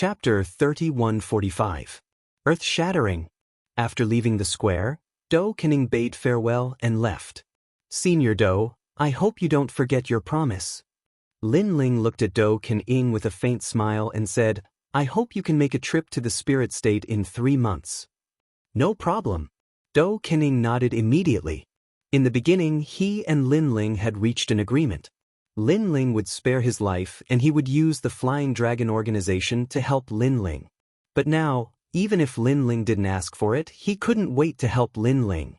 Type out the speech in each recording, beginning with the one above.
Chapter 3145. Earth-shattering. After leaving the square, Do Kening bade farewell and left. Senior Do, I hope you don't forget your promise. Lin Ling looked at Do Kening with a faint smile and said, I hope you can make a trip to the spirit state in 3 months. No problem. Do Kening nodded immediately. In the beginning, he and Lin Ling had reached an agreement. Lin Ling would spare his life and he would use the Flying Dragon organization to help Lin Ling. But now, even if Lin Ling didn't ask for it, he couldn't wait to help Lin Ling.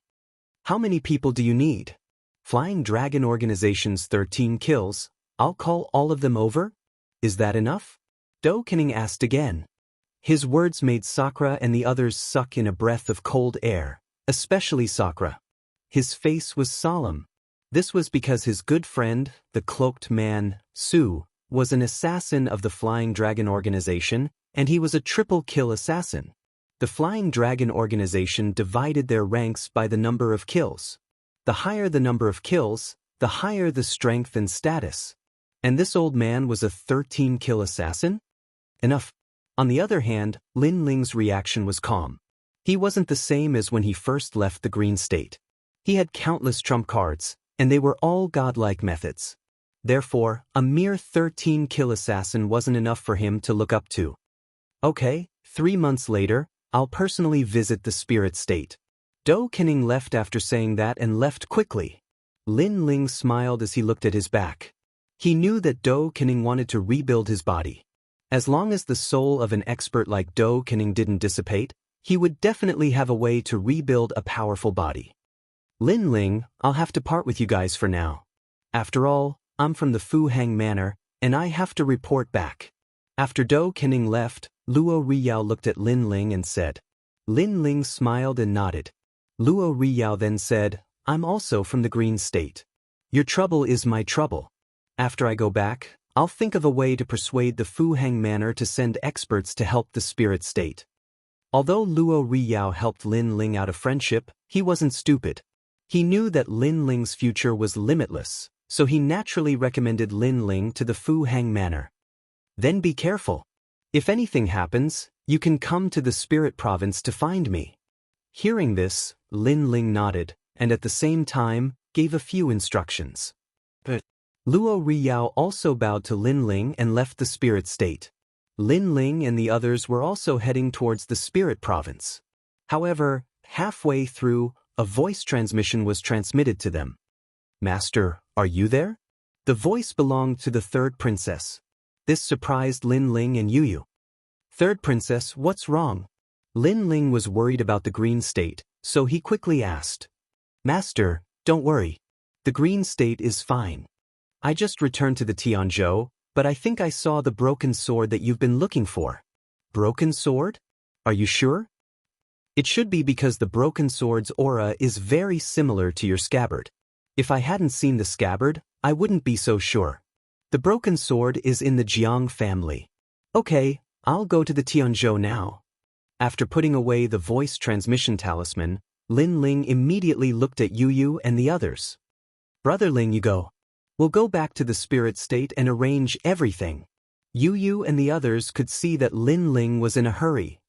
How many people do you need? Flying Dragon organization's 13 kills. I'll call all of them over? Is that enough? Do Kening asked again. His words made Sakura and the others suck in a breath of cold air, especially Sakura. His face was solemn. This was because his good friend, the cloaked man, Su, was an assassin of the Flying Dragon organization, and he was a triple-kill assassin. The Flying Dragon organization divided their ranks by the number of kills. The higher the number of kills, the higher the strength and status. And this old man was a 13-kill assassin? Enough. On the other hand, Lin Ling's reaction was calm. He wasn't the same as when he first left the Green State. He had countless trump cards, and they were all godlike methods. Therefore, a mere 13-kill assassin wasn't enough for him to look up to. Okay, 3 months later, I'll personally visit the spirit state. Do Kening left after saying that and left quickly. Lin Ling smiled as he looked at his back. He knew that Do Kening wanted to rebuild his body. As long as the soul of an expert like Do Kening didn't dissipate, he would definitely have a way to rebuild a powerful body. Lin Ling, I'll have to part with you guys for now. After all, I'm from the Fu Hang Manor, and I have to report back. After Do Kening left, Luo Riyao looked at Lin Ling and said. Lin Ling smiled and nodded. Luo Riyao then said, I'm also from the Green State. Your trouble is my trouble. After I go back, I'll think of a way to persuade the Fu Hang Manor to send experts to help the spirit state. Although Luo Riyao helped Lin Ling out of friendship, he wasn't stupid. He knew that Lin Ling's future was limitless, so he naturally recommended Lin Ling to the Fu Hang Manor. Then be careful. If anything happens, you can come to the Spirit Province to find me. Hearing this, Lin Ling nodded, and at the same time, gave a few instructions. But Luo Riyao also bowed to Lin Ling and left the spirit state. Lin Ling and the others were also heading towards the Spirit Province. However, halfway through, a voice transmission was transmitted to them. Master, are you there? The voice belonged to the third princess. This surprised Lin Ling and Yuyu. Third princess, what's wrong? Lin Ling was worried about the Green State, so he quickly asked. Master, don't worry. The Green State is fine. I just returned to the Tianzhou, but I think I saw the broken sword that you've been looking for. Broken sword? Are you sure? It should be because the broken sword's aura is very similar to your scabbard. If I hadn't seen the scabbard, I wouldn't be so sure. The broken sword is in the Jiang family. Okay, I'll go to the Tianzhou now. After putting away the voice transmission talisman, Lin Ling immediately looked at Yuyu and the others. Brother Ling, you go. We'll go back to the spirit state and arrange everything. Yuyu and the others could see that Lin Ling was in a hurry.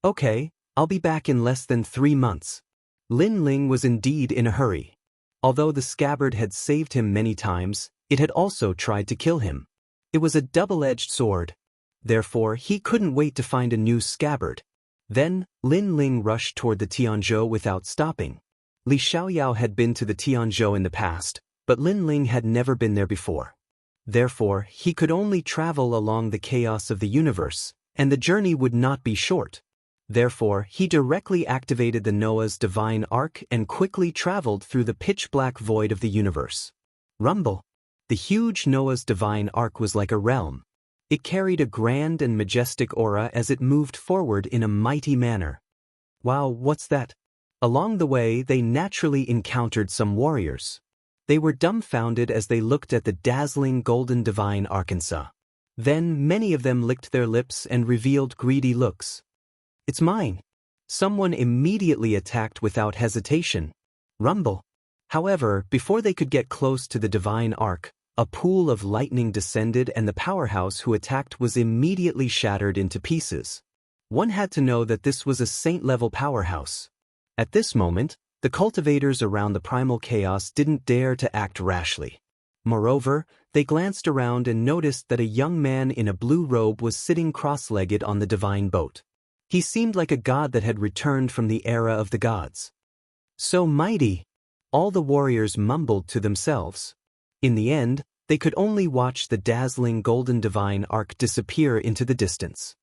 Okay, I'll be back in less than 3 months. Lin Ling was indeed in a hurry. Although the scabbard had saved him many times, it had also tried to kill him. It was a double-edged sword. Therefore, he couldn't wait to find a new scabbard. Then, Lin Ling rushed toward the Tianzhou without stopping. Li Xiaoyao had been to the Tianzhou in the past, but Lin Ling had never been there before. Therefore, he could only travel along the chaos of the universe, and the journey would not be short. Therefore, he directly activated the Noah's divine arc and quickly traveled through the pitch-black void of the universe. Rumble. The huge Noah's divine arc was like a realm. It carried a grand and majestic aura as it moved forward in a mighty manner. Wow, what's that? Along the way, they naturally encountered some warriors. They were dumbfounded as they looked at the dazzling golden divine Arkansas. Then many of them licked their lips and revealed greedy looks. It's mine. Someone immediately attacked without hesitation. Rumble. However, before they could get close to the divine arc, a pool of lightning descended and the powerhouse who attacked was immediately shattered into pieces. One had to know that this was a saint-level powerhouse. At this moment, the cultivators around the primal chaos didn't dare to act rashly. Moreover, they glanced around and noticed that a young man in a blue robe was sitting cross-legged on the divine boat. He seemed like a god that had returned from the era of the gods. So mighty! All the warriors mumbled to themselves. In the end, they could only watch the dazzling golden divine arc disappear into the distance.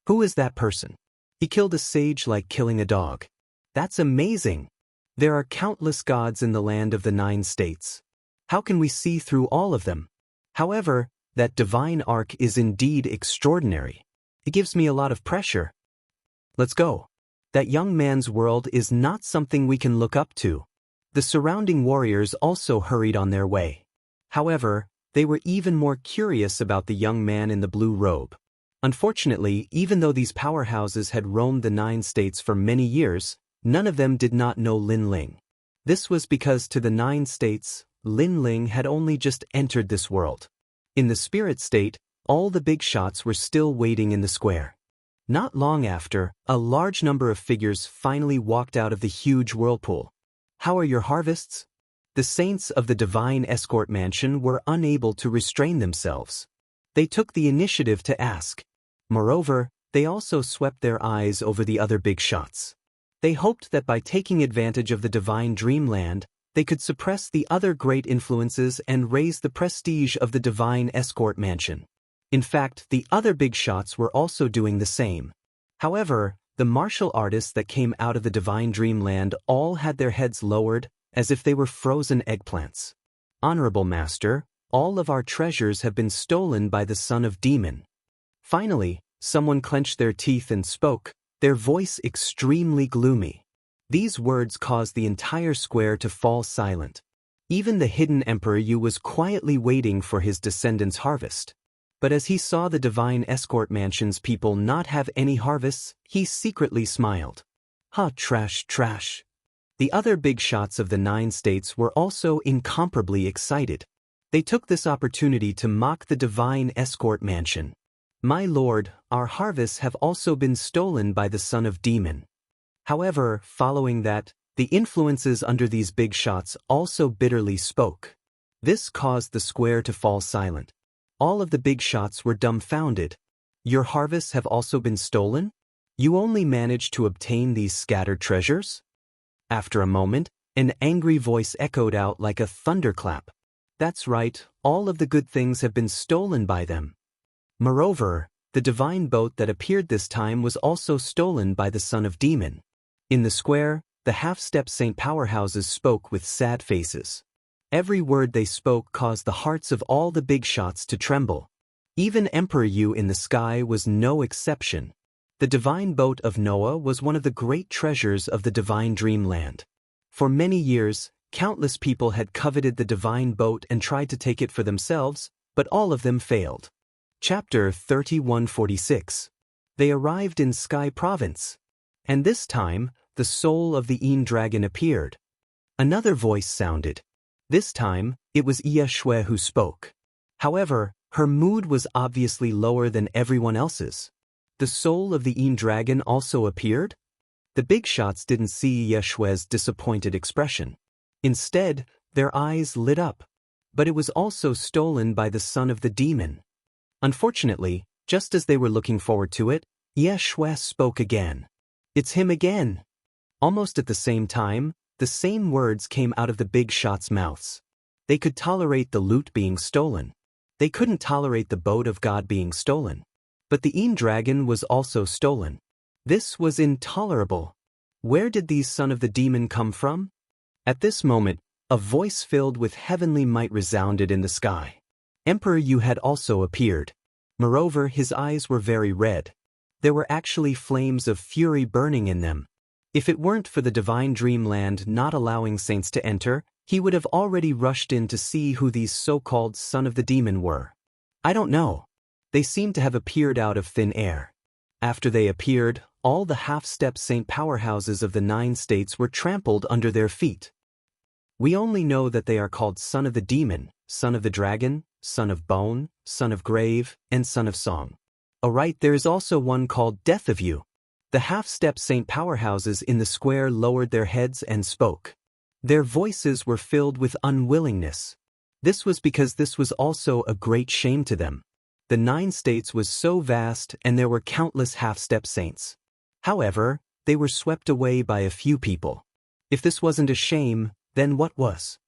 Who is that person? He killed a sage like killing a dog. That's amazing! There are countless gods in the land of the 9 states. How can we see through all of them? However, that divine arc is indeed extraordinary. It gives me a lot of pressure. Let's go. That young man's world is not something we can look up to. The surrounding warriors also hurried on their way. However, they were even more curious about the young man in the blue robe. Unfortunately, even though these powerhouses had roamed the 9 states for many years, none of them did not know Lin Ling. This was because to the 9 states, Lin Ling had only just entered this world. In the spirit state, all the big shots were still waiting in the square. Not long after, a large number of figures finally walked out of the huge whirlpool. How are your harvests? The saints of the divine escort mansion were unable to restrain themselves. They took the initiative to ask. Moreover, they also swept their eyes over the other big shots. They hoped that by taking advantage of the divine dreamland, they could suppress the other great influences and raise the prestige of the divine escort mansion. In fact, the other big shots were also doing the same. However, the martial artists that came out of the divine dreamland all had their heads lowered, as if they were frozen eggplants. Honorable Master, all of our treasures have been stolen by the son of demon. Finally, someone clenched their teeth and spoke, their voice extremely gloomy. These words caused the entire square to fall silent. Even the hidden Emperor Yu was quietly waiting for his descendants' harvest. But as he saw the divine escort mansion's people not have any harvests, he secretly smiled. Ha, trash, trash. The other big shots of the 9 states were also incomparably excited. They took this opportunity to mock the divine escort mansion. My lord, our harvests have also been stolen by the son of demon. However, following that, the influences under these big shots also bitterly spoke. This caused the square to fall silent. All of the big shots were dumbfounded. Your harvests have also been stolen? You only managed to obtain these scattered treasures? After a moment, an angry voice echoed out like a thunderclap. That's right, all of the good things have been stolen by them. Moreover, the divine boat that appeared this time was also stolen by the son of demon. In the square, the half-step saint powerhouses spoke with sad faces. Every word they spoke caused the hearts of all the big shots to tremble. Even Emperor Yu in the sky was no exception. The divine boat of Noah was one of the great treasures of the divine dreamland. For many years, countless people had coveted the divine boat and tried to take it for themselves, but all of them failed. Chapter 3146. They arrived in Sky Province. And this time, the soul of the Yin dragon appeared. Another voice sounded. This time, it was Ye Shui who spoke. However, her mood was obviously lower than everyone else's. The soul of the Yin dragon also appeared? The big shots didn't see Ye Shui's disappointed expression. Instead, their eyes lit up. But it was also stolen by the son of the demon. Unfortunately, just as they were looking forward to it, Ye Shui spoke again. It's him again. Almost at the same time, the same words came out of the big shots' mouths. They could tolerate the loot being stolen. They couldn't tolerate the boat of God being stolen. But the Yin dragon was also stolen. This was intolerable. Where did these son of the demon come from? At this moment, a voice filled with heavenly might resounded in the sky. Emperor Yu had also appeared. Moreover, his eyes were very red. There were actually flames of fury burning in them. If it weren't for the divine dreamland not allowing saints to enter, he would have already rushed in to see who these so-called son of the demon were. I don't know. They seemed to have appeared out of thin air. After they appeared, all the half-step saint powerhouses of the 9 states were trampled under their feet. We only know that they are called Son of the Demon, Son of the Dragon, Son of Bone, Son of Grave, and Son of Song. Alright, there is also one called Death of You. The half-step saint powerhouses in the square lowered their heads and spoke. Their voices were filled with unwillingness. This was because this was also a great shame to them. The 9 states was so vast and there were countless half-step saints. However, they were swept away by a few people. If this wasn't a shame, then what was?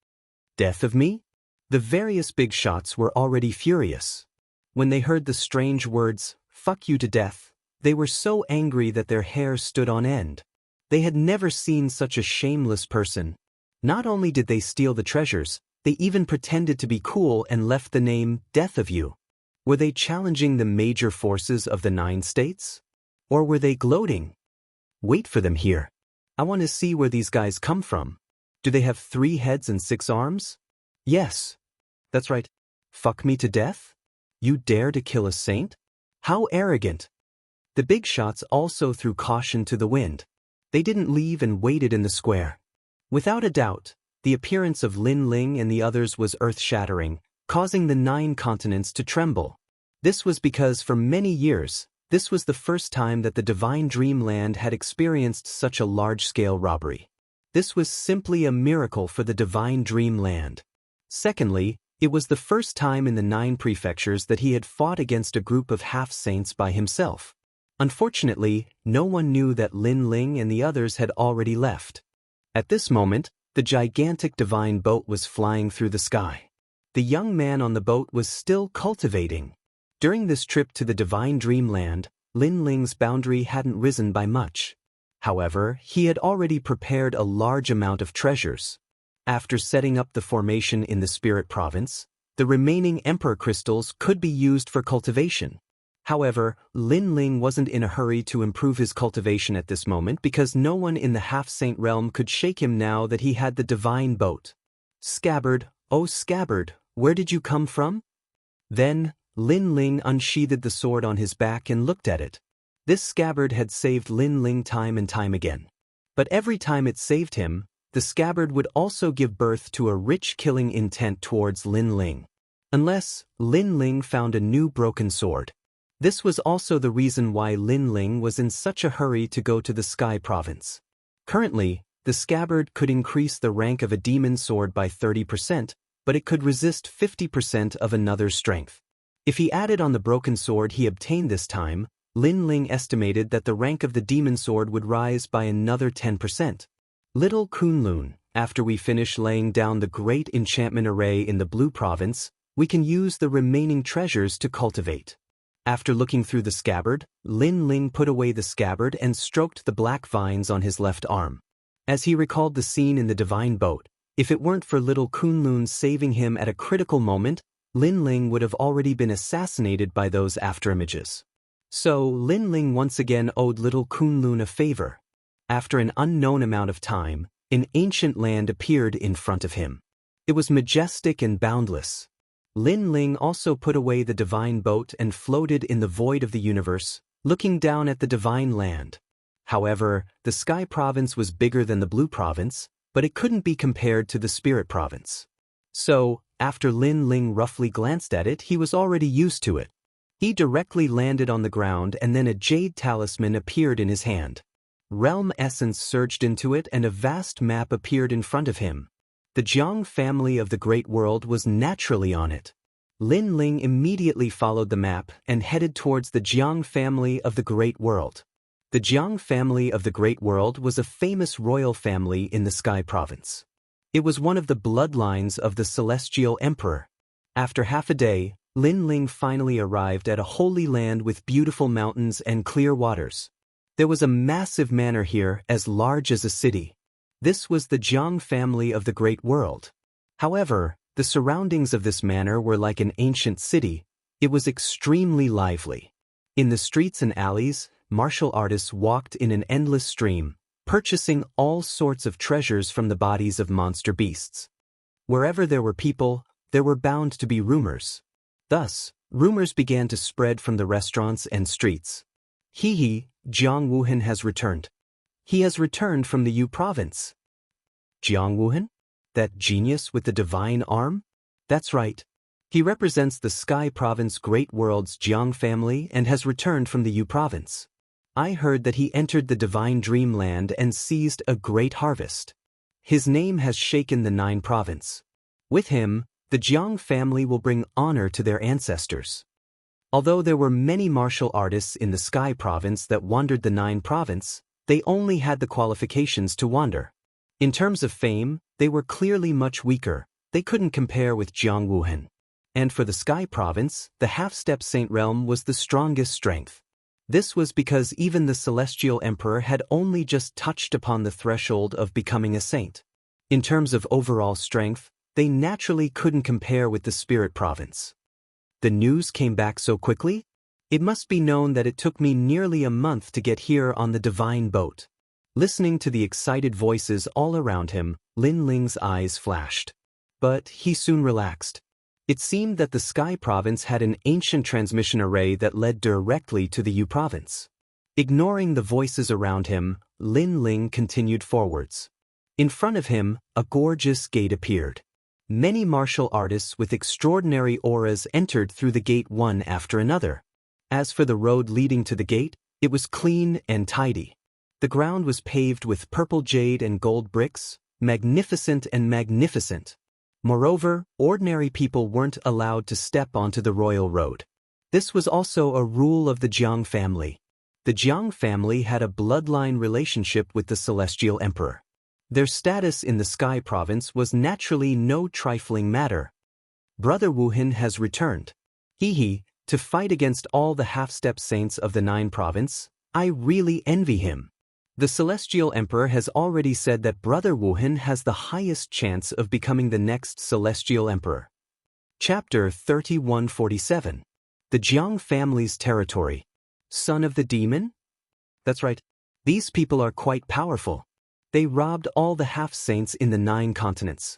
Death of me? The various big shots were already furious. When they heard the strange words, "Fuck you to death," they were so angry that their hair stood on end. They had never seen such a shameless person. Not only did they steal the treasures, they even pretended to be cool and left the name Death of You. Were they challenging the major forces of the 9 states? Or were they gloating? Wait for them here. I want to see where these guys come from. Do they have 3 heads and 6 arms? Yes. That's right. Fuck me to death? You dare to kill a saint? How arrogant. The big shots also threw caution to the wind. They didn't leave and waited in the square. Without a doubt, the appearance of Lin Ling and the others was earth-shattering, causing the 9 continents to tremble. This was because for many years, this was the first time that the Divine Dreamland had experienced such a large-scale robbery. This was simply a miracle for the Divine Dreamland. Secondly, it was the first time in the 9 prefectures that he had fought against a group of half-saints by himself. Unfortunately, no one knew that Lin Ling and the others had already left. At this moment, the gigantic divine boat was flying through the sky. The young man on the boat was still cultivating. During this trip to the Divine Dreamland, Lin Ling's boundary hadn't risen by much. However, he had already prepared a large amount of treasures. After setting up the formation in the Spirit Province, the remaining Emperor crystals could be used for cultivation. However, Lin Ling wasn't in a hurry to improve his cultivation at this moment because no one in the half-saint realm could shake him now that he had the divine boat. Scabbard, oh Scabbard, where did you come from? Then, Lin Ling unsheathed the sword on his back and looked at it. This scabbard had saved Lin Ling time and time again. But every time it saved him, the scabbard would also give birth to a rich killing intent towards Lin Ling. Unless Lin Ling found a new broken sword. This was also the reason why Lin Ling was in such a hurry to go to the Sky Province. Currently, the scabbard could increase the rank of a demon sword by 30%, but it could resist 50% of another's strength. If he added on the broken sword he obtained this time, Lin Ling estimated that the rank of the demon sword would rise by another 10%. Little Kunlun, after we finish laying down the great enchantment array in the Blue Province, we can use the remaining treasures to cultivate. After looking through the scabbard, Lin Ling put away the scabbard and stroked the black vines on his left arm. As he recalled the scene in the divine boat, if it weren't for little Kunlun saving him at a critical moment, Lin Ling would have already been assassinated by those afterimages. So, Lin Ling once again owed little Kunlun a favor. After an unknown amount of time, an ancient land appeared in front of him. It was majestic and boundless. Lin Ling also put away the divine boat and floated in the void of the universe, looking down at the divine land. However, the Sky Province was bigger than the Blue Province, but it couldn't be compared to the Spirit Province. So, after Lin Ling roughly glanced at it, he was already used to it. He directly landed on the ground and then a jade talisman appeared in his hand. Realm essence surged into it and a vast map appeared in front of him. The Jiang family of the Great World was naturally on it. Lin Ling immediately followed the map and headed towards the Jiang family of the Great World. The Jiang family of the Great World was a famous royal family in the Sky Province. It was one of the bloodlines of the Celestial Emperor. After half a day, Lin Ling finally arrived at a holy land with beautiful mountains and clear waters. There was a massive manor here as large as a city. This was the Jiang family of the Great World. However, the surroundings of this manor were like an ancient city. It was extremely lively. In the streets and alleys, martial artists walked in an endless stream, purchasing all sorts of treasures from the bodies of monster beasts. Wherever there were people, there were bound to be rumors. Thus, rumors began to spread from the restaurants and streets. Jiang Wuhan has returned. He has returned from the Yu province. Jiang Wuhan? That genius with the divine arm? That's right. He represents the Sky Province Great World's Jiang family and has returned from the Yu Province. I heard that he entered the divine dreamland and seized a great harvest. His name has shaken the 9 province. With him, the Jiang family will bring honor to their ancestors. Although there were many martial artists in the Sky Province that wandered the 9 province, they only had the qualifications to wander. In terms of fame, they were clearly much weaker. They couldn't compare with Jiang Wuhan. And for the Sky Province, the half-step saint realm was the strongest strength. This was because even the Celestial Emperor had only just touched upon the threshold of becoming a saint. In terms of overall strength, they naturally couldn't compare with the Spirit Province. The news came back so quickly? It must be known that it took me nearly a month to get here on the divine boat. Listening to the excited voices all around him, Lin Ling's eyes flashed. But he soon relaxed. It seemed that the Sky Province had an ancient transmission array that led directly to the Yu Province. Ignoring the voices around him, Lin Ling continued forwards. In front of him, a gorgeous gate appeared. Many martial artists with extraordinary auras entered through the gate one after another. As for the road leading to the gate, it was clean and tidy. The ground was paved with purple jade and gold bricks, magnificent and magnificent. Moreover, ordinary people weren't allowed to step onto the royal road. This was also a rule of the Jiang family. The Jiang family had a bloodline relationship with the Celestial Emperor. Their status in the Sky Province was naturally no trifling matter. Brother Wuhan has returned. To fight against all the half-step saints of the 9 province. I really envy him. The Celestial Emperor has already said that Brother Wuhan has the highest chance of becoming the next Celestial Emperor. Chapter 3147. The Jiang family's territory. Son of the demon? That's right. These people are quite powerful. They robbed all the half-saints in the 9 continents.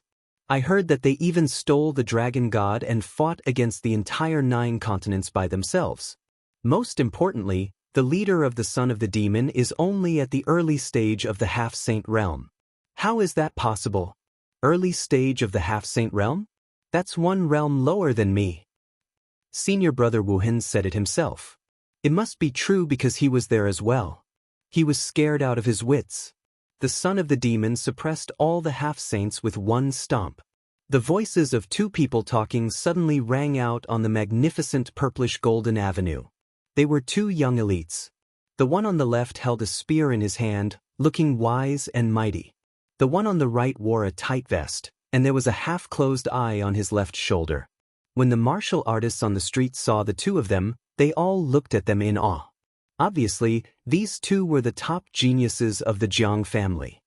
I heard that they even stole the dragon god and fought against the entire 9 continents by themselves. Most importantly, the leader of the Son of the Demon is only at the early stage of the half-saint realm. How is that possible? Early stage of the half-saint realm? That's 1 realm lower than me. Senior Brother Wuhan said it himself. It must be true because he was there as well. He was scared out of his wits. The Son of the Demon suppressed all the half-saints with 1 stomp. The voices of 2 people talking suddenly rang out on the magnificent purplish-golden avenue. They were 2 young elites. The one on the left held a spear in his hand, looking wise and mighty. The one on the right wore a tight vest, and there was a half-closed eye on his left shoulder. When the martial artists on the street saw the 2 of them, they all looked at them in awe. Obviously, these 2 were the top geniuses of the Jiang family.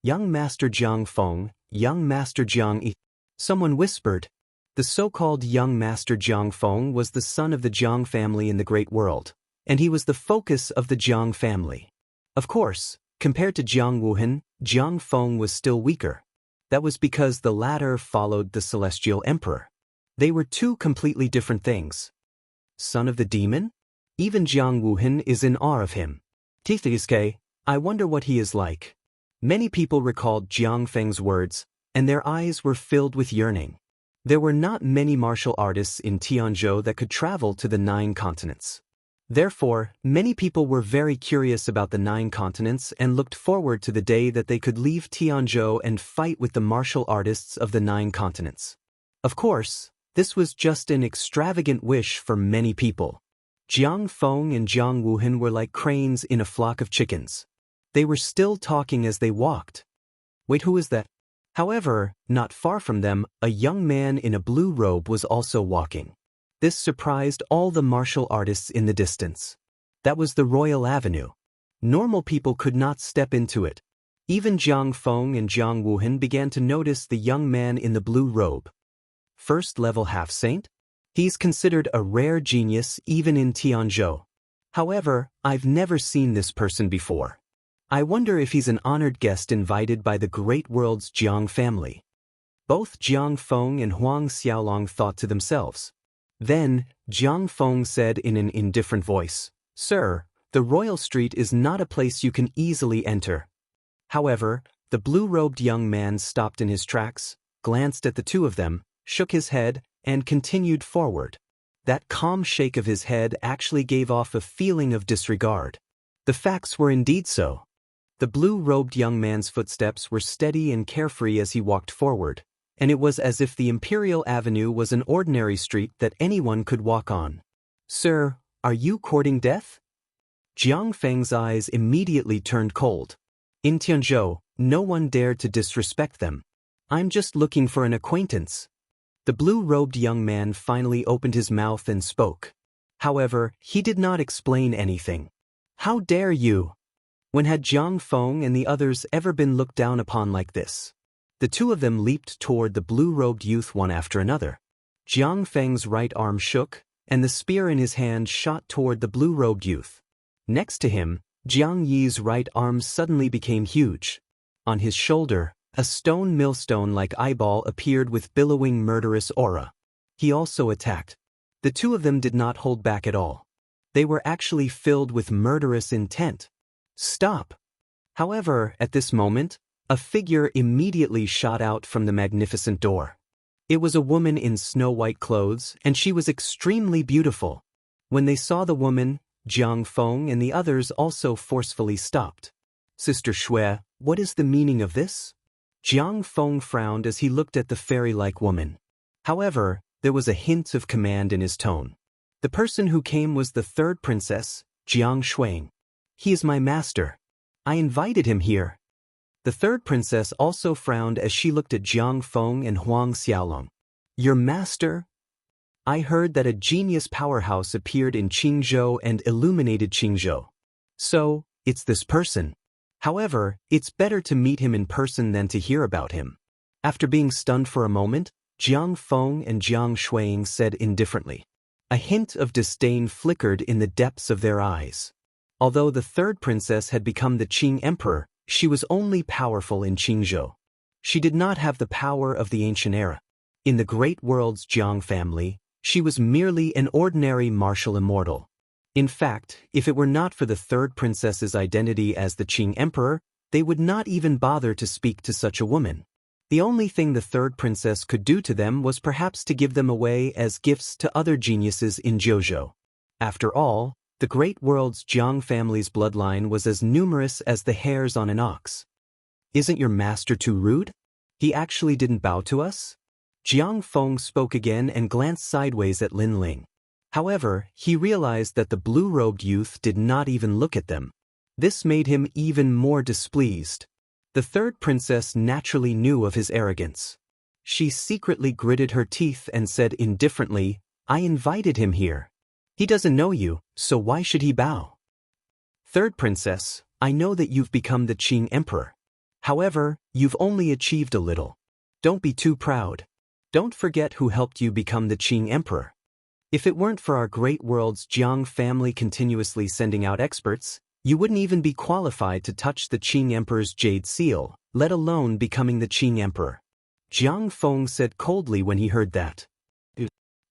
Young Master Jiang Feng, Young Master Jiang Yi. Someone whispered. The so-called Young Master Jiang Feng was the son of the Jiang family in the Great World, and he was the focus of the Jiang family. Of course, compared to Jiang Wuhan, Jiang Feng was still weaker. That was because the latter followed the Celestial Emperor. They were 2 completely different things. Son of the Demon? Even Jiang Wuhan is in awe of him. Tithisuke, I wonder what he is like. Many people recalled Jiang Feng's words, and their eyes were filled with yearning. There were not many martial artists in Tianzhou that could travel to the 9 continents. Therefore, many people were very curious about the 9 continents and looked forward to the day that they could leave Tianzhou and fight with the martial artists of the 9 continents. Of course, this was just an extravagant wish for many people. Jiang Feng and Jiang Wuhan were like cranes in a flock of chickens. They were still talking as they walked. Wait, who is that? However, not far from them, a young man in a blue robe was also walking. This surprised all the martial artists in the distance. That was the Royal Avenue. Normal people could not step into it. Even Jiang Feng and Jiang Wuhan began to notice the young man in the blue robe. First-level half-saint? He's considered a rare genius even in Tianzhou. However, I've never seen this person before. I wonder if he's an honored guest invited by the Great World's Jiang family. Both Jiang Feng and Huang Xiaolong thought to themselves. Then, Jiang Feng said in an indifferent voice, Sir, the Royal Street is not a place you can easily enter. However, The blue-robed young man stopped in his tracks, glanced at the two of them, shook his head, and continued forward. That calm shake of his head actually gave off a feeling of disregard. The facts were indeed so. The blue-robed young man's footsteps were steady and carefree as he walked forward, and it was as if the Imperial Avenue was an ordinary street that anyone could walk on. "Sir, are you courting death?" Jiang Feng's eyes immediately turned cold. In Tianzhou, no one dared to disrespect them. "I'm just looking for an acquaintance." The blue-robed young man finally opened his mouth and spoke. However, he did not explain anything. "How dare you?" When had Jiang Feng and the others ever been looked down upon like this? The two of them leaped toward the blue-robed youth one after another. Jiang Feng's right arm shook, and the spear in his hand shot toward the blue-robed youth. Next to him, Jiang Yi's right arm suddenly became huge. On his shoulder, a stone millstone-like eyeball appeared with billowing murderous aura. He also attacked. The two of them did not hold back at all. They were actually filled with murderous intent. "Stop!" However, at this moment, a figure immediately shot out from the magnificent door. It was a woman in snow-white clothes, and she was extremely beautiful. When they saw the woman, Jiang Feng and the others also forcefully stopped. "Sister Shui, what is the meaning of this?" Jiang Feng frowned as he looked at the fairy-like woman. However, there was a hint of command in his tone. The person who came was the third princess, Jiang Shuang. "He is my master. I invited him here." The third princess also frowned as she looked at Jiang Feng and Huang Xiaolong. "Your master?" "I heard that a genius powerhouse appeared in Qingzhou and illuminated Qingzhou. So, it's this person. However, it's better to meet him in person than to hear about him." After being stunned for a moment, Jiang Feng and Jiang Shuang said indifferently. A hint of disdain flickered in the depths of their eyes. Although the third princess had become the Qing emperor, she was only powerful in Qingzhou. She did not have the power of the ancient era. In the great world's Jiang family, she was merely an ordinary martial immortal. In fact, if it were not for the third princess's identity as the Qing emperor, they would not even bother to speak to such a woman. The only thing the third princess could do to them was perhaps to give them away as gifts to other geniuses in Zhou. After all, the great world's Jiang family's bloodline was as numerous as the hairs on an ox. "Isn't your master too rude? He actually didn't bow to us?" Jiang Feng spoke again and glanced sideways at Lin Ling. However, he realized that the blue-robed youth did not even look at them. This made him even more displeased. The third princess naturally knew of his arrogance. She secretly gritted her teeth and said indifferently, "I invited him here. He doesn't know you, so why should he bow?" "Third princess, I know that you've become the Qing emperor. However, you've only achieved a little. Don't be too proud. Don't forget who helped you become the Qing emperor. If it weren't for our great world's Jiang family continuously sending out experts, you wouldn't even be qualified to touch the Qing emperor's jade seal, let alone becoming the Qing emperor." Jiang Feng said coldly when he heard that.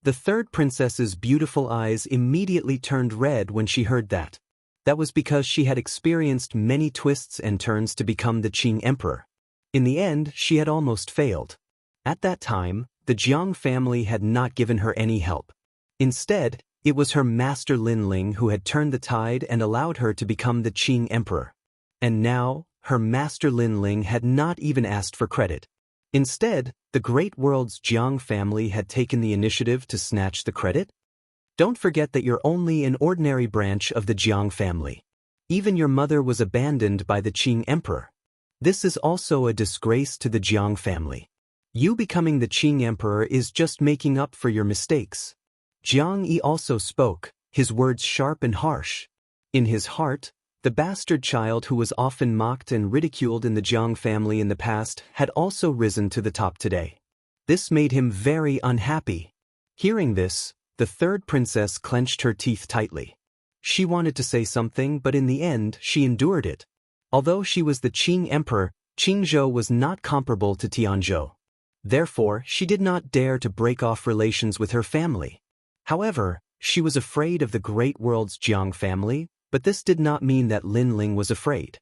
The third princess's beautiful eyes immediately turned red when she heard that. That was because she had experienced many twists and turns to become the Qing emperor. In the end, she had almost failed. At that time, the Jiang family had not given her any help. Instead, it was her master Lin Ling who had turned the tide and allowed her to become the Qing emperor. And now, her master Lin Ling had not even asked for credit. Instead, the great world's Jiang family had taken the initiative to snatch the credit? Don't forget that you're only an ordinary branch of the Jiang family. Even your mother was abandoned by the Qing emperor. This is also a disgrace to the Jiang family. You becoming the Qing emperor is just making up for your mistakes. Jiang Yi also spoke, his words sharp and harsh. In his heart, the bastard child who was often mocked and ridiculed in the Jiang family in the past had also risen to the top today. This made him very unhappy. Hearing this, the third princess clenched her teeth tightly. She wanted to say something, but in the end, she endured it. Although she was the Qing emperor, Qingzhou was not comparable to Tianzhou. Therefore, she did not dare to break off relations with her family. However, she was afraid of the great world's Jiang family, but this did not mean that Lin Ling was afraid.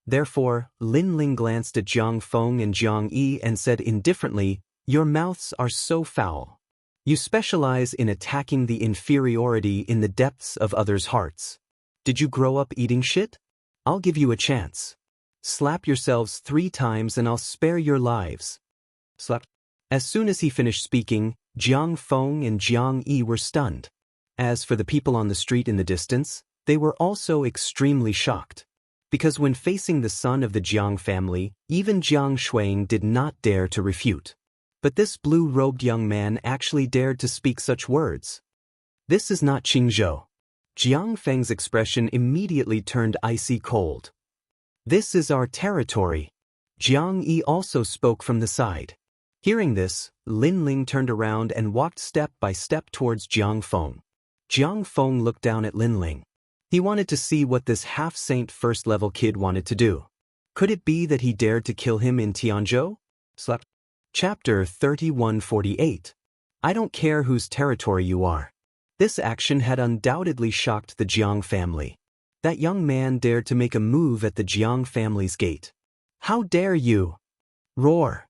Therefore, Lin Ling glanced at Jiang Feng and Jiang Yi and said indifferently, "Your mouths are so foul. You specialize in attacking the inferiority in the depths of others' hearts. Did you grow up eating shit? I'll give you a chance. Slap yourselves 3 times and I'll spare your lives." Slap. As soon as he finished speaking, Jiang Feng and Jiang Yi were stunned. As for the people on the street in the distance, they were also extremely shocked. Because when facing the son of the Jiang family, even Jiang Shuang did not dare to refute. But this blue-robed young man actually dared to speak such words. "This is not Qingzhou." Jiang Feng's expression immediately turned icy cold. "This is our territory." Jiang Yi also spoke from the side. Hearing this, Lin Ling turned around and walked step by step towards Jiang Feng. Jiang Feng looked down at Lin Ling. He wanted to see what this half-saint first-level kid wanted to do. Could it be that he dared to kill him in Tianzhou? Slap. Chapter 3148. I don't care whose territory you are. This action had undoubtedly shocked the Jiang family. That young man dared to make a move at the Jiang family's gate. "How dare you!" Roar.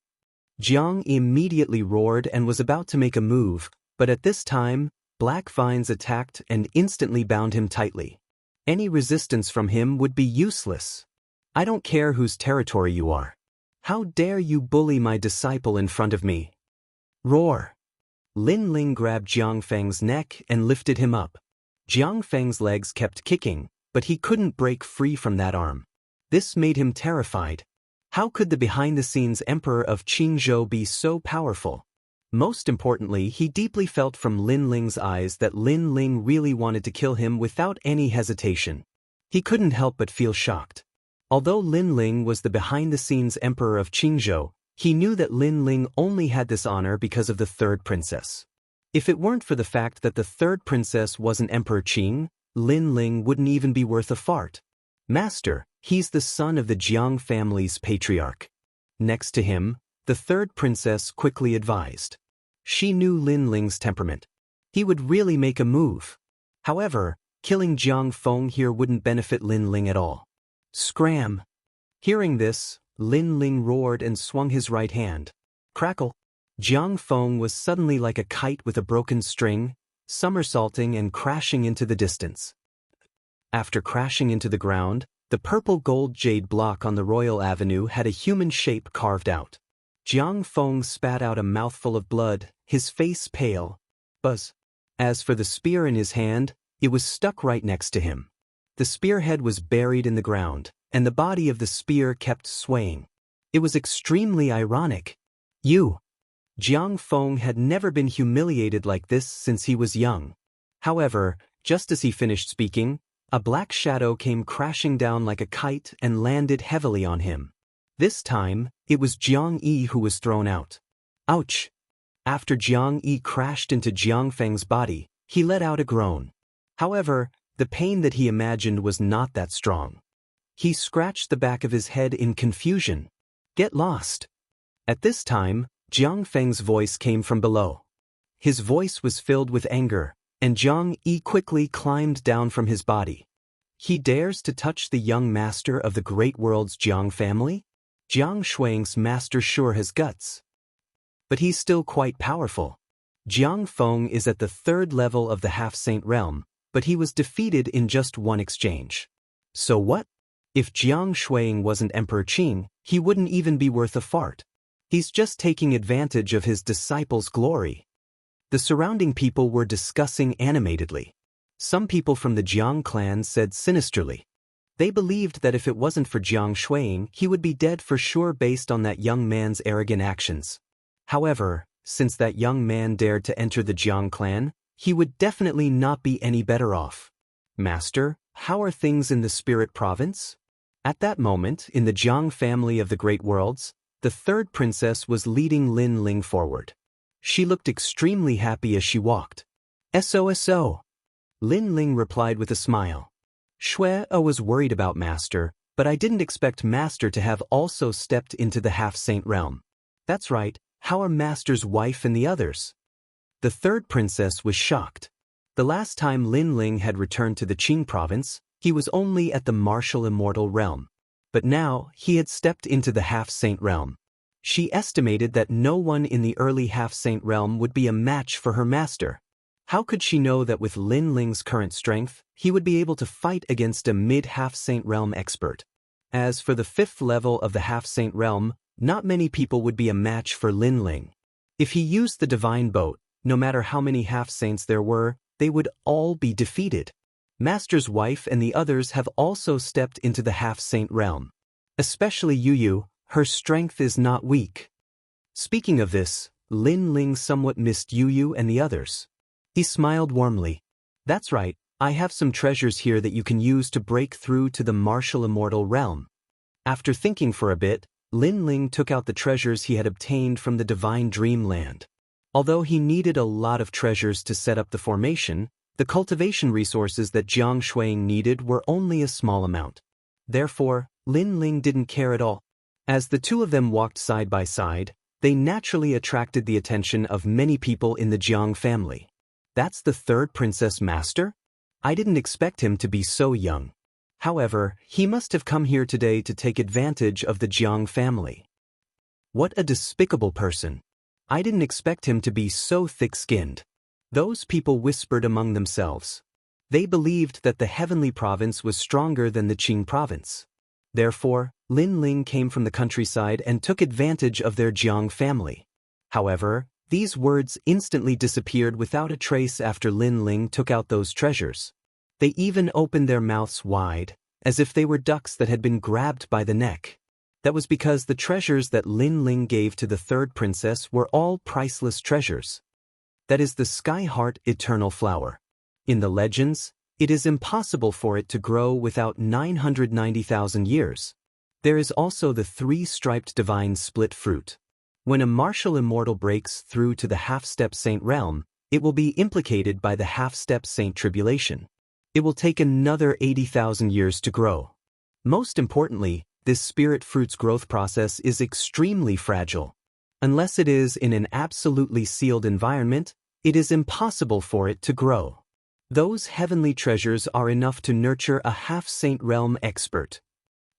Jiang immediately roared and was about to make a move, but at this time, black vines attacked and instantly bound him tightly. Any resistance from him would be useless. "I don't care whose territory you are. How dare you bully my disciple in front of me!" Roar. Lin Ling grabbed Jiang Feng's neck and lifted him up. Jiang Feng's legs kept kicking, but he couldn't break free from that arm. This made him terrified. How could the behind-the-scenes emperor of Qingzhou be so powerful? Most importantly, he deeply felt from Lin Ling's eyes that Lin Ling really wanted to kill him without any hesitation. He couldn't help but feel shocked. Although Lin Ling was the behind-the-scenes emperor of Qingzhou, he knew that Lin Ling only had this honor because of the third princess. If it weren't for the fact that the third princess wasn't Emperor Qing, Lin Ling wouldn't even be worth a fart. "Master, he's the son of the Jiang family's patriarch." Next to him, the third princess quickly advised. She knew Lin Ling's temperament. He would really make a move. However, killing Jiang Feng here wouldn't benefit Lin Ling at all. Scram! Hearing this, Lin Ling roared and swung his right hand. Crackle! Jiang Feng was suddenly like a kite with a broken string, somersaulting and crashing into the distance. After crashing into the ground, the purple gold jade block on the Royal Avenue had a human shape carved out. Jiang Feng spat out a mouthful of blood, his face pale. Buzz. As for the spear in his hand, it was stuck right next to him. The spearhead was buried in the ground, and the body of the spear kept swaying. It was extremely ironic. Jiang Feng had never been humiliated like this since he was young. However, just as he finished speaking, a black shadow came crashing down like a kite and landed heavily on him. This time, it was Jiang Yi who was thrown out. Ouch! After Jiang Yi crashed into Jiang Feng's body, he let out a groan. However, the pain that he imagined was not that strong. He scratched the back of his head in confusion. "Get lost!" At this time, Jiang Feng's voice came from below. His voice was filled with anger, and Jiang Yi quickly climbed down from his body. He dares to touch the young master of the great world's Jiang family? Jiang Shuang's master sure has guts. But he's still quite powerful. Jiang Feng is at the 3rd level of the half-saint realm, but he was defeated in just one exchange. So what? If Jiang Shuang wasn't Emperor Qing, he wouldn't even be worth a fart. He's just taking advantage of his disciple's glory. The surrounding people were discussing animatedly. Some people from the Jiang clan said sinisterly. They believed that if it wasn't for Jiang Shuang, he would be dead for sure based on that young man's arrogant actions. However, since that young man dared to enter the Jiang clan, he would definitely not be any better off. "Master, how are things in the Spirit Province?" At that moment, in the Jiang family of the Great Worlds, the 3rd princess was leading Lin Ling forward. She looked extremely happy as she walked. "SOSO." Lin Ling replied with a smile. "Shui was worried about Master, but I didn't expect Master to have also stepped into the half-saint realm." "That's right, how are Master's wife and the others?" The 3rd princess was shocked. The last time Lin Ling had returned to the Qing province, he was only at the martial immortal realm. But now, he had stepped into the half-saint realm. She estimated that no one in the early half-saint realm would be a match for her master. How could she know that with Lin Ling's current strength, he would be able to fight against a mid-half-saint realm expert? As for the 5th level of the half-saint realm, not many people would be a match for Lin Ling. If he used the divine boat, no matter how many half-saints there were, they would all be defeated. Master's wife and the others have also stepped into the half-saint realm. Especially Yu, her strength is not weak. Speaking of this, Lin Ling somewhat missed Yu and the others. He smiled warmly. That's right, I have some treasures here that you can use to break through to the martial immortal realm. After thinking for a bit, Lin Ling took out the treasures he had obtained from the divine dreamland. Although he needed a lot of treasures to set up the formation, the cultivation resources that Jiang Shuang needed were only a small amount. Therefore, Lin Ling didn't care at all. As the two of them walked side by side, they naturally attracted the attention of many people in the Jiang family. That's the 3rd princess master? I didn't expect him to be so young. However, he must have come here today to take advantage of the Jiang family. What a despicable person. I didn't expect him to be so thick-skinned. Those people whispered among themselves. They believed that the heavenly province was stronger than the Qing province. Therefore, Lin Ling came from the countryside and took advantage of their Jiang family. However, these words instantly disappeared without a trace after Lin Ling took out those treasures. They even opened their mouths wide, as if they were ducks that had been grabbed by the neck. That was because the treasures that Lin Ling gave to the 3rd princess were all priceless treasures. That is the Sky Heart Eternal Flower. In the legends, it is impossible for it to grow without 990,000 years. There is also the 3-striped divine split fruit. When a martial immortal breaks through to the half-step saint realm, it will be implicated by the half-step saint tribulation. It will take another 80,000 years to grow. Most importantly, this spirit fruit's growth process is extremely fragile. Unless it is in an absolutely sealed environment, it is impossible for it to grow. Those heavenly treasures are enough to nurture a half-saint realm expert.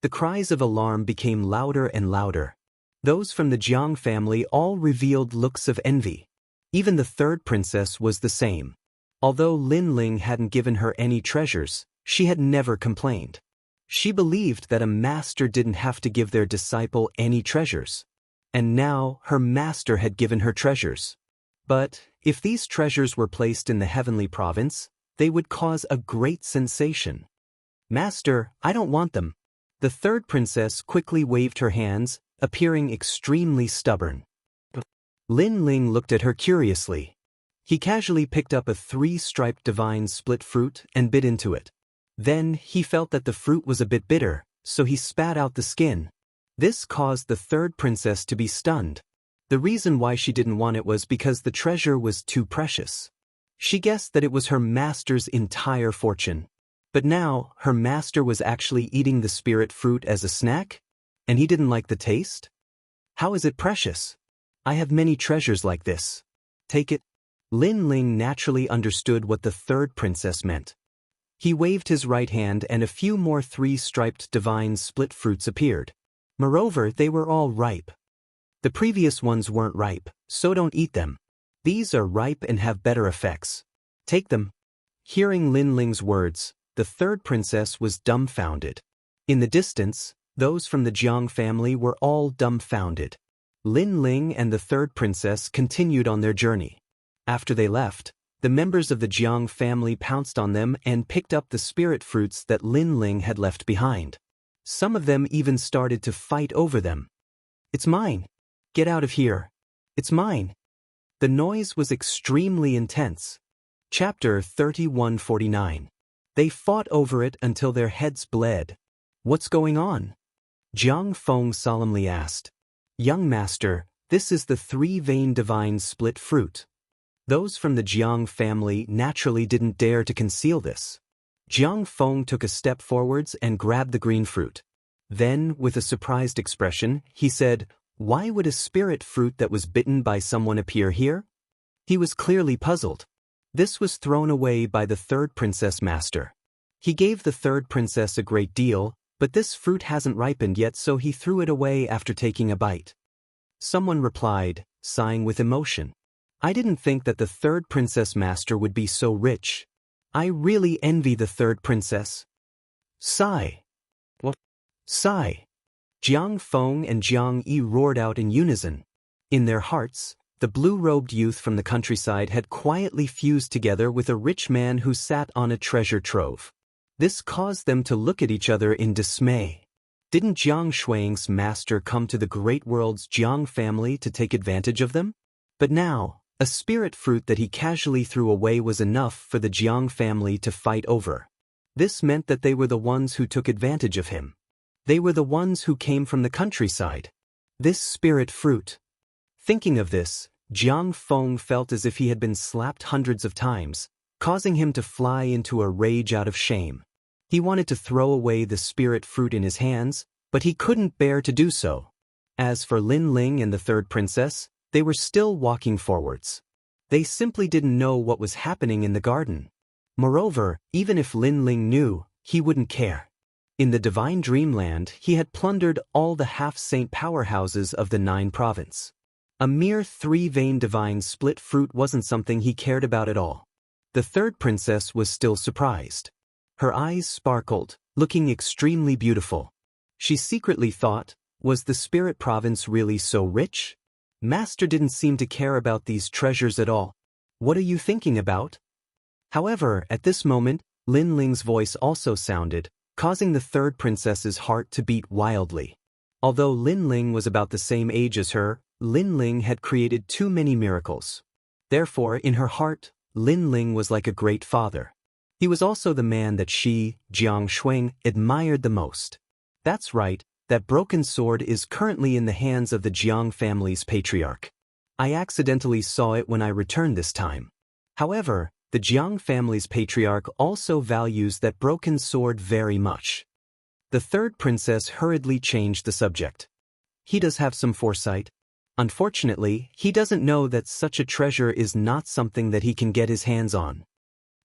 The cries of alarm became louder and louder. Those from the Jiang family all revealed looks of envy. Even the 3rd princess was the same. Although Lin Ling hadn't given her any treasures, she had never complained. She believed that a master didn't have to give their disciple any treasures. And now her master had given her treasures. But if these treasures were placed in the heavenly province, they would cause a great sensation. Master, I don't want them. The 3rd princess quickly waved her hands, appearing extremely stubborn. Lin Ling looked at her curiously. He casually picked up a 3-striped divine split fruit and bit into it. Then he felt that the fruit was a bit bitter, so he spat out the skin. This caused the 3rd princess to be stunned. The reason why she didn't want it was because the treasure was too precious. She guessed that it was her master's entire fortune. But now, her master was actually eating the spirit fruit as a snack? And he didn't like the taste? How is it precious? I have many treasures like this. Take it. Lin Ling naturally understood what the 3rd princess meant. He waved his right hand and a few more 3-striped divine split fruits appeared. Moreover, they were all ripe. The previous ones weren't ripe, so don't eat them. These are ripe and have better effects. Take them. Hearing Lin Ling's words, the 3rd princess was dumbfounded. In the distance, those from the Jiang family were all dumbfounded. Lin Ling and the 3rd princess continued on their journey. After they left, the members of the Jiang family pounced on them and picked up the spirit fruits that Lin Ling had left behind. Some of them even started to fight over them. It's mine. Get out of here. It's mine. The noise was extremely intense. Chapter 3149. They fought over it until their heads bled. What's going on? Jiang Feng solemnly asked. Young master, this is the 3-vein divine split fruit. Those from the Jiang family naturally didn't dare to conceal this. Jiang Feng took a step forwards and grabbed the green fruit. Then, with a surprised expression, he said, "Why would a spirit fruit that was bitten by someone appear here?" He was clearly puzzled. This was thrown away by the 3rd princess master. He gave the 3rd princess a great deal, But this fruit hasn't ripened yet, so he threw it away after taking a bite. Someone replied, sighing with emotion. I didn't think that the third princess master would be so rich. I really envy the third princess. Sigh. What? Sigh. Jiang Feng and Jiang Yi roared out in unison. In their hearts, the blue-robed youth from the countryside had quietly fused together with a rich man who sat on a treasure trove. This caused them to look at each other in dismay. Didn't Jiang Shuang's master come to the great world's Jiang family to take advantage of them? But now, a spirit fruit that he casually threw away was enough for the Jiang family to fight over. This meant that they were the ones who took advantage of him. They were the ones who came from the countryside. This spirit fruit. Thinking of this, Jiang Feng felt as if he had been slapped hundreds of times, causing him to fly into a rage out of shame. He wanted to throw away the spirit fruit in his hands, but he couldn't bear to do so. As for Lin Ling and the third princess, they were still walking forwards. They simply didn't know what was happening in the garden. Moreover, even if Lin Ling knew, he wouldn't care. In the divine dreamland, he had plundered all the half-saint powerhouses of the 9 province. A mere 3-vein divine split fruit wasn't something he cared about at all. The third princess was still surprised. Her eyes sparkled, looking extremely beautiful. She secretly thought, was the spirit province really so rich? Master didn't seem to care about these treasures at all. What are you thinking about? However, at this moment, Lin Ling's voice also sounded, causing the third princess's heart to beat wildly. Although Lin Ling was about the same age as her, Lin Ling had created too many miracles. Therefore, in her heart, Lin Ling was like a great father. He was also the man that she, Jiang Shuang, admired the most. That's right, that broken sword is currently in the hands of the Jiang family's patriarch. I accidentally saw it when I returned this time. However, the Jiang family's patriarch also values that broken sword very much. The third princess hurriedly changed the subject. He does have some foresight. Unfortunately, he doesn't know that such a treasure is not something that he can get his hands on.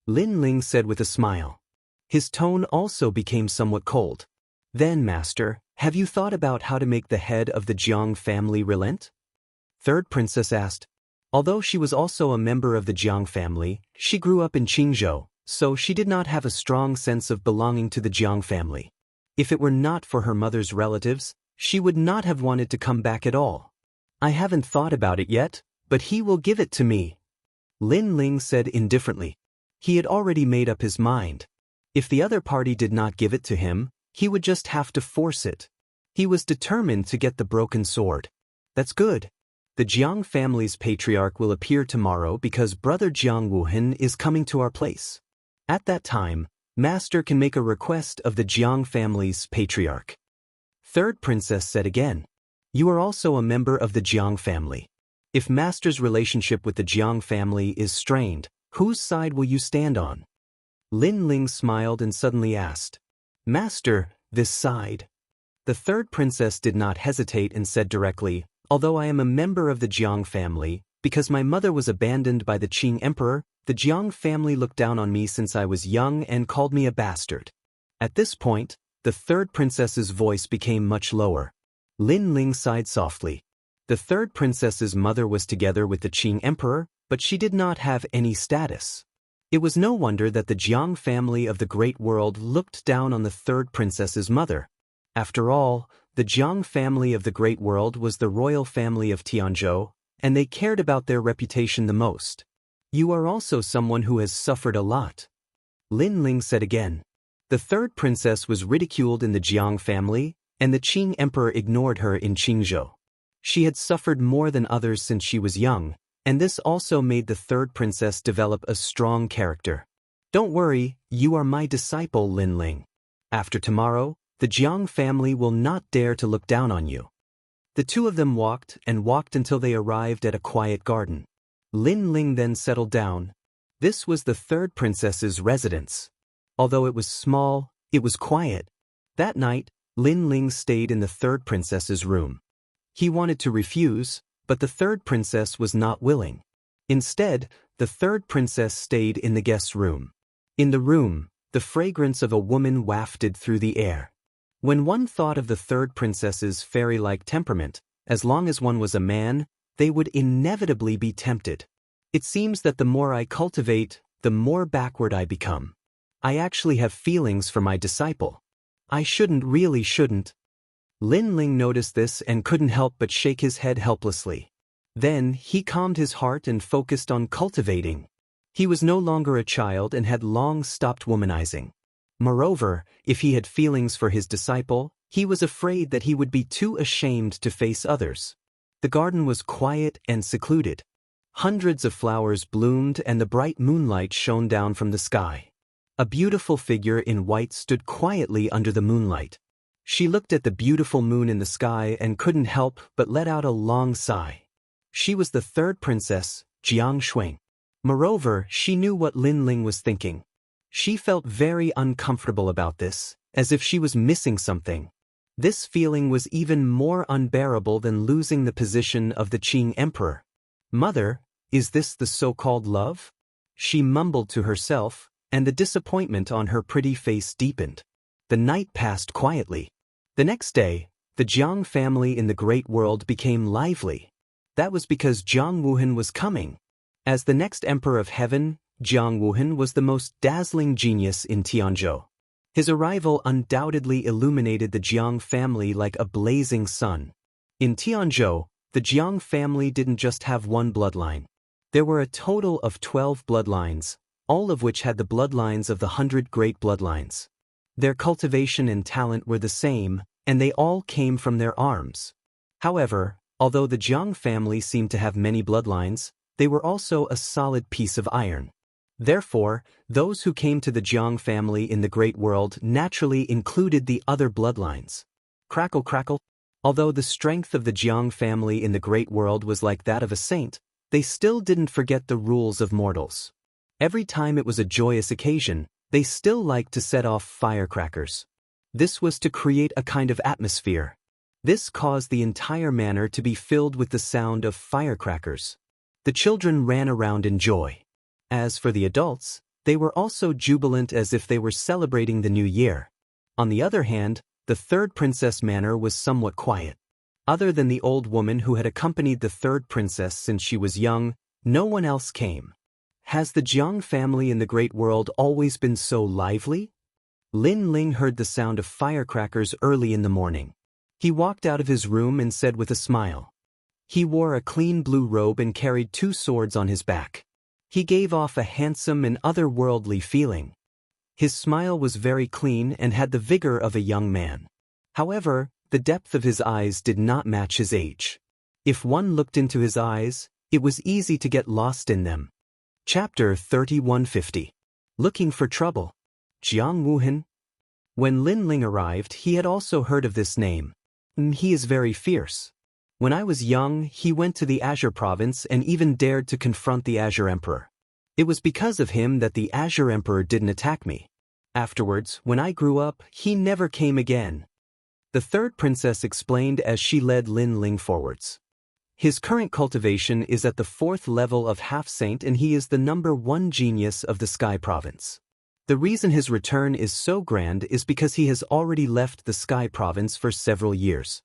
Lin Ling said with a smile. His tone also became somewhat cold. Then, master, have you thought about how to make the head of the Jiang family relent? Third princess asked. Although she was also a member of the Jiang family, she grew up in Qingzhou, so she did not have a strong sense of belonging to the Jiang family. If it were not for her mother's relatives, she would not have wanted to come back at all. I haven't thought about it yet, but he will give it to me. Lin Ling said indifferently. He had already made up his mind. If the other party did not give it to him, he would just have to force it. He was determined to get the broken sword. That's good. The Jiang family's patriarch will appear tomorrow because brother Jiang Wuhan is coming to our place. At that time, master can make a request of the Jiang family's patriarch. Third princess said again. You are also a member of the Jiang family. If master's relationship with the Jiang family is strained, whose side will you stand on? Lin Ling smiled and suddenly asked. Master, this side. The third princess did not hesitate and said directly, although I am a member of the Jiang family, because my mother was abandoned by the Qing emperor, the Jiang family looked down on me since I was young and called me a bastard. At this point, the third princess's voice became much lower. Lin Ling sighed softly. The third princess's mother was together with the Qing emperor, but she did not have any status. It was no wonder that the Jiang family of the Great World looked down on the third princess's mother. After all, the Jiang family of the Great World was the royal family of Tianzhou, and they cared about their reputation the most. You are also someone who has suffered a lot. Lin Ling said again. The third princess was ridiculed in the Jiang family, and the Qing emperor ignored her in Qingzhou. She had suffered more than others since she was young, and this also made the third princess develop a strong character. Don't worry, you are my disciple, Lin Ling. After tomorrow, the Jiang family will not dare to look down on you. The two of them walked and walked until they arrived at a quiet garden. Lin Ling then settled down. This was the third princess's residence. Although it was small, it was quiet. That night, Lin Ling stayed in the third princess's room. He wanted to refuse, but the third princess was not willing. Instead, the third princess stayed in the guest's room. In the room, the fragrance of a woman wafted through the air. When one thought of the third princess's fairy-like temperament, as long as one was a man, they would inevitably be tempted. It seems that the more I cultivate, the more backward I become. I actually have feelings for my disciple. I shouldn't. Lin Ling noticed this and couldn't help but shake his head helplessly. Then, he calmed his heart and focused on cultivating. He was no longer a child and had long stopped womanizing. Moreover, if he had feelings for his disciple, he was afraid that he would be too ashamed to face others. The garden was quiet and secluded. Hundreds of flowers bloomed and the bright moonlight shone down from the sky. A beautiful figure in white stood quietly under the moonlight. She looked at the beautiful moon in the sky and couldn't help but let out a long sigh. She was the third princess, Xianxia. Moreover, she knew what Lin Ling was thinking. She felt very uncomfortable about this, as if she was missing something. This feeling was even more unbearable than losing the position of the Qing emperor. Mother, is this the so-called love? She mumbled to herself, and the disappointment on her pretty face deepened. The night passed quietly. The next day, the Jiang family in the Great World became lively. That was because Jiang Wuhan was coming. As the next emperor of heaven, Jiang Wuhan was the most dazzling genius in Tianzhou. His arrival undoubtedly illuminated the Jiang family like a blazing sun. In Tianzhou, the Jiang family didn't just have one bloodline. There were a total of 12 bloodlines, all of which had the bloodlines of the 100 great bloodlines. Their cultivation and talent were the same, and they all came from their arms. However, although the Jiang family seemed to have many bloodlines, they were also a solid piece of iron. Therefore, those who came to the Jiang family in the Great World naturally included the other bloodlines. Crackle crackle. Although the strength of the Jiang family in the Great World was like that of a saint, they still didn't forget the rules of mortals. Every time it was a joyous occasion, they still liked to set off firecrackers. This was to create a kind of atmosphere. This caused the entire manor to be filled with the sound of firecrackers. The children ran around in joy. As for the adults, they were also jubilant as if they were celebrating the new year. On the other hand, the third princess manor was somewhat quiet. Other than the old woman who had accompanied the third princess since she was young, no one else came. Has the Jiang family in the Great World always been so lively? Lin Ling heard the sound of firecrackers early in the morning. He walked out of his room and said with a smile. He wore a clean blue robe and carried 2 swords on his back. He gave off a handsome and otherworldly feeling. His smile was very clean and had the vigor of a young man. However, the depth of his eyes did not match his age. If one looked into his eyes, it was easy to get lost in them. Chapter 3150. Looking for trouble. Jiang Wuhan. When Lin Ling arrived, he had also heard of this name. He is very fierce. When I was young, he went to the Azure province and even dared to confront the Azure Emperor. It was because of him that the Azure Emperor didn't attack me. Afterwards, when I grew up, he never came again. The third princess explained as she led Lin Ling forwards. His current cultivation is at the 4th level of half-saint and he is the #1 genius of the Sky province. The reason his return is so grand is because he has already left the Sky province for several years.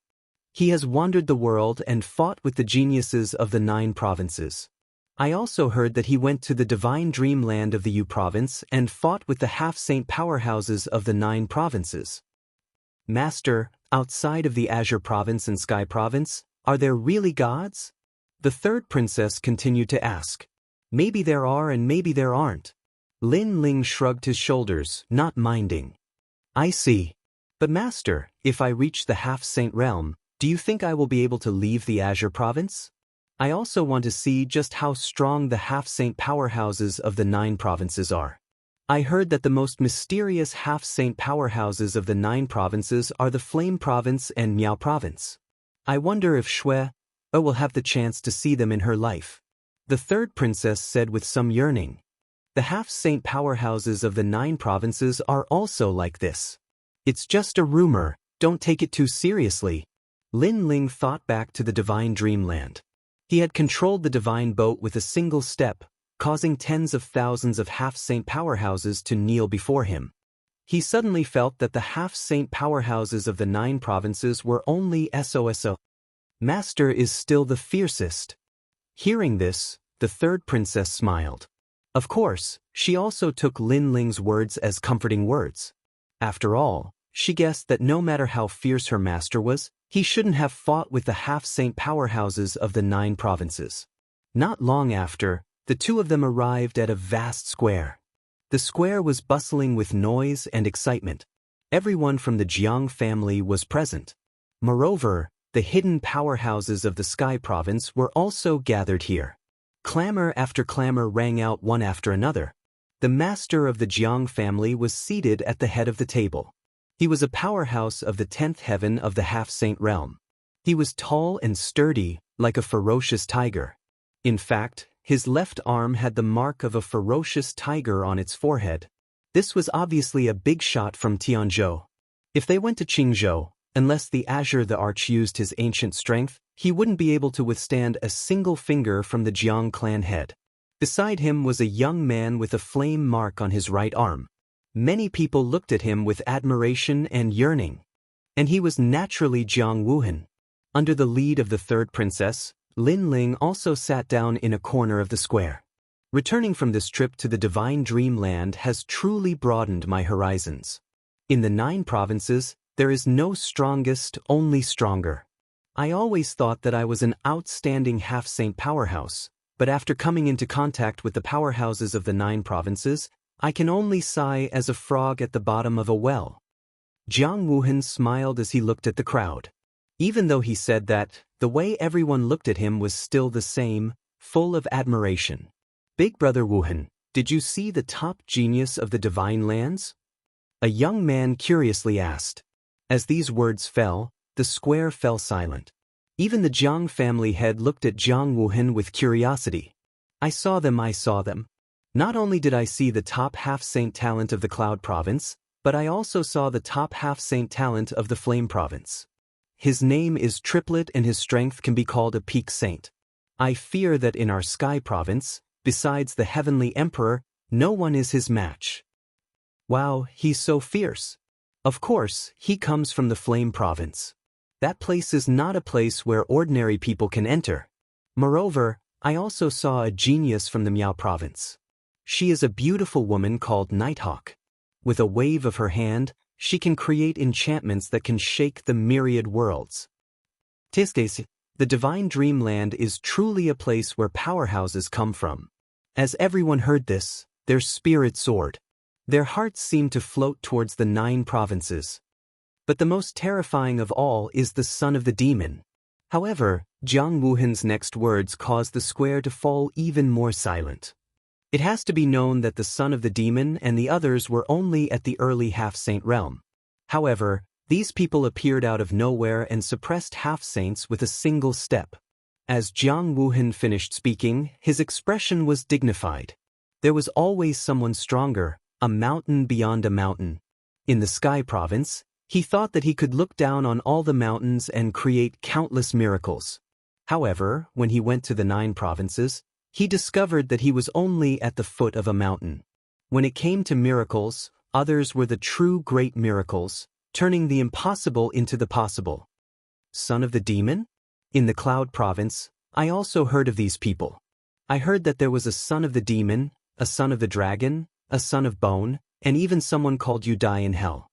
He has wandered the world and fought with the geniuses of the 9 provinces. I also heard that he went to the divine dreamland of the U province and fought with the half-saint powerhouses of the 9 provinces. Master, outside of the Azure province and Sky province, are there really gods? The third princess continued to ask. Maybe there are and maybe there aren't. Lin Ling shrugged his shoulders, not minding. I see. But master, if I reach the half-saint realm, do you think I will be able to leave the Azure province? I also want to see just how strong the half-saint powerhouses of the 9 provinces are. I heard that the most mysterious half-saint powerhouses of the 9 provinces are the Flame province and Miao province. I wonder if Shui will have the chance to see them in her life. The third princess said with some yearning. The half-saint powerhouses of the 9 provinces are also like this. It's just a rumor, don't take it too seriously. Lin Ling thought back to the divine dreamland. He had controlled the divine boat with a single step, causing tens of thousands of half-saint powerhouses to kneel before him. he suddenly felt that the half-saint powerhouses of the 9 provinces were only SOSO. Master is still the fiercest. Hearing this, the third princess smiled. Of course, she also took Lin Ling's words as comforting words. After all, she guessed that no matter how fierce her master was, he shouldn't have fought with the half-saint powerhouses of the 9 provinces. Not long after, the two of them arrived at a vast square. The square was bustling with noise and excitement. Everyone from the Jiang family was present. Moreover, the hidden powerhouses of the Sky Province were also gathered here. Clamor after clamor rang out one after another. The master of the Jiang family was seated at the head of the table. He was a powerhouse of the 10th heaven of the half-saint realm. He was tall and sturdy, like a ferocious tiger. In fact, his left arm had the mark of a ferocious tiger on its forehead. This was obviously a big shot from Tianzhou. If they went to Qingzhou, unless the Azure the Arch used his ancient strength, he wouldn't be able to withstand a single finger from the Jiang clan head. Beside him was a young man with a flame mark on his right arm. Many people looked at him with admiration and yearning. And he was naturally Jiang Wuhan. Under the lead of the third princess, Lin Ling also sat down in a corner of the square. Returning from this trip to the divine dreamland has truly broadened my horizons. In the 9 provinces, there is no strongest, only stronger. I always thought that I was an outstanding half-saint powerhouse, but after coming into contact with the powerhouses of the 9 provinces, I can only sigh as a frog at the bottom of a well. Jiang Wuhan smiled as he looked at the crowd. Even though he said that, the way everyone looked at him was still the same, full of admiration. Big brother Wuhan, did you see the top genius of the divine lands? A young man curiously asked. As these words fell, the square fell silent. Even the Jiang family head looked at Jiang Wuhan with curiosity. I saw them. Not only did I see the top half-saint talent of the Cloud Province, but I also saw the top half-saint talent of the Flame Province. His name is Triplet and his strength can be called a peak saint. I fear that in our Sky Province, besides the Heavenly Emperor, no one is his match. Wow, he's so fierce. Of course, he comes from the Flame Province. That place is not a place where ordinary people can enter. Moreover, I also saw a genius from the Miao Province. She is a beautiful woman called Nighthawk. With a wave of her hand, she can create enchantments that can shake the myriad worlds. The divine dreamland is truly a place where powerhouses come from. As everyone heard this, their spirit soared. Their hearts seemed to float towards the 9 provinces. But the most terrifying of all is the son of the demon. However, Jiang Wuhan's next words caused the square to fall even more silent. It has to be known that the son of the demon and the others were only at the early half-saint realm. However, these people appeared out of nowhere and suppressed half-saints with a single step. As Jiang Wuhan finished speaking, his expression was dignified. There was always someone stronger, a mountain beyond a mountain. In the Sky Province, he thought that he could look down on all the mountains and create countless miracles. However, when he went to the 9 provinces, he discovered that he was only at the foot of a mountain. When it came to miracles, others were the true great miracles, turning the impossible into the possible. Son of the demon? In the Cloud Province, I also heard of these people. I heard that there was a son of the demon, a son of the dragon, a son of bone, and even someone called you die in hell.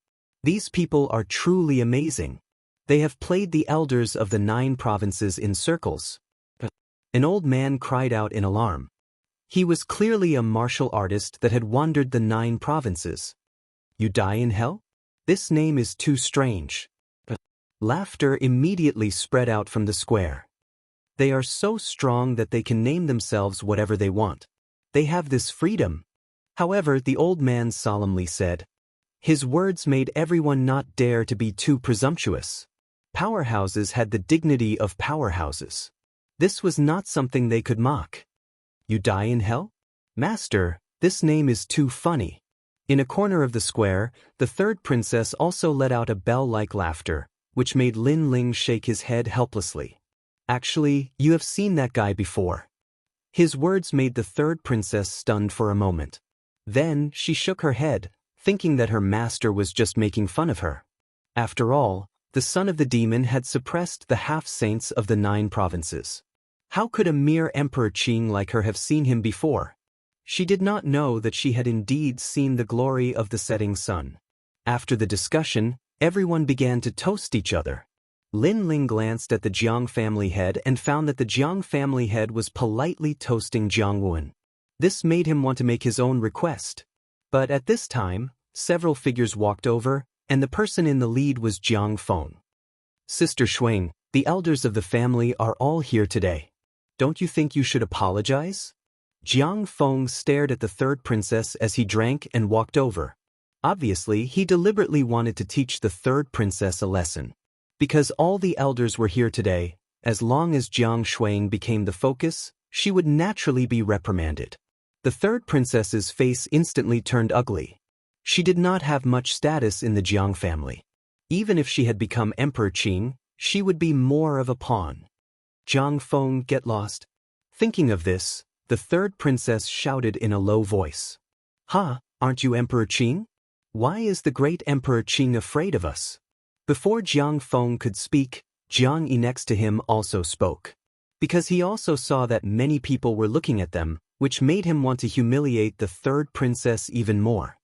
These people are truly amazing. They have played the elders of the 9 provinces in circles. An old man cried out in alarm. He was clearly a martial artist that had wandered the 9 provinces. You die in hell? This name is too strange. Laughter immediately spread out from the square. They are so strong that they can name themselves whatever they want. They have this freedom. However, the old man solemnly said. His words made everyone not dare to be too presumptuous. Powerhouses had the dignity of powerhouses. This was not something they could mock. You die in hell? Master, this name is too funny. In a corner of the square, the third princess also let out a bell-like laughter, which made Lin Ling shake his head helplessly. Actually, you have seen that guy before. His words made the third princess stunned for a moment. Then, she shook her head, thinking that her master was just making fun of her. After all, the son of the demon had suppressed the half-saints of the 9 provinces. How could a mere Emperor Qing like her have seen him before? She did not know that she had indeed seen the glory of the setting sun. After the discussion, everyone began to toast each other. Lin Ling glanced at the Jiang family head and found that the Jiang family head was politely toasting Jiang Wen. This made him want to make his own request. But at this time, several figures walked over, and the person in the lead was Jiang Feng. Sister Shuang, the elders of the family are all here today. Don't you think you should apologize? Jiang Feng stared at the 3rd princess as he drank and walked over. Obviously, he deliberately wanted to teach the 3rd princess a lesson. Because all the elders were here today, as long as Jiang Shuang became the focus, she would naturally be reprimanded. The 3rd princess's face instantly turned ugly. She did not have much status in the Jiang family. Even if she had become Emperor Qing, she would be more of a pawn. Jiang Feng, get lost. Thinking of this, the 3rd princess shouted in a low voice. Ha, aren't you Emperor Qing? Why is the great Emperor Qing afraid of us? Before Jiang Feng could speak, Jiang Yi next to him also spoke. Because he also saw that many people were looking at them, which made him want to humiliate the 3rd princess even more.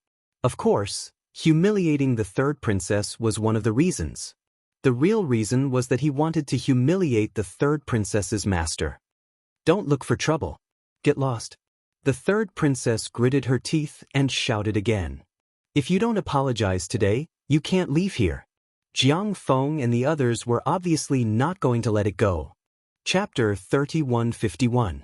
Of course, humiliating the 3rd princess was one of the reasons. The real reason was that he wanted to humiliate the 3rd princess's master. Don't look for trouble. Get lost. The 3rd princess gritted her teeth and shouted again. If you don't apologize today, you can't leave here. Jiang Feng and the others were obviously not going to let it go. Chapter 3151.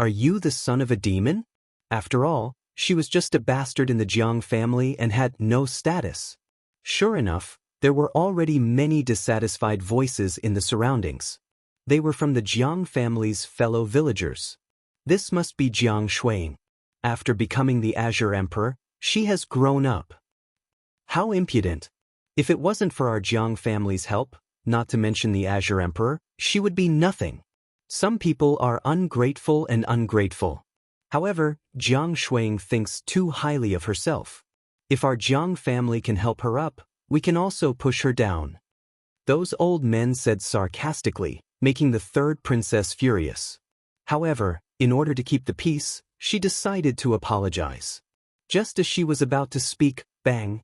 Are you the son of a demon? After all, she was just a bastard in the Jiang family and had no status. Sure enough, there were already many dissatisfied voices in the surroundings. They were from the Jiang family's fellow villagers. This must be Jiang Shuang. After becoming the Azure Emperor, she has grown up. How impudent! If it wasn't for our Jiang family's help, not to mention the Azure Emperor, she would be nothing. Some people are ungrateful and ungrateful. However, Jiang Shuang thinks too highly of herself. If our Jiang family can help her up, we can also push her down. Those old men said sarcastically, making the 3rd princess furious. However, in order to keep the peace, she decided to apologize. Just as she was about to speak, bang!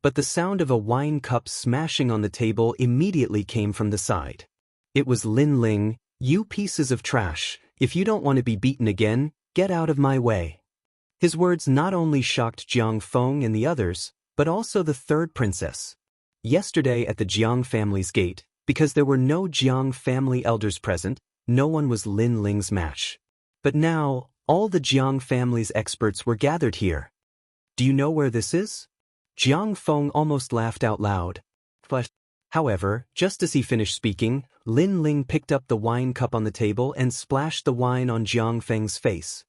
But the sound of a wine cup smashing on the table immediately came from the side. It was Lin Ling. You pieces of trash, if you don't want to be beaten again, get out of my way. His words not only shocked Jiang Feng and the others, but also the 3rd princess. Yesterday at the Jiang family's gate, because there were no Jiang family elders present, no one was Lin Ling's match. But now, all the Jiang family's experts were gathered here. Do you know where this is? Jiang Feng almost laughed out loud. However, just as he finished speaking, Lin Ling picked up the wine cup on the table and splashed the wine on Jiang Feng's face.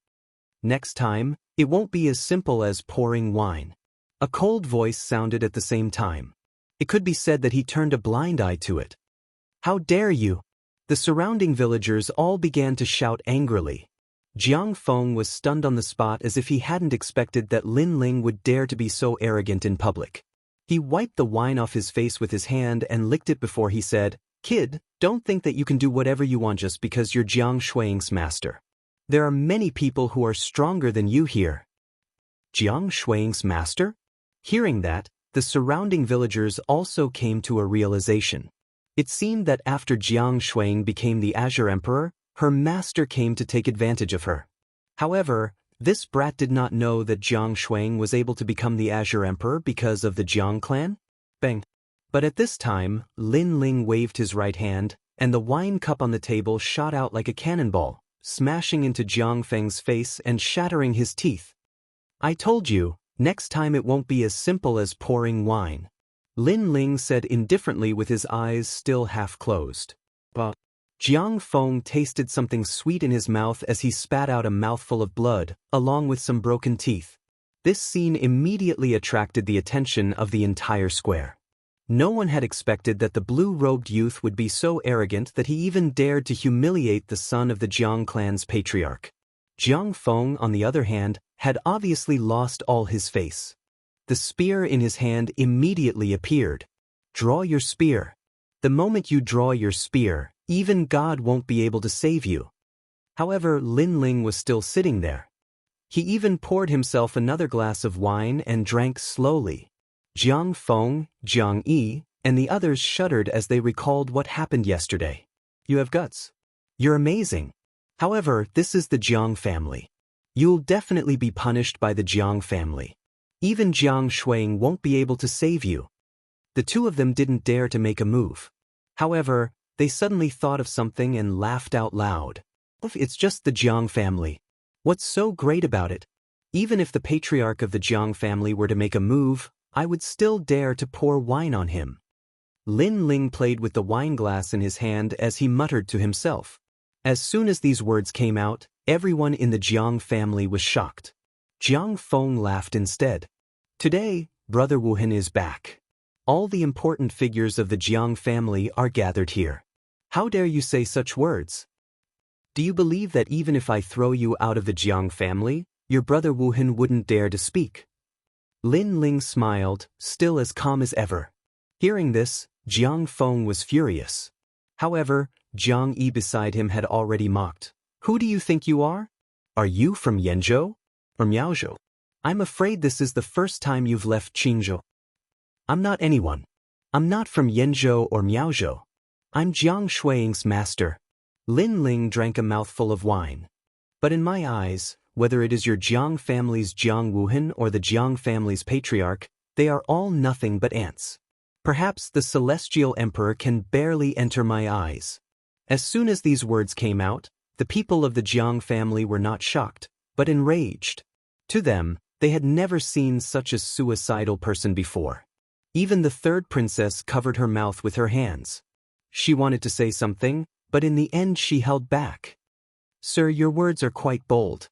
Next time, it won't be as simple as pouring wine. A cold voice sounded at the same time. It could be said that he turned a blind eye to it. How dare you! The surrounding villagers all began to shout angrily. Jiang Feng was stunned on the spot as if he hadn't expected that Lin Ling would dare to be so arrogant in public. He wiped the wine off his face with his hand and licked it before he said, Kid, don't think that you can do whatever you want just because you're Jiang Shuang's master. There are many people who are stronger than you here. Jiang Shuang's master? Hearing that, the surrounding villagers also came to a realization. It seemed that after Jiang Shuang became the Azure Emperor, her master came to take advantage of her. However, this brat did not know that Jiang Shuang was able to become the Azure Emperor because of the Jiang clan. Bang! But at this time, Lin Ling waved his right hand, and the wine cup on the table shot out like a cannonball, smashing into Jiang Feng's face and shattering his teeth. I told you, next time it won't be as simple as pouring wine. Lin Ling said indifferently with his eyes still half closed. But Jiang Feng tasted something sweet in his mouth as he spat out a mouthful of blood, along with some broken teeth. This scene immediately attracted the attention of the entire square. No one had expected that the blue-robed youth would be so arrogant that he even dared to humiliate the son of the Jiang clan's patriarch. Jiang Feng, on the other hand, had obviously lost all his face. The spear in his hand immediately appeared. Draw your spear. The moment you draw your spear, even God won't be able to save you. However, Lin Ling was still sitting there. He even poured himself another glass of wine and drank slowly. Jiang Feng, Jiang Yi, and the others shuddered as they recalled what happened yesterday. You have guts. You're amazing. However, this is the Jiang family. You'll definitely be punished by the Jiang family. Even Jiang Shuang won't be able to save you. The two of them didn't dare to make a move. However, they suddenly thought of something and laughed out loud. It's just the Jiang family. What's so great about it? Even if the patriarch of the Jiang family were to make a move, I would still dare to pour wine on him. Lin Ling played with the wine glass in his hand as he muttered to himself. As soon as these words came out, everyone in the Jiang family was shocked. Jiang Feng laughed instead. Today, Brother Wuhan is back. All the important figures of the Jiang family are gathered here. How dare you say such words? Do you believe that even if I throw you out of the Jiang family, your brother Wuhan wouldn't dare to speak? Lin Ling smiled, still as calm as ever. Hearing this, Jiang Feng was furious. However, Jiang Yi beside him had already mocked. Who do you think you are? Are you from Yenzhou? Or Miaozhou? I'm afraid this is the first time you've left Qingzhou. I'm not anyone. I'm not from Yenzhou or Miaozhou. I'm Jiang Shuang's master. Lin Ling drank a mouthful of wine. But in my eyes, whether it is your Jiang family's Jiang Wuhan or the Jiang family's patriarch, they are all nothing but ants. Perhaps the celestial emperor can barely enter my eyes. As soon as these words came out, the people of the Jiang family were not shocked, but enraged. To them, they had never seen such a suicidal person before. Even the third princess covered her mouth with her hands. She wanted to say something, but in the end she held back. Sir, your words are quite bold.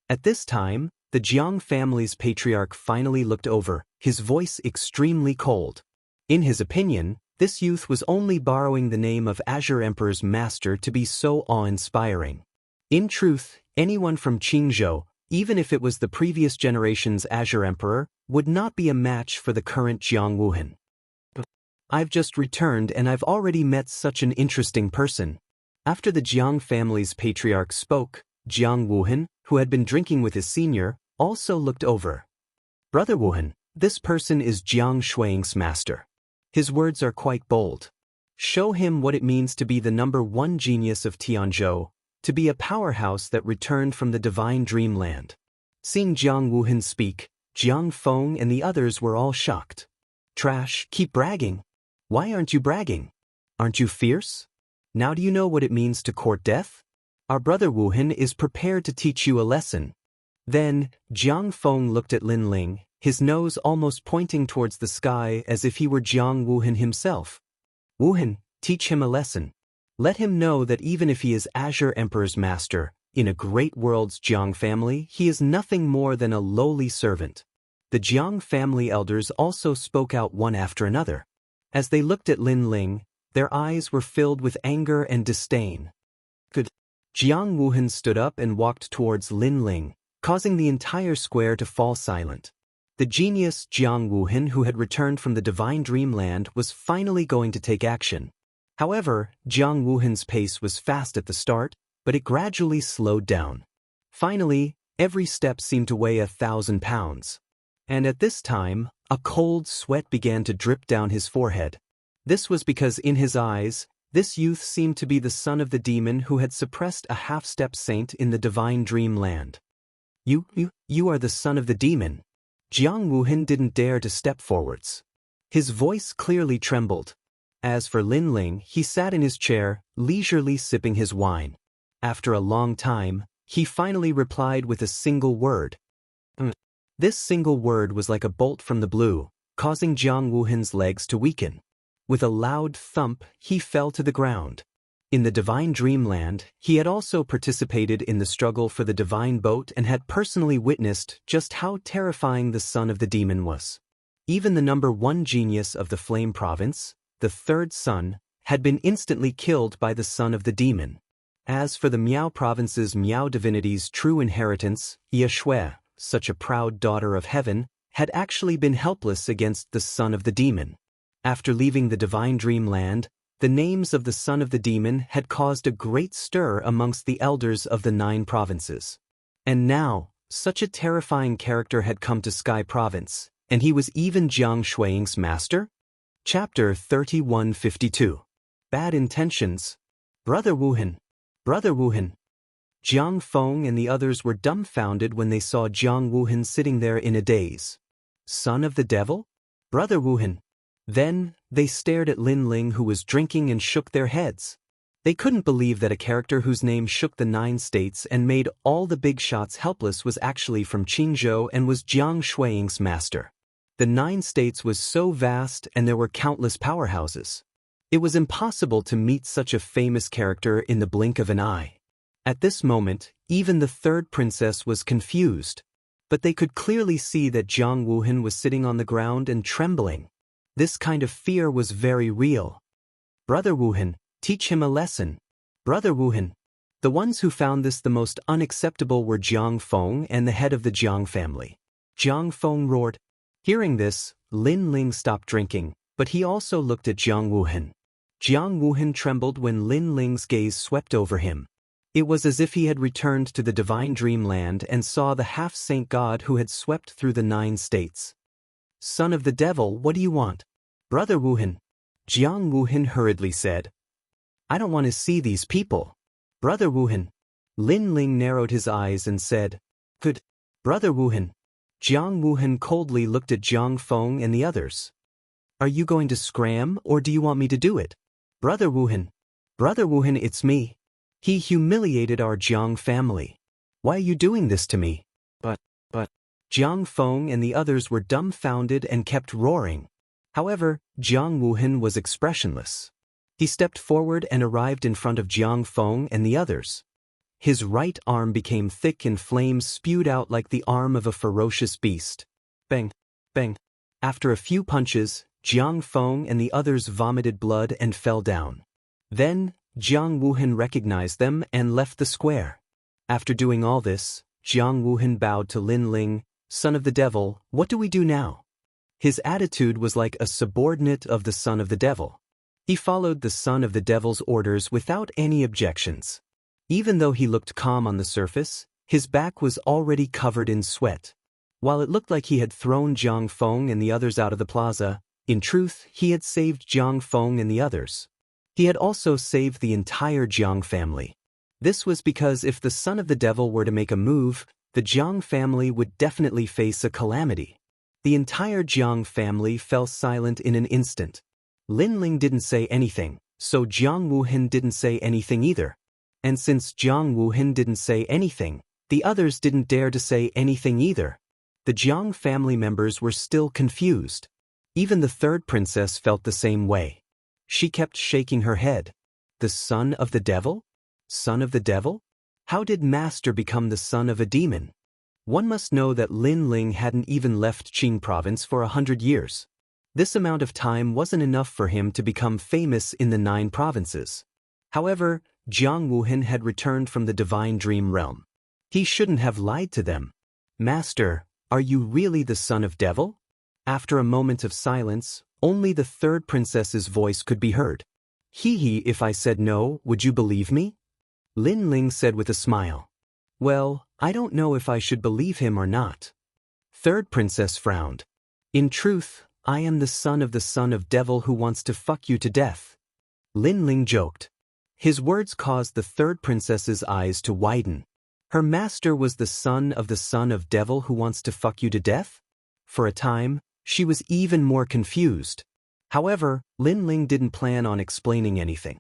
At this time, the Jiang family's patriarch finally looked over, his voice extremely cold. In his opinion, this youth was only borrowing the name of Azure Emperor's master to be so awe-inspiring. In truth, anyone from Qingzhou, even if it was the previous generation's Azure Emperor, would not be a match for the current Jiang Wuhan. I've just returned and I've already met such an interesting person. After the Jiang family's patriarch spoke, Jiang Wuhan, who had been drinking with his senior, also looked over. Brother Wuhan, this person is Jiang Shuang's master. His words are quite bold. Show him what it means to be the #1 genius of Tianzhou, to be a powerhouse that returned from the divine dreamland. Seeing Jiang Wuhan speak, Jiang Feng and the others were all shocked. Trash, keep bragging. Why aren't you bragging? Aren't you fierce? Now do you know what it means to court death? Our brother Wuhan is prepared to teach you a lesson. Then, Jiang Feng looked at Lin Ling, his nose almost pointing towards the sky as if he were Jiang Wuhan himself. Wuhan, teach him a lesson. Let him know that even if he is Azure Emperor's master, in a great world's Jiang family, he is nothing more than a lowly servant. The Jiang family elders also spoke out one after another. As they looked at Lin Ling, their eyes were filled with anger and disdain. Good. Jiang Wuhan stood up and walked towards Lin Ling, causing the entire square to fall silent. The genius Jiang Wuhan, who had returned from the divine dreamland, was finally going to take action. However, Jiang Wuhan's pace was fast at the start, but it gradually slowed down. Finally, every step seemed to weigh 1,000 pounds. And at this time, a cold sweat began to drip down his forehead. This was because in his eyes, this youth seemed to be the son of the demon who had suppressed a half-step saint in the divine dreamland. You are the son of the demon. Jiang Wuhan didn't dare to step forwards. His voice clearly trembled. As for Lin Ling, he sat in his chair, leisurely sipping his wine. After a long time, he finally replied with a single word. This single word was like a bolt from the blue, causing Jiang Wuhan's legs to weaken. With a loud thump, he fell to the ground. In the divine dreamland, he had also participated in the struggle for the divine boat and had personally witnessed just how terrifying the son of the demon was. Even the #1 genius of the Flame Province, the third son, had been instantly killed by the son of the demon. As for the Miao Province's Miao divinity's true inheritance, Ye Shui, such a proud daughter of heaven, had actually been helpless against the son of the demon. After leaving the divine dreamland, the names of the son of the demon had caused a great stir amongst the elders of the 9 provinces. And now, such a terrifying character had come to Sky Province, and he was even Jiang Shuiying's master? Chapter 3152. Bad Intentions. Brother Wuhan. Brother Wuhan. Jiang Feng and the others were dumbfounded when they saw Jiang Wuhan sitting there in a daze. Son of the devil? Brother Wuhan. Then, they stared at Lin Ling, who was drinking, and shook their heads. They couldn't believe that a character whose name shook the 9 states and made all the big shots helpless was actually from Qingzhou and was Jiang Shuiying's master. The 9 states was so vast and there were countless powerhouses. It was impossible to meet such a famous character in the blink of an eye. At this moment, even the 3rd princess was confused. But they could clearly see that Jiang Wuhan was sitting on the ground and trembling. This kind of fear was very real. Brother Wuhan, teach him a lesson. Brother Wuhan. The ones who found this the most unacceptable were Jiang Feng and the head of the Jiang family. Jiang Feng roared. Hearing this, Lin Ling stopped drinking, but he also looked at Jiang Wuhan. Jiang Wuhan trembled when Lin Ling's gaze swept over him. It was as if he had returned to the divine dreamland and saw the half-saint god who had swept through the 9 states. Son of the devil, what do you want? Brother Wuhan. Jiang Wuhan hurriedly said. I don't want to see these people. Brother Wuhan. Lin Ling narrowed his eyes and said. Good. Brother Wuhan. Jiang Wuhan coldly looked at Jiang Feng and the others. Are you going to scram, or do you want me to do it? Brother Wuhan. Brother Wuhan, it's me. He humiliated our Jiang family. Why are you doing this to me? But. Jiang Feng and the others were dumbfounded and kept roaring. However, Jiang Wuhan was expressionless. He stepped forward and arrived in front of Jiang Feng and the others. His right arm became thick and flames spewed out like the arm of a ferocious beast. Bang! Bang! After a few punches, Jiang Feng and the others vomited blood and fell down. Then, Jiang Wuhan recognized them and left the square. After doing all this, Jiang Wuhan bowed to Lin Ling. Son of the devil, what do we do now? His attitude was like a subordinate of the son of the devil. He followed the son of the devil's orders without any objections. Even though he looked calm on the surface, his back was already covered in sweat. While it looked like he had thrown Jiang Feng and the others out of the plaza, in truth, he had saved Jiang Feng and the others. He had also saved the entire Jiang family. This was because if the son of the devil were to make a move, the Jiang family would definitely face a calamity. The entire Jiang family fell silent in an instant. Lin Ling didn't say anything, so Jiang Wuhan didn't say anything either. And since Jiang Wuhan didn't say anything, the others didn't dare to say anything either. The Jiang family members were still confused. Even the 3rd princess felt the same way. She kept shaking her head. The son of the devil? Son of the devil? How did Master become the son of a demon? One must know that Lin Ling hadn't even left Qing province for 100 years. This amount of time wasn't enough for him to become famous in the 9 provinces. However, Jiang Wuhan had returned from the divine dream realm. He shouldn't have lied to them. Master, are you really the son of devil? After a moment of silence, only the 3rd princess's voice could be heard. Hee, if I said no, would you believe me? Lin Ling said with a smile. Well, I don't know if I should believe him or not. 3rd princess frowned. In truth, I am the son of devil who wants to fuck you to death. Lin Ling joked. His words caused the 3rd princess's eyes to widen. Her master was the son of devil who wants to fuck you to death? For a time, she was even more confused. However, Lin Ling didn't plan on explaining anything.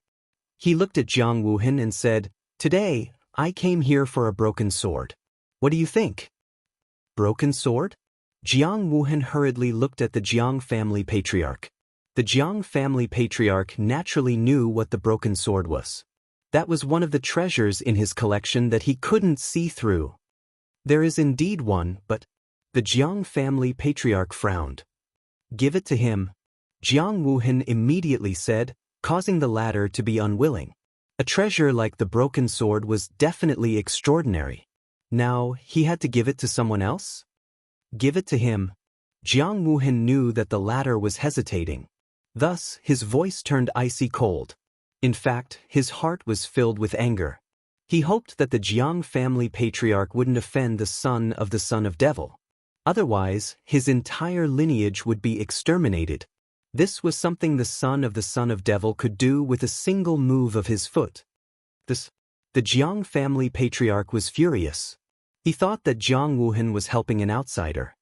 He looked at Jiang Wuhan and said, Today, I came here for a broken sword. What do you think? Broken sword? Jiang Wuhan hurriedly looked at the Jiang family patriarch. The Jiang family patriarch naturally knew what the broken sword was. That was one of the treasures in his collection that he couldn't see through. There is indeed one, but the Jiang family patriarch frowned. Give it to him. Jiang Wuhan immediately said, causing the latter to be unwilling. A treasure like the broken sword was definitely extraordinary. Now, he had to give it to someone else? Give it to him. Jiang Wuhan knew that the latter was hesitating. Thus, his voice turned icy cold. In fact, his heart was filled with anger. He hoped that the Jiang family patriarch wouldn't offend the son of devil. Otherwise, his entire lineage would be exterminated. This was something the son of devil could do with a single move of his foot. The Jiang family patriarch was furious. He thought that Jiang Wuhan was helping an outsider.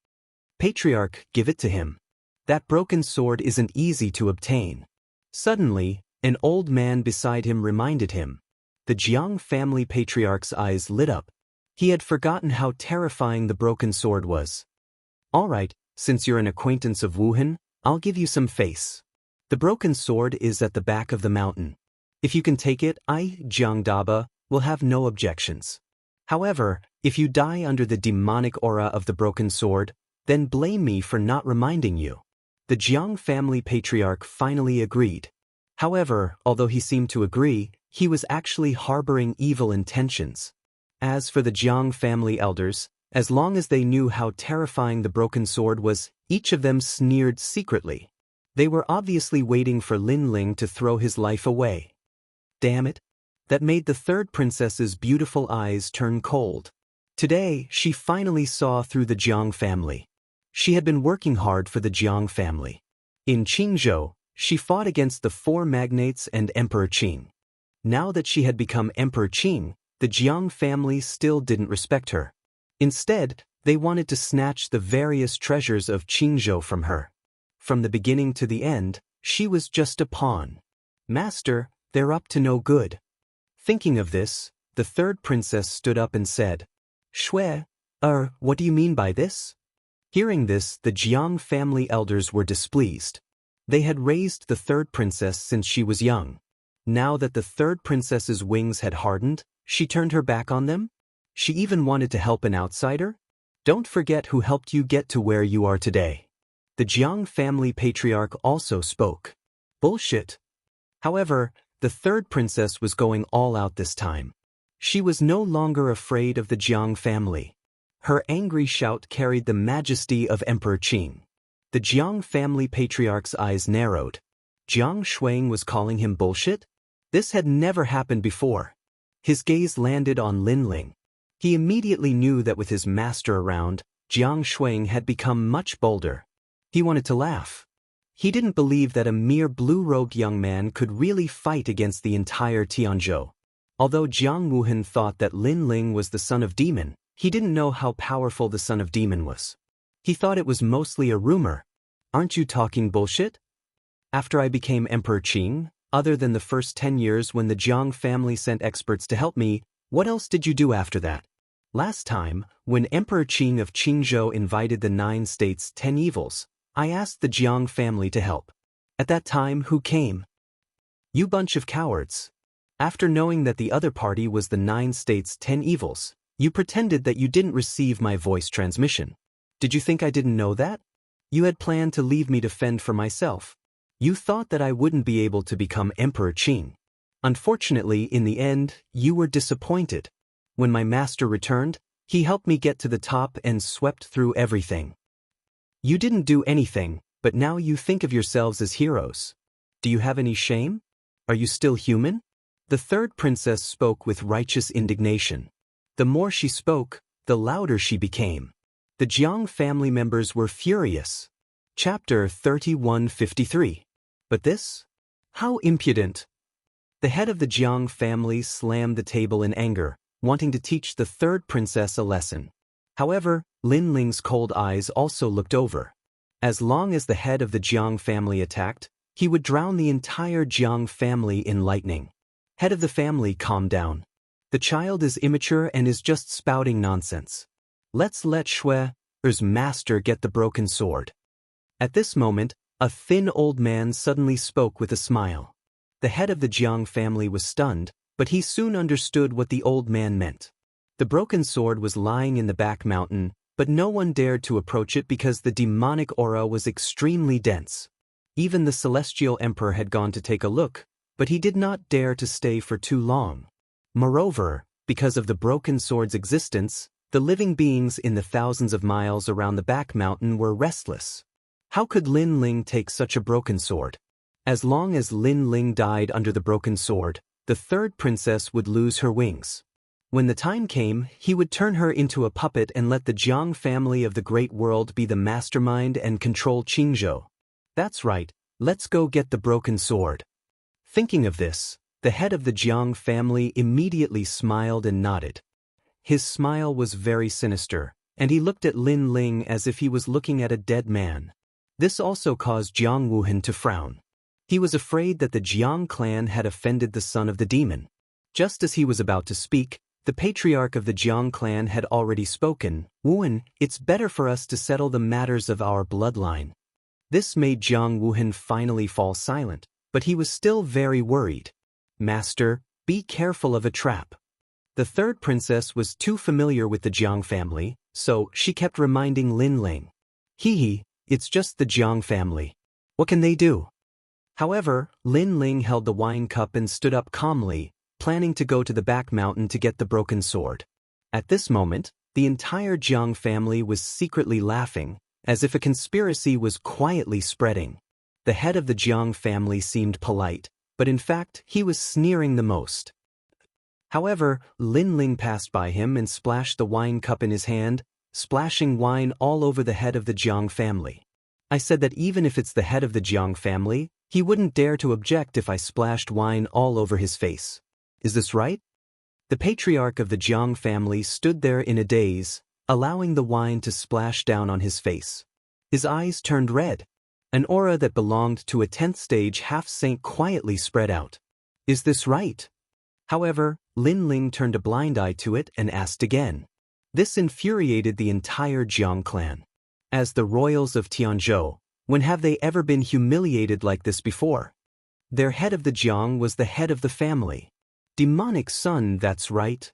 Patriarch, give it to him. That broken sword isn't easy to obtain. Suddenly, an old man beside him reminded him. The Jiang family patriarch's eyes lit up. He had forgotten how terrifying the broken sword was. All right, since you're an acquaintance of Wuhan, I'll give you some face. The broken sword is at the back of the mountain. If you can take it, I, Jiang Daba, will have no objections. However, if you die under the demonic aura of the broken sword, then blame me for not reminding you. The Jiang family patriarch finally agreed. However, although he seemed to agree, he was actually harboring evil intentions. As for the Jiang family elders, as long as they knew how terrifying the broken sword was, each of them sneered secretly. They were obviously waiting for Lin Ling to throw his life away. Damn it! That made the third princess's beautiful eyes turn cold. Today, she finally saw through the Jiang family. She had been working hard for the Jiang family. In Qingzhou, she fought against the four magnates and Emperor Qing. Now that she had become Emperor Qing, the Jiang family still didn't respect her. Instead, they wanted to snatch the various treasures of Qingzhou from her. From the beginning to the end, she was just a pawn. Master, they're up to no good. Thinking of this, the third princess stood up and said, Shui, what do you mean by this? Hearing this, the Jiang family elders were displeased. They had raised the third princess since she was young. Now that the third princess's wings had hardened, she turned her back on them? She even wanted to help an outsider? Don't forget who helped you get to where you are today. The Jiang family patriarch also spoke. Bullshit. However, the third princess was going all out this time. She was no longer afraid of the Jiang family. Her angry shout carried the majesty of Emperor Qing. The Jiang family patriarch's eyes narrowed. Jiang Shuang was calling him bullshit? This had never happened before. His gaze landed on Lin Ling. He immediately knew that with his master around, Jiang Shuang had become much bolder. He wanted to laugh. He didn't believe that a mere blue-robed young man could really fight against the entire Tianzhou. Although Jiang Wuhan thought that Lin Ling was the son of demon, he didn't know how powerful the son of demon was. He thought it was mostly a rumor. Aren't you talking bullshit? After I became Emperor Qing, other than the first 10 years when the Jiang family sent experts to help me, what else did you do after that? Last time, when Emperor Qing of Qingzhou invited the 9 states' 10 evils, I asked the Jiang family to help. At that time, who came? You bunch of cowards. After knowing that the other party was the 9 states' 10 evils, you pretended that you didn't receive my voice transmission. Did you think I didn't know that? You had planned to leave me to fend for myself. You thought that I wouldn't be able to become Emperor Qing. Unfortunately, in the end, you were disappointed. When my master returned, he helped me get to the top and swept through everything. You didn't do anything, but now you think of yourselves as heroes. Do you have any shame? Are you still human? The third princess spoke with righteous indignation. The more she spoke, the louder she became. The Jiang family members were furious. Chapter 3153. But this? How impudent! The head of the Jiang family slammed the table in anger, wanting to teach the third princess a lesson. However, Lin Ling's cold eyes also looked over. As long as the head of the Jiang family attacked, he would drown the entire Jiang family in lightning. Head of the family, calm down. The child is immature and is just spouting nonsense. Let's let Shui's master get the broken sword. At this moment, a thin old man suddenly spoke with a smile. The head of the Jiang family was stunned, but he soon understood what the old man meant. The broken sword was lying in the back mountain, but no one dared to approach it because the demonic aura was extremely dense. Even the celestial emperor had gone to take a look, but he did not dare to stay for too long. Moreover, because of the broken sword's existence, The living beings in the thousands of miles around the back mountain were restless. How could Lin Ling take such a broken sword? As long as Lin Ling died under the broken sword, the third princess would lose her wings. When the time came, he would turn her into a puppet and let the Jiang family of the great world be the mastermind and control Qingzhou. That's right, let's go get the broken sword. Thinking of this, the head of the Jiang family immediately smiled and nodded. His smile was very sinister, and he looked at Lin Ling as if he was looking at a dead man. This also caused Jiang Wuhan to frown. He was afraid that the Jiang clan had offended the son of the demon. Just as he was about to speak, the patriarch of the Jiang clan had already spoken. Wuhan, it's better for us to settle the matters of our bloodline. This made Jiang Wuhan finally fall silent, but he was still very worried. Master, be careful of a trap. The third princess was too familiar with the Jiang family, so she kept reminding Lin Ling. Hee, it's just the Jiang family. What can they do? However, Lin Ling held the wine cup and stood up calmly, planning to go to the back mountain to get the broken sword. At this moment, the entire Jiang family was secretly laughing, as if a conspiracy was quietly spreading. The head of the Jiang family seemed polite, but in fact, he was sneering the most. However, Lin Ling passed by him and splashed the wine cup in his hand, splashing wine all over the head of the Jiang family. I said that even if it's the head of the Jiang family, he wouldn't dare to object if I splashed wine all over his face. Is this right? The patriarch of the Jiang family stood there in a daze, allowing the wine to splash down on his face. His eyes turned red. An aura that belonged to a 10th stage half-saint quietly spread out. Is this right? However, Lin Ling turned a blind eye to it and asked again. This infuriated the entire Jiang clan. As the royals of Tianzhou, when have they ever been humiliated like this before? Their head of the Jiang was the head of the family. Demonic son, that's right.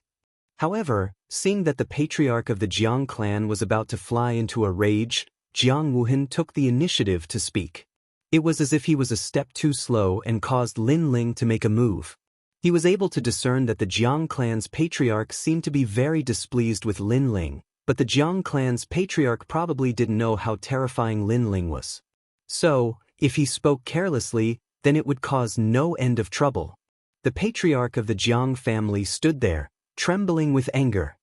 However, seeing that the patriarch of the Jiang clan was about to fly into a rage, Jiang Wuhan took the initiative to speak. It was as if he was a step too slow and caused Lin Ling to make a move. He was able to discern that the Jiang clan's patriarch seemed to be very displeased with Lin Ling, but the Jiang clan's patriarch probably didn't know how terrifying Lin Ling was. So, if he spoke carelessly, then it would cause no end of trouble. The patriarch of the Jiang family stood there, trembling with anger.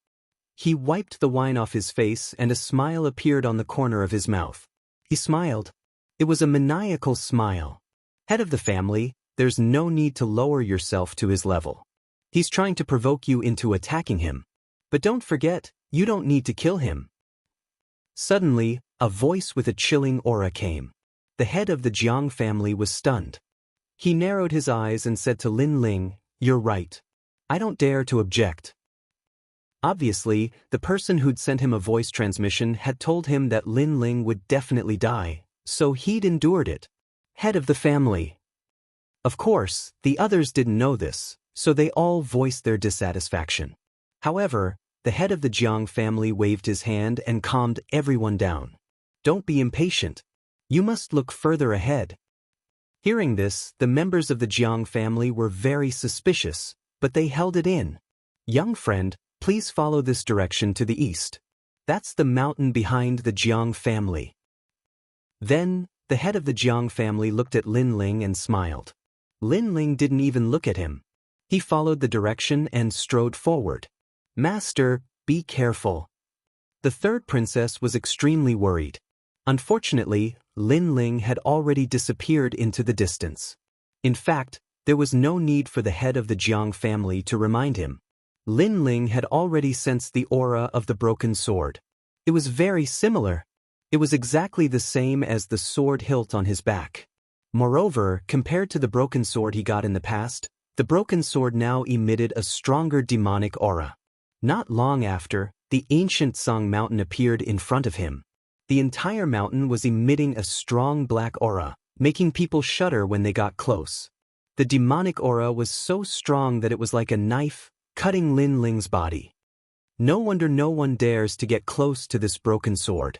He wiped the wine off his face and a smile appeared on the corner of his mouth. He smiled. It was a maniacal smile. Head of the family, there's no need to lower yourself to his level. He's trying to provoke you into attacking him. But don't forget, you don't need to kill him. Suddenly, a voice with a chilling aura came. The head of the Jiang family was stunned. He narrowed his eyes and said to Lin Ling, "You're right. I don't dare to object." Obviously, the person who'd sent him a voice transmission had told him that Lin Ling would definitely die, so he'd endured it. Head of the family. Of course, the others didn't know this, so they all voiced their dissatisfaction. However, the head of the Jiang family waved his hand and calmed everyone down. Don't be impatient. You must look further ahead. Hearing this, the members of the Jiang family were very suspicious, but they held it in. Young friend, please follow this direction to the east. That's the mountain behind the Jiang family. Then, the head of the Jiang family looked at Lin Ling and smiled. Lin Ling didn't even look at him. He followed the direction and strode forward. Master, be careful. The third princess was extremely worried. Unfortunately, Lin Ling had already disappeared into the distance. In fact, there was no need for the head of the Jiang family to remind him. Lin Ling had already sensed the aura of the broken sword. It was very similar. It was exactly the same as the sword hilt on his back. Moreover, compared to the broken sword he got in the past, the broken sword now emitted a stronger demonic aura. Not long after, the ancient Song Mountain appeared in front of him. The entire mountain was emitting a strong black aura, making people shudder when they got close. The demonic aura was so strong that it was like a knife, cutting Lin Ling's body. No wonder no one dares to get close to this broken sword.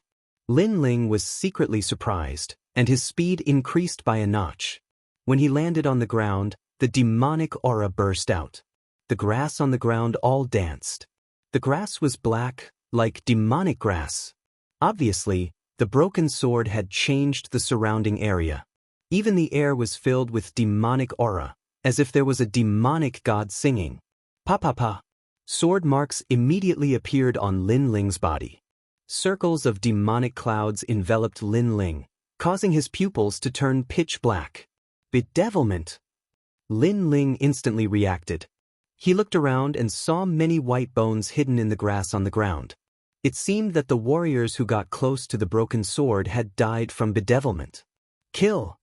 Lin Ling was secretly surprised, and his speed increased by a notch. When he landed on the ground, the demonic aura burst out. The grass on the ground all danced. The grass was black, like demonic grass. Obviously, the broken sword had changed the surrounding area. Even the air was filled with demonic aura, as if there was a demonic god singing. Pa pa pa. Sword marks immediately appeared on Lin Ling's body. Circles of demonic clouds enveloped Lin Ling, causing his pupils to turn pitch black. Bedevilment! Lin Ling instantly reacted. He looked around and saw many white bones hidden in the grass on the ground. It seemed that the warriors who got close to the broken sword had died from bedevilment. Kill!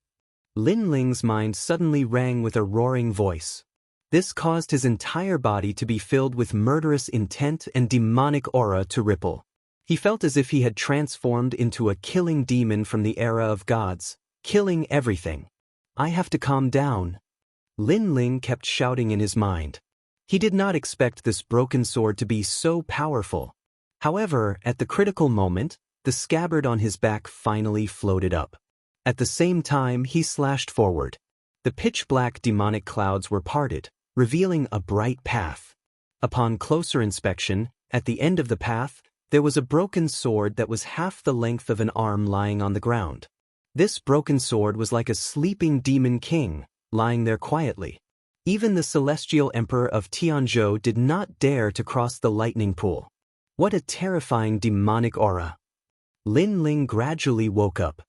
Lin Ling's mind suddenly rang with a roaring voice. This caused his entire body to be filled with murderous intent and demonic aura to ripple. He felt as if he had transformed into a killing demon from the era of gods, killing everything. I have to calm down. Lin Ling kept shouting in his mind. He did not expect this broken sword to be so powerful. However, at the critical moment, the scabbard on his back finally floated up. At the same time, he slashed forward. The pitch-black demonic clouds were parted, revealing a bright path. Upon closer inspection, at the end of the path, there was a broken sword that was half the length of an arm lying on the ground. This broken sword was like a sleeping demon king, lying there quietly. Even the celestial emperor of Tianzhou did not dare to cross the lightning pool. What a terrifying demonic aura! Lin Ling gradually woke up.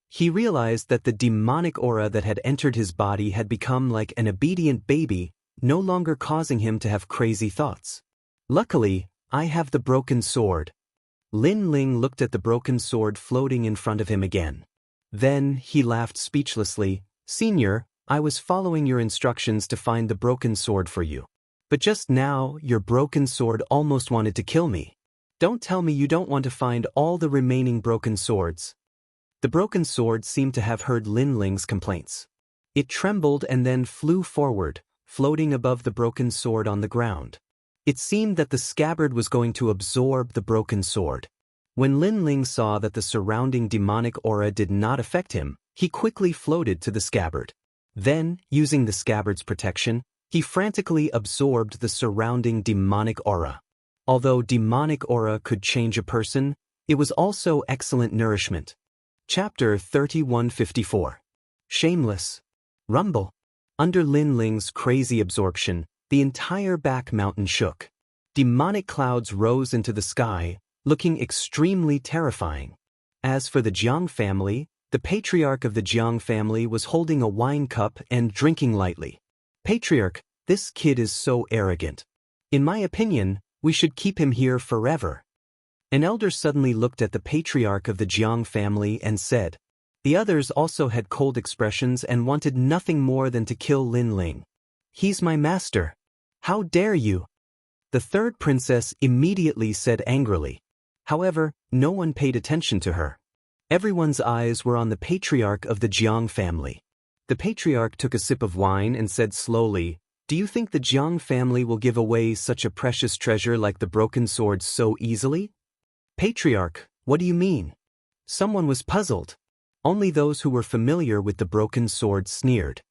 He realized that the demonic aura that had entered his body had become like an obedient baby, no longer causing him to have crazy thoughts. Luckily, I have the broken sword. Lin Ling looked at the broken sword floating in front of him again. Then he laughed speechlessly. Senior, I was following your instructions to find the broken sword for you. But just now, your broken sword almost wanted to kill me. Don't tell me you don't want to find all the remaining broken swords. The broken sword seemed to have heard Lin Ling's complaints. It trembled and then flew forward, floating above the broken sword on the ground. It seemed that the scabbard was going to absorb the broken sword. When Lin Ling saw that the surrounding demonic aura did not affect him, he quickly floated to the scabbard. Then, using the scabbard's protection, he frantically absorbed the surrounding demonic aura. Although demonic aura could change a person, it was also excellent nourishment. Chapter 3154. Shameless. Rumble. Under Lin Ling's crazy absorption, the entire back mountain shook. Demonic clouds rose into the sky, looking extremely terrifying. As for the Jiang family, the patriarch of the Jiang family was holding a wine cup and drinking lightly. Patriarch, this kid is so arrogant. In my opinion, we should keep him here forever. An elder suddenly looked at the patriarch of the Jiang family and said. The others also had cold expressions and wanted nothing more than to kill Lin Ling. He's my master. How dare you? The third princess immediately said angrily. However, no one paid attention to her. Everyone's eyes were on the patriarch of the Jiang family. The patriarch took a sip of wine and said slowly, Do you think the Jiang family will give away such a precious treasure like the broken sword so easily? Patriarch, what do you mean? Someone was puzzled. Only those who were familiar with the broken sword sneered.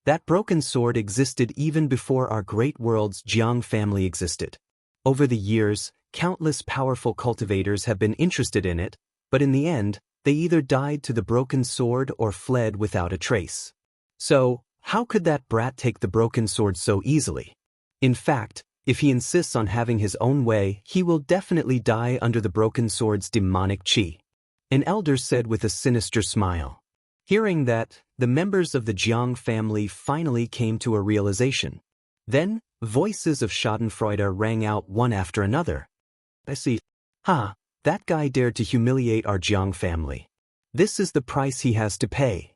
That broken sword existed even before our great world's Jiang family existed. Over the years, countless powerful cultivators have been interested in it, but in the end, they either died to the broken sword or fled without a trace. So, how could that brat take the broken sword so easily? In fact, if he insists on having his own way, he will definitely die under the broken sword's demonic chi. An elder said with a sinister smile. Hearing that, the members of the Jiang family finally came to a realization. Then, voices of schadenfreude rang out one after another. I see. That guy dared to humiliate our Jiang family. This is the price he has to pay.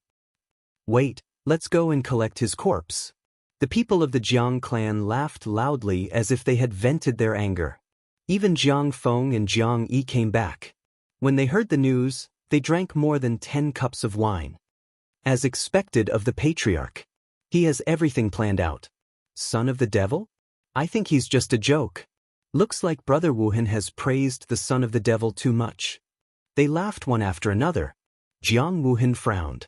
Wait, let's go and collect his corpse. The people of the Jiang clan laughed loudly as if they had vented their anger. Even Jiang Feng and Jiang Yi came back. When they heard the news, they drank more than 10 cups of wine. As expected of the patriarch. He has everything planned out. Son of the devil? I think he's just a joke. Looks like Brother Wuhan has praised the son of the devil too much. They laughed one after another. Jiang Wuhan frowned.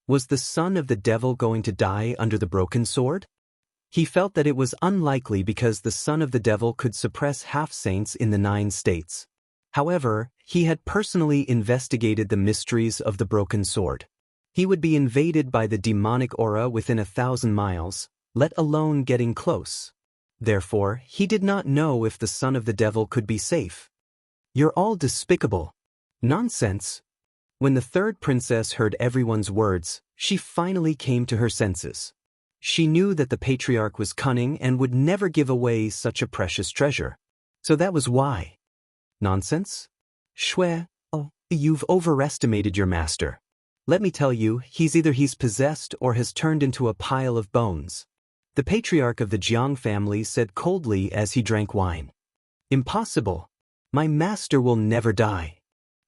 Was the son of the devil going to die under the broken sword? He felt that it was unlikely because the son of the devil could suppress half-saints in the 9 states. However, he had personally investigated the mysteries of the broken sword. He would be invaded by the demonic aura within 1,000 miles, let alone getting close. Therefore, he did not know if the son of the devil could be safe. You're all despicable. Nonsense. When the third princess heard everyone's words, she finally came to her senses. She knew that the patriarch was cunning and would never give away such a precious treasure. So that was why. Nonsense? Shui, oh, you've overestimated your master. Let me tell you, he's possessed or has turned into a pile of bones. The patriarch of the Jiang family said coldly as he drank wine. Impossible. My master will never die.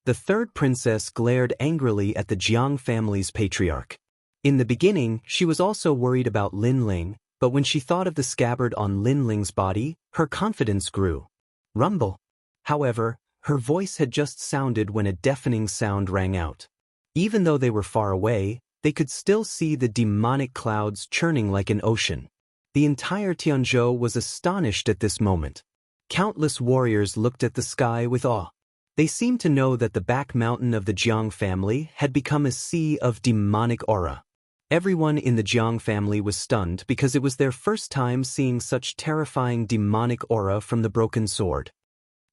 The third princess glared angrily at the Jiang family's patriarch. In the beginning, she was also worried about Lin Ling, but when she thought of the scabbard on Lin Ling's body, her confidence grew. Rumble. However, her voice had just sounded when a deafening sound rang out. Even though they were far away, they could still see the demonic clouds churning like an ocean. The entire Tianzhou was astonished at this moment. Countless warriors looked at the sky with awe. They seemed to know that the back mountain of the Jiang family had become a sea of demonic aura. Everyone in the Jiang family was stunned because it was their first time seeing such terrifying demonic aura from the broken sword.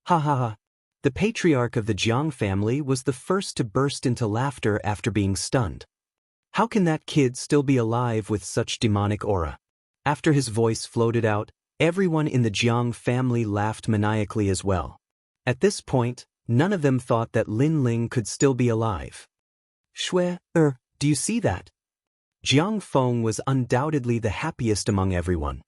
Ha ha ha. The patriarch of the Jiang family was the first to burst into laughter after being stunned. How can that kid still be alive with such demonic aura? After his voice floated out, everyone in the Jiang family laughed maniacally as well. At this point, none of them thought that Lin Ling could still be alive. Shui, do you see that? Jiang Feng was undoubtedly the happiest among everyone.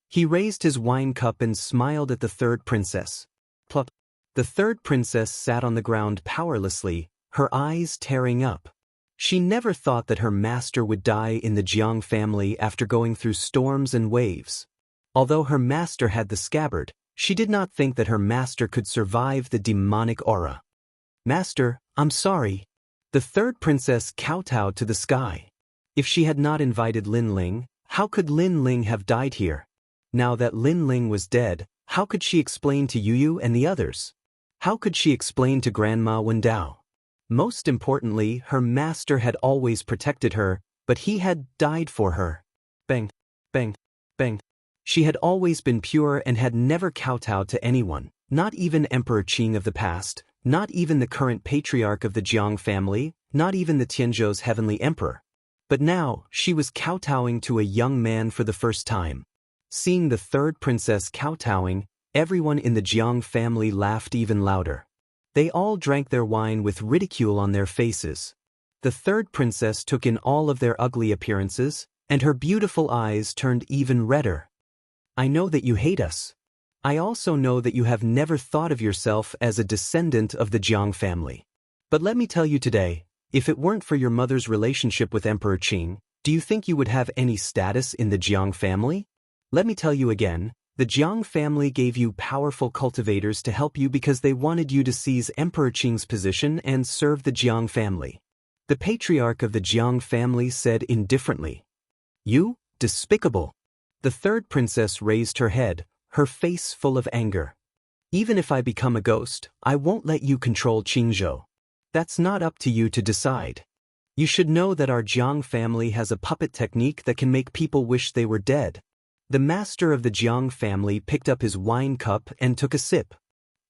He raised his wine cup and smiled at the third princess. Plop. The third princess sat on the ground powerlessly, her eyes tearing up. She never thought that her master would die in the Jiang family after going through storms and waves. Although her master had the scabbard, she did not think that her master could survive the demonic aura. Master, I'm sorry. The third princess kowtowed to the sky. If she had not invited Lin Ling, how could Lin Ling have died here? Now that Lin Ling was dead, how could she explain to Yu and the others? How could she explain to Grandma Wendao? Most importantly, her master had always protected her, but he had died for her. Bang, bang, bang. She had always been pure and had never kowtowed to anyone, not even Emperor Qing of the past, not even the current patriarch of the Jiang family, not even the Tianzhou's heavenly emperor. But now, she was kowtowing to a young man for the first time. Seeing the third princess kowtowing, everyone in the Jiang family laughed even louder. They all drank their wine with ridicule on their faces. The third princess took in all of their ugly appearances, and her beautiful eyes turned even redder. I know that you hate us. I also know that you have never thought of yourself as a descendant of the Jiang family. But let me tell you today, if it weren't for your mother's relationship with Emperor Qing, do you think you would have any status in the Jiang family? Let me tell you again, the Jiang family gave you powerful cultivators to help you because they wanted you to seize Emperor Qing's position and serve the Jiang family. The patriarch of the Jiang family said indifferently. You, despicable. The third princess raised her head, her face full of anger. Even if I become a ghost, I won't let you control Qingzhou. That's not up to you to decide. You should know that our Jiang family has a puppet technique that can make people wish they were dead. The master of the Jiang family picked up his wine cup and took a sip.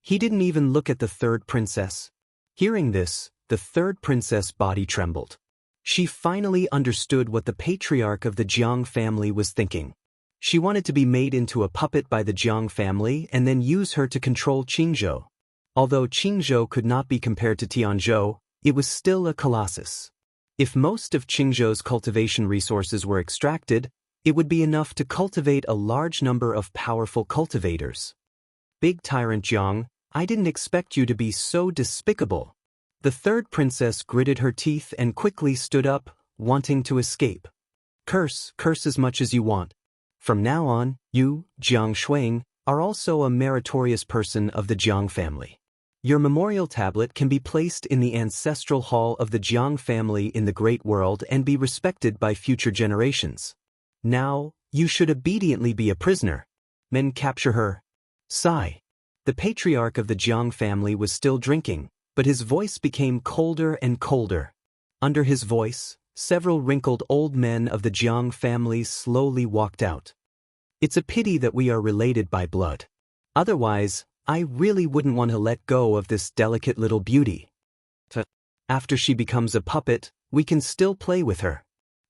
He didn't even look at the third princess. Hearing this, the third princess' body trembled. She finally understood what the patriarch of the Jiang family was thinking. She wanted to be made into a puppet by the Jiang family and then use her to control Qingzhou. Although Qingzhou could not be compared to Tianzhou, it was still a colossus. If most of Qingzhou's cultivation resources were extracted, it would be enough to cultivate a large number of powerful cultivators. Big tyrant Jiang, I didn't expect you to be so despicable. The third princess gritted her teeth and quickly stood up, wanting to escape. Curse as much as you want. From now on, you, Jiang Shuang, are also a meritorious person of the Jiang family. Your memorial tablet can be placed in the ancestral hall of the Jiang family in the Great World and be respected by future generations. Now, you should obediently be a prisoner. Men capture her. Sigh. The patriarch of the Jiang family was still drinking, but his voice became colder and colder. Under his voice, several wrinkled old men of the Jiang family slowly walked out. It's a pity that we are related by blood. Otherwise, I really wouldn't want to let go of this delicate little beauty. After she becomes a puppet, we can still play with her.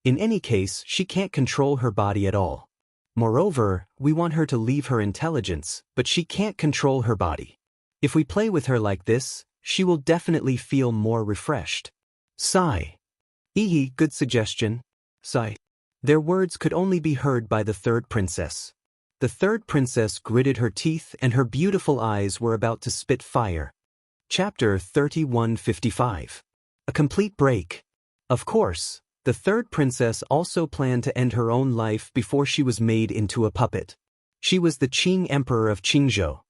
In any case, she can't control her body at all. Moreover, we want her to leave her intelligence, but she can't control her body. If we play with her like this, she will definitely feel more refreshed. Sigh. Good suggestion. Sigh. Their words could only be heard by the third princess. The third princess gritted her teeth and her beautiful eyes were about to spit fire. Chapter 3155. A complete break. Of course, the third princess also planned to end her own life before she was made into a puppet. She was the Qing Emperor of Qingzhou.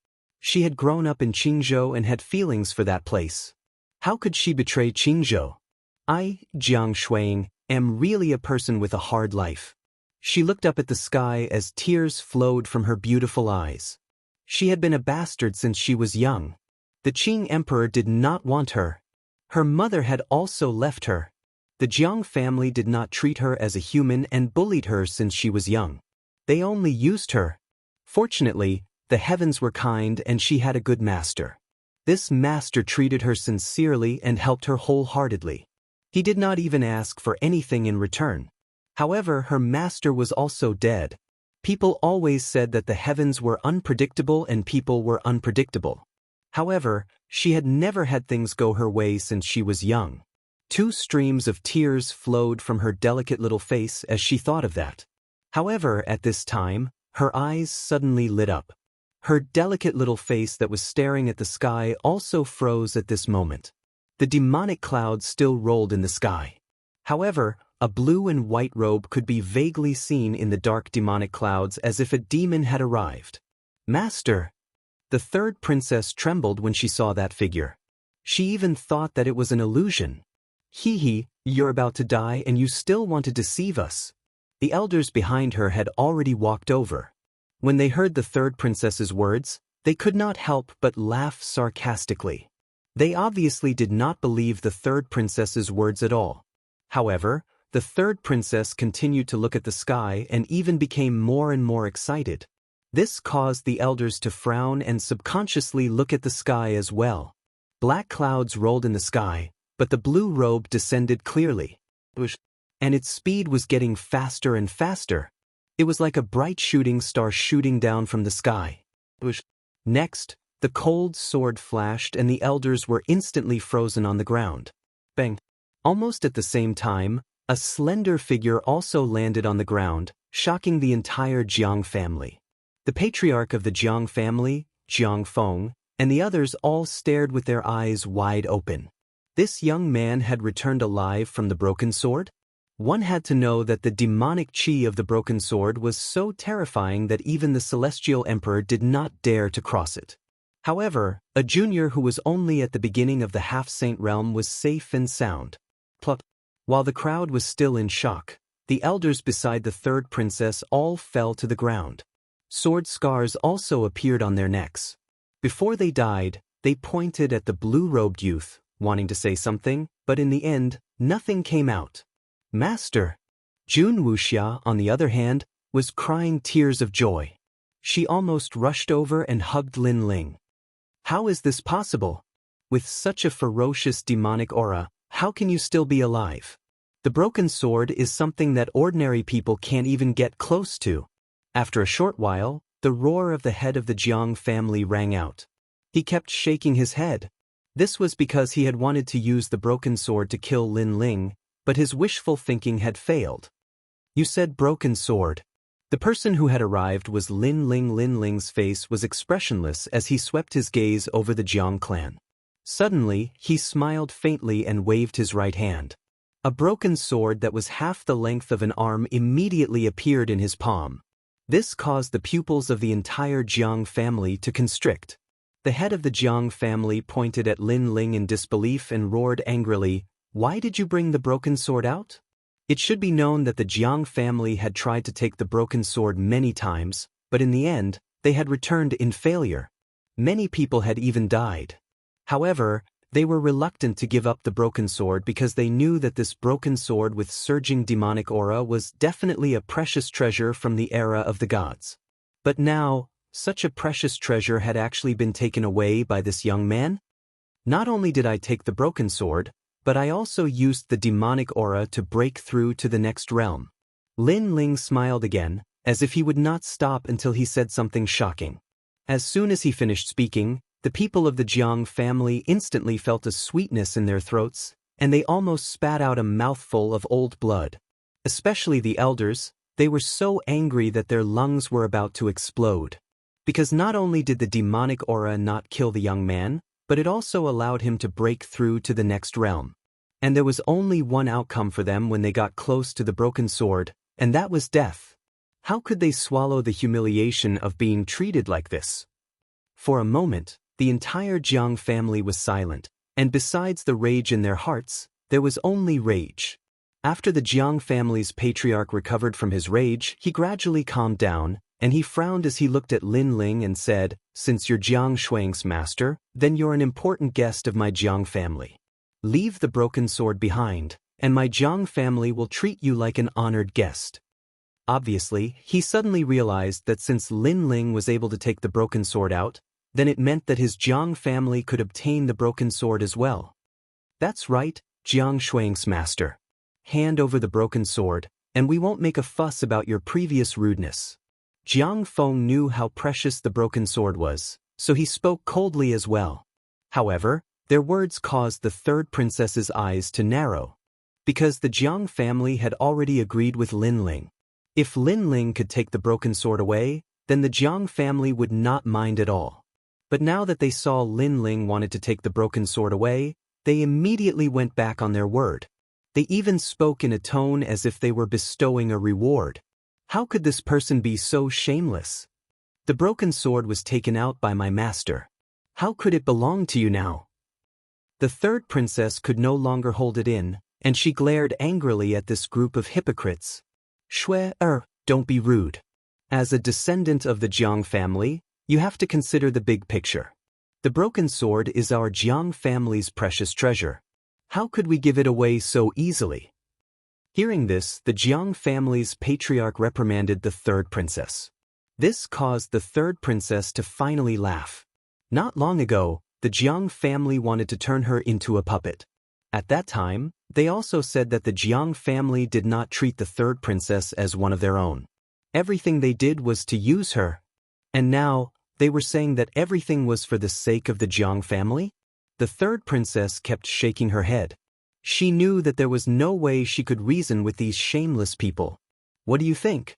She had grown up in Qingzhou and had feelings for that place. How could she betray Qingzhou? I, Jiang Shuang, am really a person with a hard life. She looked up at the sky as tears flowed from her beautiful eyes. She had been a bastard since she was young. The Qing Emperor did not want her. Her mother had also left her. The Jiang family did not treat her as a human and bullied her since she was young. They only used her. Fortunately, the heavens were kind and she had a good master. This master treated her sincerely and helped her wholeheartedly. He did not even ask for anything in return. However, her master was also dead. People always said that the heavens were unpredictable and people were unpredictable. However, she had never had things go her way since she was young. 2 streams of tears flowed from her delicate little face as she thought of that. However, at this time, her eyes suddenly lit up. Her delicate little face that was staring at the sky also froze at this moment. The demonic clouds still rolled in the sky. However, a blue and white robe could be vaguely seen in the dark demonic clouds as if a demon had arrived. Master! The third princess trembled when she saw that figure. She even thought that it was an illusion. You're about to die and you still want to deceive us. The elders behind her had already walked over. When they heard the third princess's words, they could not help but laugh sarcastically. They obviously did not believe the third princess's words at all. However, the third princess continued to look at the sky and even became more and more excited. This caused the elders to frown and subconsciously look at the sky as well. Black clouds rolled in the sky, but the blue robe descended clearly. And its speed was getting faster and faster. It was like a bright shooting star shooting down from the sky. Next, the cold sword flashed and the elders were instantly frozen on the ground. Bang! Almost at the same time, a slender figure also landed on the ground, shocking the entire Jiang family. The patriarch of the Jiang family, Jiang Feng, and the others all stared with their eyes wide open. This young man had returned alive from the broken sword? One had to know that the demonic chi of the broken sword was so terrifying that even the celestial emperor did not dare to cross it. However, a junior who was only at the beginning of the half-saint realm was safe and sound. Plop. While the crowd was still in shock, the elders beside the third princess all fell to the ground. Sword scars also appeared on their necks. Before they died, they pointed at the blue-robed youth, wanting to say something, but in the end, nothing came out. Master! Jun Wuxia, on the other hand, was crying tears of joy. She almost rushed over and hugged Lin Ling. How is this possible? With such a ferocious demonic aura, how can you still be alive? The broken sword is something that ordinary people can't even get close to. After a short while, the roar of the head of the Jiang family rang out. He kept shaking his head. This was because he had wanted to use the broken sword to kill Lin Ling, but his wishful thinking had failed. You said broken sword. The person who had arrived was Lin Ling. Lin Ling's face was expressionless as he swept his gaze over the Jiang clan. Suddenly, he smiled faintly and waved his right hand. A broken sword that was half the length of an arm immediately appeared in his palm. This caused the pupils of the entire Jiang family to constrict. The head of the Jiang family pointed at Lin Ling in disbelief and roared angrily, "Why did you bring the broken sword out?" It should be known that the Jiang family had tried to take the broken sword many times, but in the end, they had returned in failure. Many people had even died. However, they were reluctant to give up the broken sword because they knew that this broken sword with surging demonic aura was definitely a precious treasure from the era of the gods. But now, such a precious treasure had actually been taken away by this young man? Not only did I take the broken sword, but I also used the demonic aura to break through to the next realm. Lin Ling smiled again, as if he would not stop until he said something shocking. As soon as he finished speaking, the people of the Jiang family instantly felt a sweetness in their throats, and they almost spat out a mouthful of old blood. Especially the elders, they were so angry that their lungs were about to explode. Because not only did the demonic aura not kill the young man, but it also allowed him to break through to the next realm. And there was only one outcome for them when they got close to the broken sword, and that was death. How could they swallow the humiliation of being treated like this? For a moment, the entire Jiang family was silent, and besides the rage in their hearts, there was only rage. After the Jiang family's patriarch recovered from his rage, he gradually calmed down, and he frowned as he looked at Lin Ling and said, "Since you're Jiang Shuang's master, then you're an important guest of my Jiang family. Leave the broken sword behind, and my Jiang family will treat you like an honored guest." Obviously, he suddenly realized that since Lin Ling was able to take the broken sword out, then it meant that his Jiang family could obtain the broken sword as well. "That's right, Jiang Shuang's master. Hand over the broken sword, and we won't make a fuss about your previous rudeness." Jiang Feng knew how precious the broken sword was, so he spoke coldly as well. However, their words caused the third princess's eyes to narrow. Because the Jiang family had already agreed with Lin Ling. If Lin Ling could take the broken sword away, then the Jiang family would not mind at all. But now that they saw Lin Ling wanted to take the broken sword away, they immediately went back on their word. They even spoke in a tone as if they were bestowing a reward. How could this person be so shameless? The broken sword was taken out by my master. How could it belong to you now? The third princess could no longer hold it in, and she glared angrily at this group of hypocrites. Don't be rude. As a descendant of the Jiang family, you have to consider the big picture. The broken sword is our Jiang family's precious treasure. How could we give it away so easily? Hearing this, the Jiang family's patriarch reprimanded the third princess. This caused the third princess to finally laugh. Not long ago, the Jiang family wanted to turn her into a puppet. At that time, they also said that the Jiang family did not treat the third princess as one of their own. Everything they did was to use her. And now, they were saying that everything was for the sake of the Jiang family? The third princess kept shaking her head. She knew that there was no way she could reason with these shameless people. What do you think?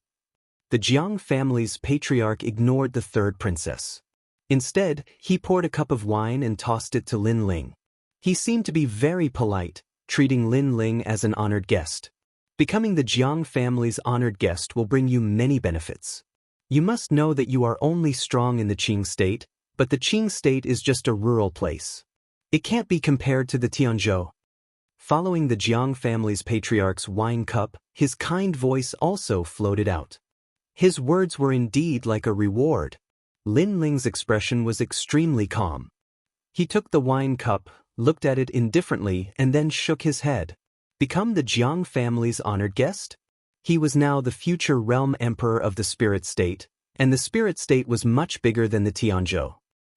The Jiang family's patriarch ignored the third princess. Instead, he poured a cup of wine and tossed it to Lin Ling. He seemed to be very polite, treating Lin Ling as an honored guest. Becoming the Jiang family's honored guest will bring you many benefits. You must know that you are only strong in the Qing state, but the Qing state is just a rural place. It can't be compared to the Tianzhou. Following the Jiang family's patriarch's wine cup, his kind voice also floated out. His words were indeed like a reward. Lin Ling's expression was extremely calm. He took the wine cup, looked at it indifferently, and then shook his head. Become the Jiang family's honored guest? He was now the future realm emperor of the spirit state, and the spirit state was much bigger than the Tianzhou.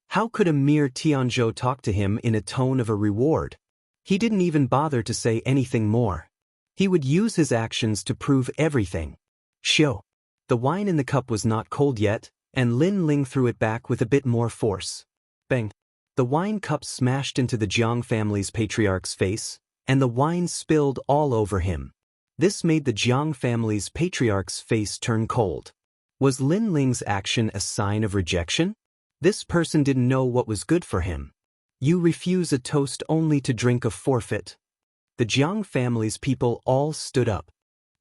How could a mere Tianzhou talk to him in a tone of a reward? He didn't even bother to say anything more. He would use his actions to prove everything. Shio. The wine in the cup was not cold yet, and Lin Ling threw it back with a bit more force. Bang! The wine cup smashed into the Jiang family's patriarch's face, and the wine spilled all over him. This made the Jiang family's patriarch's face turn cold. Was Lin Ling's action a sign of rejection? This person didn't know what was good for him. You refuse a toast only to drink a forfeit. The Jiang family's people all stood up.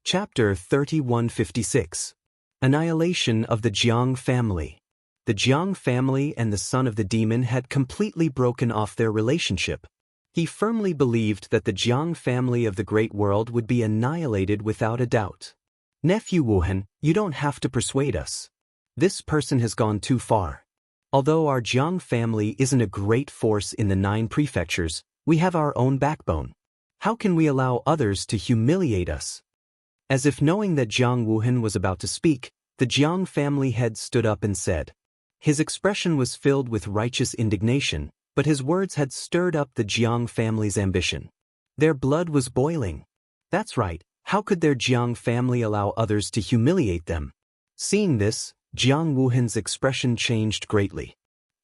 Chapter 3156. Annihilation of the Jiang family. The Jiang family and the son of the demon had completely broken off their relationship. He firmly believed that the Jiang family of the Great World would be annihilated without a doubt. Nephew Wuhan, you don't have to persuade us. This person has gone too far. Although our Jiang family isn't a great force in the 9 prefectures, we have our own backbone. How can we allow others to humiliate us? As if knowing that Jiang Wuhan was about to speak, the Jiang family head stood up and said. His expression was filled with righteous indignation, but his words had stirred up the Jiang family's ambition. Their blood was boiling. That's right, how could their Jiang family allow others to humiliate them? Seeing this, Jiang Wuhan's expression changed greatly.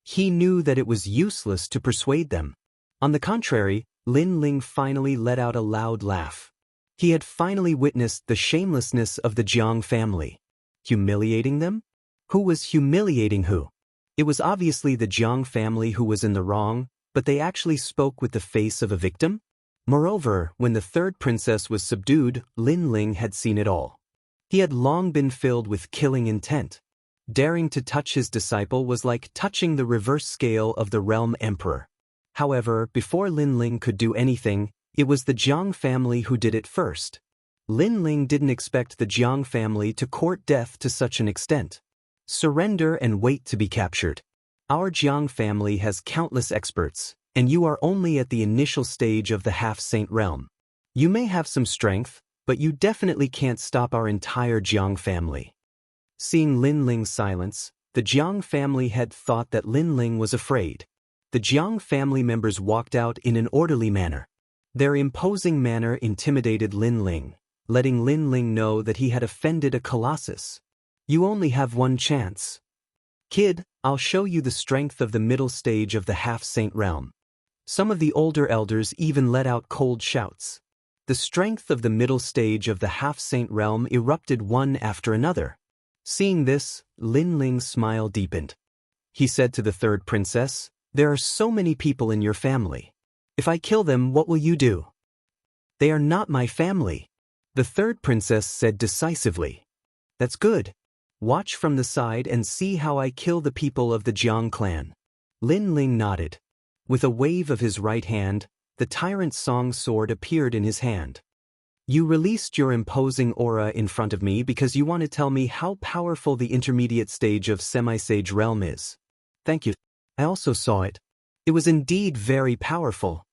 He knew that it was useless to persuade them. On the contrary, Lin Ling finally let out a loud laugh. He had finally witnessed the shamelessness of the Jiang family. Humiliating them? Who was humiliating who? It was obviously the Jiang family who was in the wrong, but they actually spoke with the face of a victim? Moreover, when the third princess was subdued, Lin Ling had seen it all. He had long been filled with killing intent. Daring to touch his disciple was like touching the reverse scale of the realm emperor. However, before Lin Ling could do anything, it was the Jiang family who did it first. Lin Ling didn't expect the Jiang family to court death to such an extent. Surrender and wait to be captured. Our Jiang family has countless experts, and you are only at the initial stage of the half-saint realm. You may have some strength, but you definitely can't stop our entire Jiang family. Seeing Lin Ling's silence, the Jiang family head thought that Lin Ling was afraid. The Jiang family members walked out in an orderly manner. Their imposing manner intimidated Lin Ling, letting Lin Ling know that he had offended a colossus. You only have one chance. Kid, I'll show you the strength of the middle stage of the half-saint realm. Some of the older elders even let out cold shouts. The strength of the middle stage of the half-saint realm erupted one after another. Seeing this, Lin Ling's smile deepened. He said to the third princess, "There are so many people in your family. If I kill them, what will you do?" "They are not my family," the third princess said decisively. "That's good. Watch from the side and see how I kill the people of the Jiang clan." Lin Ling nodded. With a wave of his right hand, the tyrant Song sword appeared in his hand. "You released your imposing aura in front of me because you want to tell me how powerful the intermediate stage of semi-sage realm is. Thank you. I also saw it. It was indeed very powerful.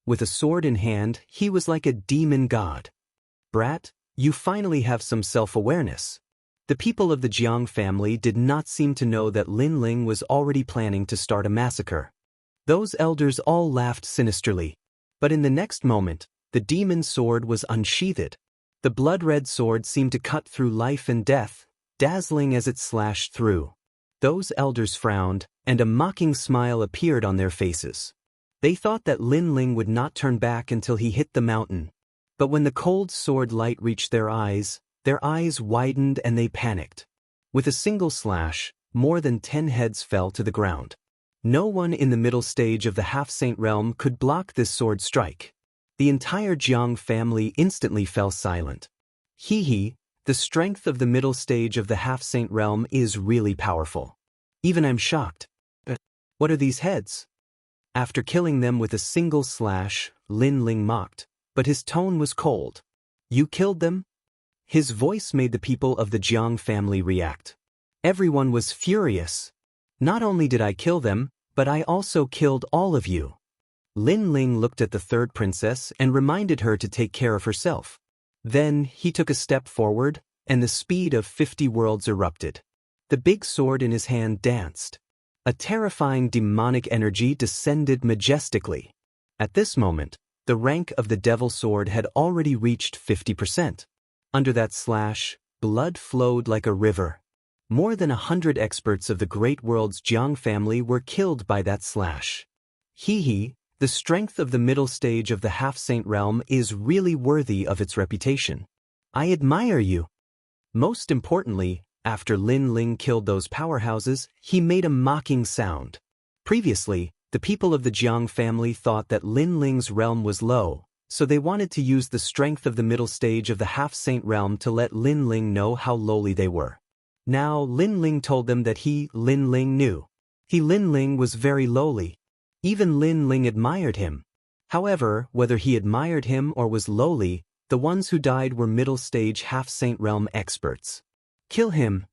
With a sword in hand, he was like a demon god. Brat, you finally have some self-awareness." The people of the Jiang family did not seem to know that Lin Ling was already planning to start a massacre. Those elders all laughed sinisterly. But in the next moment, the demon sword was unsheathed. The blood-red sword seemed to cut through life and death, dazzling as it slashed through. Those elders frowned, and a mocking smile appeared on their faces. They thought that Lin Ling would not turn back until he hit the mountain. But when the cold sword light reached their eyes widened and they panicked. With a single slash, more than 10 heads fell to the ground. No one in the middle stage of the half-saint realm could block this sword strike. The entire Jiang family instantly fell silent. Hee, the strength of the middle stage of the half-saint realm is really powerful. Even I'm shocked. What are these heads? After killing them with a single slash, Lin Ling mocked, but his tone was cold. You killed them? His voice made the people of the Jiang family react. Everyone was furious. Not only did I kill them, but I also killed all of you. Lin Ling looked at the third princess and reminded her to take care of herself. Then he took a step forward, and the speed of 50 worlds erupted. The big sword in his hand danced. A terrifying demonic energy descended majestically. At this moment, the rank of the devil sword had already reached 50%. Under that slash, blood flowed like a river. More than 100 experts of the Great World's Jiang family were killed by that slash. Hee, the strength of the middle stage of the half-saint realm is really worthy of its reputation. I admire you. Most importantly, after Lin Ling killed those powerhouses, he made a mocking sound. Previously, the people of the Jiang family thought that Lin Ling's realm was low, so they wanted to use the strength of the middle stage of the half-saint realm to let Lin Ling know how lowly they were. Now Lin Ling told them that Lin Ling, knew. Lin Ling was very lowly. Even Lin Ling admired him. However, whether he admired him or was lowly, the ones who died were middle-stage half-saint realm experts. Kill him.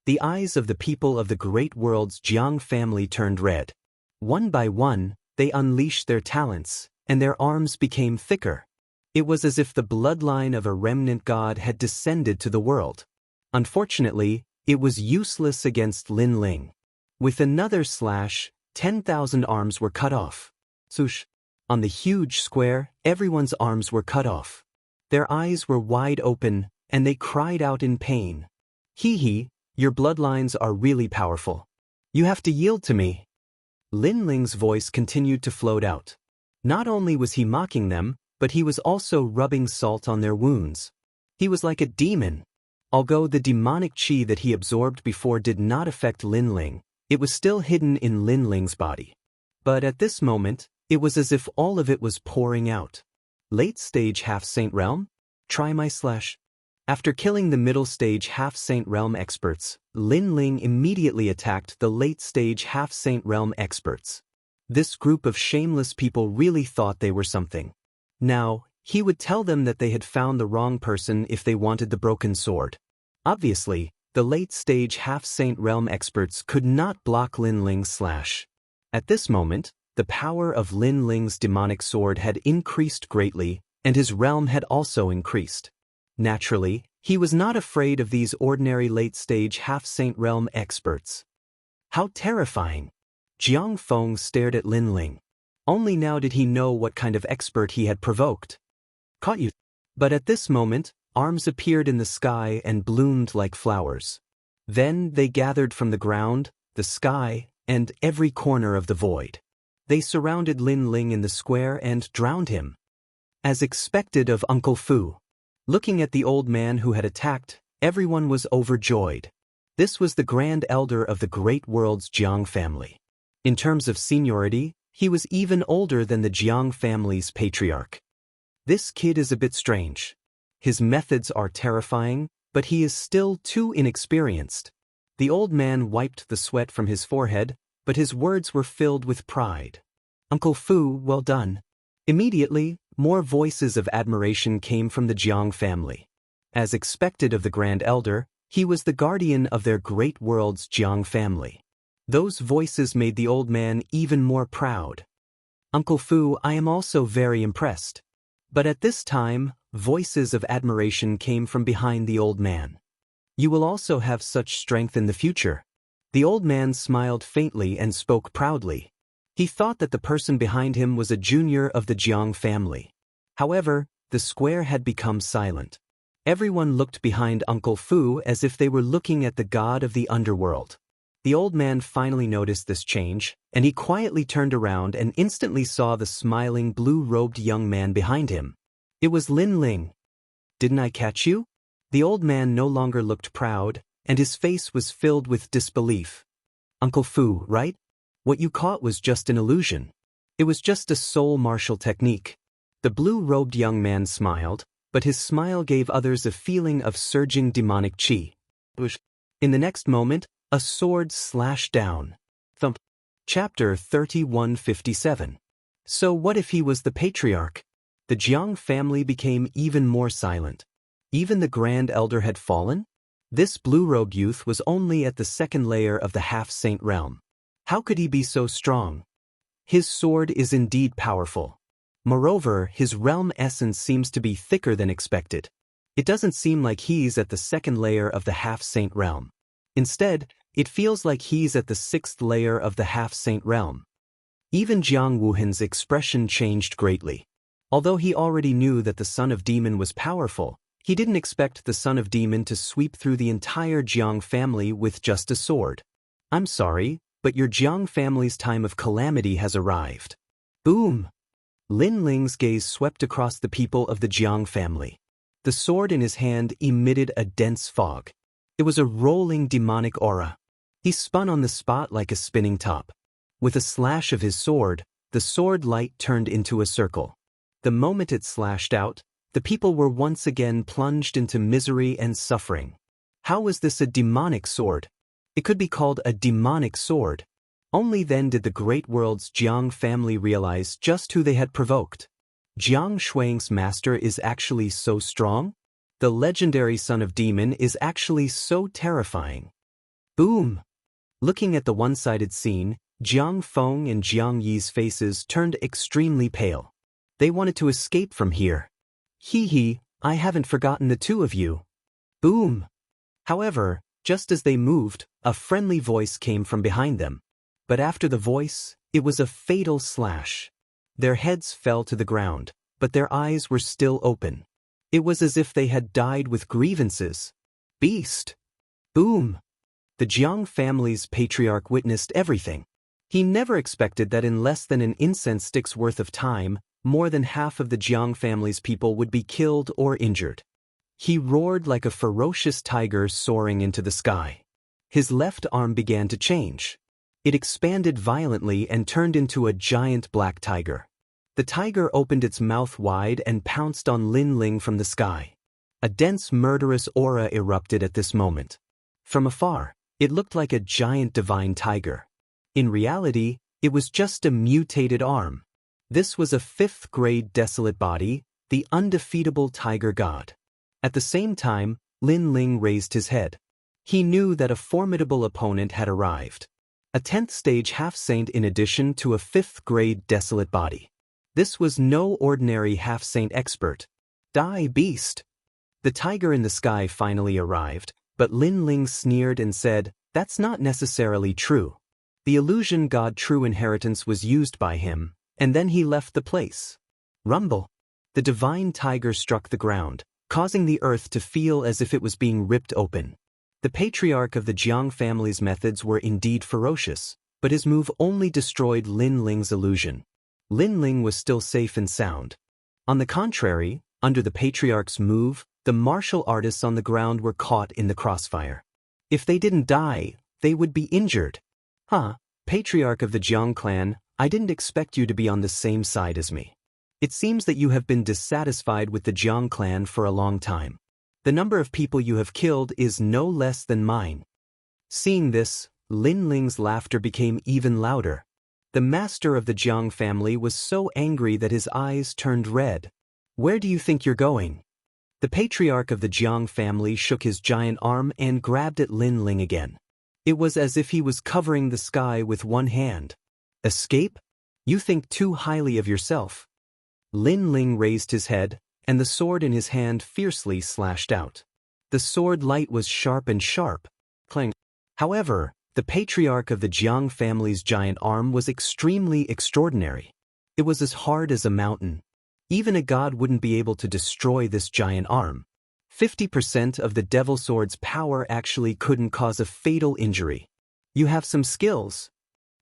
The eyes of the people of the great world's Jiang family turned red. One by one, they unleashed their talents, and their arms became thicker. It was as if the bloodline of a remnant god had descended to the world. Unfortunately, it was useless against Lin Ling. With another slash, 10,000 arms were cut off. Swoosh! On the huge square, everyone's arms were cut off. Their eyes were wide open, and they cried out in pain. Hee, your bloodlines are really powerful. You have to yield to me. Lin Ling's voice continued to float out. Not only was he mocking them, but he was also rubbing salt on their wounds. He was like a demon. Although the demonic qi that he absorbed before did not affect Lin Ling, it was still hidden in Lin Ling's body. But at this moment, it was as if all of it was pouring out. Late stage half-saint realm? Try my slash. After killing the middle stage half-saint realm experts, Lin Ling immediately attacked the late stage half-saint realm experts. This group of shameless people really thought they were something. Now, he would tell them that they had found the wrong person if they wanted the broken sword. Obviously, the late-stage half-saint realm experts could not block Lin Ling's slash. At this moment, the power of Lin Ling's demonic sword had increased greatly, and his realm had also increased. Naturally, he was not afraid of these ordinary late-stage half-saint realm experts. How terrifying! Jiang Feng stared at Lin Ling. Only now did he know what kind of expert he had provoked. Caught you. But at this moment, arms appeared in the sky and bloomed like flowers. Then they gathered from the ground, the sky, and every corner of the void. They surrounded Lin Ling in the square and drowned him. As expected of Uncle Fu. Looking at the old man who had attacked, everyone was overjoyed. This was the grand elder of the great world's Jiang family. In terms of seniority, he was even older than the Jiang family's patriarch. This kid is a bit strange. His methods are terrifying, but he is still too inexperienced. The old man wiped the sweat from his forehead, but his words were filled with pride. Uncle Fu, well done. Immediately, more voices of admiration came from the Jiang family. As expected of the grand elder, he was the guardian of their great world's Jiang family. Those voices made the old man even more proud. Uncle Fu, I am also very impressed. But at this time, voices of admiration came from behind the old man. You will also have such strength in the future. The old man smiled faintly and spoke proudly. He thought that the person behind him was a junior of the Jiang family. However, the square had become silent. Everyone looked behind Uncle Fu as if they were looking at the god of the underworld. The old man finally noticed this change, and he quietly turned around and instantly saw the smiling blue-robed young man behind him. It was Lin Ling. Didn't I catch you? The old man no longer looked proud, and his face was filled with disbelief. Uncle Fu, right? What you caught was just an illusion. It was just a soul martial technique. The blue-robed young man smiled, but his smile gave others a feeling of surging demonic qi. In the next moment, a sword slashed down. Thump. Chapter 3157. So what if he was the patriarch? The Jiang family became even more silent. Even the grand elder had fallen? This blue-robed youth was only at the second layer of the half-saint realm. How could he be so strong? His sword is indeed powerful. Moreover, his realm essence seems to be thicker than expected. It doesn't seem like he's at the second layer of the half-saint realm. Instead, it feels like he's at the sixth layer of the half-saint realm. Even Jiang Wuhan's expression changed greatly. Although he already knew that the son of demon was powerful, he didn't expect the son of demon to sweep through the entire Jiang family with just a sword. I'm sorry, but your Jiang family's time of calamity has arrived. Boom! Lin Ling's gaze swept across the people of the Jiang family. The sword in his hand emitted a dense fog. It was a rolling demonic aura. He spun on the spot like a spinning top. With a slash of his sword, the sword light turned into a circle. The moment it slashed out, the people were once again plunged into misery and suffering. How was this a demonic sword? It could be called a demonic sword. Only then did the great world's Jiang family realize just who they had provoked. Jiang Shuang's master is actually so strong? The legendary son of demon is actually so terrifying. Boom! Looking at the one-sided scene, Jiang Feng and Jiang Yi's faces turned extremely pale. They wanted to escape from here. Hee, I haven't forgotten the two of you. Boom! However, just as they moved, a friendly voice came from behind them. But after the voice, it was a fatal slash. Their heads fell to the ground, but their eyes were still open. It was as if they had died with grievances. Beast! Boom! The Jiang family's patriarch witnessed everything. He never expected that in less than an incense stick's worth of time, more than half of the Jiang family's people would be killed or injured. He roared like a ferocious tiger soaring into the sky. His left arm began to change. It expanded violently and turned into a giant black tiger. The tiger opened its mouth wide and pounced on Lin Ling from the sky. A dense murderous aura erupted at this moment. From afar, it looked like a giant divine tiger. In reality, it was just a mutated arm. This was a 5th-grade desolate body, the undefeatable tiger god. At the same time, Lin Ling raised his head. He knew that a formidable opponent had arrived. A 10th-stage half-saint in addition to a 5th-grade desolate body. This was no ordinary half-saint expert. Die, beast! The tiger in the sky finally arrived, but Lin Ling sneered and said, "That's not necessarily true." The illusion god True Inheritance was used by him, and then he left the place. Rumble! The divine tiger struck the ground, causing the earth to feel as if it was being ripped open. The patriarch of the Jiang family's methods were indeed ferocious, but his move only destroyed Lin Ling's illusion. Lin Ling was still safe and sound. On the contrary, under the patriarch's move, the martial artists on the ground were caught in the crossfire. If they didn't die, they would be injured. Patriarch of the Jiang clan, I didn't expect you to be on the same side as me. It seems that you have been dissatisfied with the Jiang clan for a long time. The number of people you have killed is no less than mine. Seeing this, Lin Ling's laughter became even louder. The master of the Jiang family was so angry that his eyes turned red. Where do you think you're going? The patriarch of the Jiang family shook his giant arm and grabbed at Lin Ling again. It was as if he was covering the sky with one hand. Escape? You think too highly of yourself. Lin Ling raised his head, and the sword in his hand fiercely slashed out. The sword light was sharp and sharp. Clang. However, the patriarch of the Jiang family's giant arm was extremely extraordinary. It was as hard as a mountain. Even a god wouldn't be able to destroy this giant arm. 50% of the devil sword's power actually couldn't cause a fatal injury. You have some skills.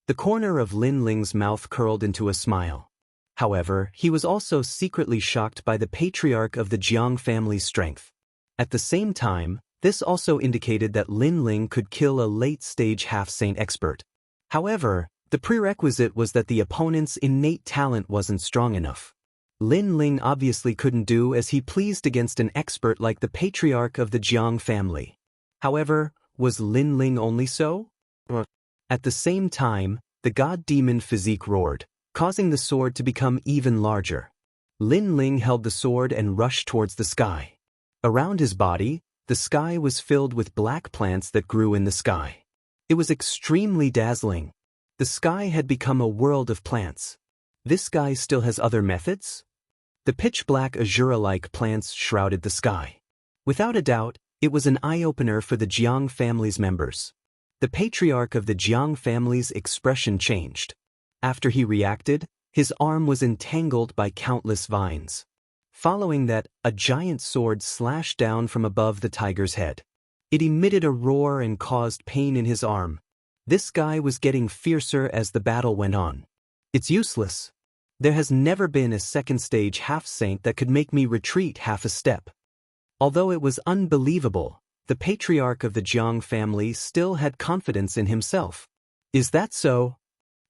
The corner of Lin Ling's mouth curled into a smile. However, he was also secretly shocked by the patriarch of the Jiang family's strength. At the same time, this also indicated that Lin Ling could kill a late-stage half-saint expert. However, the prerequisite was that the opponent's innate talent wasn't strong enough. Lin Ling obviously couldn't do as he pleased against an expert like the patriarch of the Jiang family. However, was Lin Ling only so? At the same time, the god-demon physique roared, causing the sword to become even larger. Lin Ling held the sword and rushed towards the sky. Around his body, the sky was filled with black plants that grew in the sky. It was extremely dazzling. The sky had become a world of plants. This guy still has other methods? The pitch-black azura-like plants shrouded the sky. Without a doubt, it was an eye-opener for the Jiang family's members. The patriarch of the Jiang family's expression changed. After he reacted, his arm was entangled by countless vines. Following that, a giant sword slashed down from above the tiger's head. It emitted a roar and caused pain in his arm. This guy was getting fiercer as the battle went on. It's useless. There has never been a second-stage half-saint that could make me retreat half a step. Although it was unbelievable, the patriarch of the Jiang family still had confidence in himself. Is that so?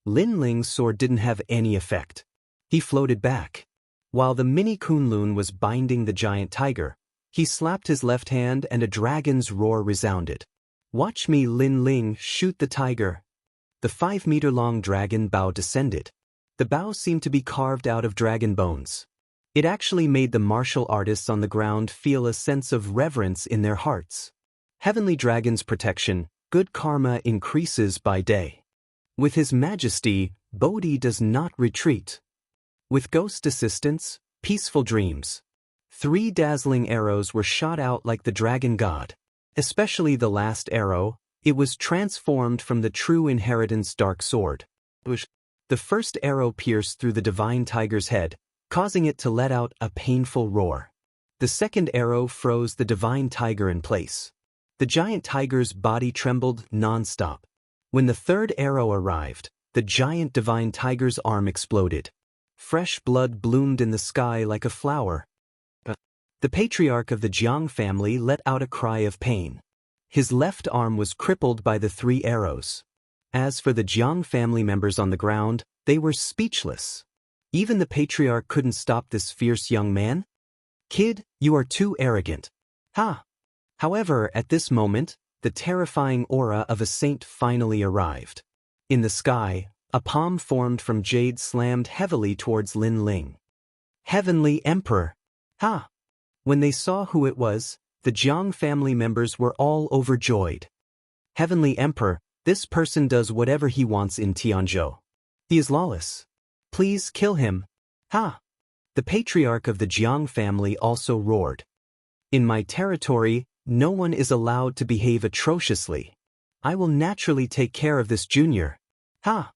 Lin Ling's sword didn't have any effect. He floated back. While the mini Kunlun was binding the giant tiger, he slapped his left hand and a dragon's roar resounded. Watch me, Lin Ling, shoot the tiger. The 5-meter-long dragon bow descended. The bow seemed to be carved out of dragon bones. It actually made the martial artists on the ground feel a sense of reverence in their hearts. Heavenly Dragon's protection, good karma increases by day. With His Majesty, Bodhi does not retreat. With ghost assistance, peaceful dreams. 3 dazzling arrows were shot out like the dragon god. Especially the last arrow, it was transformed from the true inheritance dark sword. The first arrow pierced through the divine tiger's head, causing it to let out a painful roar. The second arrow froze the divine tiger in place. The giant tiger's body trembled non-stop. When the third arrow arrived, the giant divine tiger's arm exploded. Fresh blood bloomed in the sky like a flower. The patriarch of the Jiang family let out a cry of pain. His left arm was crippled by the 3 arrows. As for the Jiang family members on the ground, they were speechless. Even the patriarch couldn't stop this fierce young man. "Kid, you are too arrogant." Ha! However, at this moment, the terrifying aura of a saint finally arrived. In the sky, a palm formed from jade slammed heavily towards Lin Ling. Heavenly Emperor! Ha! When they saw who it was, the Jiang family members were all overjoyed. Heavenly Emperor, this person does whatever he wants in Tianzhou. He is lawless. Please kill him. Ha! The patriarch of the Jiang family also roared. In my territory, no one is allowed to behave atrociously. I will naturally take care of this junior. Ha!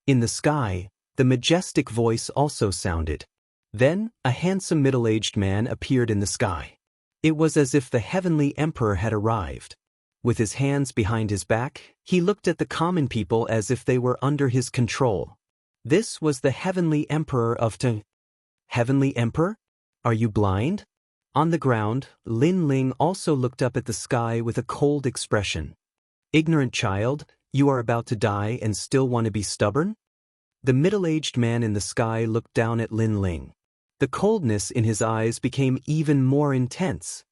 In the sky, the majestic voice also sounded. Then, a handsome middle-aged man appeared in the sky. It was as if the heavenly emperor had arrived. With his hands behind his back, he looked at the common people as if they were under his control. This was the heavenly emperor of Tang. Heavenly Emperor? Are you blind? On the ground, Lin Ling also looked up at the sky with a cold expression. Ignorant child, you are about to die and still want to be stubborn? The middle-aged man in the sky looked down at Lin Ling. The coldness in his eyes became even more intense.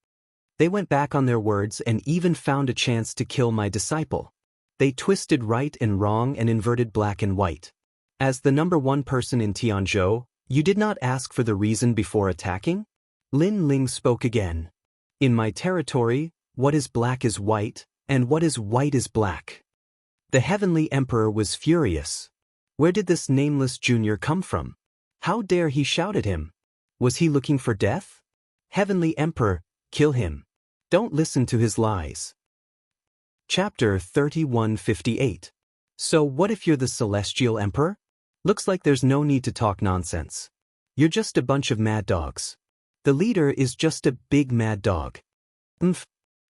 They went back on their words and even found a chance to kill my disciple. They twisted right and wrong and inverted black and white. As the number 1 person in Tianzhou, you did not ask for the reason before attacking? Lin Ling spoke again. In my territory, what is black is white, and what is white is black. The heavenly emperor was furious. Where did this nameless junior come from? How dare he shout at him? Was he looking for death? Heavenly Emperor, kill him. Don't listen to his lies. Chapter 3158. So what if you're the Celestial Emperor? Looks like there's no need to talk nonsense. You're just a bunch of mad dogs. The leader is just a big mad dog.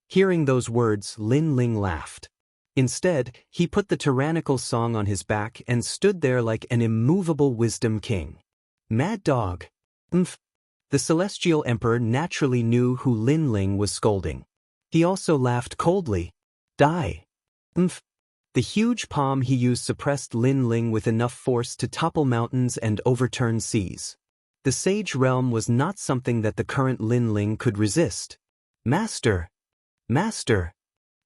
Hearing those words, Lin Ling laughed. Instead, he put the tyrannical song on his back and stood there like an immovable wisdom king. Mad dog. The Celestial Emperor naturally knew who Lin Ling was scolding. He also laughed coldly. Die. The huge palm he used suppressed Lin Ling with enough force to topple mountains and overturn seas. The Sage Realm was not something that the current Lin Ling could resist. Master! Master!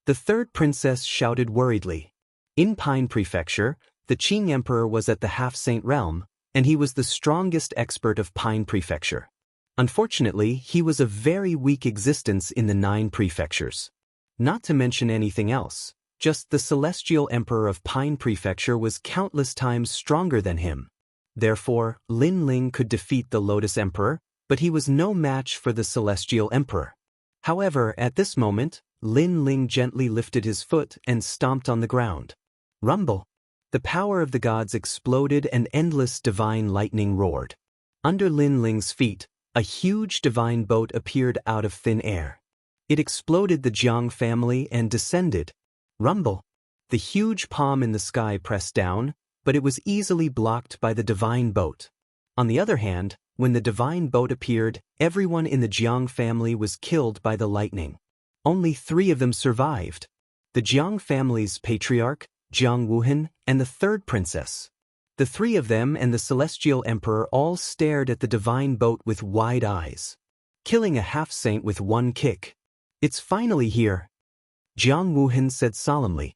The third princess shouted worriedly. In Pine Prefecture, the Qing Emperor was at the Half-Saint Realm, and he was the strongest expert of Pine Prefecture. Unfortunately, he was a very weak existence in the 9 prefectures. Not to mention anything else, just the Celestial Emperor of Pine Prefecture was countless times stronger than him. Therefore, Lin Ling could defeat the Lotus Emperor, but he was no match for the Celestial Emperor. However, at this moment, Lin Ling gently lifted his foot and stomped on the ground. Rumble! The power of the gods exploded and endless divine lightning roared. Under Lin Ling's feet, a huge divine boat appeared out of thin air. It exploded the Jiang family and descended. Rumble! The huge palm in the sky pressed down, but it was easily blocked by the divine boat. On the other hand, when the divine boat appeared, everyone in the Jiang family was killed by the lightning. Only 3 of them survived. The Jiang family's patriarch, Jiang Wuhan, and the 3rd princess. The 3 of them and the Celestial Emperor all stared at the divine boat with wide eyes. Killing a half-saint with 1 kick. It's finally here. Jiang Wuhan said solemnly.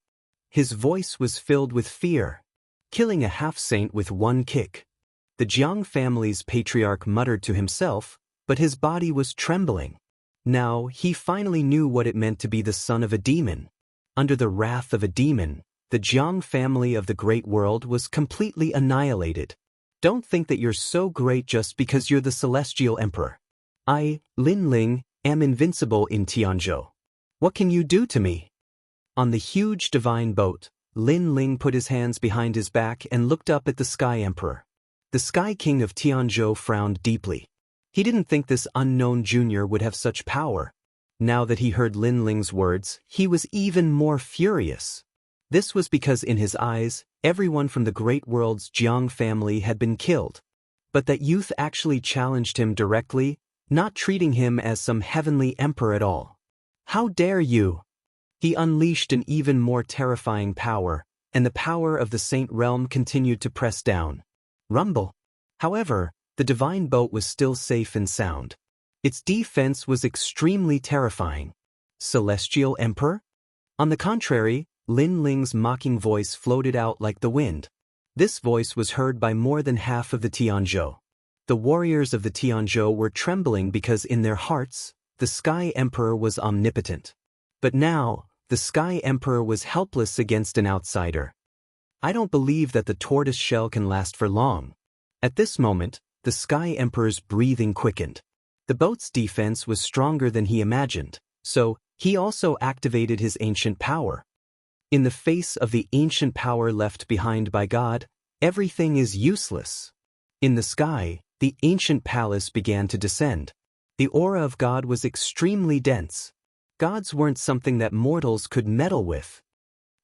His voice was filled with fear. Killing a half-saint with 1 kick. The Jiang family's patriarch muttered to himself, but his body was trembling. Now, he finally knew what it meant to be the son of a demon. Under the wrath of a demon, the Jiang family of the Great World was completely annihilated. Don't think that you're so great just because you're the Celestial Emperor. I, Lin Ling, am invincible in Tianzhou. What can you do to me? On the huge divine boat, Lin Ling put his hands behind his back and looked up at the Sky Emperor. The Sky King of Tianzhou frowned deeply. He didn't think this unknown junior would have such power. Now that he heard Lin Ling's words, he was even more furious. This was because in his eyes, everyone from the Great World's Jiang family had been killed. But that youth actually challenged him directly, not treating him as some heavenly emperor at all. How dare you? He unleashed an even more terrifying power, and the power of the Saint Realm continued to press down. Rumble. However, the divine boat was still safe and sound. Its defense was extremely terrifying. Celestial Emperor? On the contrary, Lin Ling's mocking voice floated out like the wind. This voice was heard by more than half of the Tianzhou. The warriors of the Tianzhou were trembling because in their hearts, the Sky Emperor was omnipotent. But now, the Sky Emperor was helpless against an outsider. I don't believe that the tortoise shell can last for long. At this moment, the Sky Emperor's breathing quickened. The boat's defense was stronger than he imagined, so he also activated his ancient power. In the face of the ancient power left behind by God, everything is useless. In the sky, the ancient palace began to descend. The aura of God was extremely dense. Gods weren't something that mortals could meddle with.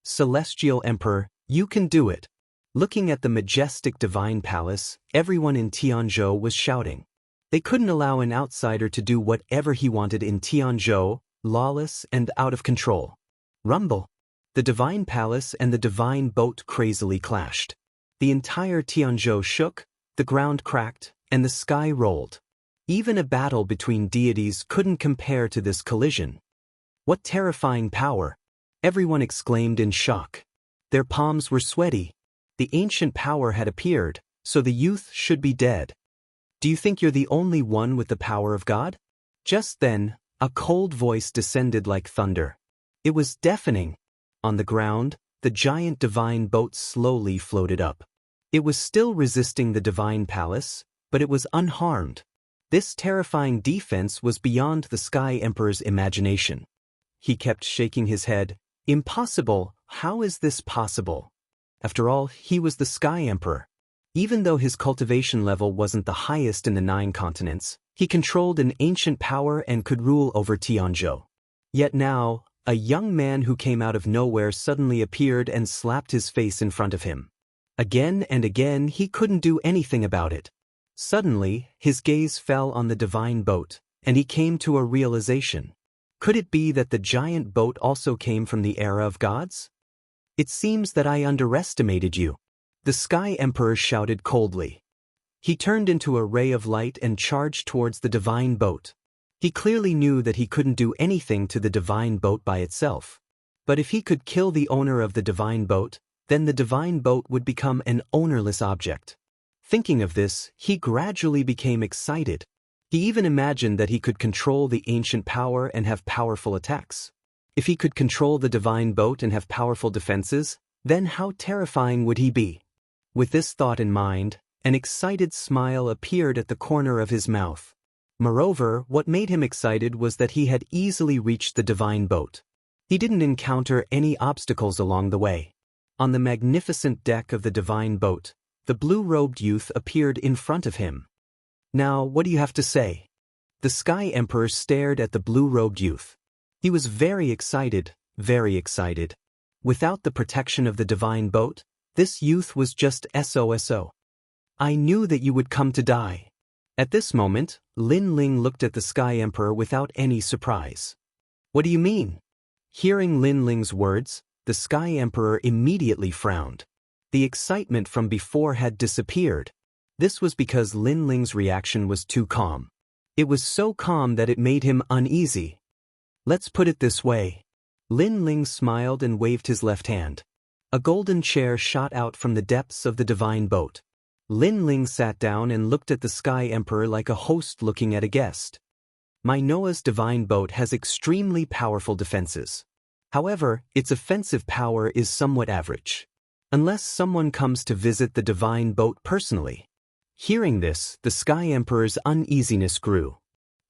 Celestial Emperor, you can do it. Looking at the majestic divine palace, everyone in Tianzhou was shouting. They couldn't allow an outsider to do whatever he wanted in Tianzhou, lawless and out of control. Rumble. The divine palace and the divine boat crazily clashed. The entire Tianzhou shook, the ground cracked, and the sky rolled. Even a battle between deities couldn't compare to this collision. What terrifying power! Everyone exclaimed in shock. Their palms were sweaty. The ancient power had appeared, so the youth should be dead. Do you think you're the only one with the power of God? Just then, a cold voice descended like thunder. It was deafening. On the ground, the giant divine boat slowly floated up. It was still resisting the divine palace, but it was unharmed. This terrifying defense was beyond the Sky Emperor's imagination. He kept shaking his head. Impossible, how is this possible? After all, he was the Sky Emperor. Even though his cultivation level wasn't the highest in the 9 continents, he controlled an ancient power and could rule over Tianzhou. Yet now, a young man who came out of nowhere suddenly appeared and slapped his face in front of him. Again and again he couldn't do anything about it. Suddenly, his gaze fell on the divine boat, and he came to a realization. Could it be that the giant boat also came from the era of gods? It seems that I underestimated you. The Sky Emperor shouted coldly. He turned into a ray of light and charged towards the divine boat. He clearly knew that he couldn't do anything to the divine boat by itself. But if he could kill the owner of the divine boat, then the divine boat would become an ownerless object. Thinking of this, he gradually became excited. He even imagined that he could control the ancient power and have powerful attacks. If he could control the divine boat and have powerful defenses, then how terrifying would he be? With this thought in mind, an excited smile appeared at the corner of his mouth. Moreover, what made him excited was that he had easily reached the divine boat. He didn't encounter any obstacles along the way. On the magnificent deck of the divine boat, the blue-robed youth appeared in front of him. Now, what do you have to say? The Sky Emperor stared at the blue-robed youth. He was very excited, very excited. Without the protection of the divine boat, this youth was just SOSO. I knew that you would come to die. At this moment, Lin Ling looked at the Sky Emperor without any surprise. What do you mean? Hearing Lin Ling's words, the Sky Emperor immediately frowned. The excitement from before had disappeared. This was because Lin Ling's reaction was too calm. It was so calm that it made him uneasy. Let's put it this way. Lin Ling smiled and waved his left hand. A golden chair shot out from the depths of the divine boat. Lin Ling sat down and looked at the Sky Emperor like a host looking at a guest. My Noah's divine boat has extremely powerful defenses. However, its offensive power is somewhat average. Unless someone comes to visit the divine boat personally. Hearing this, the Sky Emperor's uneasiness grew.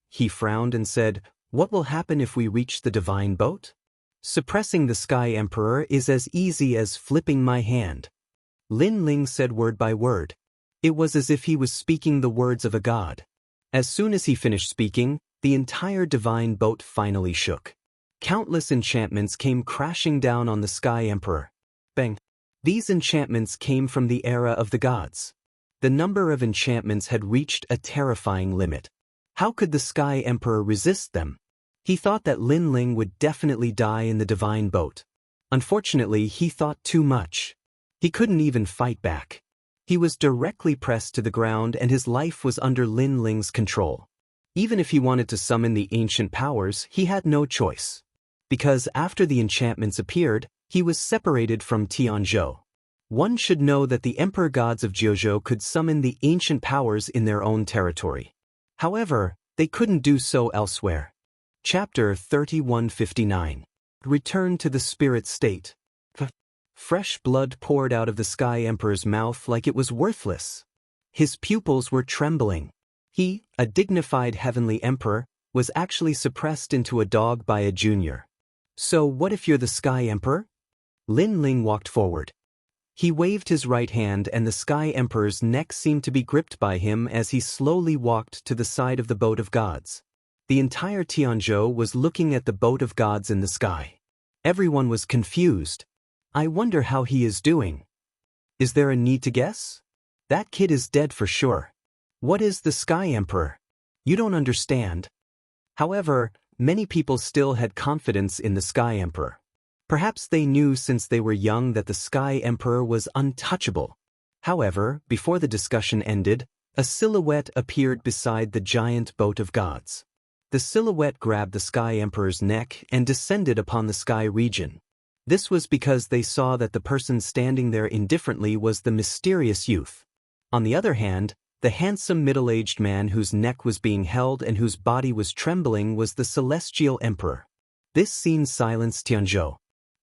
He frowned and said, "What will happen if we reach the divine boat? Suppressing the Sky Emperor is as easy as flipping my hand." Lin Ling said word by word. It was as if he was speaking the words of a god. As soon as he finished speaking, the entire divine boat finally shook. Countless enchantments came crashing down on the Sky Emperor. Bang! These enchantments came from the era of the gods. The number of enchantments had reached a terrifying limit. How could the Sky Emperor resist them? He thought that Lin Ling would definitely die in the divine boat. Unfortunately, he thought too much. He couldn't even fight back. He was directly pressed to the ground and his life was under Lin Ling's control. Even if he wanted to summon the ancient powers, he had no choice. Because after the enchantments appeared, he was separated from Tianzhou. One should know that the emperor gods of Jiuzhou could summon the ancient powers in their own territory. However, they couldn't do so elsewhere. Chapter 3159. Return to the spirit state. Fresh blood poured out of the Sky Emperor's mouth like it was worthless. His pupils were trembling. He, a dignified heavenly emperor, was actually suppressed into a dog by a junior. So what if you're the Sky Emperor? Lin Ling walked forward. He waved his right hand and the Sky Emperor's neck seemed to be gripped by him as he slowly walked to the side of the boat of gods. The entire Tianzhou was looking at the boat of gods in the sky. Everyone was confused. I wonder how he is doing. Is there a need to guess? That kid is dead for sure. What is the Sky Emperor? You don't understand. However, many people still had confidence in the Sky Emperor. Perhaps they knew since they were young that the Sky Emperor was untouchable. However, before the discussion ended, a silhouette appeared beside the giant boat of gods. The silhouette grabbed the Sky Emperor's neck and descended upon the sky region. This was because they saw that the person standing there indifferently was the mysterious youth. On the other hand, the handsome middle-aged man whose neck was being held and whose body was trembling was the Celestial Emperor. This scene silenced Tianzhou.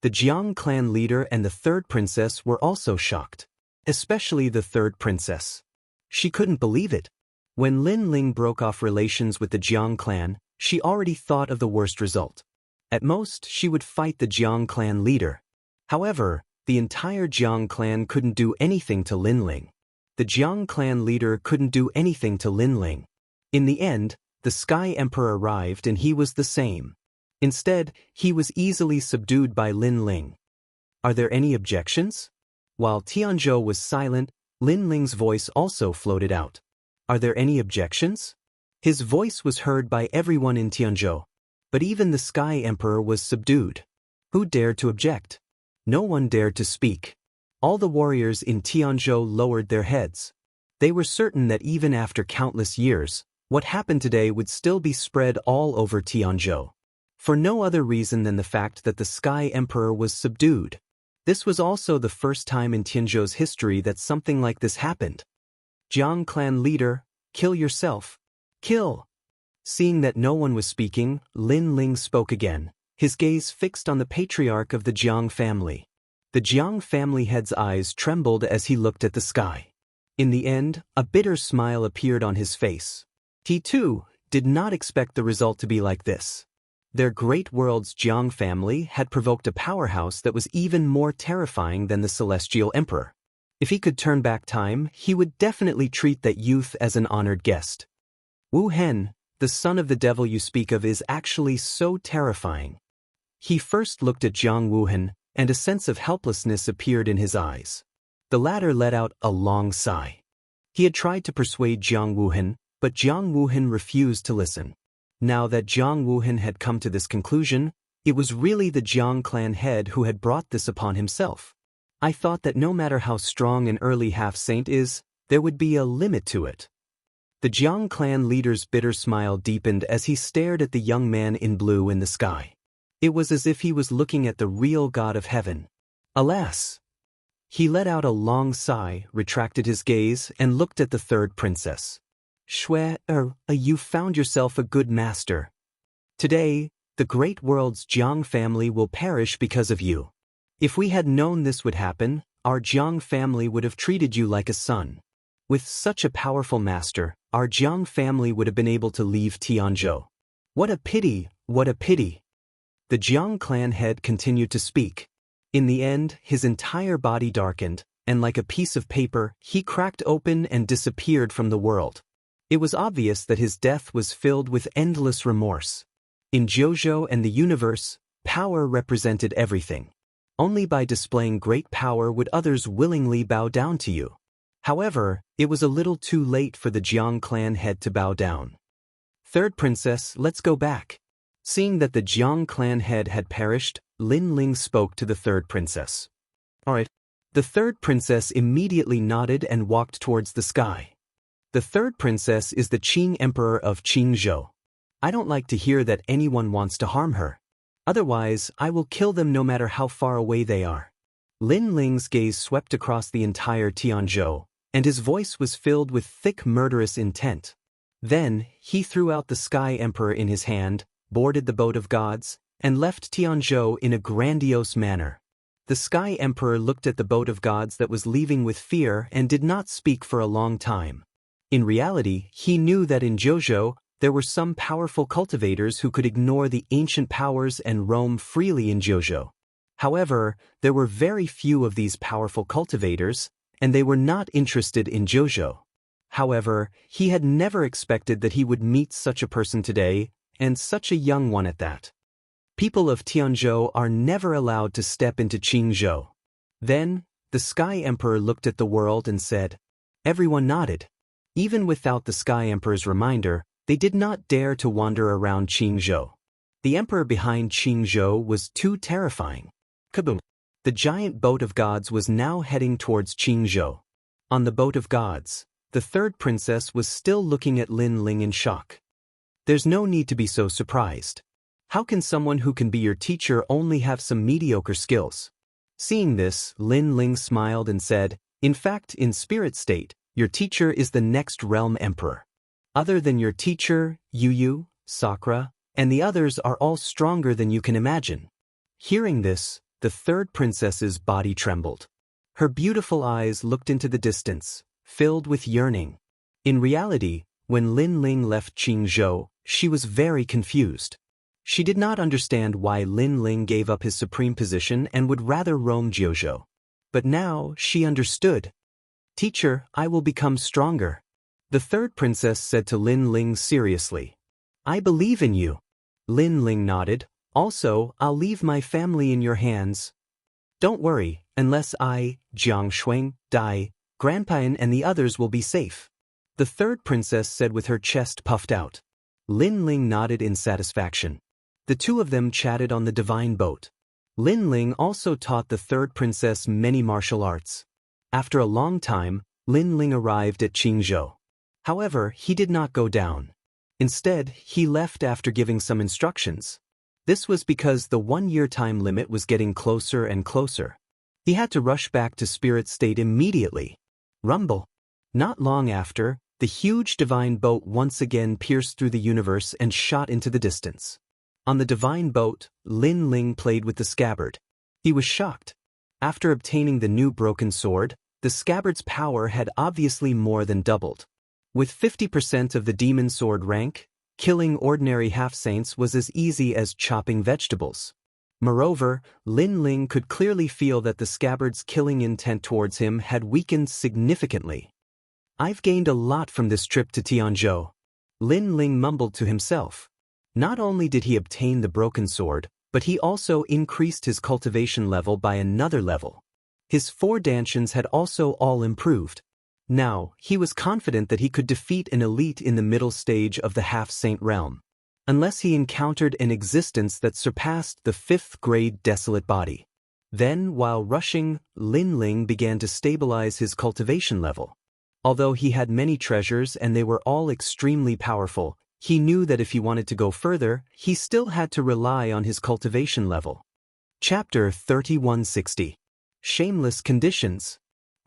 The Jiang clan leader and the third princess were also shocked. Especially the third princess. She couldn't believe it. When Lin Ling broke off relations with the Jiang clan, she already thought of the worst result. At most, she would fight the Jiang clan leader. However, the entire Jiang clan couldn't do anything to Lin Ling. The Jiang clan leader couldn't do anything to Lin Ling. In the end, the Sky Emperor arrived and he was the same. Instead, he was easily subdued by Lin Ling. Are there any objections? While Tianzhou was silent, Lin Ling's voice also floated out. Are there any objections? His voice was heard by everyone in Tianzhou. But even the Sky Emperor was subdued. Who dared to object? No one dared to speak. All the warriors in Tianzhou lowered their heads. They were certain that even after countless years, what happened today would still be spread all over Tianzhou. For no other reason than the fact that the Sky Emperor was subdued. This was also the first time in Tianzhou's history that something like this happened. Jiang clan leader, kill yourself. Kill! Seeing that no one was speaking, Lin Ling spoke again, his gaze fixed on the patriarch of the Jiang family. The Jiang family head's eyes trembled as he looked at the sky. In the end, a bitter smile appeared on his face. He, too, did not expect the result to be like this. Their great world's Jiang family had provoked a powerhouse that was even more terrifying than the Celestial Emperor. If he could turn back time, he would definitely treat that youth as an honored guest. Wu Hen, the son of the devil you speak of, is actually so terrifying. He first looked at Jiang Wuhen, and a sense of helplessness appeared in his eyes. The latter let out a long sigh. He had tried to persuade Jiang Wuhen, but Jiang Wuhen refused to listen. Now that Jiang Wuhen had come to this conclusion, it was really the Jiang clan head who had brought this upon himself. I thought that no matter how strong an early half-saint is, there would be a limit to it. The Jiang clan leader's bitter smile deepened as he stared at the young man in blue in the sky. It was as if he was looking at the real God of heaven. Alas! He let out a long sigh, retracted his gaze, and looked at the third princess. You found yourself a good master. Today, The great world's Jiang family will perish because of you. If we had known this would happen, our Jiang family would have treated you like a son. With such a powerful master, our Jiang family would have been able to leave Tianzhou. What a pity, what a pity. The Jiang clan head continued to speak. In the end, his entire body darkened, and like a piece of paper, he cracked open and disappeared from the world. It was obvious that his death was filled with endless remorse. In Jiuzhou and the universe, power represented everything. Only by displaying great power would others willingly bow down to you. However, it was a little too late for the Jiang clan head to bow down. Third princess, let's go back. Seeing that the Jiang clan head had perished, Lin Ling spoke to the third princess. Alright. The third princess immediately nodded and walked towards the sky. The third princess is the Qing Emperor of Qingzhou. I don't like to hear that anyone wants to harm her. Otherwise, I will kill them no matter how far away they are. Lin Ling's gaze swept across the entire Tianzhou, and his voice was filled with thick murderous intent. Then, he threw out the Sky Emperor in his hand, boarded the boat of gods, and left Tianzhou in a grandiose manner. The Sky Emperor looked at the boat of gods that was leaving with fear and did not speak for a long time. In reality, he knew that in Jiuzhou, there were some powerful cultivators who could ignore the ancient powers and roam freely in Jiuzhou. However, there were very few of these powerful cultivators, and they were not interested in Jiuzhou. However, he had never expected that he would meet such a person today, and such a young one at that. People of Tianzhou are never allowed to step into Qingzhou. Then, the Sky Emperor looked at the world and said. Everyone nodded. Even without the Sky Emperor's reminder, they did not dare to wander around Qingzhou. The emperor behind Qingzhou was too terrifying. Kaboom! The giant boat of gods was now heading towards Qingzhou. On the boat of gods, the third princess was still looking at Lin Ling in shock. There's no need to be so surprised. How can someone who can be your teacher only have some mediocre skills? Seeing this, Lin Ling smiled and said, in fact, in spirit state, your teacher is the next realm emperor. Other than your teacher, Yu, Sakura, and the others are all stronger than you can imagine. Hearing this, the third princess's body trembled. Her beautiful eyes looked into the distance, filled with yearning. In reality, when Lin Ling left Qingzhou, she was very confused. She did not understand why Lin Ling gave up his supreme position and would rather roam Jiuzhou. But now she understood. Teacher, I will become stronger. The third princess said to Lin Ling seriously. I believe in you. Lin Ling nodded. Also, I'll leave my family in your hands. Don't worry, unless I, Jiang Shuang, die, Grandpain and the others will be safe. The third princess said with her chest puffed out. Lin Ling nodded in satisfaction. The two of them chatted on the divine boat. Lin Ling also taught the third princess many martial arts. After a long time, Lin Ling arrived at Qingzhou. However, he did not go down. Instead, he left after giving some instructions. This was because the 1-year time limit was getting closer and closer. He had to rush back to spirit state immediately. Rumble. Not long after, the huge divine boat once again pierced through the universe and shot into the distance. On the divine boat, Lin Ling played with the scabbard. He was shocked. After obtaining the new broken sword, the scabbard's power had obviously more than doubled. With 50% of the demon sword rank, killing ordinary half-saints was as easy as chopping vegetables. Moreover, Lin Ling could clearly feel that the scabbard's killing intent towards him had weakened significantly. I've gained a lot from this trip to Tianzhou. Lin Ling mumbled to himself. Not only did he obtain the broken sword, but he also increased his cultivation level by another level. His 4 dantians had also all improved. Now, he was confident that he could defeat an elite in the middle stage of the half-saint realm, unless he encountered an existence that surpassed the 5th grade desolate body. Then, while rushing, Lin Ling began to stabilize his cultivation level. Although he had many treasures and they were all extremely powerful, he knew that if he wanted to go further, he still had to rely on his cultivation level. Chapter 3160. Shameless Conditions.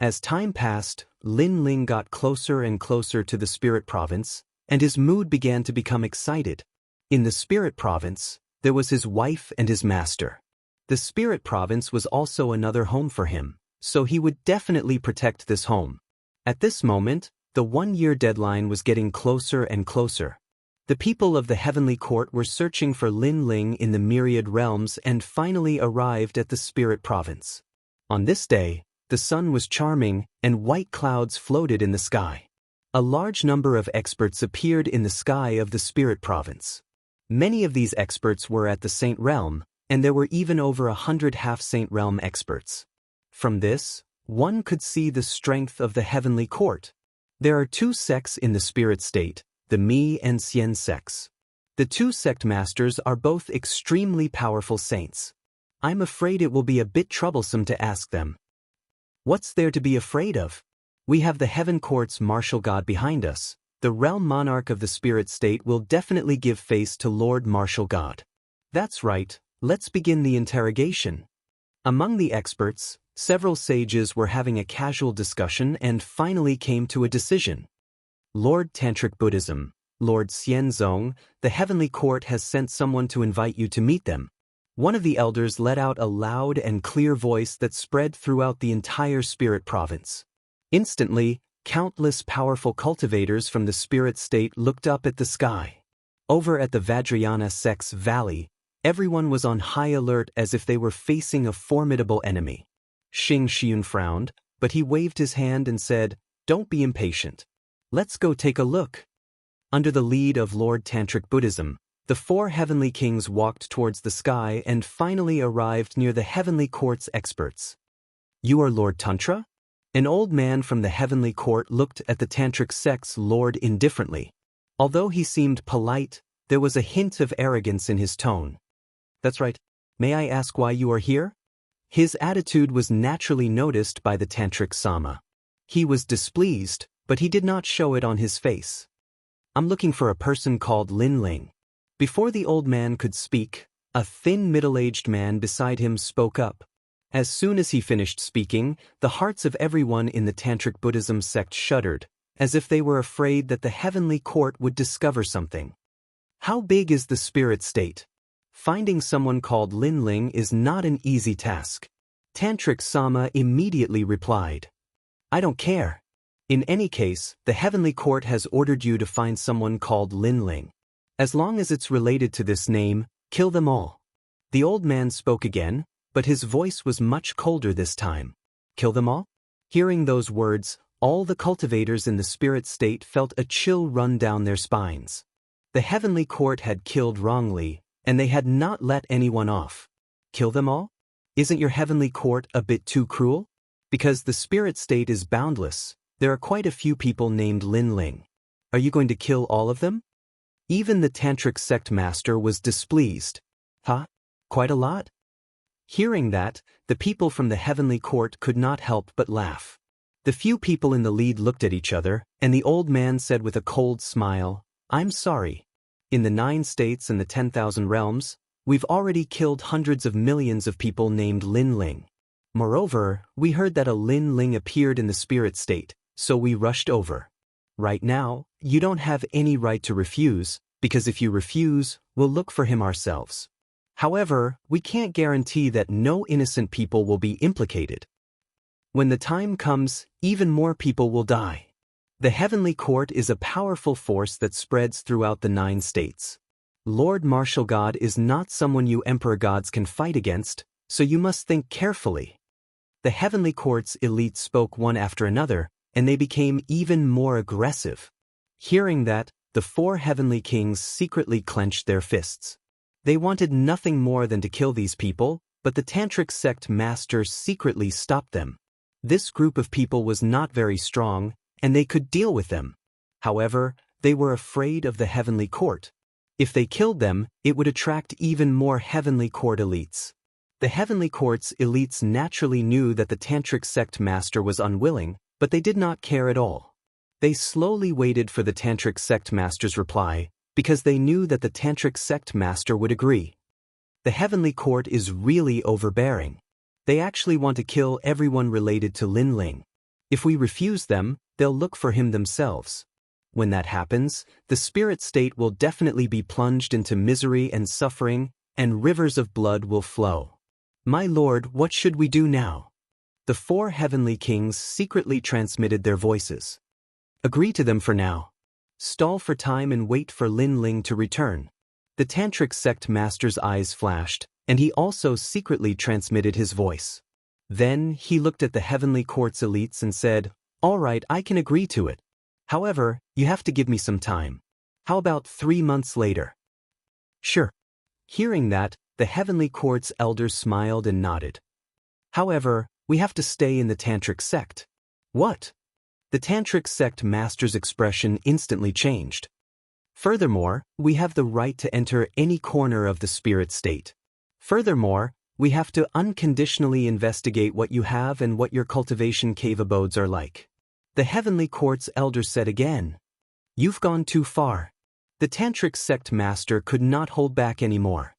As time passed, Lin Ling got closer and closer to the Spirit Province, and his mood began to become excited. In the Spirit Province, There was his wife and his master. The spirit province was also another home for him, so he would definitely protect this home. At this moment, the 1-year deadline was getting closer and closer. The people of the heavenly court were searching for Lin Ling in the myriad realms and finally arrived at the spirit province. On this day, the sun was charming and white clouds floated in the sky. A large number of experts appeared in the sky of the spirit province. Many of these experts were at the Saint Realm, and there were even over 100 half-Saint Realm experts. From this, one could see the strength of the heavenly court. There are 2 sects in the spirit state, the Mi and Xian sects. The 2 sect masters are both extremely powerful saints. I'm afraid it will be a bit troublesome to ask them. What's there to be afraid of? We have the heaven court's martial god behind us. The realm monarch of the spirit state will definitely give face to Lord Martial God. That's right, let's begin the interrogation. Among the experts, several sages were having a casual discussion and finally came to a decision. Lord Tantric Buddhism, Lord Xianzong, the heavenly court has sent someone to invite you to meet them. One of the elders let out a loud and clear voice that spread throughout the entire spirit province. Instantly, countless powerful cultivators from the spirit state looked up at the sky. Over at the Vajrayana sect's valley, everyone was on high alert as if they were facing a formidable enemy. Xianxia frowned, but he waved his hand and said, "Don't be impatient. Let's go take a look." Under the lead of Lord Tantric Buddhism, the 4 heavenly kings walked towards the sky and finally arrived near the heavenly court's experts. "You are Lord Tantra?" An old man from the heavenly court looked at the Tantric sect's lord indifferently. Although he seemed polite, there was a hint of arrogance in his tone. "That's right. May I ask why you are here?" His attitude was naturally noticed by the Tantric Sama. He was displeased, but he did not show it on his face. "I'm looking for a person called Lin Ling." Before the old man could speak, a thin middle-aged man beside him spoke up. As soon as he finished speaking, the hearts of everyone in the Tantric Buddhism sect shuddered, as if they were afraid that the heavenly court would discover something. How big is the spirit state? Finding someone called Lin Ling is not an easy task. Tantric Sama immediately replied, "I don't care. In any case, the heavenly court has ordered you to find someone called Lin Ling. As long as it's related to this name, kill them all." The old man spoke again, but his voice was much colder this time. "Kill them all?" Hearing those words, all the cultivators in the spirit state felt a chill run down their spines. The heavenly court had killed wrongly, and they had not let anyone off. Kill them all? Isn't your heavenly court a bit too cruel? Because the spirit state is boundless, there are quite a few people named Lin Ling. Are you going to kill all of them? Even the Tantric sect master was displeased. Huh? Quite a lot? Hearing that, the people from the heavenly court could not help but laugh. The few people in the lead looked at each other, and the old man said with a cold smile, "I'm sorry. In the 9 states and the 10,000 realms, we've already killed hundreds of millions of people named Lin Ling. Moreover, we heard that a Lin Ling appeared in the spirit state, so we rushed over. Right now, you don't have any right to refuse, because if you refuse, we'll look for him ourselves. However, we can't guarantee that no innocent people will be implicated. When the time comes, even more people will die. The heavenly court is a powerful force that spreads throughout the 9 states. Lord Martial God is not someone you emperor gods can fight against, so you must think carefully." The heavenly court's elite spoke one after another, and they became even more aggressive. Hearing that, the 4 heavenly kings secretly clenched their fists. They wanted nothing more than to kill these people, but the Tantric sect master secretly stopped them. This group of people was not very strong, and they could deal with them. However, they were afraid of the heavenly court. If they killed them, it would attract even more heavenly court elites. The heavenly court's elites naturally knew that the Tantric sect master was unwilling, but they did not care at all. They slowly waited for the Tantric sect master's reply, because they knew that the Tantric sect master would agree. The heavenly court is really overbearing. They actually want to kill everyone related to Lin Ling. If we refuse them, they'll look for him themselves. When that happens, the spirit state will definitely be plunged into misery and suffering, and rivers of blood will flow. My lord, what should we do now? The 4 heavenly kings secretly transmitted their voices. Agree to them for now. Stall for time and wait for Lin Ling to return. The tantric sect master's eyes flashed, and he also secretly transmitted his voice. Then he looked at the heavenly court's elites and said, "All right, I can agree to it. However, you have to give me some time. How about 3 months later?" "Sure." Hearing that, the heavenly court's elders smiled and nodded. "However, we have to stay in the tantric sect." "What?" The tantric sect master's expression instantly changed. "Furthermore, we have the right to enter any corner of the spirit state. Furthermore, we have to unconditionally investigate what you have and what your cultivation cave abodes are like." The heavenly court's elders said again, "You've gone too far." The tantric sect master could not hold back anymore.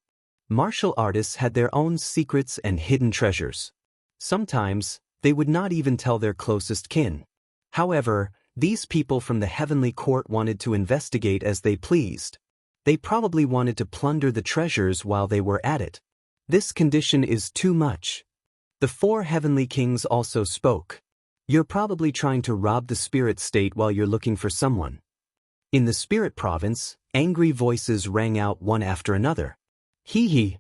Martial artists had their own secrets and hidden treasures. Sometimes, they would not even tell their closest kin. However, these people from the heavenly court wanted to investigate as they pleased. They probably wanted to plunder the treasures while they were at it. This condition is too much. The 4 heavenly kings also spoke. You're probably trying to rob the spirit state while you're looking for someone. In the spirit province, angry voices rang out one after another. Hee hee.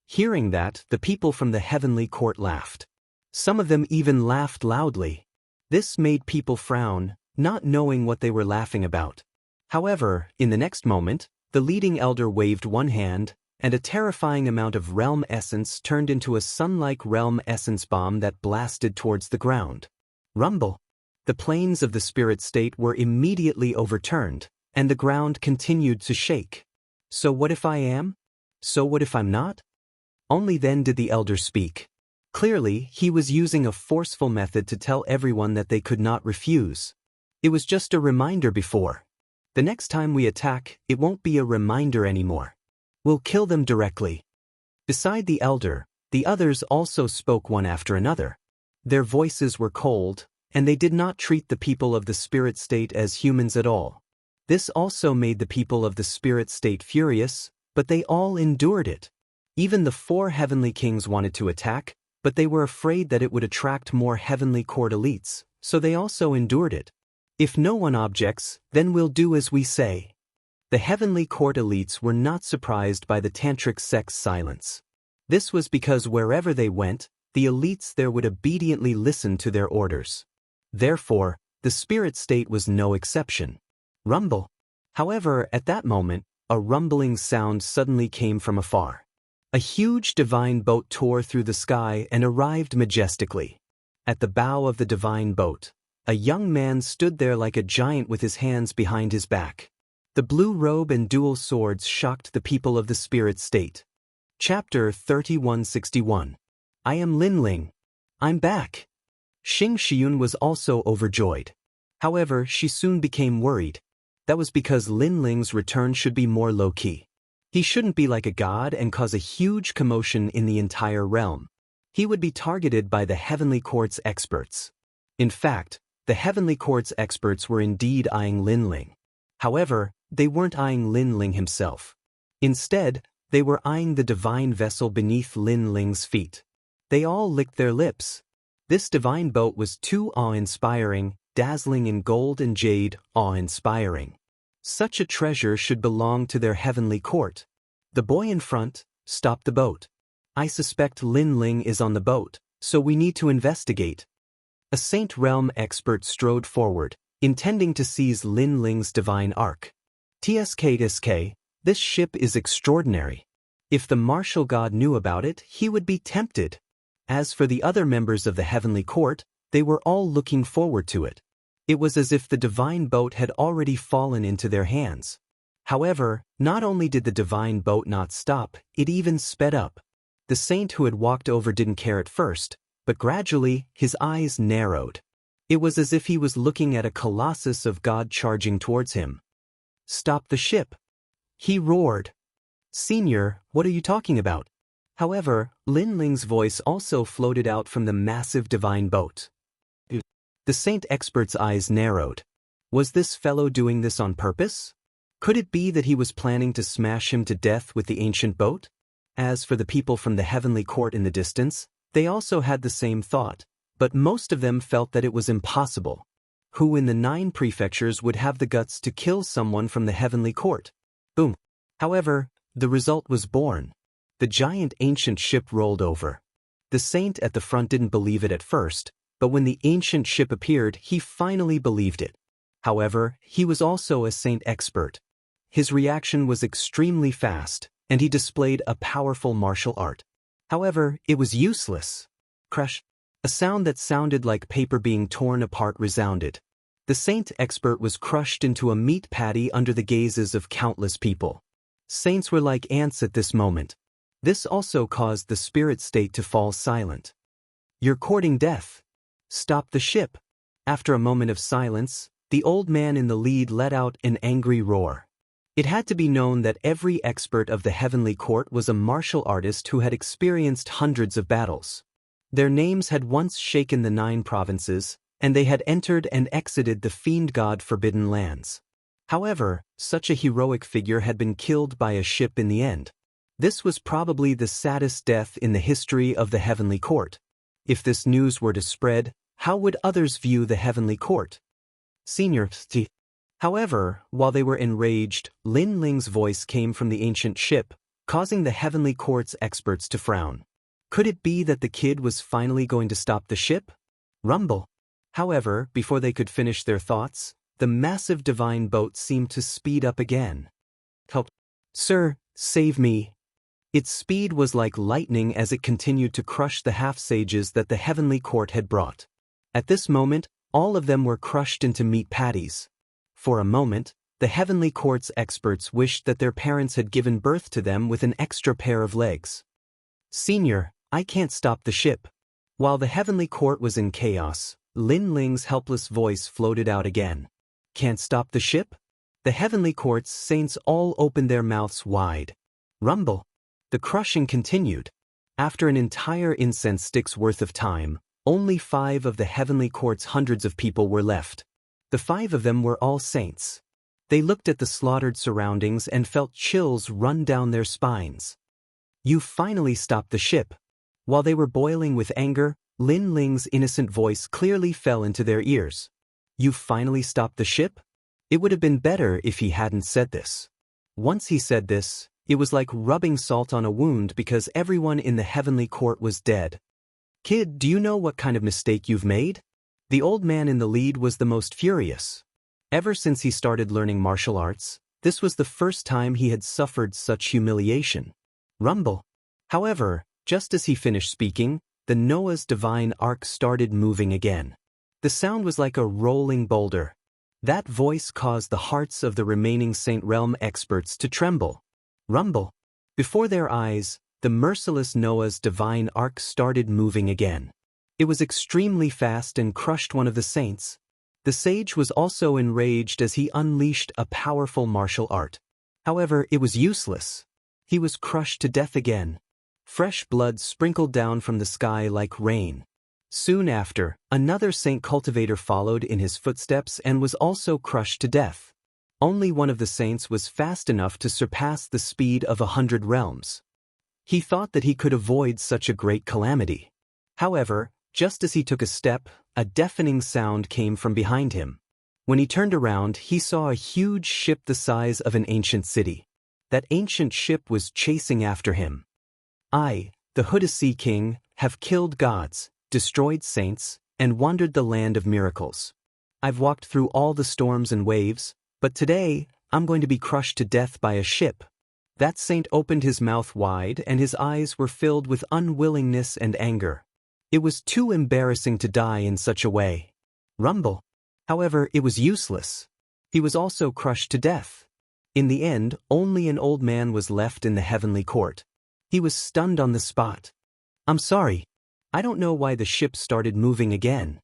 Hearing that, the people from the heavenly court laughed. Some of them even laughed loudly. This made people frown, not knowing what they were laughing about. However, in the next moment, the leading elder waved one hand, and a terrifying amount of realm essence turned into a sun-like realm essence bomb that blasted towards the ground. Rumble. The planes of the spirit state were immediately overturned, and the ground continued to shake. So what if I am? So what if I'm not? Only then did the elder speak. Clearly, he was using a forceful method to tell everyone that they could not refuse. It was just a reminder before. The next time we attack, it won't be a reminder anymore. We'll kill them directly. Beside the elder, the others also spoke one after another. Their voices were cold, and they did not treat the people of the spirit state as humans at all. This also made the people of the spirit state furious, but they all endured it. Even the 4 heavenly kings wanted to attack, but they were afraid that it would attract more heavenly court elites, so they also endured it. If no one objects, then we'll do as we say. The heavenly court elites were not surprised by the tantric sect's silence. This was because wherever they went, the elites there would obediently listen to their orders. Therefore, the spirit state was no exception. Rumble. However, at that moment, a rumbling sound suddenly came from afar. A huge divine boat tore through the sky and arrived majestically. At the bow of the divine boat, a young man stood there like a giant with his hands behind his back. The blue robe and dual swords shocked the people of the spirit state. Chapter 3161. I am Lin Ling. I'm back. Xianxia was also overjoyed. However, she soon became worried. That was because Lin Ling's return should be more low-key. He shouldn't be like a god and cause a huge commotion in the entire realm. He would be targeted by the heavenly court's experts. In fact, the heavenly court's experts were indeed eyeing Lin Ling. However, they weren't eyeing Lin Ling himself. Instead, they were eyeing the divine vessel beneath Lin Ling's feet. They all licked their lips. This divine boat was too awe-inspiring, dazzling in gold and jade, awe-inspiring. Such a treasure should belong to their heavenly court. The boy in front stopped the boat. I suspect Lin Ling is on the boat, so we need to investigate. A Saint Realm expert strode forward, intending to seize Lin Ling's divine ark. TSK, this ship is extraordinary. If the martial god knew about it, he would be tempted. As for the other members of the heavenly court, they were all looking forward to it. It was as if the divine boat had already fallen into their hands. However, not only did the divine boat not stop, it even sped up. The saint who had walked over didn't care at first, but gradually, his eyes narrowed. It was as if he was looking at a colossus of God charging towards him. "Stop the ship!" he roared. "Senior, what are you talking about?" However, Lin Ling's voice also floated out from the massive divine boat. The saint expert's eyes narrowed. Was this fellow doing this on purpose? Could it be that he was planning to smash him to death with the ancient boat? As for the people from the heavenly court in the distance, they also had the same thought, but most of them felt that it was impossible. Who in the 9 prefectures would have the guts to kill someone from the heavenly court? Boom. However, the result was born. The giant ancient ship rolled over. The saint at the front didn't believe it at first, but when the ancient ship appeared, he finally believed it. However, he was also a saint expert. His reaction was extremely fast, and he displayed a powerful martial art. However, it was useless. Crash. A sound that sounded like paper being torn apart resounded. The saint expert was crushed into a meat patty under the gazes of countless people. Saints were like ants at this moment. This also caused the spirit state to fall silent. You're courting death. Stop the ship. After a moment of silence, the old man in the lead let out an angry roar. It had to be known that every expert of the heavenly court was a martial artist who had experienced hundreds of battles. Their names had once shaken the 9 provinces, and they had entered and exited the fiend god forbidden lands. However, such a heroic figure had been killed by a ship in the end. This was probably the saddest death in the history of the heavenly court. If this news were to spread, how would others view the heavenly court? Senior. However, while they were enraged, Lin Ling's voice came from the ancient ship, causing the heavenly court's experts to frown. Could it be that the kid was finally going to stop the ship? Rumble. However, before they could finish their thoughts, the massive divine boat seemed to speed up again. Help. Sir, save me. Its speed was like lightning as it continued to crush the half-sages that the heavenly court had brought. At this moment, all of them were crushed into meat patties. For a moment, the heavenly court's experts wished that their parents had given birth to them with an extra pair of legs. Senior, I can't stop the ship. While the heavenly court was in chaos, Lin Ling's helpless voice floated out again. Can't stop the ship? The heavenly court's saints all opened their mouths wide. Rumble. The crushing continued. After an entire incense stick's worth of time, only 5 of the heavenly court's hundreds of people were left. The 5 of them were all saints. They looked at the slaughtered surroundings and felt chills run down their spines. You finally stopped the ship. While they were boiling with anger, Lin Ling's innocent voice clearly fell into their ears. You finally stopped the ship? It would have been better if he hadn't said this. Once he said this, it was like rubbing salt on a wound because everyone in the heavenly court was dead. Kid, do you know what kind of mistake you've made? The old man in the lead was the most furious. Ever since he started learning martial arts, this was the first time he had suffered such humiliation. Rumble. However, just as he finished speaking, the Noah's divine ark started moving again. The sound was like a rolling boulder. That voice caused the hearts of the remaining Saint Realm experts to tremble. Rumble. Before their eyes, the merciless Noah's divine ark started moving again. It was extremely fast and crushed one of the saints. The sage was also enraged as he unleashed a powerful martial art. However, it was useless. He was crushed to death again. Fresh blood sprinkled down from the sky like rain. Soon after, another saint cultivator followed in his footsteps and was also crushed to death. Only one of the saints was fast enough to surpass the speed of 100 realms. He thought that he could avoid such a great calamity. However, just as he took a step, a deafening sound came from behind him. When he turned around, he saw a huge ship the size of an ancient city. That ancient ship was chasing after him. I, the Huda King, have killed gods, destroyed saints, and wandered the land of miracles. I've walked through all the storms and waves, but today, I'm going to be crushed to death by a ship. That saint opened his mouth wide and his eyes were filled with unwillingness and anger. It was too embarrassing to die in such a way. Rumble. However, it was useless. He was also crushed to death. In the end, only an old man was left in the heavenly court. He was stunned on the spot. I'm sorry. I don't know why the ship started moving again.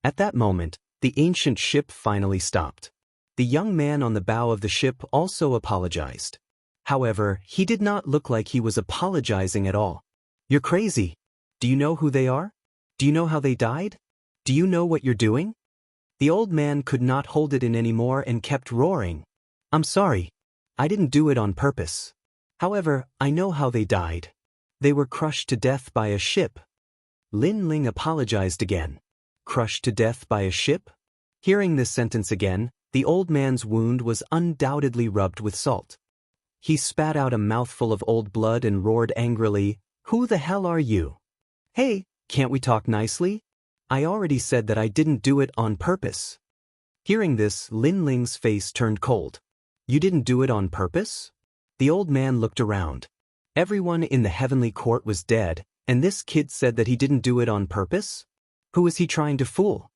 At that moment, the ancient ship finally stopped. The young man on the bow of the ship also apologized. However, he did not look like he was apologizing at all. You're crazy. Do you know who they are? Do you know how they died? Do you know what you're doing? The old man could not hold it in anymore and kept roaring. I'm sorry. I didn't do it on purpose. However, I know how they died. They were crushed to death by a ship. Lin Ling apologized again. Crushed to death by a ship? Hearing this sentence again, the old man's wound was undoubtedly rubbed with salt. He spat out a mouthful of old blood and roared angrily, "Who the hell are you? Hey, can't we talk nicely? I already said that I didn't do it on purpose." Hearing this, Lin Ling's face turned cold. "You didn't do it on purpose?" The old man looked around. Everyone in the heavenly court was dead, and this kid said that he didn't do it on purpose? Who is he trying to fool?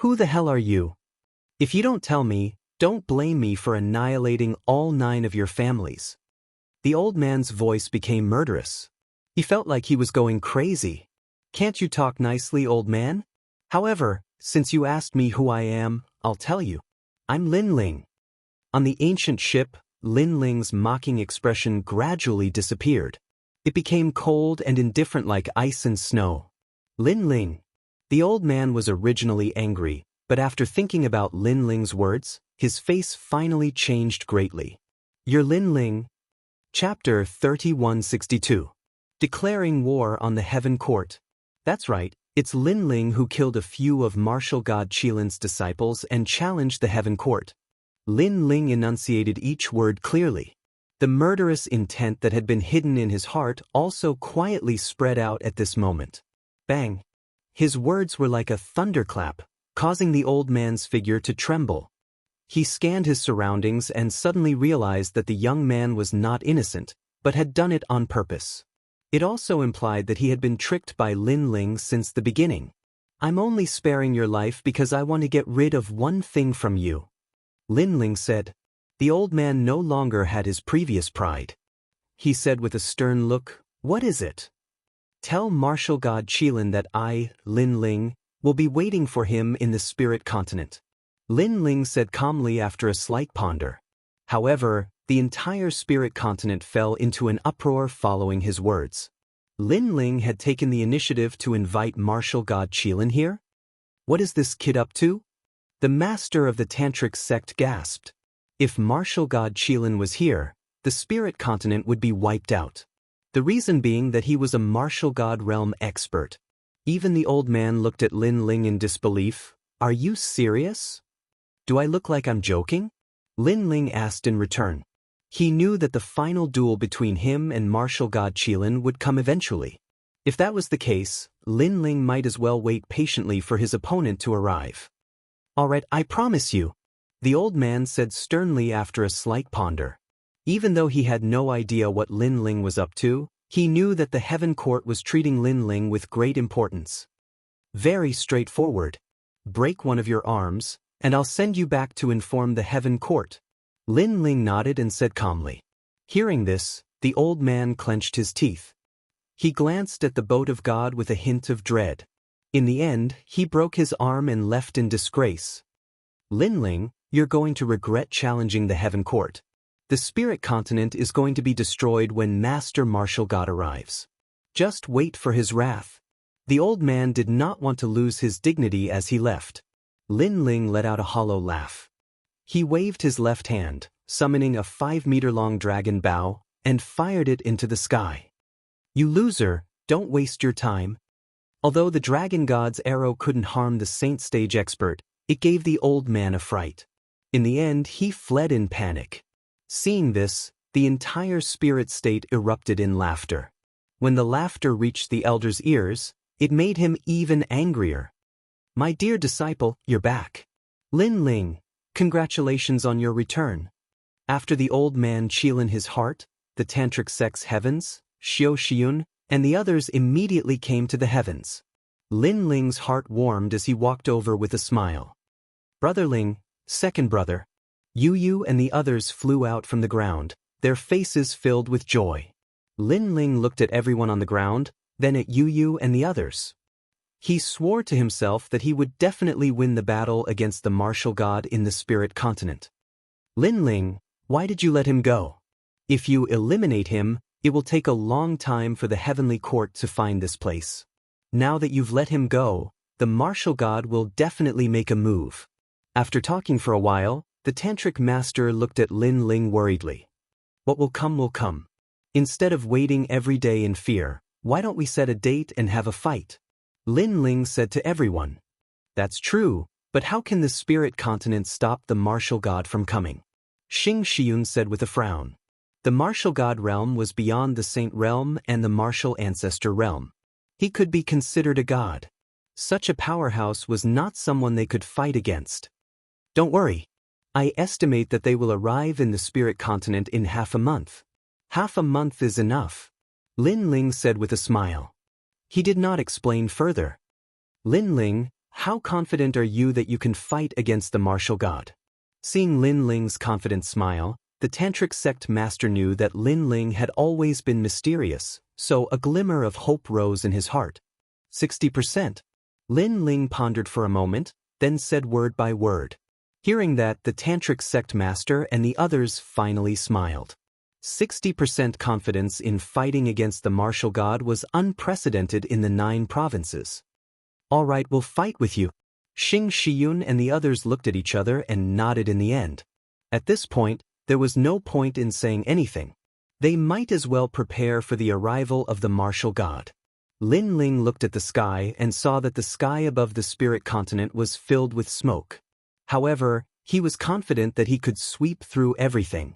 Who the hell are you? If you don't tell me, don't blame me for annihilating all 9 of your families. The old man's voice became murderous. He felt like he was going crazy. Can't you talk nicely, old man? However, since you asked me who I am, I'll tell you. I'm Lin Ling. On the ancient ship, Lin Ling's mocking expression gradually disappeared. It became cold and indifferent like ice and snow. Lin Ling. The old man was originally angry, but after thinking about Lin Ling's words, his face finally changed greatly. You're Lin Ling. Chapter 3162. Declaring War on the Heaven Court. That's right, it's Lin Ling who killed a few of martial god Qilin's disciples and challenged the Heaven Court. Lin Ling enunciated each word clearly. The murderous intent that had been hidden in his heart also quietly spread out at this moment. Bang! His words were like a thunderclap, causing the old man's figure to tremble. He scanned his surroundings and suddenly realized that the young man was not innocent, but had done it on purpose. It also implied that he had been tricked by Lin Ling since the beginning. I'm only sparing your life because I want to get rid of one thing from you, Lin Ling said. The old man no longer had his previous pride. He said with a stern look, "What is it?" "Tell martial god Qilin that I, Lin Ling, will be waiting for him in the spirit continent," Lin Ling said calmly after a slight ponder. However, the entire spirit continent fell into an uproar following his words. Lin Ling had taken the initiative to invite martial god Qilin here? What is this kid up to? The master of the tantric sect gasped. If martial god Qilin was here, the spirit continent would be wiped out. The reason being that he was a martial god realm expert. Even the old man looked at Lin Ling in disbelief. Are you serious? Do I look like I'm joking? Lin Ling asked in return. He knew that the final duel between him and martial god Qilin would come eventually. If that was the case, Lin Ling might as well wait patiently for his opponent to arrive. Alright, I promise you, the old man said sternly after a slight ponder. Even though he had no idea what Lin Ling was up to, he knew that the Heaven Court was treating Lin Ling with great importance. Very straightforward. Break one of your arms, and I'll send you back to inform the Heaven Court. Lin Ling nodded and said calmly. Hearing this, the old man clenched his teeth. He glanced at the boat of God with a hint of dread. In the end, he broke his arm and left in disgrace. Lin Ling, you're going to regret challenging the Heaven Court. The spirit continent is going to be destroyed when Master Martial God arrives. Just wait for his wrath. The old man did not want to lose his dignity as he left. Lin Ling let out a hollow laugh. He waved his left hand, summoning a 5-meter-long dragon bow, and fired it into the sky. You loser, don't waste your time. Although the dragon god's arrow couldn't harm the saint stage expert, it gave the old man a fright. In the end, he fled in panic. Seeing this, the entire spirit state erupted in laughter. When the laughter reached the elder's ears, it made him even angrier. My dear disciple, you're back. Lin Ling, congratulations on your return. After the old man Qilin his heart, the tantric sect's heavens, Xiao Xiun, and the others immediately came to the heavens. Lin Ling's heart warmed as he walked over with a smile. Brother Ling, second brother. Yu Yu and the others flew out from the ground, their faces filled with joy. Lin Ling looked at everyone on the ground, then at Yu Yu and the others. He swore to himself that he would definitely win the battle against the martial god in the spirit continent. Lin Ling, why did you let him go? If you eliminate him, it will take a long time for the heavenly court to find this place. Now that you've let him go, the martial god will definitely make a move. After talking for a while, the tantric master looked at Lin Ling worriedly. What will come will come. Instead of waiting every day in fear, why don't we set a date and have a fight? Lin Ling said to everyone. That's true, but how can the spirit continent stop the martial god from coming? Xing Xiun said with a frown. The martial god realm was beyond the saint realm and the martial ancestor realm. He could be considered a god. Such a powerhouse was not someone they could fight against. Don't worry. I estimate that they will arrive in the spirit continent in half a month. Half a month is enough, Lin Ling said with a smile. He did not explain further. Lin Ling, how confident are you that you can fight against the martial god? Seeing Lin Ling's confident smile, the tantric sect master knew that Lin Ling had always been mysterious, so a glimmer of hope rose in his heart. 60%. Lin Ling pondered for a moment, then said word by word. Hearing that, the tantric sect master and the others finally smiled. 60% confidence in fighting against the martial god was unprecedented in the 9 provinces. All right, we'll fight with you. Xing Shiyun and the others looked at each other and nodded in the end. At this point, there was no point in saying anything. They might as well prepare for the arrival of the martial god. Lin Ling looked at the sky and saw that the sky above the spirit continent was filled with smoke. However, he was confident that he could sweep through everything.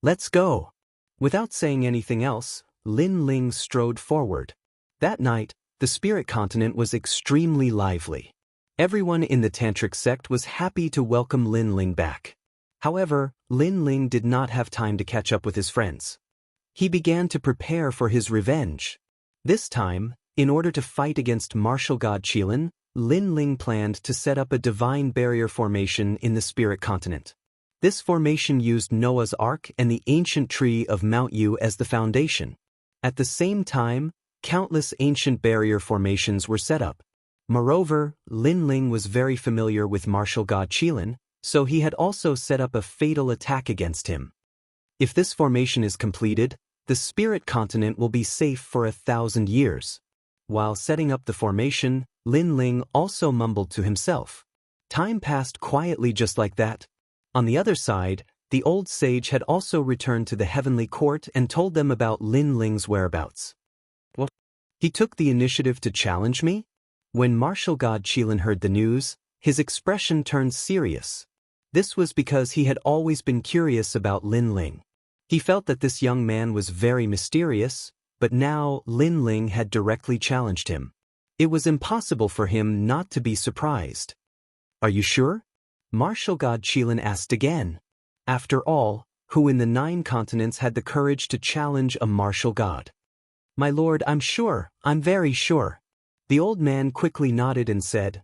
Let's go. Without saying anything else, Lin Ling strode forward. That night, the spirit continent was extremely lively. Everyone in the tantric sect was happy to welcome Lin Ling back. However, Lin Ling did not have time to catch up with his friends. He began to prepare for his revenge. This time, in order to fight against martial god Qilin, Lin Ling planned to set up a divine barrier formation in the spirit continent. This formation used Noah's Ark and the ancient tree of Mount Yu as the foundation. At the same time, countless ancient barrier formations were set up. Moreover, Lin Ling was very familiar with martial god Qilin, so he had also set up a fatal attack against him. If this formation is completed, the spirit continent will be safe for 1,000 years. While setting up the formation, Lin Ling also mumbled to himself. Time passed quietly just like that. On the other side, the old sage had also returned to the heavenly court and told them about Lin Ling's whereabouts. What? He took the initiative to challenge me? When martial god Qilin heard the news, his expression turned serious. This was because he had always been curious about Lin Ling. He felt that this young man was very mysterious, but now Lin Ling had directly challenged him. It was impossible for him not to be surprised. Are you sure? Martial god Qilin asked again. After all, who in the 9 continents had the courage to challenge a martial god? My lord, I'm sure, I'm very sure. The old man quickly nodded and said,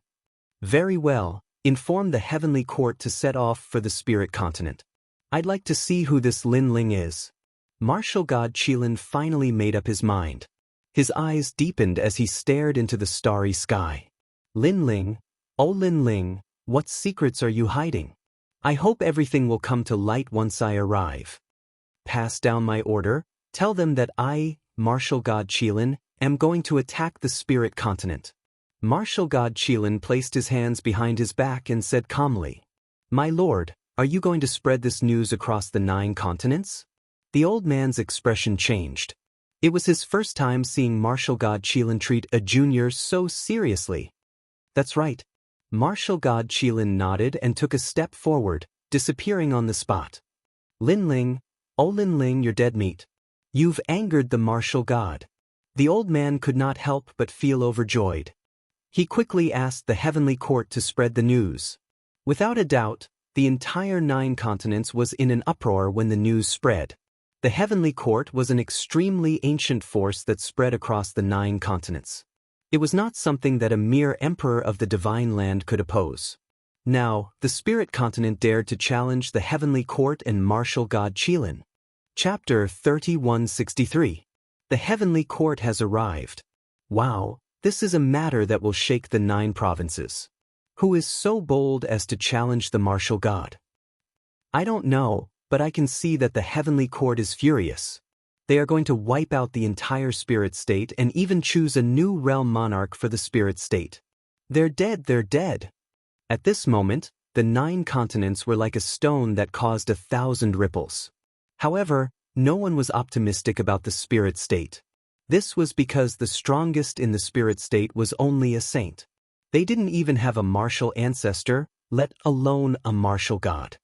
Very well, inform the heavenly court to set off for the spirit continent. I'd like to see who this Lin Ling is. Martial god Qilin finally made up his mind. His eyes deepened as he stared into the starry sky. Lin Ling, oh Lin Ling, what secrets are you hiding? I hope everything will come to light once I arrive. Pass down my order, tell them that I, martial god Qilin, am going to attack the spirit continent. Martial god Qilin placed his hands behind his back and said calmly, My lord, are you going to spread this news across the 9 continents? The old man's expression changed. It was his first time seeing martial god Qilin treat a junior so seriously. That's right. Martial god Qilin nodded and took a step forward, disappearing on the spot. Lin Ling, oh Lin Ling, you're dead meat. You've angered the martial god. The old man could not help but feel overjoyed. He quickly asked the heavenly court to spread the news. Without a doubt, the entire 9 continents was in an uproar when the news spread. The heavenly court was an extremely ancient force that spread across the 9 continents. It was not something that a mere emperor of the divine land could oppose. Now, the spirit continent dared to challenge the heavenly court and martial god Qilin. Chapter 3163. The heavenly court has arrived. Wow, this is a matter that will shake the 9 provinces. Who is so bold as to challenge the martial god? I don't know, but I can see that the heavenly court is furious. They are going to wipe out the entire spirit state and even choose a new realm monarch for the spirit state. They're dead, they're dead. At this moment, the 9 continents were like a stone that caused 1,000 ripples. However, No one was optimistic about the spirit state. This was because the strongest in the spirit state was only a saint. They didn't even have a martial ancestor, let alone a martial god.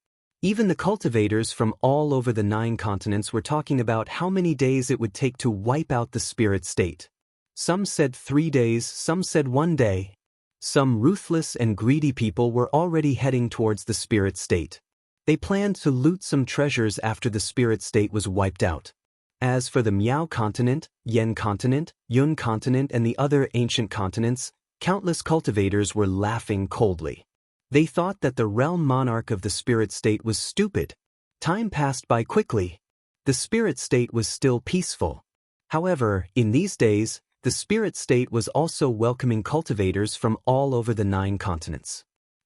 Even the cultivators from all over the 9 continents were talking about how many days it would take to wipe out the spirit state. Some said 3 days, some said 1 day. Some ruthless and greedy people were already heading towards the spirit state. They planned to loot some treasures after the spirit state was wiped out. As for the Miao continent, Yen continent, Yun continent and the other ancient continents, countless cultivators were laughing coldly. They thought that the realm monarch of the spirit state was stupid. Time passed by quickly. The spirit state was still peaceful. However, in these days, the spirit state was also welcoming cultivators from all over the 9 continents.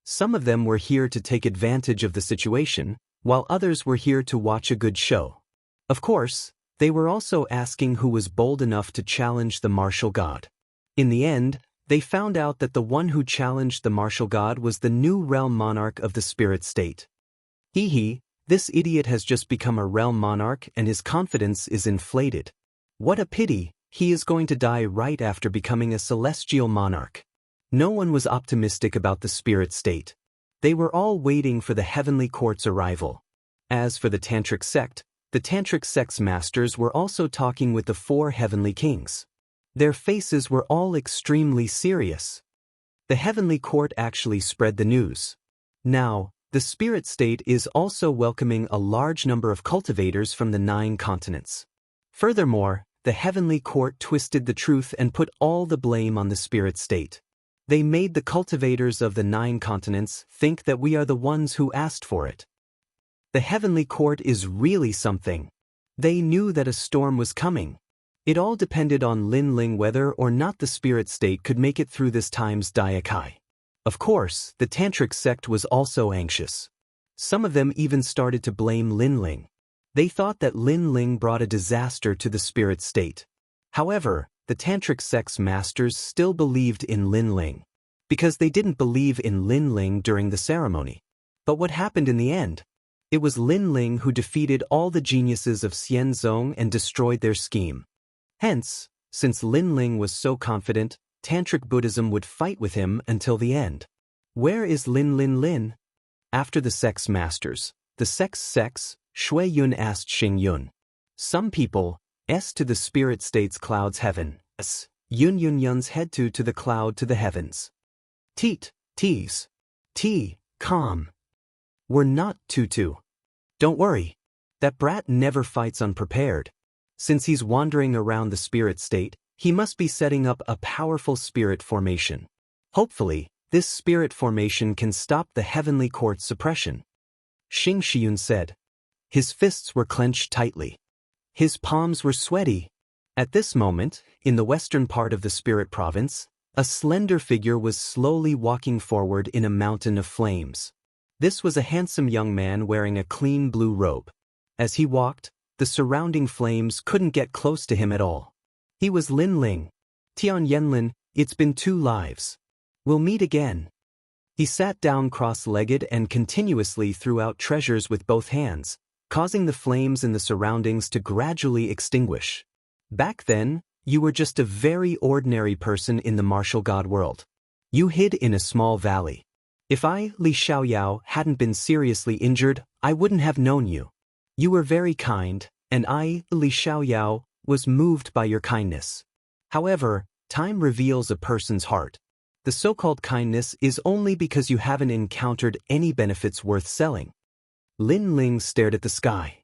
Some of them were here to take advantage of the situation, while others were here to watch a good show. Of course, they were also asking who was bold enough to challenge the martial god. In the end, they found out that the one who challenged the martial god was the new realm monarch of the spirit state. This idiot has just become a realm monarch and his confidence is inflated. What a pity, he is going to die right after becoming a celestial monarch. No one was optimistic about the spirit state. They were all waiting for the heavenly court's arrival. As for the tantric sect, the tantric sect's masters were also talking with the 4 heavenly kings. Their faces were all extremely serious. The heavenly court actually spread the news. Now, the spirit state is also welcoming a large number of cultivators from the 9 continents. Furthermore, the heavenly court twisted the truth and put all the blame on the spirit state. They made the cultivators of the 9 continents think that we are the ones who asked for it. The heavenly court is really something. They knew that a storm was coming. It all depended on Lin Ling whether or not the spirit state could make it through this time's Daikai. Of course, the tantric sect was also anxious. Some of them even started to blame Lin Ling. They thought that Lin Ling brought a disaster to the spirit state. However, the tantric sect's masters still believed in Lin Ling. Because they didn't believe in Lin Ling during the ceremony. But what happened in the end? It was Lin Ling who defeated all the geniuses of Xianxia and destroyed their scheme. Hence, since Lin Ling was so confident, Tantric Buddhism would fight with him until the end. Where is Lin? After the sect's masters, the sects, Shui Yun asked Xing Yun. Some people, to the spirit state's clouds heaven, Yun Yun's head to the cloud to the heavens. T's, calm. We're not Tutu. Don't worry. That brat never fights unprepared. Since he's wandering around the spirit state, he must be setting up a powerful spirit formation. Hopefully, this spirit formation can stop the heavenly court's suppression. Xing Shiyun said. His fists were clenched tightly. His palms were sweaty. At this moment, in the western part of the spirit province, a slender figure was slowly walking forward in a mountain of flames. This was a handsome young man wearing a clean blue robe. As he walked, the surrounding flames couldn't get close to him at all. He was Lin Ling. Tian Yenlin, it's been 2 lives. We'll meet again. He sat down cross-legged and continuously threw out treasures with both hands, causing the flames in the surroundings to gradually extinguish. Back then, you were just a very ordinary person in the martial god world. You hid in a small valley. If I, Li Xiaoyao, hadn't been seriously injured, I wouldn't have known you. You were very kind, and I, Li Xiaoyao, was moved by your kindness. However, time reveals a person's heart. The so-called kindness is only because you haven't encountered any benefits worth selling. Lin Ling stared at the sky.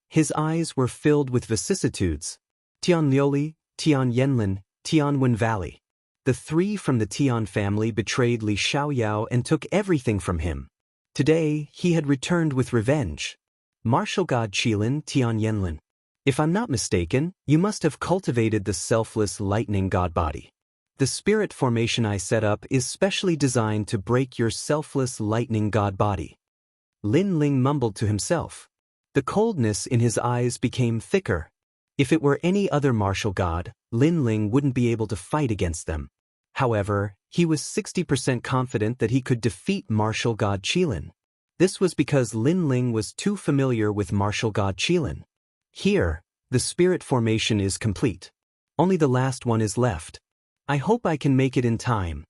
His eyes were filled with vicissitudes. Tian Liuli, Tian Yenlin, Tianwen Valley. The 3 from the Tian family betrayed Li Xiaoyao and took everything from him. Today, he had returned with revenge. Martial god Qilin, Tian Yenlin. If I'm not mistaken, you must have cultivated the selfless lightning god body. The spirit formation I set up is specially designed to break your selfless lightning god body. Lin Ling mumbled to himself. The coldness in his eyes became thicker. If it were any other martial god, Lin Ling wouldn't be able to fight against them. However, he was 60% confident that he could defeat martial god Qilin. This was because Lin Ling was too familiar with martial god Qilin. Here, the spirit formation is complete. Only the last one is left. I hope I can make it in time.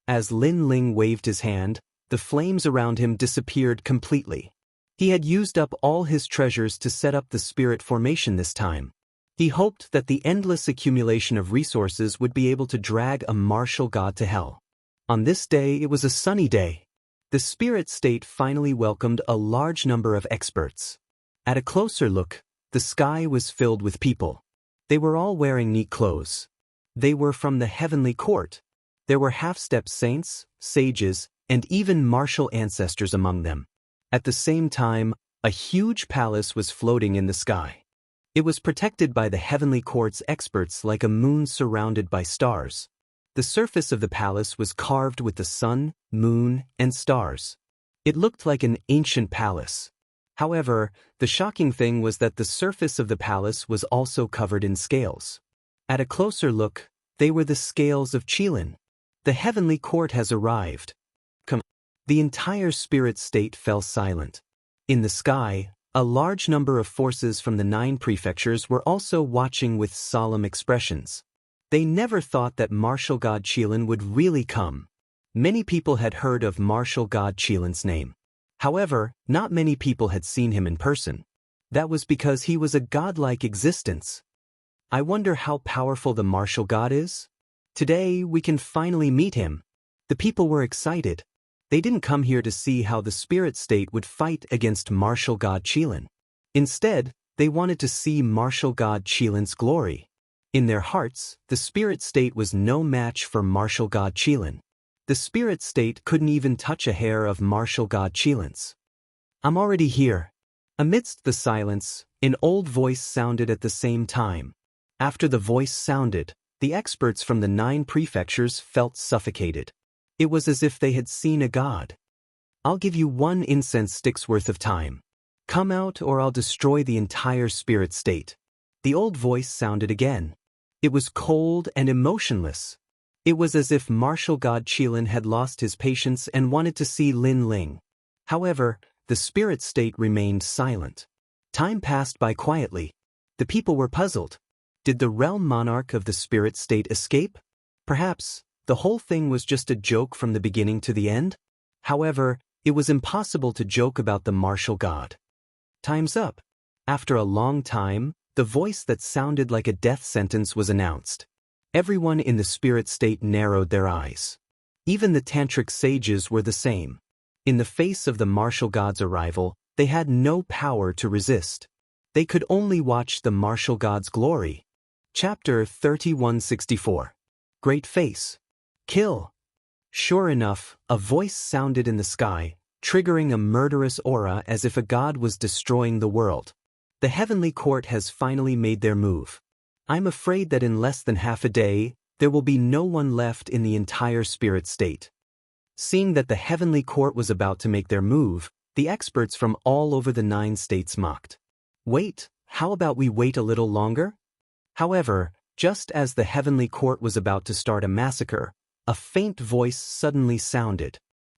As Lin Ling waved his hand, the flames around him disappeared completely. He had used up all his treasures to set up the spirit formation this time. He hoped that the endless accumulation of resources would be able to drag a martial god to hell. On this day, it was a sunny day. The spirit state finally welcomed a large number of experts. At a closer look, the sky was filled with people. They were all wearing neat clothes. They were from the heavenly court. There were half-step saints, sages, and even martial ancestors among them. At the same time, a huge palace was floating in the sky. It was protected by the heavenly court's experts like a moon surrounded by stars. The surface of the palace was carved with the sun, moon, and stars. It looked like an ancient palace. However, the shocking thing was that the surface of the palace was also covered in scales. At a closer look, they were the scales of Qilin. The heavenly court has arrived. The entire spirit state fell silent. In the sky, a large number of forces from the 9 prefectures were also watching with solemn expressions. They never thought that martial god Qilin would really come. Many people had heard of martial god Qilin's name. However, not many people had seen him in person. That was because he was a godlike existence. I wonder how powerful the martial god is? Today, we can finally meet him. The people were excited. They didn't come here to see how the spirit state would fight against martial god Qilin. Instead, they wanted to see martial god Qilin's glory. In their hearts, the spirit state was no match for martial god Qilin. The spirit state couldn't even touch a hair of martial god Qilin's. I'm already here. Amidst the silence, an old voice sounded at the same time. After the voice sounded, the experts from the 9 prefectures felt suffocated. It was as if they had seen a god. I'll give you 1 incense stick's worth of time. Come out or I'll destroy the entire spirit state. The old voice sounded again. It was cold and emotionless. It was as if martial god Qilin had lost his patience and wanted to see Lin Ling. However, the spirit state remained silent. Time passed by quietly. The people were puzzled. Did the realm monarch of the spirit state escape? Perhaps the whole thing was just a joke from the beginning to the end? However, it was impossible to joke about the martial god. Time's up. After a long time, the voice that sounded like a death sentence was announced. Everyone in the spirit state narrowed their eyes. Even the tantric sages were the same. In the face of the martial god's arrival, they had no power to resist. They could only watch the martial god's glory. Chapter 3164. Great Face. Kill. Sure enough, a voice sounded in the sky, triggering a murderous aura as if a god was destroying the world. The heavenly court has finally made their move. I'm afraid that in less than half a day, there will be no one left in the entire spirit state. Seeing that the heavenly court was about to make their move, the experts from all over the 9 states mocked. Wait, how about we wait a little longer? However, just as the heavenly court was about to start a massacre, a faint voice suddenly sounded.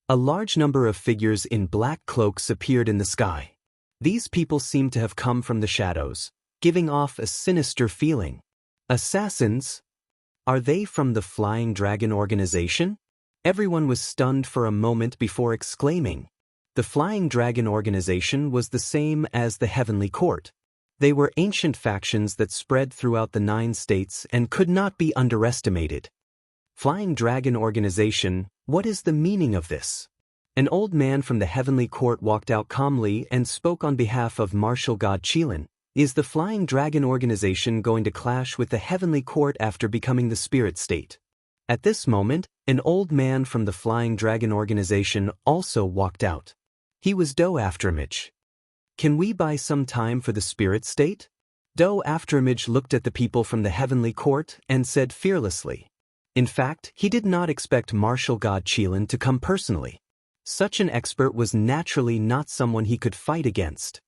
A large number of figures in black cloaks appeared in the sky. These people seemed to have come from the shadows, giving off a sinister feeling. Assassins? Are they from the Flying Dragon organization? Everyone was stunned for a moment before exclaiming. The Flying Dragon organization was the same as the Heavenly Court. They were ancient factions that spread throughout the 9 states and could not be underestimated. Flying Dragon organization, what is the meaning of this? An old man from the Heavenly Court walked out calmly and spoke on behalf of martial god Qilin. Is the Flying Dragon organization going to clash with the Heavenly Court after becoming the spirit state? At this moment, an old man from the Flying Dragon organization also walked out. He was Do Afterimage. Can we buy some time for the spirit state? Do Afterimage looked at the people from the Heavenly Court and said fearlessly. In fact, he did not expect martial god Qilin to come personally. Such an expert was naturally not someone he could fight against.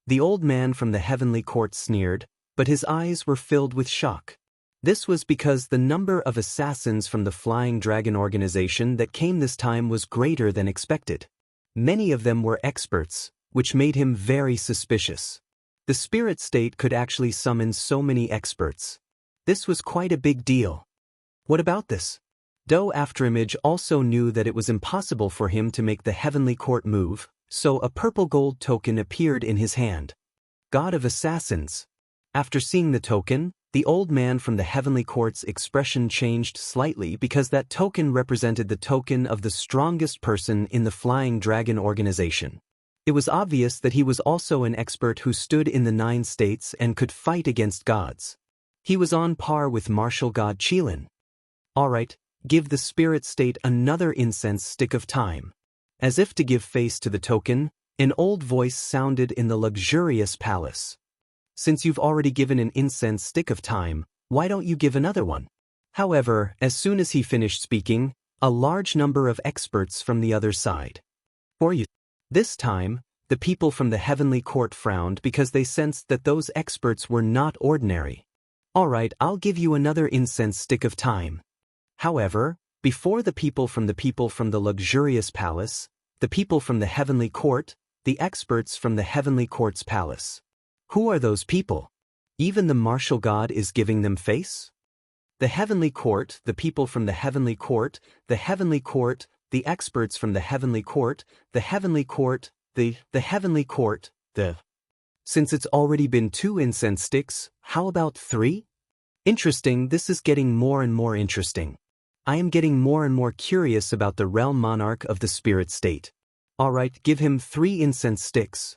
The old man from the Heavenly Court sneered, but his eyes were filled with shock. This was because the number of assassins from the Flying Dragon organization that came this time was greater than expected. Many of them were experts, which made him very suspicious. The spirit state could actually summon so many experts. This was quite a big deal. What about this? Do Afterimage also knew that it was impossible for him to make the heavenly court move, so a purple gold token appeared in his hand. God of Assassins. After seeing the token, the old man from the heavenly court's expression changed slightly because that token represented the token of the strongest person in the Flying Dragon organization. It was obvious that he was also an expert who stood in the 9 states and could fight against gods. He was on par with martial god Qilin. Alright, give the spirit state another incense stick of time. As if to give face to the token, an old voice sounded in the luxurious palace. Since you've already given an incense stick of time, why don't you give another one? However, as soon as he finished speaking, a large number of experts from the other side. For you. This time, the people from the heavenly court frowned because they sensed that those experts were not ordinary. Alright, I'll give you another incense stick of time. However, before the people from the luxurious palace, the people from the heavenly court, the experts from the heavenly court's palace. Who are those people? Even the martial god is giving them face? The heavenly court, the people from the heavenly court, the heavenly court, the experts from the heavenly court, the heavenly court, the heavenly court, Since it's already been 2 incense sticks, how about 3? Interesting, this is getting more and more interesting. I am getting more and more curious about the realm monarch of the spirit state. Alright, give him 3 incense sticks.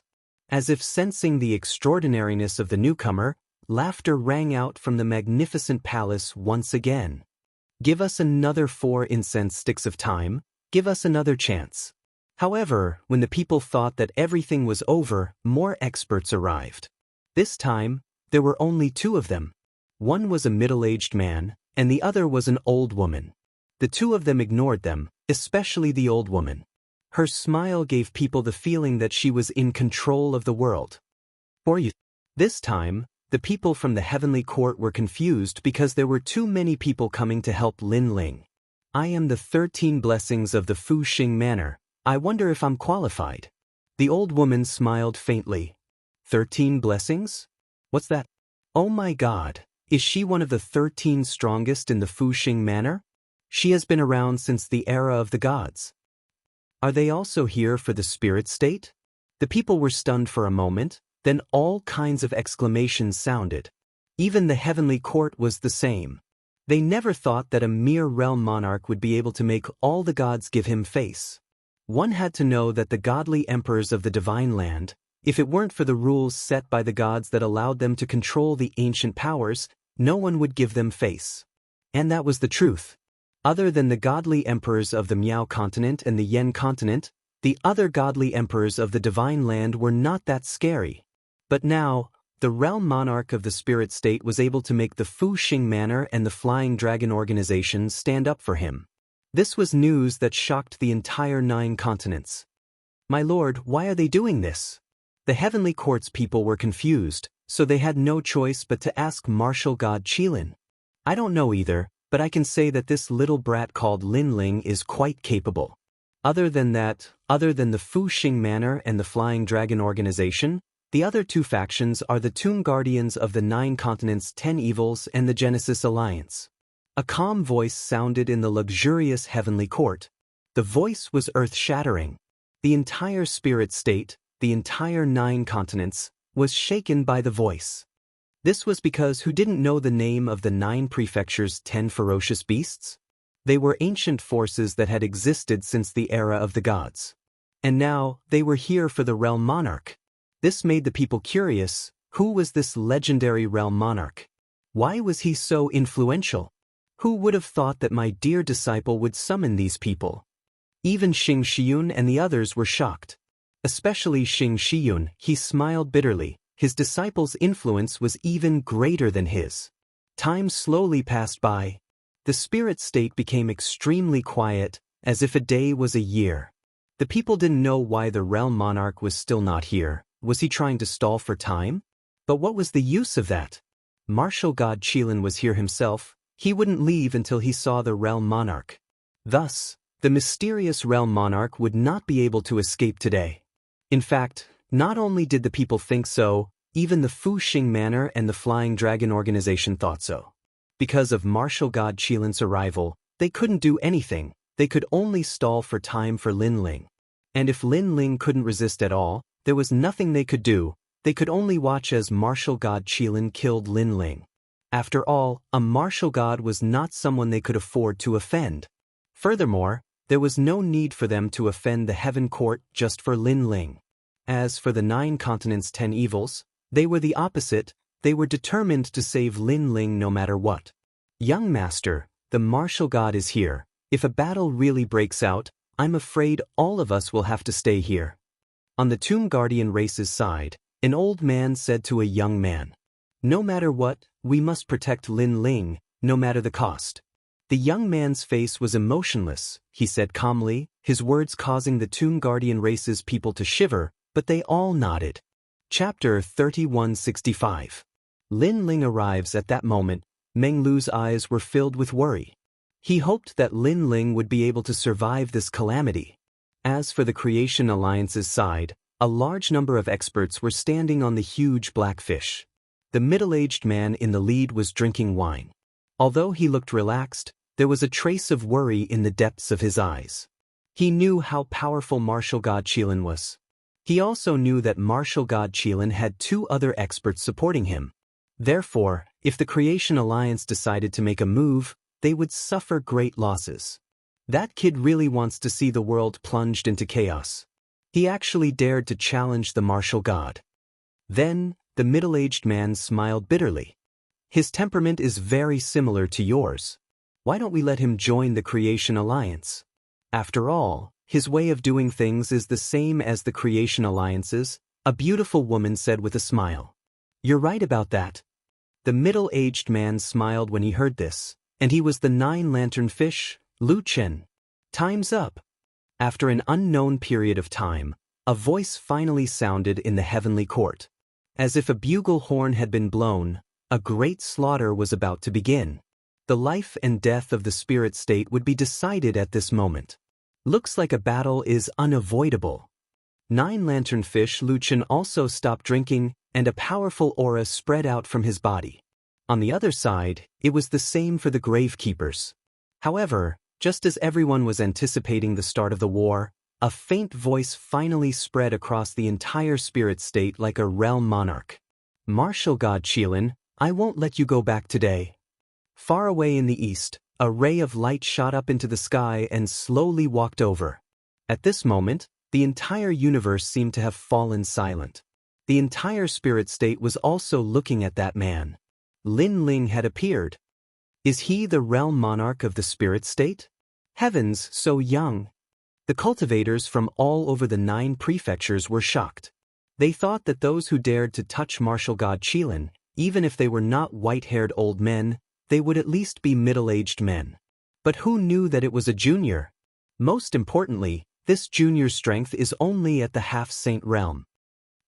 As if sensing the extraordinariness of the newcomer, laughter rang out from the magnificent palace once again. Give us another 4 incense sticks of time, give us another chance. However, when the people thought that everything was over, more experts arrived. This time, there were only 2 of them. One was a middle-aged man, and the other was an old woman. The 2 of them ignored them, especially the old woman. Her smile gave people the feeling that she was in control of the world. For you. This time, the people from the heavenly court were confused because there were too many people coming to help Lin Ling. I am the 13 blessings of the Fu Xing manor. I wonder if I'm qualified. The old woman smiled faintly. 13 blessings? What's that? Oh my god, is she one of the 13 strongest in the Fu Xing manor? She has been around since the era of the gods. Are they also here for the spirit state? The people were stunned for a moment, then all kinds of exclamations sounded. Even the heavenly court was the same. They never thought that a mere realm monarch would be able to make all the gods give him face. One had to know that the godly emperors of the divine land, if it weren't for the rules set by the gods that allowed them to control the ancient powers, no one would give them face. And that was the truth. Other than the godly emperors of the Miao continent and the Yen continent, the other godly emperors of the divine land were not that scary. But now, the realm monarch of the spirit state was able to make the Fu Xing manor and the Flying Dragon organization stand up for him. This was news that shocked the entire 9 continents. My lord, why are they doing this? The heavenly court's people were confused, so they had no choice but to ask martial god Qilin. I don't know either, but I can say that this little brat called Lin Ling is quite capable. Other than the Fu Xing manor and the Flying Dragon organization, the other 2 factions are the Tomb Guardians of the 9 continents' 10 evils and the Genesis Alliance. A calm voice sounded in the luxurious heavenly court. The voice was earth-shattering. The entire spirit state, the entire 9 continents, was shaken by the voice. This was because who didn't know the name of the 9 prefectures' 10 ferocious beasts? They were ancient forces that had existed since the era of the gods. And now, they were here for the realm monarch. This made the people curious. Who was this legendary realm monarch? Why was he so influential? Who would have thought that my dear disciple would summon these people? Even Xing Shiyun and the others were shocked. Especially Xing Shiyun, he smiled bitterly. His disciple's influence was even greater than his. Time slowly passed by. The spirit state became extremely quiet, as if a day was a year. The people didn't know why the realm monarch was still not here. Was he trying to stall for time? But what was the use of that? Martial god Qilin was here himself. He wouldn't leave until he saw the realm monarch. Thus, the mysterious realm monarch would not be able to escape today. In fact, not only did the people think so, Even the Fu Xing Manor and the Flying Dragon organization thought so. Because of martial god Qilin's arrival, they couldn't do anything. They could only stall for time for Lin Ling. And if Lin Ling couldn't resist at all, there was nothing they could do. They could only watch as martial god Qilin killed Lin Ling. After all, a martial god was not someone they could afford to offend. Furthermore, there was no need for them to offend the Heaven Court just for Lin Ling. As for the 9 continents' 10 evils, they were the opposite. They were determined to save Lin Ling no matter what. Young master, the martial god is here. If a battle really breaks out, I'm afraid all of us will have to stay here. On the Tomb Guardian race's side, an old man said to a young man, "No matter what, we must protect Lin Ling, no matter the cost." The young man's face was emotionless, he said calmly, his words causing the Tomb Guardian race's people to shiver, but they all nodded. Chapter 3165. Lin Ling arrives at that moment. Meng Lu's eyes were filled with worry. He hoped that Lin Ling would be able to survive this calamity. As for the Creation Alliance's side, a large number of experts were standing on the huge black fish. The middle-aged man in the lead was drinking wine. Although he looked relaxed, there was a trace of worry in the depths of his eyes. He knew how powerful martial god Qilin was. He also knew that martial god Qilin had 2 other experts supporting him. Therefore, if the Creation Alliance decided to make a move, they would suffer great losses. That kid really wants to see the world plunged into chaos. He actually dared to challenge the martial god. Then, the middle-aged man smiled bitterly. His temperament is very similar to yours. Why don't we let him join the Creation Alliance? After all, his way of doing things is the same as the Creation Alliance's, a beautiful woman said with a smile. You're right about that. The middle-aged man smiled when he heard this, and he was the 9-lantern fish, Lu Chen. Time's up. After an unknown period of time, a voice finally sounded in the heavenly court. As if a bugle horn had been blown, a great slaughter was about to begin. The life and death of the spirit state would be decided at this moment. Looks like a battle is unavoidable. 9-lantern fish Lu Chen also stopped drinking, and a powerful aura spread out from his body. On the other side, it was the same for the gravekeepers. However, just as everyone was anticipating the start of the war, a faint voice finally spread across the entire spirit state like a realm monarch. Martial god Qilin, I won't let you go back today. Far away in the east, a ray of light shot up into the sky and slowly walked over. At this moment, the entire universe seemed to have fallen silent. The entire spirit state was also looking at that man. Lin Ling had appeared. Is he the realm monarch of the spirit state? Heavens, so young. The cultivators from all over the 9 prefectures were shocked. They thought that those who dared to touch martial god Qilin, even if they were not white-haired old men, they would at least be middle-aged men. But who knew that it was a junior? Most importantly, this junior's strength is only at the half-saint realm.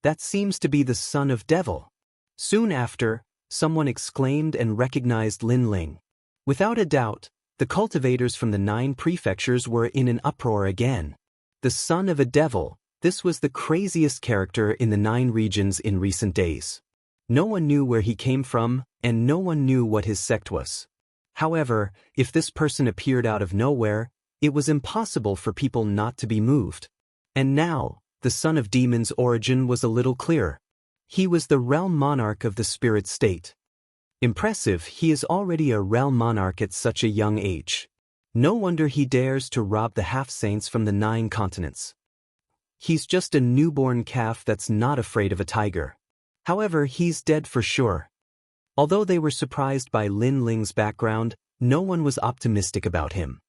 That seems to be the son of devil. Soon after, someone exclaimed and recognized Lin Ling. Without a doubt, the cultivators from the 9 prefectures were in an uproar again. The son of a devil, this was the craziest character in the 9 regions in recent days. No one knew where he came from, and no one knew what his sect was. However, if this person appeared out of nowhere, it was impossible for people not to be moved. And now, the son of demon's origin was a little clearer. He was the realm monarch of the spirit state. Impressive, he is already a realm monarch at such a young age. No wonder he dares to rob the half-saints from the 9 continents. He's just a newborn calf that's not afraid of a tiger. However, he's dead for sure. Although they were surprised by Lin Ling's background, no one was optimistic about him.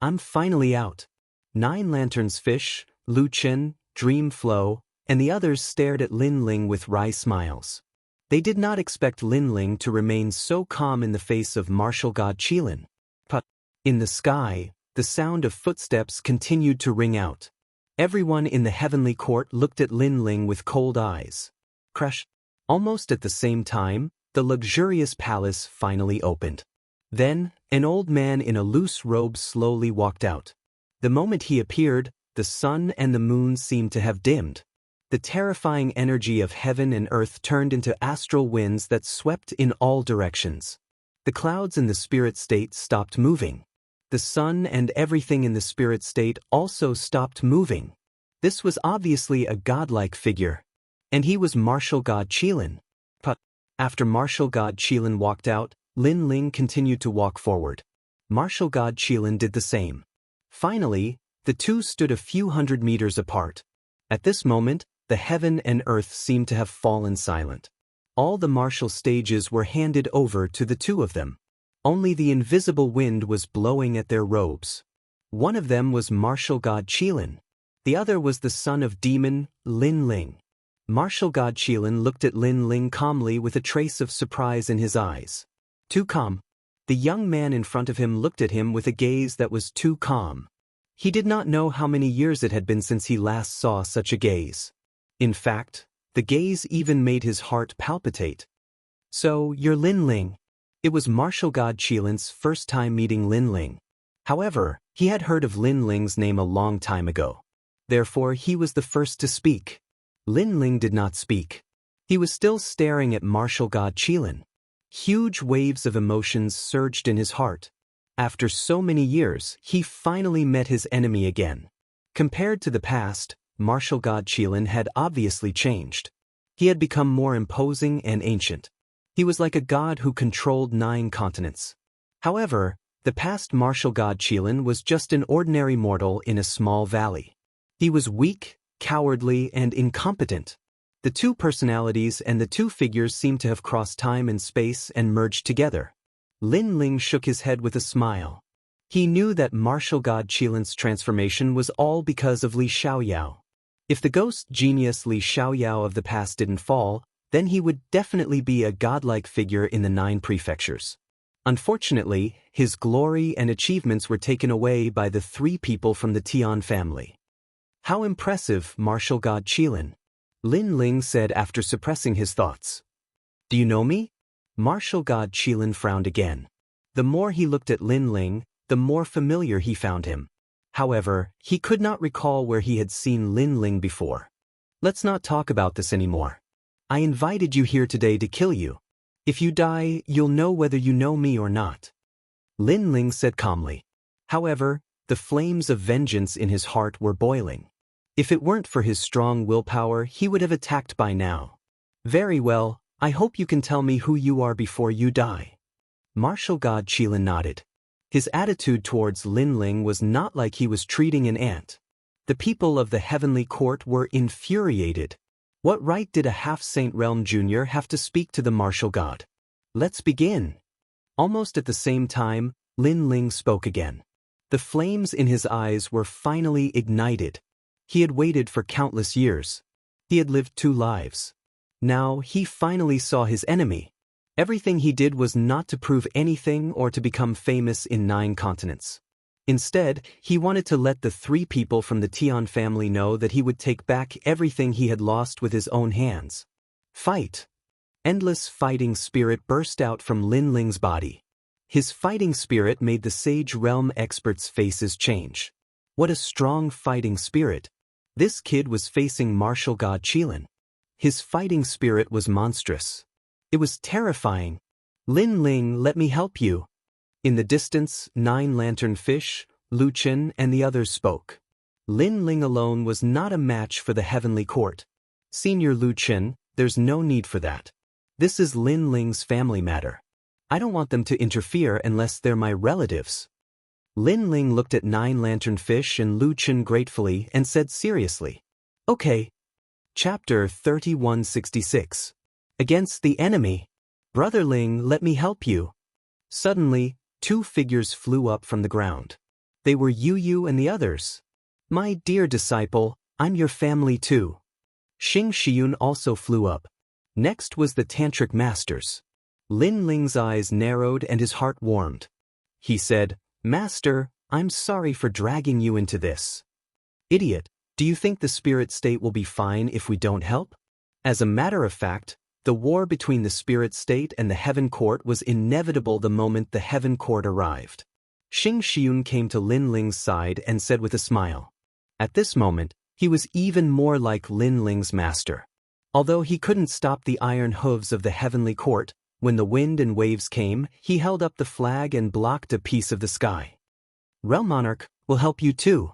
I'm finally out. 9 lanterns fish, Lu Chen, Dream Flow, and the others stared at Lin Ling with wry smiles. They did not expect Lin Ling to remain so calm in the face of martial god Qilin. But in the sky, the sound of footsteps continued to ring out. Everyone in the heavenly court looked at Lin Ling with cold eyes. Crash! Almost at the same time, the luxurious palace finally opened. Then, an old man in a loose robe slowly walked out. The moment he appeared, the sun and the moon seemed to have dimmed. The terrifying energy of heaven and earth turned into astral winds that swept in all directions. The clouds in the spirit state stopped moving. The sun and everything in the spirit state also stopped moving. This was obviously a godlike figure. And he was martial god Qilin. But after martial god Qilin walked out, Lin Ling continued to walk forward. Martial god Qilin did the same. Finally, the two stood a few hundred meters apart. At this moment, the heaven and earth seemed to have fallen silent. All the martial stages were handed over to the two of them. Only the invisible wind was blowing at their robes. One of them was martial god Qilin. The other was the son of demon, Lin Ling. Martial god Qilin looked at Lin Ling calmly with a trace of surprise in his eyes. Too calm. The young man in front of him looked at him with a gaze that was too calm. He did not know how many years it had been since he last saw such a gaze. In fact, the gaze even made his heart palpitate. So, you're Lin Ling. It was martial god Qilin's first time meeting Lin Ling. However, he had heard of Lin Ling's name a long time ago. Therefore, he was the first to speak. Lin Ling did not speak. He was still staring at martial god Qilin. Huge waves of emotions surged in his heart. After so many years, he finally met his enemy again. Compared to the past, martial god Qilin had obviously changed. He had become more imposing and ancient. He was like a god who controlled 9 continents. However, the past martial god Qilin was just an ordinary mortal in a small valley. He was weak, cowardly, and incompetent. The two personalities and the two figures seemed to have crossed time and space and merged together. Lin Ling shook his head with a smile. He knew that martial god Qilin's transformation was all because of Li Xiaoyao. If the ghost genius Li Xiaoyao of the past didn't fall, then he would definitely be a godlike figure in the 9 prefectures. Unfortunately, his glory and achievements were taken away by the 3 people from the Tian family. How impressive, martial god Qilin, Lin Ling said after suppressing his thoughts. Do you know me? Martial god Qilin frowned again. The more he looked at Lin Ling, the more familiar he found him. However, he could not recall where he had seen Lin Ling before. Let's not talk about this anymore. I invited you here today to kill you. If you die, you'll know whether you know me or not. Lin Ling said calmly. However, the flames of vengeance in his heart were boiling. If it weren't for his strong willpower, he would have attacked by now. Very well, I hope you can tell me who you are before you die. Martial god Qilin nodded. His attitude towards Lin Ling was not like he was treating an ant. The people of the heavenly court were infuriated. What right did a half-saint realm junior have to speak to the martial god? Let's begin. Almost at the same time, Lin Ling spoke again. The flames in his eyes were finally ignited. He had waited for countless years. He had lived 2 lives. Now he finally saw his enemy. Everything he did was not to prove anything or to become famous in 9 continents. Instead, he wanted to let the 3 people from the Tian family know that he would take back everything he had lost with his own hands. Fight! Endless fighting spirit burst out from Lin Ling's body. His fighting spirit made the Sage Realm experts' faces change. What a strong fighting spirit! This kid was facing martial god Qilin. His fighting spirit was monstrous. It was terrifying. Lin Ling, let me help you. In the distance, 9 lantern fish, Lu Chen, and the others spoke. Lin Ling alone was not a match for the heavenly court. Senior Lu Chen, there's no need for that. This is Lin Ling's family matter. I don't want them to interfere unless they're my relatives. Lin Ling looked at 9 lantern fish and Lu Chen gratefully and said seriously. Okay. Chapter 3166. Against the enemy. Brother Ling, let me help you. Suddenly, 2 figures flew up from the ground. They were Yu and the others. My dear disciple, I'm your family too. Xianxia also flew up. Next was the Tantric Masters. Lin Ling's eyes narrowed and his heart warmed. He said, Master, I'm sorry for dragging you into this. Idiot, do you think the spirit state will be fine if we don't help? As a matter of fact, the war between the spirit state and the heaven court was inevitable the moment the heaven court arrived. Xianxia came to Lin Ling's side and said with a smile. At this moment, He was even more like Lin Ling's master. Although he couldn't stop the iron hooves of the heavenly court, when the wind and waves came, he held up the flag and blocked a piece of the sky. Realm Monarch will help you too.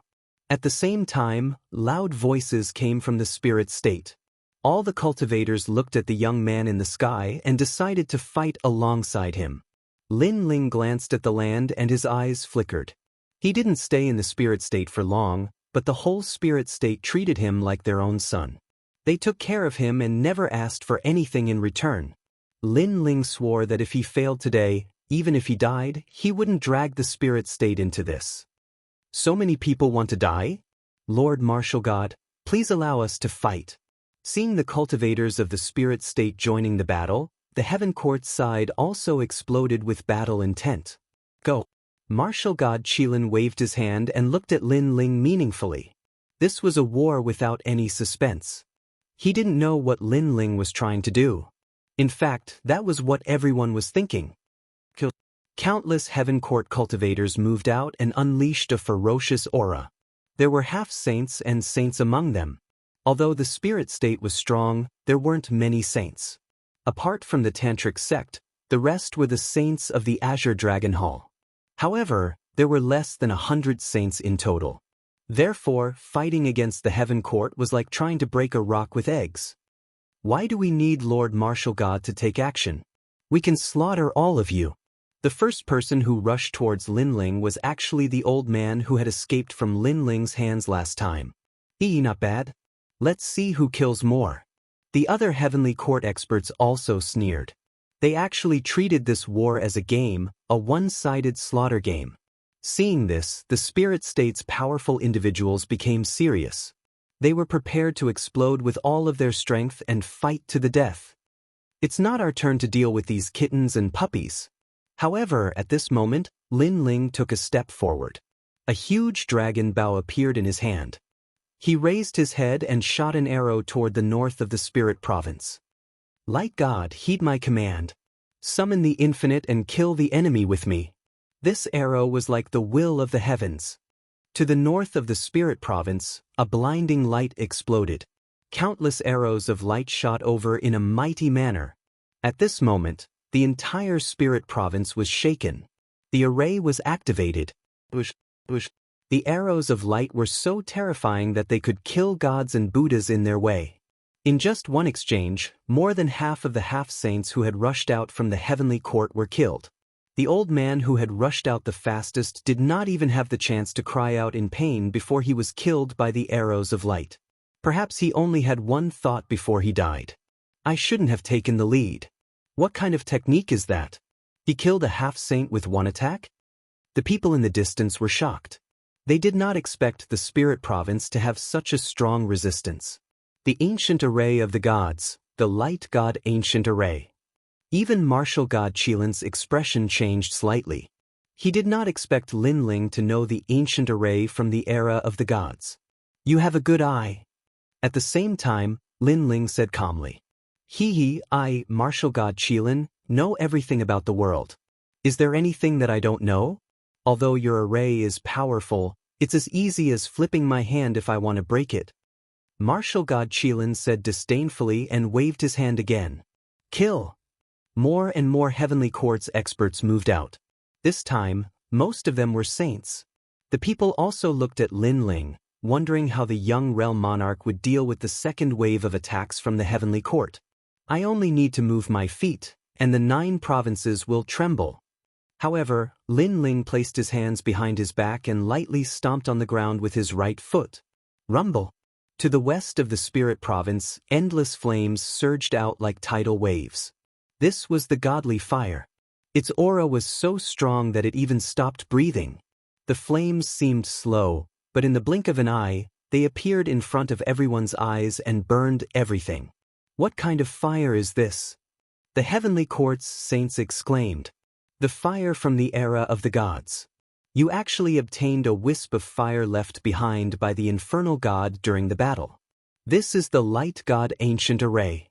At the same time, loud voices came from the spirit state. All the cultivators looked at the young man in the sky and decided to fight alongside him. Lin Ling glanced at the land and his eyes flickered. He didn't stay in the spirit state for long, but the whole spirit state treated him like their own son. They took care of him and never asked for anything in return. Lin Ling swore that if he failed today, even if he died, he wouldn't drag the spirit state into this. So many people want to die? Lord Martial God, please allow us to fight. Seeing the cultivators of the spirit state joining the battle, the heaven court side also exploded with battle intent. Go. Martial God Qilin waved his hand and looked at Lin Ling meaningfully. This was a war without any suspense. He didn't know what Lin Ling was trying to do. In fact, that was what everyone was thinking. Countless heaven court cultivators moved out and unleashed a ferocious aura. There were half-saints and saints among them. Although the spirit state was strong, there weren't many saints. Apart from the tantric sect, the rest were the saints of the Azure Dragon Hall. However, there were less than 100 saints in total. Therefore, fighting against the heaven court was like trying to break a rock with eggs. Why do we need Lord Martial God to take action? We can slaughter all of you. The first person who rushed towards Lin Ling was actually the old man who had escaped from Lin Ling's hands last time. Not bad. Let's see who kills more. The other heavenly court experts also sneered. They actually treated this war as a game, a one-sided slaughter game. Seeing this, the spirit state's powerful individuals became serious. They were prepared to explode with all of their strength and fight to the death. It's not our turn to deal with these kittens and puppies. However, at this moment, Lin Ling took a step forward. A huge dragon bow appeared in his hand. He raised his head and shot an arrow toward the north of the spirit province. Light God, heed my command. Summon the infinite and kill the enemy with me. This arrow was like the will of the heavens. To the north of the spirit province, a blinding light exploded. Countless arrows of light shot over in a mighty manner. At this moment, the entire spirit province was shaken. The array was activated. The arrows of light were so terrifying that they could kill gods and Buddhas in their way. In just one exchange, more than half of the half-saints who had rushed out from the heavenly court were killed. The old man who had rushed out the fastest did not even have the chance to cry out in pain before he was killed by the arrows of light. Perhaps he only had one thought before he died. I shouldn't have taken the lead. What kind of technique is that? He killed a half-saint with one attack? The people in the distance were shocked. They did not expect the spirit province to have such a strong resistance. The ancient array of the gods, the light god ancient array. Even martial god Qilin's expression changed slightly. He did not expect Lin Ling to know the ancient array from the era of the gods. You have a good eye. At the same time, Lin Ling said calmly. I, martial god Qilin, know everything about the world. Is there anything that I don't know? Although your array is powerful, it's as easy as flipping my hand if I want to break it. Martial god Qilin said disdainfully and waved his hand again. Kill! More and more heavenly courts experts moved out. This time, most of them were saints. The people also looked at Lin Ling, wondering how the young realm monarch would deal with the second wave of attacks from the heavenly court. I only need to move my feet, and the 9 provinces will tremble. However, Lin Ling placed his hands behind his back and lightly stomped on the ground with his right foot. Rumble! To the west of the spirit province, endless flames surged out like tidal waves. This was the godly fire. Its aura was so strong that it even stopped breathing. The flames seemed slow, but in the blink of an eye, they appeared in front of everyone's eyes and burned everything. What kind of fire is this? The heavenly court's saints exclaimed. The fire from the era of the gods. You actually obtained a wisp of fire left behind by the infernal god during the battle. This is the light god ancient array.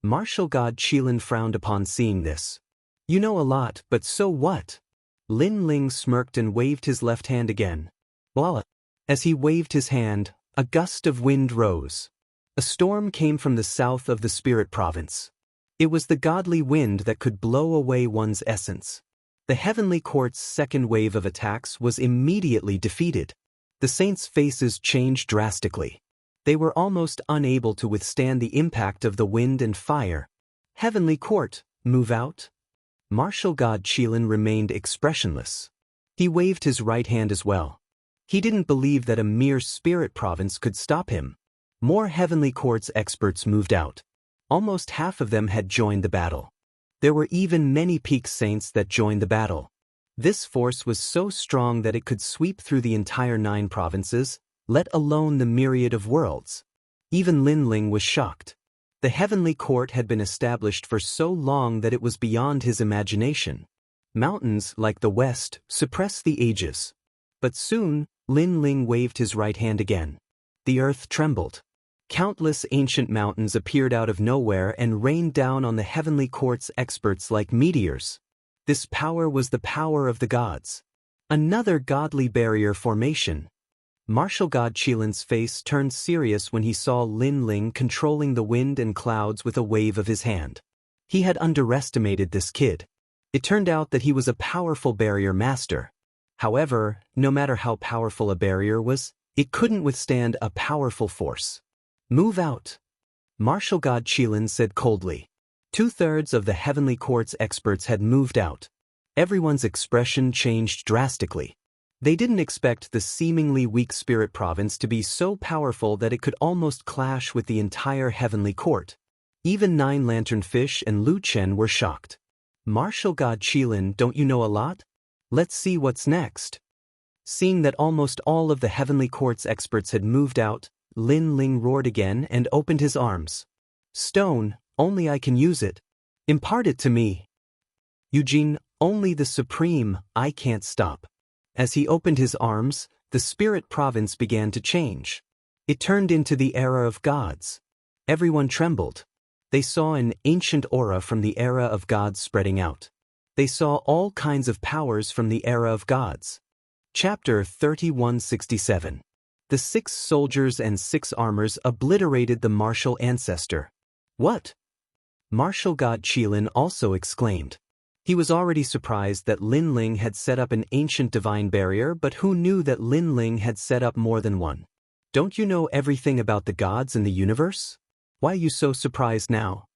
Martial god Qilin frowned upon seeing this. You know a lot, but so what? Lin Ling smirked and waved his left hand again. Voila! As he waved his hand, A gust of wind rose. A storm came from the south of the spirit province. It was the godly wind that could blow away one's essence. The heavenly court's second wave of attacks was immediately defeated. The saints' faces changed drastically. They were almost unable to withstand the impact of the wind and fire. Heavenly court, move out? Martial god Qilin remained expressionless. He waved his right hand as well. He didn't believe that a mere spirit province could stop him. More heavenly court's experts moved out. Almost half of them had joined the battle. There were even many peak saints that joined the battle. This force was so strong that it could sweep through the entire 9 provinces, let alone the myriad of worlds. Even Lin Ling was shocked. The heavenly court had been established for so long that it was beyond his imagination. Mountains, like the West, suppressed the ages. But soon, Lin Ling waved his right hand again. The earth trembled. Countless ancient mountains appeared out of nowhere and rained down on the heavenly court's experts like meteors. This power was the power of the gods. Another godly barrier formation. Martial god Qilin's face turned serious when he saw Lin Ling controlling the wind and clouds with a wave of his hand. He had underestimated this kid. It turned out that he was a powerful barrier master. However, no matter how powerful a barrier was, it couldn't withstand a powerful force. Move out. Martial god Qilin said coldly. 2/3 of the heavenly court's experts had moved out. Everyone's expression changed drastically. They didn't expect the seemingly weak spirit province to be so powerful that it could almost clash with the entire heavenly court. Even 9 lanternfish and Lu Chen were shocked. Martial god Qilin, don't you know a lot? Let's see what's next. Seeing that almost all of the heavenly court's experts had moved out, Lin Ling roared again and opened his arms. Stone, only I can use it. Impart it to me. Eugene, only the supreme, I can't stop. As he opened his arms, the spirit province began to change. It turned into the era of gods. Everyone trembled. They saw an ancient aura from the era of gods spreading out. They saw all kinds of powers from the era of gods. Chapter 3167. The 6 soldiers and 6 armors obliterated the martial ancestor. What? Martial god Qilin also exclaimed. He was already surprised that Lin Ling had set up an ancient divine barrier, but who knew that Lin Ling had set up more than one? Don't you know everything about the gods and the universe? Why are you so surprised now?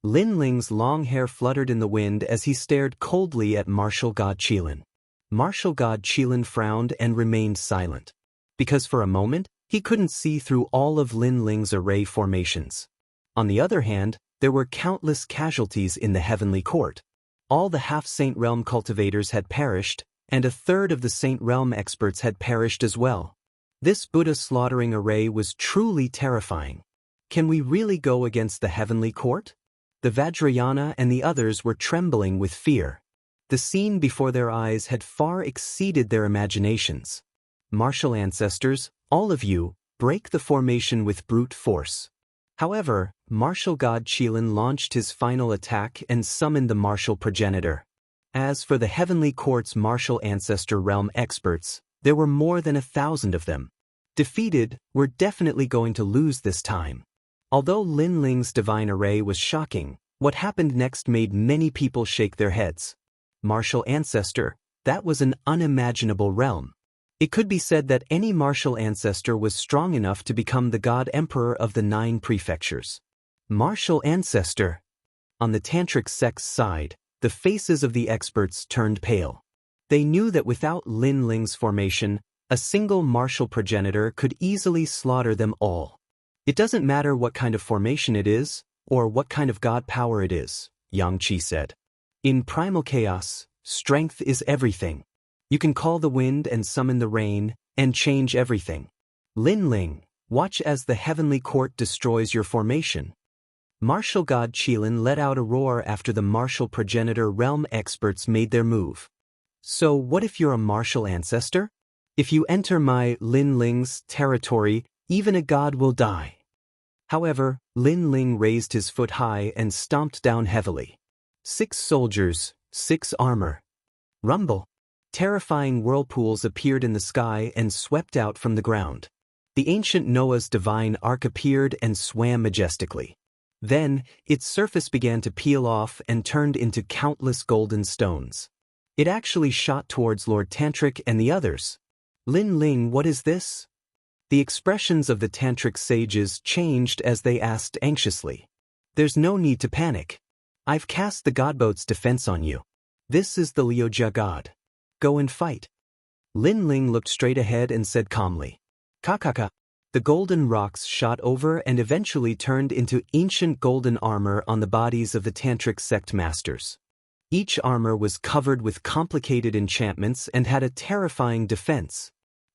Lin Ling's long hair fluttered in the wind as he stared coldly at Martial god Qilin. Martial god Qilin frowned and remained silent. Because for a moment, he couldn't see through all of Lin Ling's array formations. On the other hand, there were countless casualties in the heavenly court. All the half-saint realm cultivators had perished, and 1/3 of the saint realm experts had perished as well. This Buddha slaughtering array was truly terrifying. Can we really go against the heavenly court? The Vajrayana and the others were trembling with fear. The scene before their eyes had far exceeded their imaginations. Martial ancestors, all of you, break the formation with brute force. However, Martial god Qilin launched his final attack and summoned the martial progenitor. As for the heavenly court's martial ancestor realm experts, there were more than 1,000 of them. Defeated, we're definitely going to lose this time. Although Lin Ling's divine array was shocking, what happened next made many people shake their heads. Martial ancestor, that was an unimaginable realm. It could be said that any martial ancestor was strong enough to become the god emperor of the 9 prefectures. Martial ancestor. On the tantric sect's side, the faces of the experts turned pale. They knew that without Lin Ling's formation, a single martial progenitor could easily slaughter them all. It doesn't matter what kind of formation it is, or what kind of god power it is, Xianxia said. In primal chaos, strength is everything. You can call the wind and summon the rain, and change everything. Lin Ling, watch as the heavenly court destroys your formation. Martial god Qilin let out a roar after the martial progenitor realm experts made their move. So what if you're a martial ancestor? If you enter my Lin Ling's territory, even a god will die. However, Lin Ling raised his foot high and stomped down heavily. 6 soldiers, 6 armor. Rumble. Terrifying whirlpools appeared in the sky and swept out from the ground. The ancient Noah's divine ark appeared and swam majestically. Then, its surface began to peel off and turned into countless golden stones. It actually shot towards Lord Tantric and the others. Lin Ling, what is this? The expressions of the Tantric sages changed as they asked anxiously. There's no need to panic. I've cast the godboat's defense on you. This is the Liujia god. Go and fight. Lin Ling looked straight ahead and said calmly. Kakaka. The golden rocks shot over and eventually turned into ancient golden armor on the bodies of the Tantric sect masters. Each armor was covered with complicated enchantments and had a terrifying defense.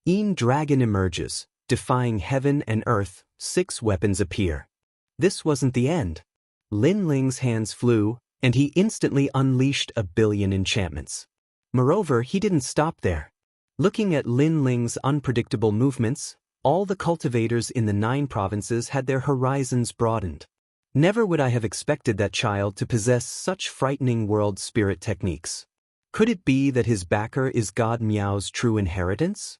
Dragon emerges, defying heaven and earth, 6 weapons appear. This wasn't the end. Lin Ling's hands flew, and he instantly unleashed 1 billion enchantments. Moreover, he didn't stop there. Looking at Lin Ling's unpredictable movements, all the cultivators in the 9 provinces had their horizons broadened. Never would I have expected that child to possess such frightening world spirit techniques. Could it be that his backer is God Miao's true inheritance?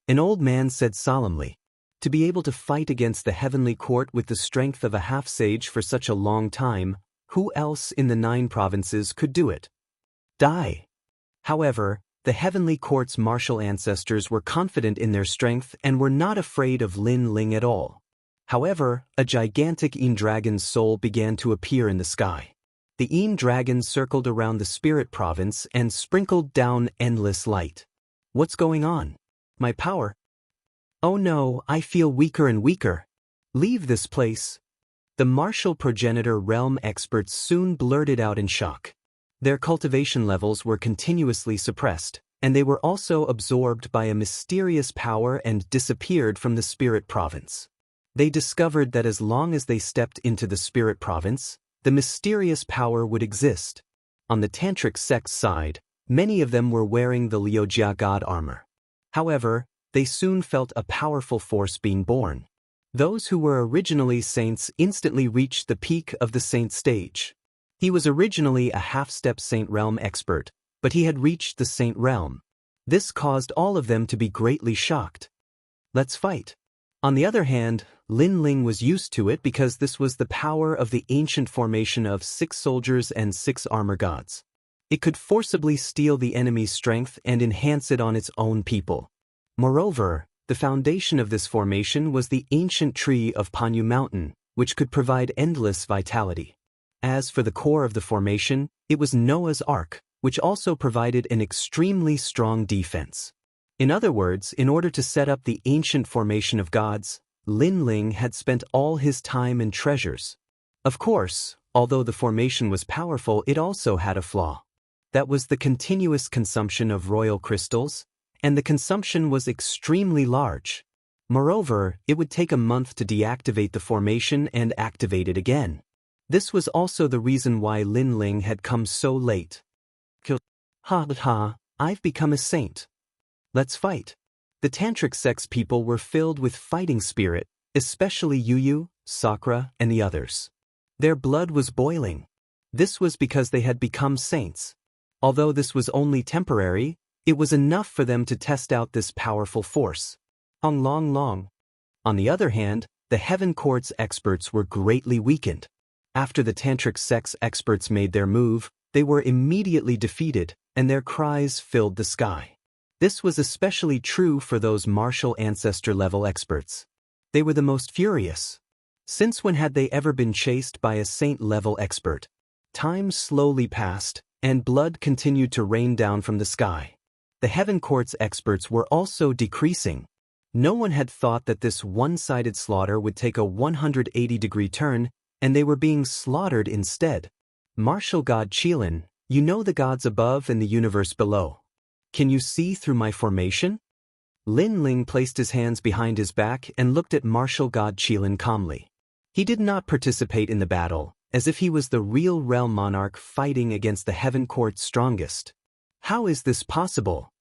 An old man said solemnly, to be able to fight against the heavenly court with the strength of a half-sage for such a long time, who else in the 9 provinces could do it? Die. However, the heavenly court's martial ancestors were confident in their strength and were not afraid of Lin Ling at all. However, a gigantic dragon's soul began to appear in the sky. The dragon circled around the spirit province and sprinkled down endless light. What's going on? My power? Oh no, I feel weaker and weaker. Leave this place. The martial progenitor realm experts soon blurted out in shock. Their cultivation levels were continuously suppressed, and they were also absorbed by a mysterious power and disappeared from the spirit province. They discovered that as long as they stepped into the spirit province, the mysterious power would exist. On the Tantric sect side, many of them were wearing the Liujia god armor. However, they soon felt a powerful force being born. Those who were originally saints instantly reached the peak of the saint stage. He was originally a half-step saint realm expert, but he had reached the saint realm. This caused all of them to be greatly shocked. Let's fight. On the other hand, Lin Ling was used to it because this was the power of the ancient formation of 6 soldiers and 6 armor gods. It could forcibly steal the enemy's strength and enhance it on its own people. Moreover, the foundation of this formation was the ancient tree of Panyu Mountain, which could provide endless vitality. As for the core of the formation, it was Noah's Ark, which also provided an extremely strong defense. In other words, in order to set up the ancient formation of gods, Lin Ling had spent all his time and treasures. Of course, although the formation was powerful, it also had a flaw. That was the continuous consumption of royal crystals, and the consumption was extremely large. Moreover, it would take a month to deactivate the formation and activate it again. This was also the reason why Lin Ling had come so late. I've become a saint. Let's fight. The Tantric sect's people were filled with fighting spirit, especially Yu, Sakura, and the others. Their blood was boiling. This was because they had become saints. Although this was only temporary, it was enough for them to test out this powerful force. Long. On the other hand, the Heaven Court's experts were greatly weakened. After the Tantric sect's experts made their move, they were immediately defeated, and their cries filled the sky. This was especially true for those martial ancestor-level experts. They were the most furious. Since when had they ever been chased by a saint-level expert? Time slowly passed, and blood continued to rain down from the sky. The Heaven Court's experts were also decreasing. No one had thought that this one-sided slaughter would take a 180-degree turn, and they were being slaughtered instead. Martial God Qilin, you know the gods above and the universe below. Can you see through my formation? Lin Ling placed his hands behind his back and looked at martial God Qilin calmly. He did not participate in the battle, as if he was the real realm monarch fighting against the Heaven Court's strongest. How is this possible?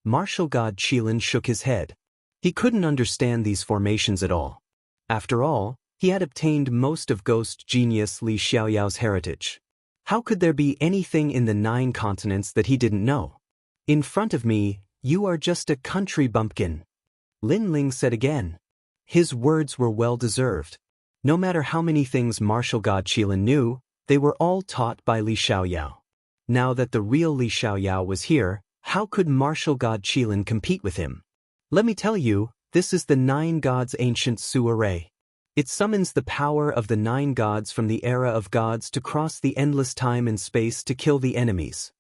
Martial God Qilin shook his head. He couldn't understand these formations at all. After all, he had obtained most of Ghost Genius Li Xiaoyao's heritage. How could there be anything in the 9 continents that he didn't know? In front of me, you are just a country bumpkin. Lin Ling said again. His words were well-deserved. No matter how many things martial god Qilin knew, they were all taught by Li Xiaoyao. Now that the real Li Xiaoyao was here, how could martial god Qilin compete with him? Let me tell you, this is the 9 gods ancient Su array. It summons the power of the 9 gods from the era of gods to cross the endless time and space to kill the enemies.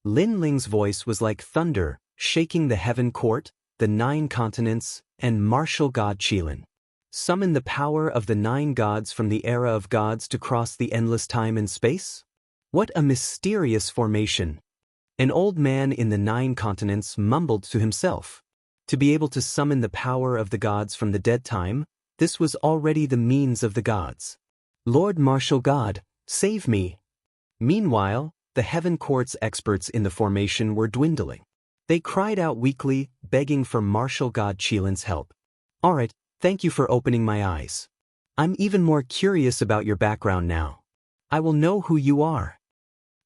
Lin Ling's voice was like thunder, shaking the heaven court, the 9 continents, and martial god Qilin. Summon the power of the 9 gods from the era of gods to cross the endless time and space? What a mysterious formation. An old man in the 9 continents mumbled to himself. To be able to summon the power of the gods from the dead time, this was already the means of the gods. Lord Martial God, save me. Meanwhile, the Heaven Court's experts in the formation were dwindling. They cried out weakly, begging for martial god Qilin's help. Alright, thank you for opening my eyes. I'm even more curious about your background now. I will know who you are.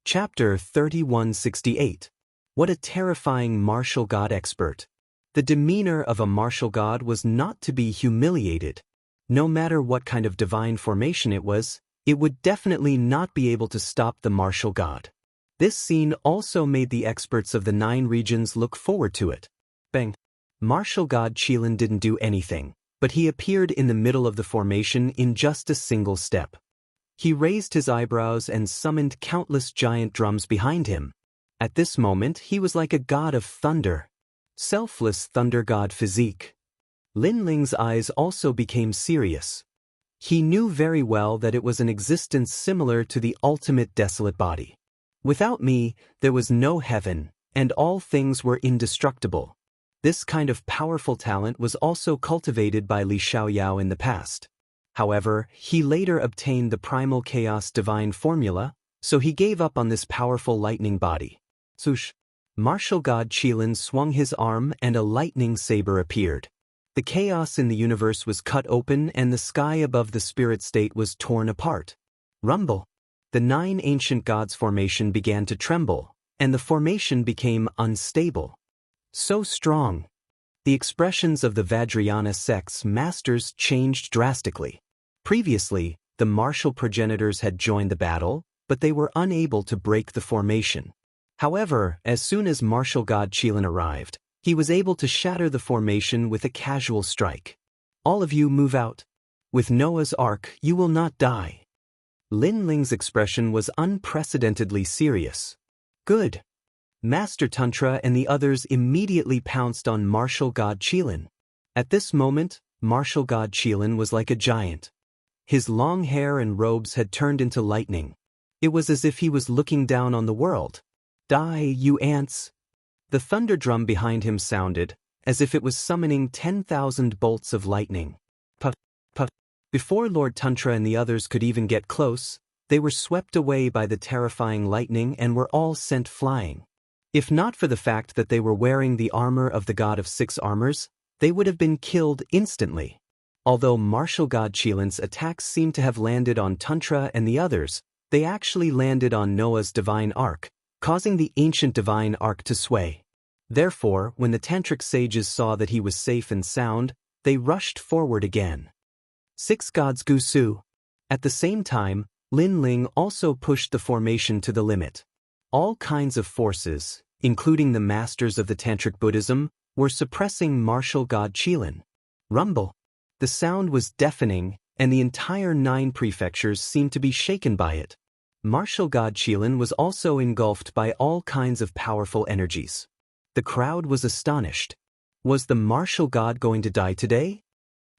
Chapter 3168. What a terrifying martial god expert. The demeanor of a martial god was not to be humiliated. No matter what kind of divine formation it would definitely not be able to stop the martial god. This scene also made the experts of the 9 regions look forward to it. Bang! Martial god Qilin didn't do anything, but he appeared in the middle of the formation in just a single step. He raised his eyebrows and summoned countless giant drums behind him. At this moment he was like a god of thunder. Selfless thunder god physique. Lin Ling's eyes also became serious. He knew very well that it was an existence similar to the ultimate desolate body. Without me, there was no heaven, and all things were indestructible. This kind of powerful talent was also cultivated by Li Xiaoyao in the past. However, he later obtained the primal chaos divine formula, so he gave up on this powerful lightning body. Swoosh! Martial god Qilin swung his arm and a lightning saber appeared. The chaos in the universe was cut open and the sky above the spirit state was torn apart. Rumble! The 9 ancient gods' formation began to tremble, and the formation became unstable. So strong. The expressions of the Vajrayana sects masters changed drastically. Previously, the martial progenitors had joined the battle, but they were unable to break the formation. However, as soon as martial god Qilin arrived, he was able to shatter the formation with a casual strike. All of you move out. With Noah's Ark, you will not die. Lin Ling's expression was unprecedentedly serious. Good. Master Tantra and the others immediately pounced on martial god Qilin. At this moment, martial god Qilin was like a giant. His long hair and robes had turned into lightning. It was as if he was looking down on the world. Die, you ants! The thunder drum behind him sounded, as if it was summoning 10,000 bolts of lightning. Puff, puff. Before Lord Tantra and the others could even get close, they were swept away by the terrifying lightning and were all sent flying. If not for the fact that they were wearing the armor of the god of 6 armors, they would have been killed instantly. Although martial god Qilin's attacks seemed to have landed on Tantra and the others, they actually landed on Noah's divine ark, causing the ancient divine ark to sway. Therefore, when the tantric sages saw that he was safe and sound, they rushed forward again. 6 gods Gusu. At the same time, Lin Ling also pushed the formation to the limit. All kinds of forces, including the masters of the tantric Buddhism, were suppressing martial god Qilin. Rumble. The sound was deafening, and the entire 9 prefectures seemed to be shaken by it. Martial god Qilin was also engulfed by all kinds of powerful energies. The crowd was astonished. Was the martial god going to die today?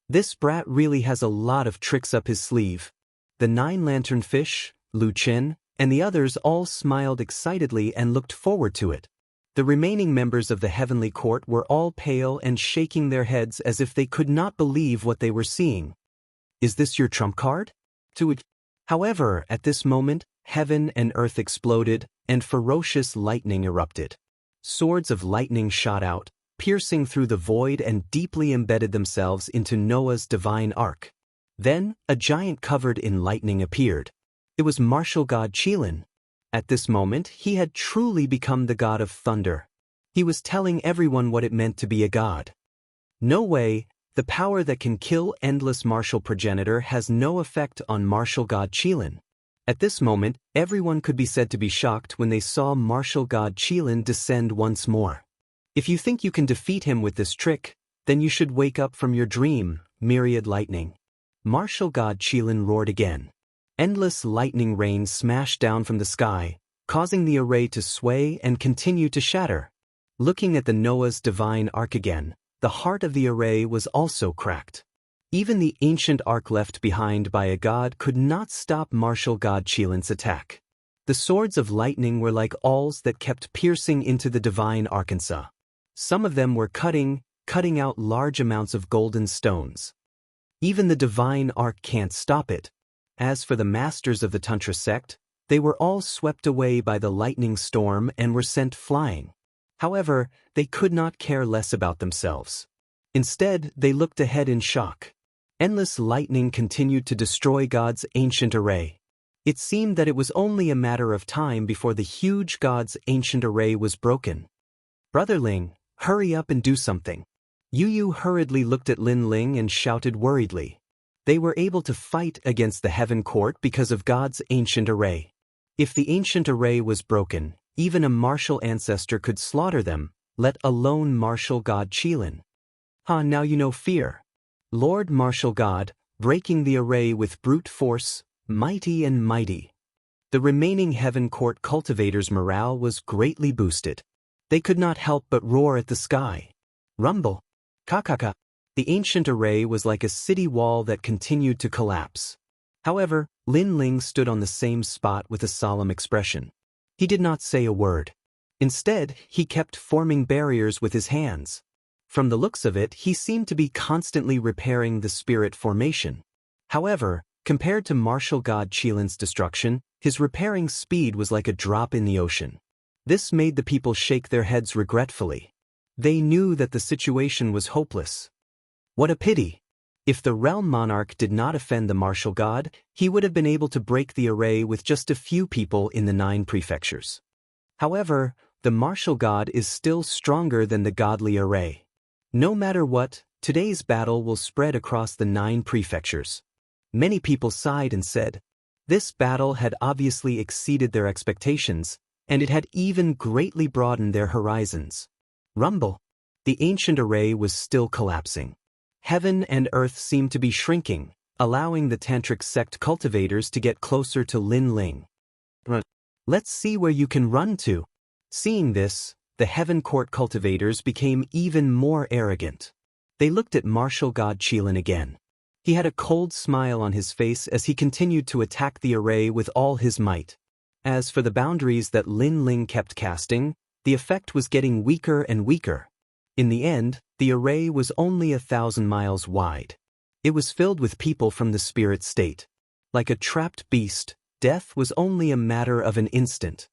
This brat really has a lot of tricks up his sleeve. The 9 lanternfish, Lu Chen, and the others all smiled excitedly and looked forward to it. The remaining members of the heavenly court were all pale and shaking their heads as if they could not believe what they were seeing. Is this your trump card? However, at this moment, heaven and earth exploded, and ferocious lightning erupted. Swords of lightning shot out, piercing through the void and deeply embedded themselves into Noah's divine ark. Then, a giant covered in lightning appeared. It was martial god Qilin. At this moment, he had truly become the god of thunder. He was telling everyone what it meant to be a god. No way, The power that can kill endless martial progenitor has no effect on martial god Qilin. At this moment, everyone could be said to be shocked when they saw martial god Qilin descend once more. If you think you can defeat him with this trick, then you should wake up from your dream, myriad lightning. Martial god Qilin roared again. Endless lightning rain smashed down from the sky, causing the array to sway and continue to shatter. Looking at the Noah's divine ark again, the heart of the array was also cracked. Even the ancient ark left behind by a god could not stop martial god Qilin's attack. The swords of lightning were like awls that kept piercing into the divine Arkansas. Some of them were cutting out large amounts of golden stones. Even the divine ark can't stop it. As for the masters of the Tantra sect, they were all swept away by the lightning storm and were sent flying. However, they could not care less about themselves. Instead, they looked ahead in shock. Endless lightning continued to destroy God's ancient array. It seemed that it was only a matter of time before the huge God's ancient array was broken. Brother Ling, hurry up and do something. Yu Yu hurriedly looked at Lin Ling and shouted worriedly. They were able to fight against the heaven court because of God's ancient array. If the ancient array was broken, even a martial ancestor could slaughter them, let alone martial god Qilin. Now you know fear. Lord Martial God, breaking the array with brute force, mighty and mighty. The remaining heaven court cultivators' morale was greatly boosted. They could not help but roar at the sky. Rumble. Kakaka. The ancient array was like a city wall that continued to collapse. However, Lin Ling stood on the same spot with a solemn expression. He did not say a word. Instead, he kept forming barriers with his hands. From the looks of it, he seemed to be constantly repairing the spirit formation. However, compared to martial god Qilin's destruction, his repairing speed was like a drop in the ocean. This made the people shake their heads regretfully. They knew that the situation was hopeless. What a pity! If the realm monarch did not offend the martial god, he would have been able to break the array with just a few people in the 9 prefectures. However, the martial god is still stronger than the godly array. No matter what, today's battle will spread across the 9 prefectures. Many people sighed and said, this battle had obviously exceeded their expectations, and it had even greatly broadened their horizons. Rumble. The ancient array was still collapsing. Heaven and earth seemed to be shrinking, allowing the tantric sect cultivators to get closer to Lin Ling. Let's see where you can run to. Seeing this, the heaven court cultivators became even more arrogant. They looked at martial god Qilin again. He had a cold smile on his face as he continued to attack the array with all his might. As for the boundaries that Lin Ling kept casting, the effect was getting weaker and weaker. In the end, the array was only 1,000 miles wide. It was filled with people from the spirit state. Like a trapped beast, death was only a matter of an instant.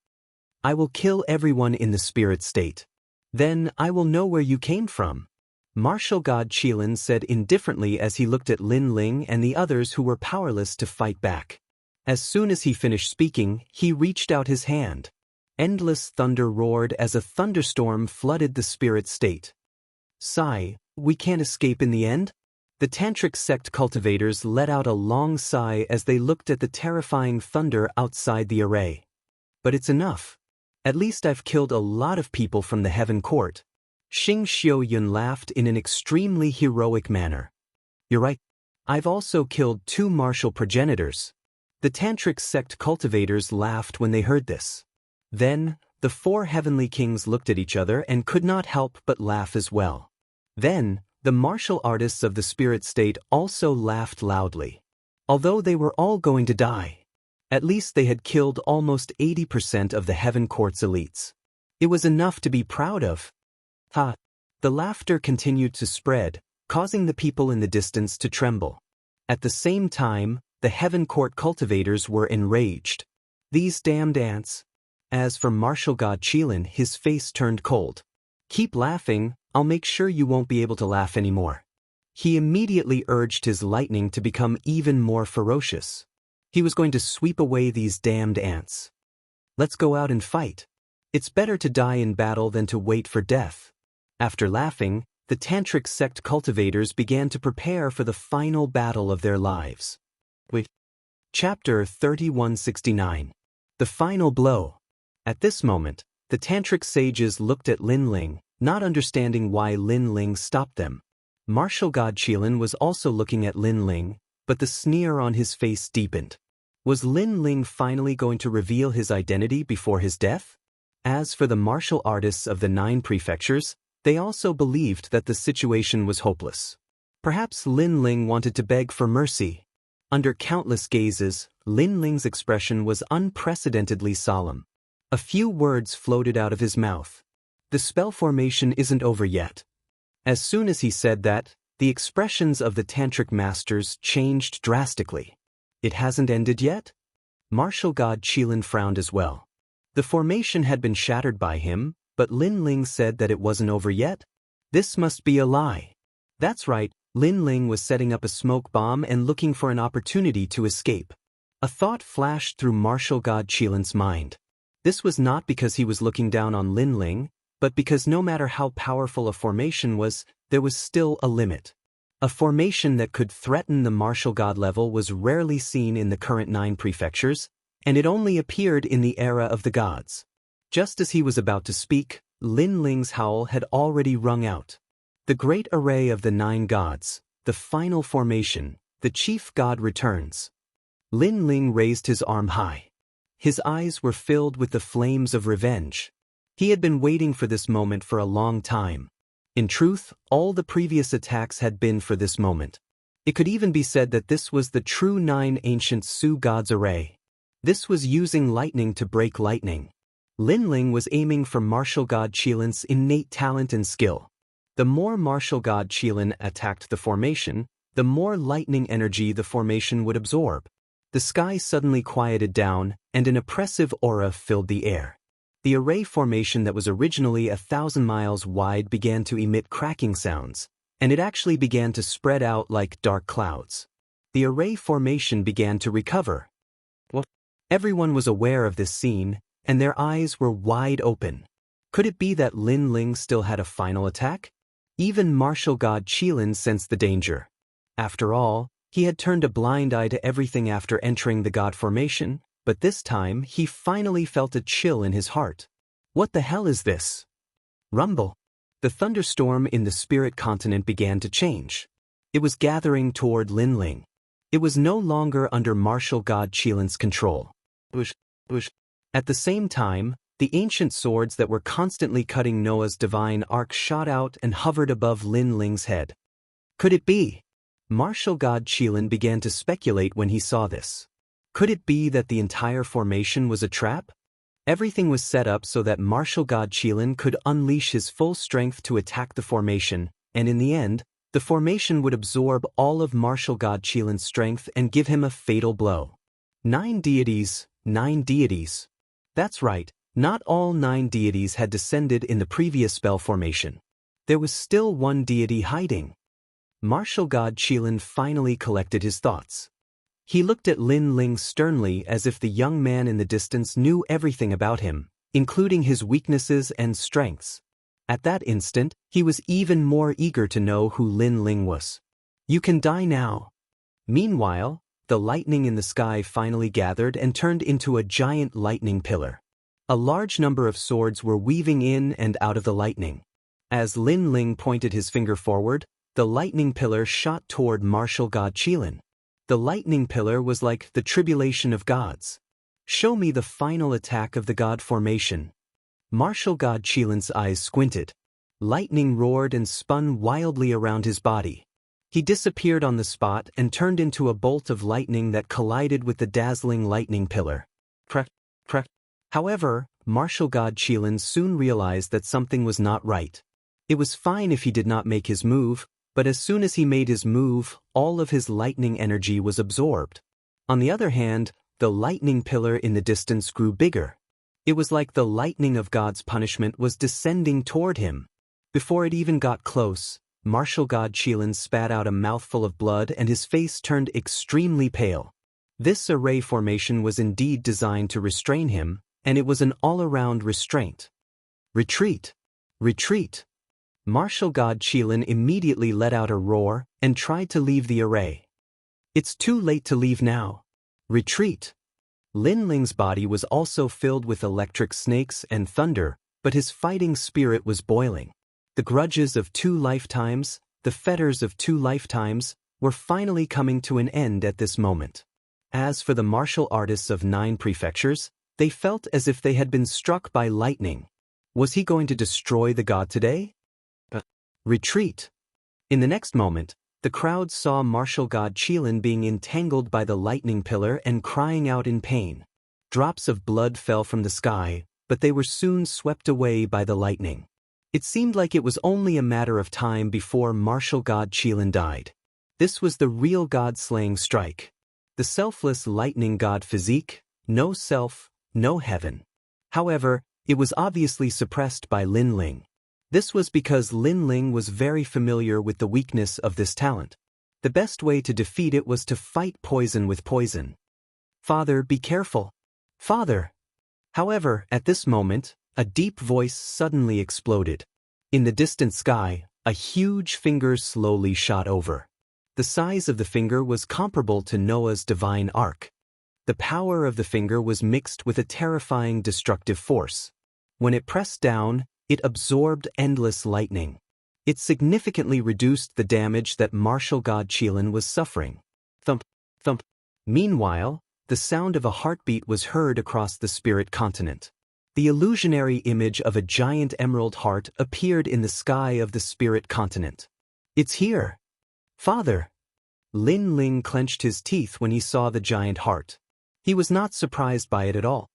I will kill everyone in the spirit state. Then I will know where you came from. Martial god Qilin said indifferently as he looked at Lin Ling and the others who were powerless to fight back. As soon as he finished speaking, he reached out his hand. Endless thunder roared as a thunderstorm flooded the spirit state. Sigh, we can't escape in the end? The tantric sect cultivators let out a long sigh as they looked at the terrifying thunder outside the array. But it's enough. At least I've killed a lot of people from the heaven court. Xing Xiaoyun laughed in an extremely heroic manner. You're right. I've also killed 2 martial progenitors. The tantric sect cultivators laughed when they heard this. Then, the 4 heavenly kings looked at each other and could not help but laugh as well. Then, the martial artists of the spirit state also laughed loudly. Although they were all going to die, at least they had killed almost 80% of the heaven court's elites. It was enough to be proud of. The laughter continued to spread, causing the people in the distance to tremble. At the same time, the heaven court cultivators were enraged. These damned ants. As for martial god Qilin, his face turned cold. Keep laughing, I'll make sure you won't be able to laugh anymore. He immediately urged his lightning to become even more ferocious. He was going to sweep away these damned ants. Let's go out and fight. It's better to die in battle than to wait for death. After laughing, the tantric sect cultivators began to prepare for the final battle of their lives. Chapter 3169. The Final Blow. At this moment, the tantric sages looked at Lin Ling, not understanding why Lin Ling stopped them. Martial god Qilin was also looking at Lin Ling, but the sneer on his face deepened. Was Lin Ling finally going to reveal his identity before his death? As for the martial artists of the 9 prefectures, they also believed that the situation was hopeless. Perhaps Lin Ling wanted to beg for mercy. Under countless gazes, Lin Ling's expression was unprecedentedly solemn. A few words floated out of his mouth. The spell formation isn't over yet. As soon as he said that, the expressions of the tantric masters changed drastically. It hasn't ended yet? Martial god Qilin frowned as well. The formation had been shattered by him, but Lin Ling said that it wasn't over yet? This must be a lie. That's right. Lin Ling was setting up a smoke bomb and looking for an opportunity to escape. A thought flashed through martial god Qilin's mind. This was not because he was looking down on Lin Ling, but because no matter how powerful a formation was, there was still a limit. A formation that could threaten the martial god level was rarely seen in the current 9 prefectures, and it only appeared in the era of the gods. Just as he was about to speak, Lin Ling's howl had already rung out. The great array of the 9 gods, the final formation, the chief god returns. Lin Ling raised his arm high. His eyes were filled with the flames of revenge. He had been waiting for this moment for a long time. In truth, all the previous attacks had been for this moment. It could even be said that this was the true 9 ancient Su gods array. This was using lightning to break lightning. Lin Ling was aiming for martial god Qilin's innate talent and skill. The more martial god Qilin attacked the formation, the more lightning energy the formation would absorb. The sky suddenly quieted down, and an oppressive aura filled the air. The array formation that was originally 1,000 miles wide began to emit cracking sounds, and it actually began to spread out like dark clouds. The array formation began to recover. Everyone was aware of this scene, and their eyes were wide open. Could it be that Lin Ling still had a final attack? Even martial god Qilin sensed the danger. After all, he had turned a blind eye to everything after entering the god formation, but this time he finally felt a chill in his heart. What the hell is this? Rumble. The thunderstorm in the spirit continent began to change. It was gathering toward Lin Ling. It was no longer under martial god Qilin's control. At the same time, the ancient swords that were constantly cutting Noah's divine arc shot out and hovered above Lin Ling's head. Could it be? Martial god Qilin began to speculate when he saw this. Could it be that the entire formation was a trap? Everything was set up so that martial god Qilin could unleash his full strength to attack the formation, and in the end, the formation would absorb all of martial god Qilin's strength and give him a fatal blow. 9 deities, 9 deities. That's right, not all 9 deities had descended in the previous spell formation. There was still one deity hiding. Martial god Qilin finally collected his thoughts. He looked at Lin Ling sternly as if the young man in the distance knew everything about him, including his weaknesses and strengths. At that instant, he was even more eager to know who Lin Ling was. You can die now. Meanwhile, the lightning in the sky finally gathered and turned into a giant lightning pillar. A large number of swords were weaving in and out of the lightning. As Lin Ling pointed his finger forward, the lightning pillar shot toward martial god Qilin. The lightning pillar was like the tribulation of gods. Show me the final attack of the god formation. Martial god Qilin's eyes squinted. Lightning roared and spun wildly around his body. He disappeared on the spot and turned into a bolt of lightning that collided with the dazzling lightning pillar. Crack, crack. However, martial god Qilin soon realized that something was not right. It was fine if he did not make his move, but as soon as he made his move, all of his lightning energy was absorbed. On the other hand, the lightning pillar in the distance grew bigger. It was like the lightning of God's punishment was descending toward him. Before it even got close, martial god Qilin spat out a mouthful of blood and his face turned extremely pale. This array formation was indeed designed to restrain him, and it was an all-around restraint. Retreat! Retreat! Martial god Qilin immediately let out a roar and tried to leave the array. It's too late to leave now. Retreat. Lin Ling's body was also filled with electric snakes and thunder, but his fighting spirit was boiling. The grudges of 2 lifetimes, the fetters of 2 lifetimes, were finally coming to an end at this moment. As for the martial artists of 9 prefectures, they felt as if they had been struck by lightning. Was he going to destroy the god today? Retreat. In the next moment, the crowd saw martial god Qilin being entangled by the lightning pillar and crying out in pain. Drops of blood fell from the sky, but they were soon swept away by the lightning. It seemed like it was only a matter of time before martial god Qilin died. This was the real god-slaying strike. The selfless lightning god physique, no self, no heaven. However, it was obviously suppressed by Lin Ling. This was because Lin Ling was very familiar with the weakness of this talent. The best way to defeat it was to fight poison with poison. Father, be careful. Father! However, at this moment, a deep voice suddenly exploded. In the distant sky, a huge finger slowly shot over. The size of the finger was comparable to Noah's divine ark. The power of the finger was mixed with a terrifying destructive force. When it pressed down, it absorbed endless lightning. It significantly reduced the damage that martial god Qilin was suffering. Thump, thump. Meanwhile, the sound of a heartbeat was heard across the spirit continent. The illusionary image of a giant emerald heart appeared in the sky of the spirit continent. It's here. Father! Lin Ling clenched his teeth when he saw the giant heart. He was not surprised by it at all.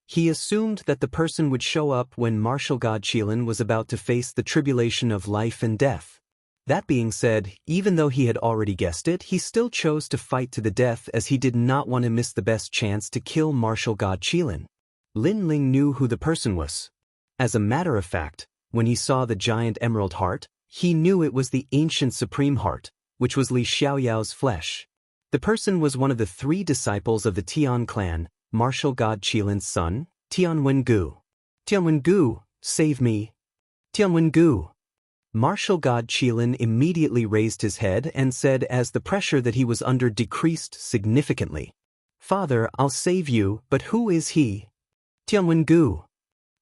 He assumed that the person would show up when martial god Qilin was about to face the tribulation of life and death. That being said, even though he had already guessed it, he still chose to fight to the death as he did not want to miss the best chance to kill martial god Qilin. Lin Ling knew who the person was. As a matter of fact, when he saw the giant emerald heart, he knew it was the ancient supreme heart, which was Li Xiaoyao's flesh. The person was one of the 3 disciples of the Tian clan, martial god Qilin's son, Tianwen-gu. Tianwen-gu, save me. Tianwen-gu. Martial god Qilin immediately raised his head and said as the pressure that he was under decreased significantly. Father, I'll save you, but who is he? Tianwen-gu.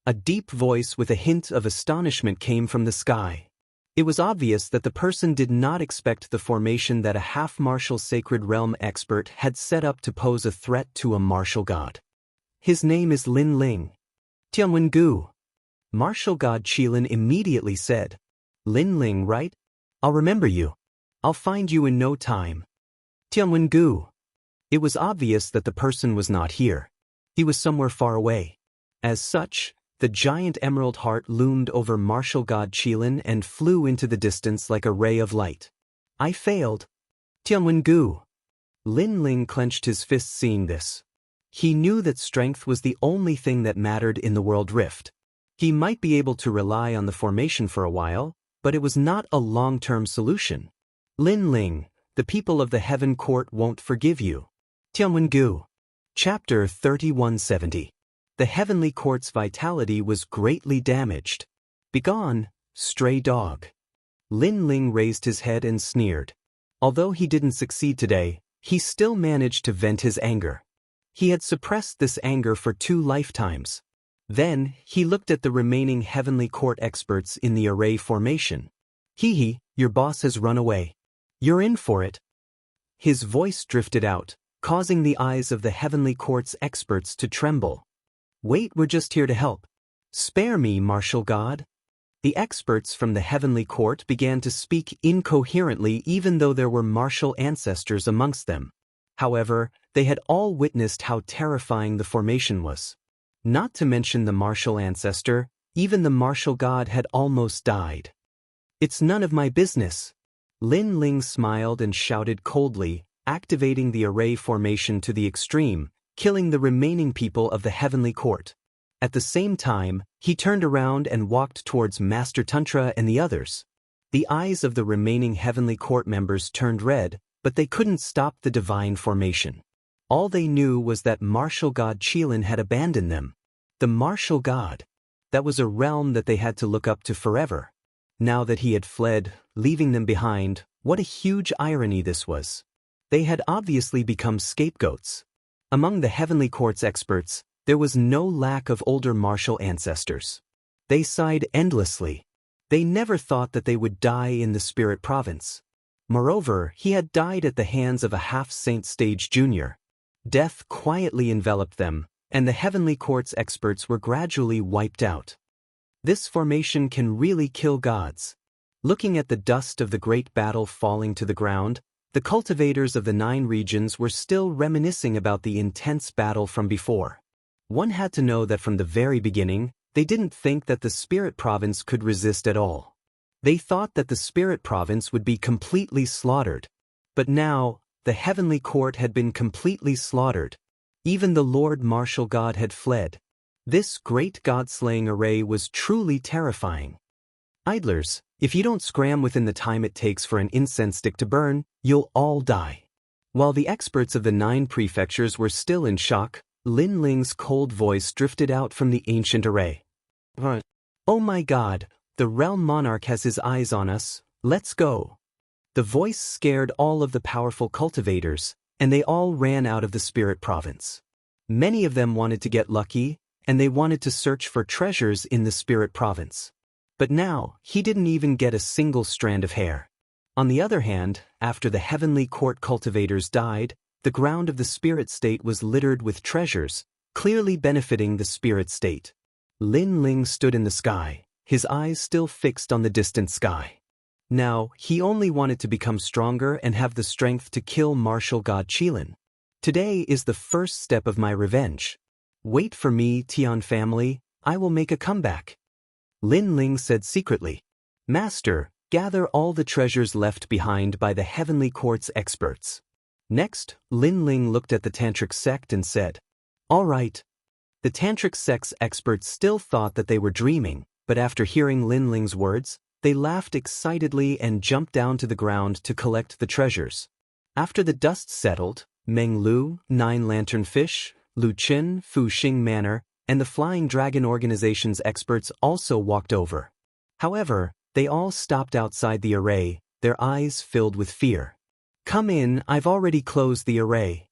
A deep voice with a hint of astonishment came from the sky. It was obvious that the person did not expect the formation that a half-martial sacred realm expert had set up to pose a threat to a martial god. His name is Lin Ling. Tianwen-gu. Martial god Qilin immediately said, Lin Ling, right? I'll remember you. I'll find you in no time. Tianwen-gu. It was obvious that the person was not here. He was somewhere far away. As such, the giant emerald heart loomed over martial god Qilin and flew into the distance like a ray of light. I failed. Tianwen-gu. Lin Ling clenched his fist seeing this. He knew that strength was the only thing that mattered in the world rift. He might be able to rely on the formation for a while, but it was not a long-term solution. Lin Ling, the people of the Heaven Court won't forgive you. Tianwen-gu. Chapter 3170. The Heavenly Court's vitality was greatly damaged. Begone, stray dog. Lin Ling raised his head and sneered. Although he didn't succeed today, he still managed to vent his anger. He had suppressed this anger for 2 lifetimes. Then, he looked at the remaining Heavenly Court experts in the array formation. Hee, your boss has run away. You're in for it. His voice drifted out, causing the eyes of the Heavenly Court's experts to tremble. Wait, we're just here to help. Spare me, martial god. The experts from the Heavenly Court began to speak incoherently even though there were martial ancestors amongst them. However, they had all witnessed how terrifying the formation was. Not to mention the martial ancestor, even the martial god had almost died. It's none of my business. Lin Ling smiled and shouted coldly, activating the array formation to the extreme, killing the remaining people of the Heavenly Court. At the same time, he turned around and walked towards Master Tantra and the others. The eyes of the remaining Heavenly Court members turned red, but they couldn't stop the divine formation. All they knew was that martial god Qilin had abandoned them. The martial god. That was a realm that they had to look up to forever. Now that he had fled, leaving them behind, what a huge irony this was. They had obviously become scapegoats. Among the Heavenly Court's experts, there was no lack of older martial ancestors. They sighed endlessly. They never thought that they would die in the Spirit Province. Moreover, he had died at the hands of a half-saint stage junior. Death quietly enveloped them, and the Heavenly Court's experts were gradually wiped out. This formation can really kill gods. Looking at the dust of the great battle falling to the ground, the cultivators of the 9 regions were still reminiscing about the intense battle from before. One had to know that from the very beginning, they didn't think that the Spirit Province could resist at all. They thought that the Spirit Province would be completely slaughtered. But now, the Heavenly Court had been completely slaughtered. Even the Lord Martial God had fled. This great god-slaying array was truly terrifying. Idlers, if you don't scram within the time it takes for an incense stick to burn, you'll all die. While the experts of the 9 prefectures were still in shock, Lin Ling's cold voice drifted out from the ancient array. "Oh my God, the realm monarch has his eyes on us, let's go." The voice scared all of the powerful cultivators, and they all ran out of the Spirit Province. Many of them wanted to get lucky, and they wanted to search for treasures in the Spirit Province. But now, he didn't even get a single strand of hair. On the other hand, after the Heavenly Court cultivators died, the ground of the Spirit State was littered with treasures, clearly benefiting the Spirit State. Lin Ling stood in the sky, his eyes still fixed on the distant sky. Now, he only wanted to become stronger and have the strength to kill Martial God Qilin. Today is the first step of my revenge. Wait for me, Tian family, I will make a comeback. Lin Ling said secretly. Master, gather all the treasures left behind by the Heavenly Court's experts. Next, Lin Ling looked at the Tantric sect and said, all right. The Tantric sect's experts still thought that they were dreaming, but after hearing Lin Ling's words, they laughed excitedly and jumped down to the ground to collect the treasures. After the dust settled, Meng Lu, 9 Lantern Fish, Lu Qin, Fu Xing Manor, and the Flying Dragon Organization's experts also walked over. However, they all stopped outside the array, their eyes filled with fear. Come in, I've already closed the array.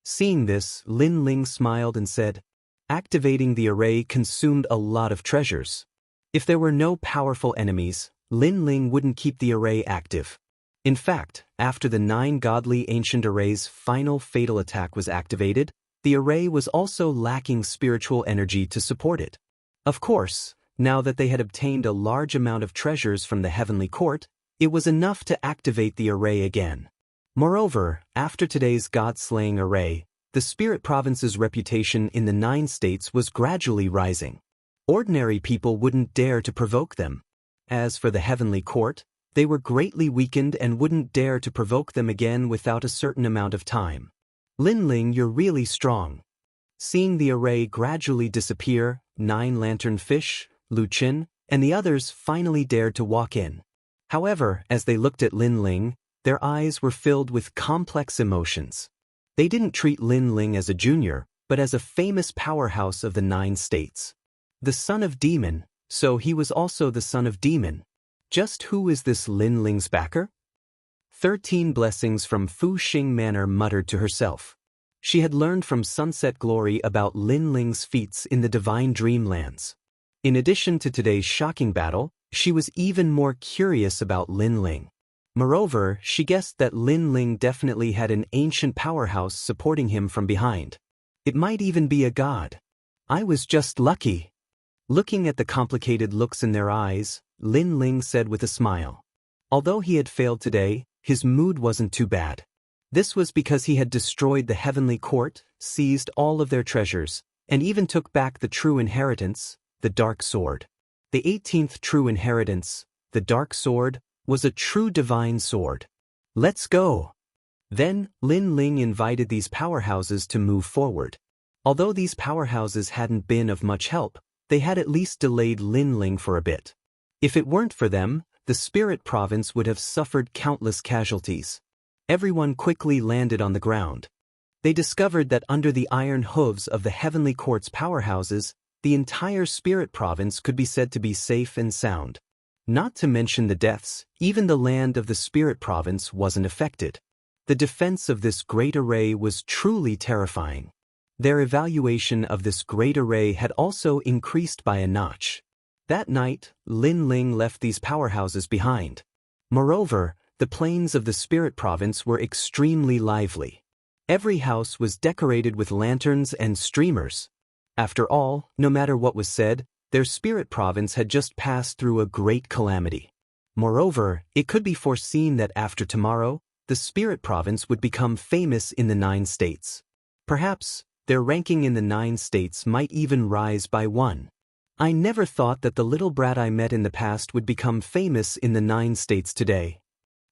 Seeing this, Lin Ling smiled and said, activating the array consumed a lot of treasures. If there were no powerful enemies, Lin Ling wouldn't keep the array active. In fact, after the 9 godly ancient array's final fatal attack was activated, the array was also lacking spiritual energy to support it. Of course, now that they had obtained a large amount of treasures from the Heavenly Court, it was enough to activate the array again. Moreover, after today's god-slaying array, the Spirit Province's reputation in the 9 states was gradually rising. Ordinary people wouldn't dare to provoke them. As for the Heavenly Court, they were greatly weakened and wouldn't dare to provoke them again without a certain amount of time. Lin Ling, you're really strong. Seeing the array gradually disappear, 9 Lantern Fish, Lu Qin, and the others finally dared to walk in. However, as they looked at Lin Ling, their eyes were filled with complex emotions. They didn't treat Lin Ling as a junior, but as a famous powerhouse of the 9 states. The son of Demon, so he was also the son of Demon. Just who is this Lin Ling's backer? 13 Blessings from Fu Xing Manor muttered to herself. She had learned from Sunset Glory about Lin Ling's feats in the Divine Dreamlands. In addition to today's shocking battle, she was even more curious about Lin Ling. Moreover, she guessed that Lin Ling definitely had an ancient powerhouse supporting him from behind. It might even be a god. I was just lucky. Looking at the complicated looks in their eyes, Lin Ling said with a smile. Although he had failed today, his mood wasn't too bad. This was because he had destroyed the Heavenly Court, seized all of their treasures, and even took back the true inheritance, the Dark Sword. The 18th true inheritance, the Dark Sword, was a true divine sword. Let's go! Then, Lin Ling invited these powerhouses to move forward. Although these powerhouses hadn't been of much help, they had at least delayed Lin Ling for a bit. If it weren't for them, the Spirit Province would have suffered countless casualties. Everyone quickly landed on the ground. They discovered that under the iron hooves of the Heavenly Court's powerhouses, the entire Spirit Province could be said to be safe and sound. Not to mention the deaths, even the land of the spirit province wasn't affected. The defense of this great array was truly terrifying. Their evaluation of this great array had also increased by a notch. That night, Lin Ling left these powerhouses behind. Moreover, the plains of the spirit province were extremely lively. Every house was decorated with lanterns and streamers. After all, no matter what was said, their spirit province had just passed through a great calamity. Moreover, it could be foreseen that after tomorrow, the spirit province would become famous in the 9 states. Perhaps, their ranking in the 9 states might even rise by 1. I never thought that the little brat I met in the past would become famous in the 9 states today.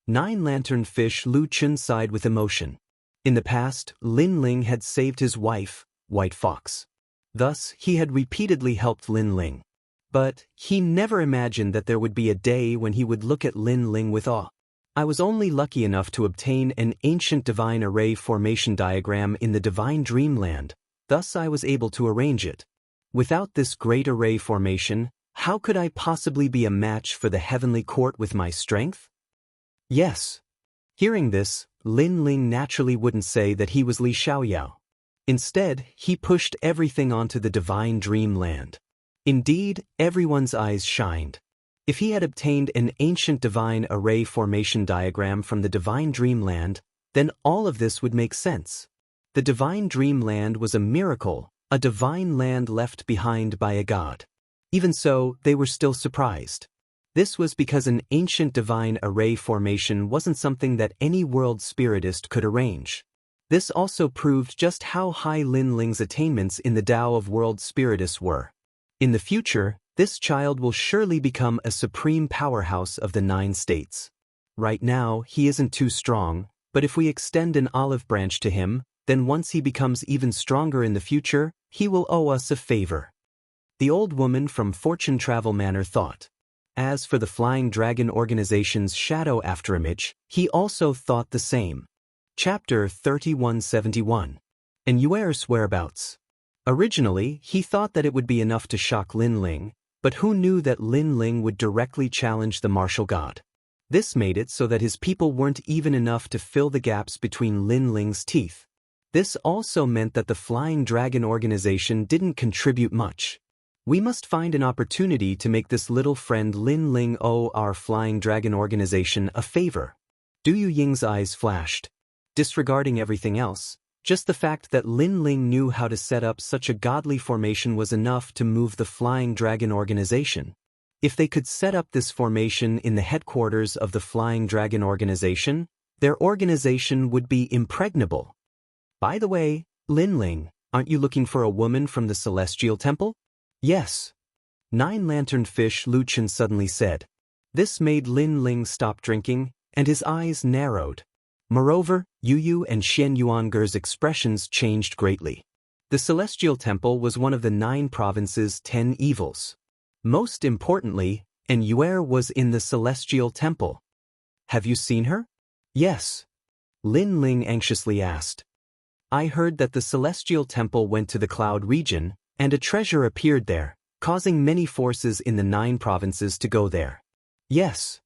9-lantern fish Lu Chun sighed with emotion. In the past, Lin Ling had saved his wife, White Fox. Thus, he had repeatedly helped Lin Ling. But he never imagined that there would be a day when he would look at Lin Ling with awe. I was only lucky enough to obtain an ancient divine array formation diagram in the divine dreamland, thus I was able to arrange it. Without this great array formation, how could I possibly be a match for the heavenly court with my strength? Yes. Hearing this, Lin Ling naturally wouldn't say that he was Li Xiaoyao. Instead, he pushed everything onto the divine dreamland. Indeed, everyone's eyes shined. If he had obtained an ancient divine array formation diagram from the divine dreamland, then all of this would make sense. The divine dreamland was a miracle, a divine land left behind by a god. Even so, they were still surprised. This was because an ancient divine array formation wasn't something that any world spiritist could arrange. This also proved just how high Lin Ling's attainments in the Tao of world spiritists were. In the future, this child will surely become a supreme powerhouse of the 9 states. Right now, he isn't too strong, but if we extend an olive branch to him, then once he becomes even stronger in the future, he will owe us a favor. The old woman from Fortune Travel Manor thought. As for the Flying Dragon Organization's shadow afterimage, he also thought the same. Chapter 3171. And Yuer's whereabouts. Originally, he thought that it would be enough to shock Lin Ling, but who knew that Lin Ling would directly challenge the martial god? This made it so that his people weren't even enough to fill the gaps between Lin Ling's teeth. This also meant that the Flying Dragon Organization didn't contribute much. We must find an opportunity to make this little friend Lin Ling owe our Flying Dragon Organization a favor. Du Ying's eyes flashed. Disregarding everything else, just the fact that Lin Ling knew how to set up such a godly formation was enough to move the Flying Dragon Organization. If they could set up this formation in the headquarters of the Flying Dragon Organization, their organization would be impregnable. By the way, Lin Ling, aren't you looking for a woman from the Celestial Temple? Yes. 9-lantern fish Lu Chun suddenly said. This made Lin Ling stop drinking, and his eyes narrowed. Moreover, Yu and Xian Yuanger's expressions changed greatly. The Celestial Temple was one of the 9 provinces' 10 evils. Most importantly, and Yuer was in the Celestial Temple. Have you seen her? Yes. Lin Ling anxiously asked. I heard that the Celestial Temple went to the Cloud region, and a treasure appeared there, causing many forces in the 9 provinces to go there. Yes.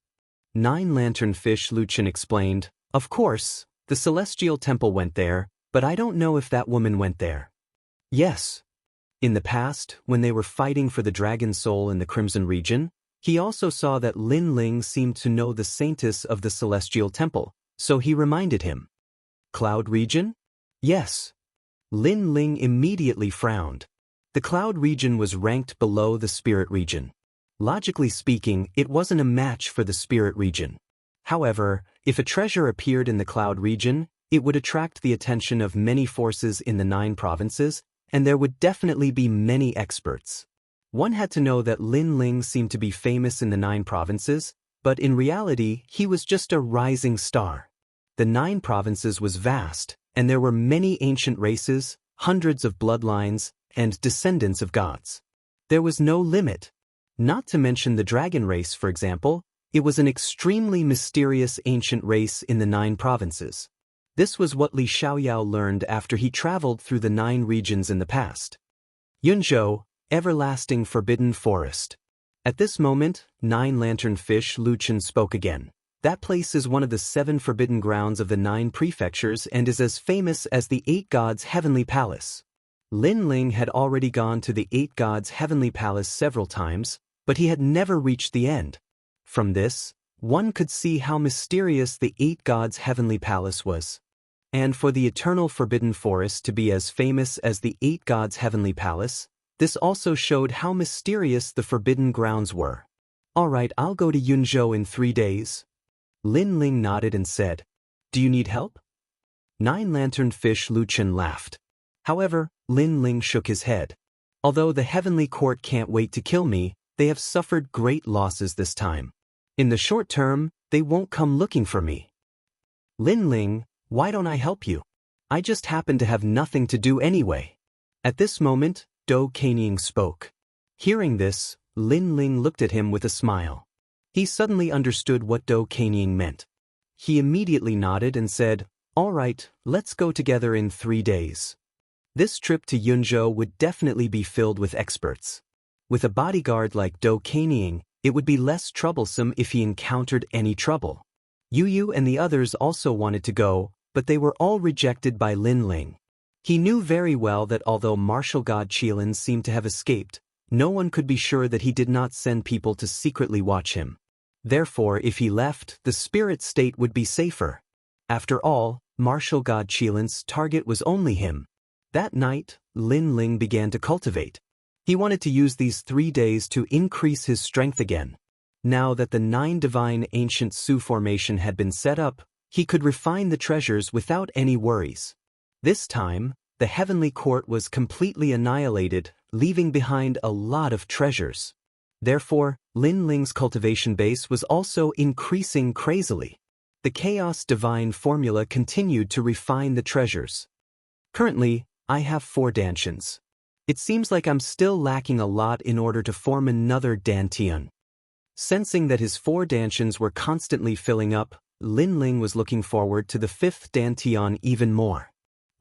9-lantern fish Lu Chun explained. Of course, the Celestial Temple went there, but I don't know if that woman went there. Yes. In the past, when they were fighting for the Dragon Soul in the Crimson region, he also saw that Lin Ling seemed to know the saintess of the Celestial Temple, so he reminded him. Cloud region? Yes. Lin Ling immediately frowned. The Cloud region was ranked below the Spirit region. Logically speaking, it wasn't a match for the Spirit region. However, if a treasure appeared in the Cloud region, it would attract the attention of many forces in the 9 provinces, and there would definitely be many experts. One had to know that Lin Ling seemed to be famous in the 9 provinces, but in reality, he was just a rising star. The 9 provinces was vast, and there were many ancient races, hundreds of bloodlines, and descendants of gods. There was no limit. Not to mention the dragon race, for example. It was an extremely mysterious ancient race in the 9 provinces. This was what Li Xiaoyao learned after he traveled through the 9 regions in the past. Yunzhou, Everlasting Forbidden Forest. At this moment, Nine-Lantern Fish Luchan spoke again. That place is one of the 7 forbidden grounds of the 9 prefectures and is as famous as the 8 gods' heavenly palace. Lin Ling had already gone to the 8 gods' heavenly palace several times, but he had never reached the end. From this, one could see how mysterious the 8 gods' heavenly palace was. And for the eternal forbidden forest to be as famous as the 8 gods' heavenly palace, this also showed how mysterious the forbidden grounds were. "Alright, I'll go to Yunzhou in 3 days. Lin Ling nodded and said, "Do you need help?" Nine-Lantern Fish Luchan laughed. However, Lin Ling shook his head. "Although the heavenly court can't wait to kill me, they have suffered great losses this time. In the short term, they won't come looking for me." "Lin Ling, why don't I help you? I just happen to have nothing to do anyway." At this moment, Do Kanying spoke. Hearing this, Lin Ling looked at him with a smile. He suddenly understood what Do Kanying meant. He immediately nodded and said, "All right, let's go together in 3 days." This trip to Yunzhou would definitely be filled with experts. With a bodyguard like Do Kanying, it would be less troublesome if he encountered any trouble. Yu and the others also wanted to go, but they were all rejected by Lin Ling. He knew very well that although martial god Qilin seemed to have escaped, no one could be sure that he did not send people to secretly watch him. Therefore, if he left, the spirit state would be safer. After all, martial god Qilin's target was only him. That night, Lin Ling began to cultivate. He wanted to use these 3 days to increase his strength again. Now that the 9 divine ancient Su formation had been set up, he could refine the treasures without any worries. This time, the heavenly court was completely annihilated, leaving behind a lot of treasures. Therefore, Lin Ling's cultivation base was also increasing crazily. The Chaos Divine formula continued to refine the treasures. Currently, I have 4 dantians. It seems like I'm still lacking a lot in order to form another dantian. Sensing that his 4 dantians were constantly filling up, Lin Ling was looking forward to the 5th dantian even more.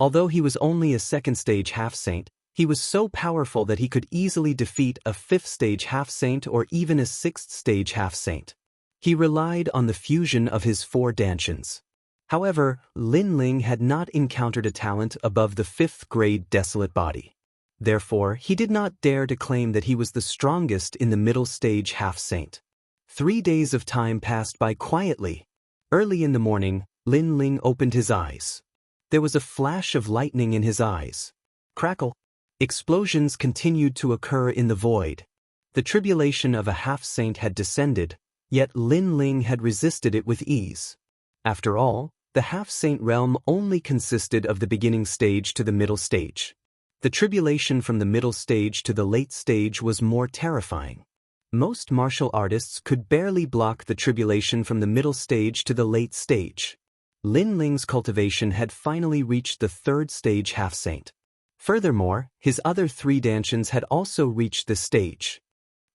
Although he was only a 2nd stage half-saint, he was so powerful that he could easily defeat a 5th stage half-saint or even a 6th stage half-saint. He relied on the fusion of his 4 dantians. However, Lin Ling had not encountered a talent above the 5th grade desolate body. Therefore, he did not dare to claim that he was the strongest in the middle stage half-saint. 3 days of time passed by quietly. Early in the morning, Lin Ling opened his eyes. There was a flash of lightning in his eyes. Crackle. Explosions continued to occur in the void. The tribulation of a half-saint had descended, yet Lin Ling had resisted it with ease. After all, the half-saint realm only consisted of the beginning stage to the middle stage. The tribulation from the middle stage to the late stage was more terrifying. Most martial artists could barely block the tribulation from the middle stage to the late stage. Lin Ling's cultivation had finally reached the 3rd stage half-saint. Furthermore, his other 3 dantians had also reached this stage.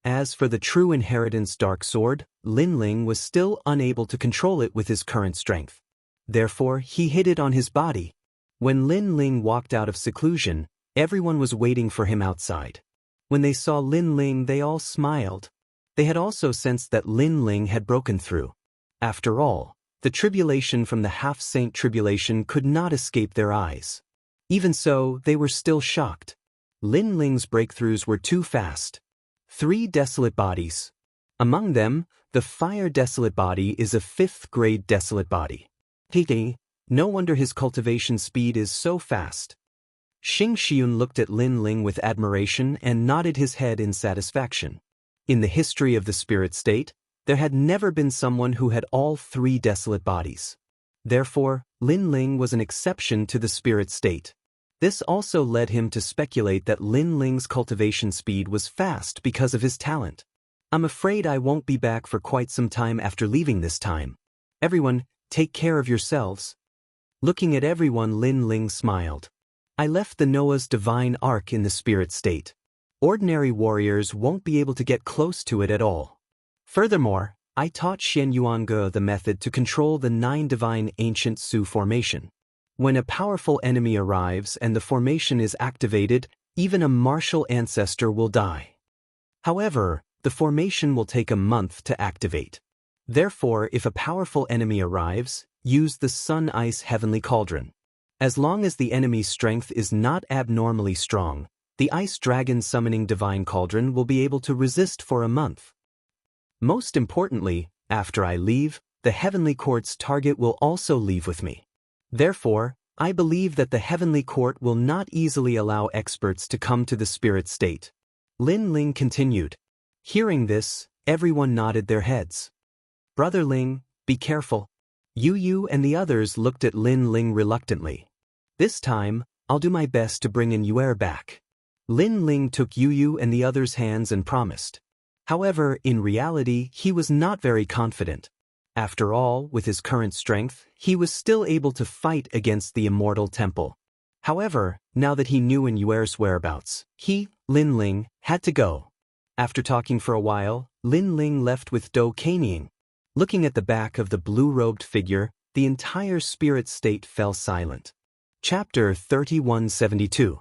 As for the true inheritance dark sword, Lin Ling was still unable to control it with his current strength. Therefore, he hid it on his body. When Lin Ling walked out of seclusion, everyone was waiting for him outside. When they saw Lin Ling, they all smiled. They had also sensed that Lin Ling had broken through. After all, the tribulation from the half-saint tribulation could not escape their eyes. Even so, they were still shocked. Lin Ling's breakthroughs were too fast. 3 desolate bodies. Among them, the fire desolate body is a 5th grade desolate body. No wonder his cultivation speed is so fast. Xianxia looked at Lin Ling with admiration and nodded his head in satisfaction. In the history of the spirit state, there had never been someone who had all 3 desolate bodies. Therefore, Lin Ling was an exception to the spirit state. This also led him to speculate that Lin Ling's cultivation speed was fast because of his talent. I'm afraid I won't be back for quite some time after leaving this time. Everyone, take care of yourselves. Looking at everyone, Lin Ling smiled. I left the Noah's divine ark in the spirit state. Ordinary warriors won't be able to get close to it at all. Furthermore, I taught Shen Yuange the method to control the 9 divine ancient Su formation. When a powerful enemy arrives and the formation is activated, even a martial ancestor will die. However, The formation will take a month to activate. Therefore, if a powerful enemy arrives, use the Sun Ice Heavenly Cauldron. As long as the enemy's strength is not abnormally strong, the Ice Dragon Summoning Divine Cauldron will be able to resist for a month. Most importantly, after I leave, the Heavenly Court's target will also leave with me. Therefore, I believe that the Heavenly Court will not easily allow experts to come to the spirit state. Lin Ling continued. Hearing this, everyone nodded their heads. Brother Ling, be careful. Yu and the others looked at Lin Ling reluctantly. This time, I'll do my best to bring Yuer back. Lin Ling took Yu and the others' hands and promised. However, in reality, he was not very confident. After all, with his current strength, he was still able to fight against the Immortal Temple. However, now that he knew Yuer's whereabouts, he, Lin Ling, had to go. After talking for a while, Lin Ling left with Dou Kanying. Looking at the back of the blue-robed figure, the entire spirit state fell silent. Chapter 3172.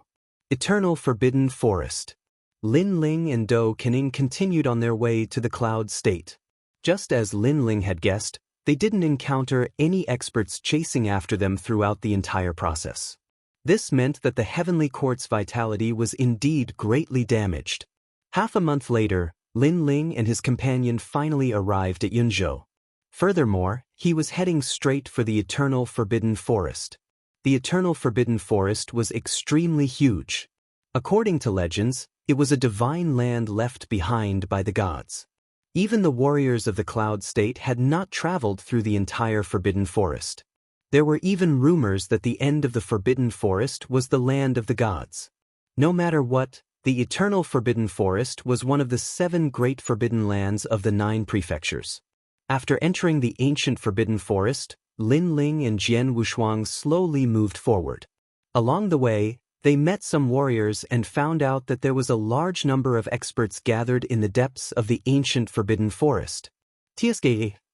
Eternal Forbidden Forest. Lin Ling and Dou Kanying continued on their way to the cloud state. Just as Lin Ling had guessed, they didn't encounter any experts chasing after them throughout the entire process. This meant that the Heavenly Court's vitality was indeed greatly damaged. Half a month later, Lin Ling and his companion finally arrived at Yunzhou. Furthermore, he was heading straight for the Eternal Forbidden Forest. The Eternal Forbidden Forest was extremely huge. According to legends, it was a divine land left behind by the gods. Even the warriors of the Cloud State had not traveled through the entire Forbidden Forest. There were even rumors that the end of the Forbidden Forest was the land of the gods. No matter what, the Eternal Forbidden Forest was one of the 7 great forbidden lands of the 9 prefectures. After entering the ancient Forbidden Forest, Lin Ling and Jian Wushuang slowly moved forward. Along the way, they met some warriors and found out that there was a large number of experts gathered in the depths of the ancient Forbidden Forest. Tsk,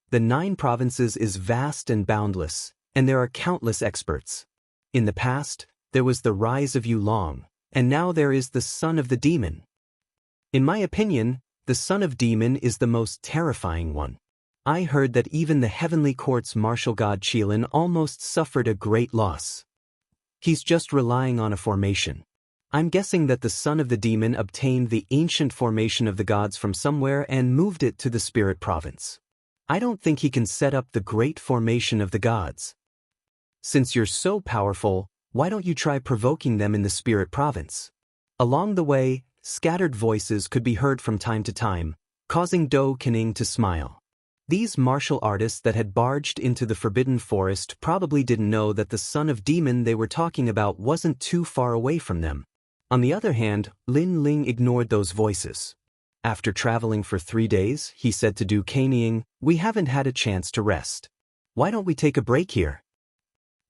the 9 provinces is vast and boundless, and there are countless experts. In the past, there was the rise of Yulong, and now there is the Son of the Demon. In my opinion, the Son of Demon is the most terrifying one. I heard that even the Heavenly Court's martial god Qilin almost suffered a great loss. He's just relying on a formation. I'm guessing that the Son of the Demon obtained the ancient formation of the gods from somewhere and moved it to the Spirit Province. I don't think he can set up the great formation of the gods. Since you're so powerful, why don't you try provoking them in the Spirit Province? Along the way, scattered voices could be heard from time to time, causing Dou Kanying to smile. These martial artists that had barged into the Forbidden Forest probably didn't know that the Son of Demon they were talking about wasn't too far away from them. On the other hand, Lin Ling ignored those voices. After traveling for 3 days, he said to Dou Kanying, "We haven't had a chance to rest. Why don't we take a break here?"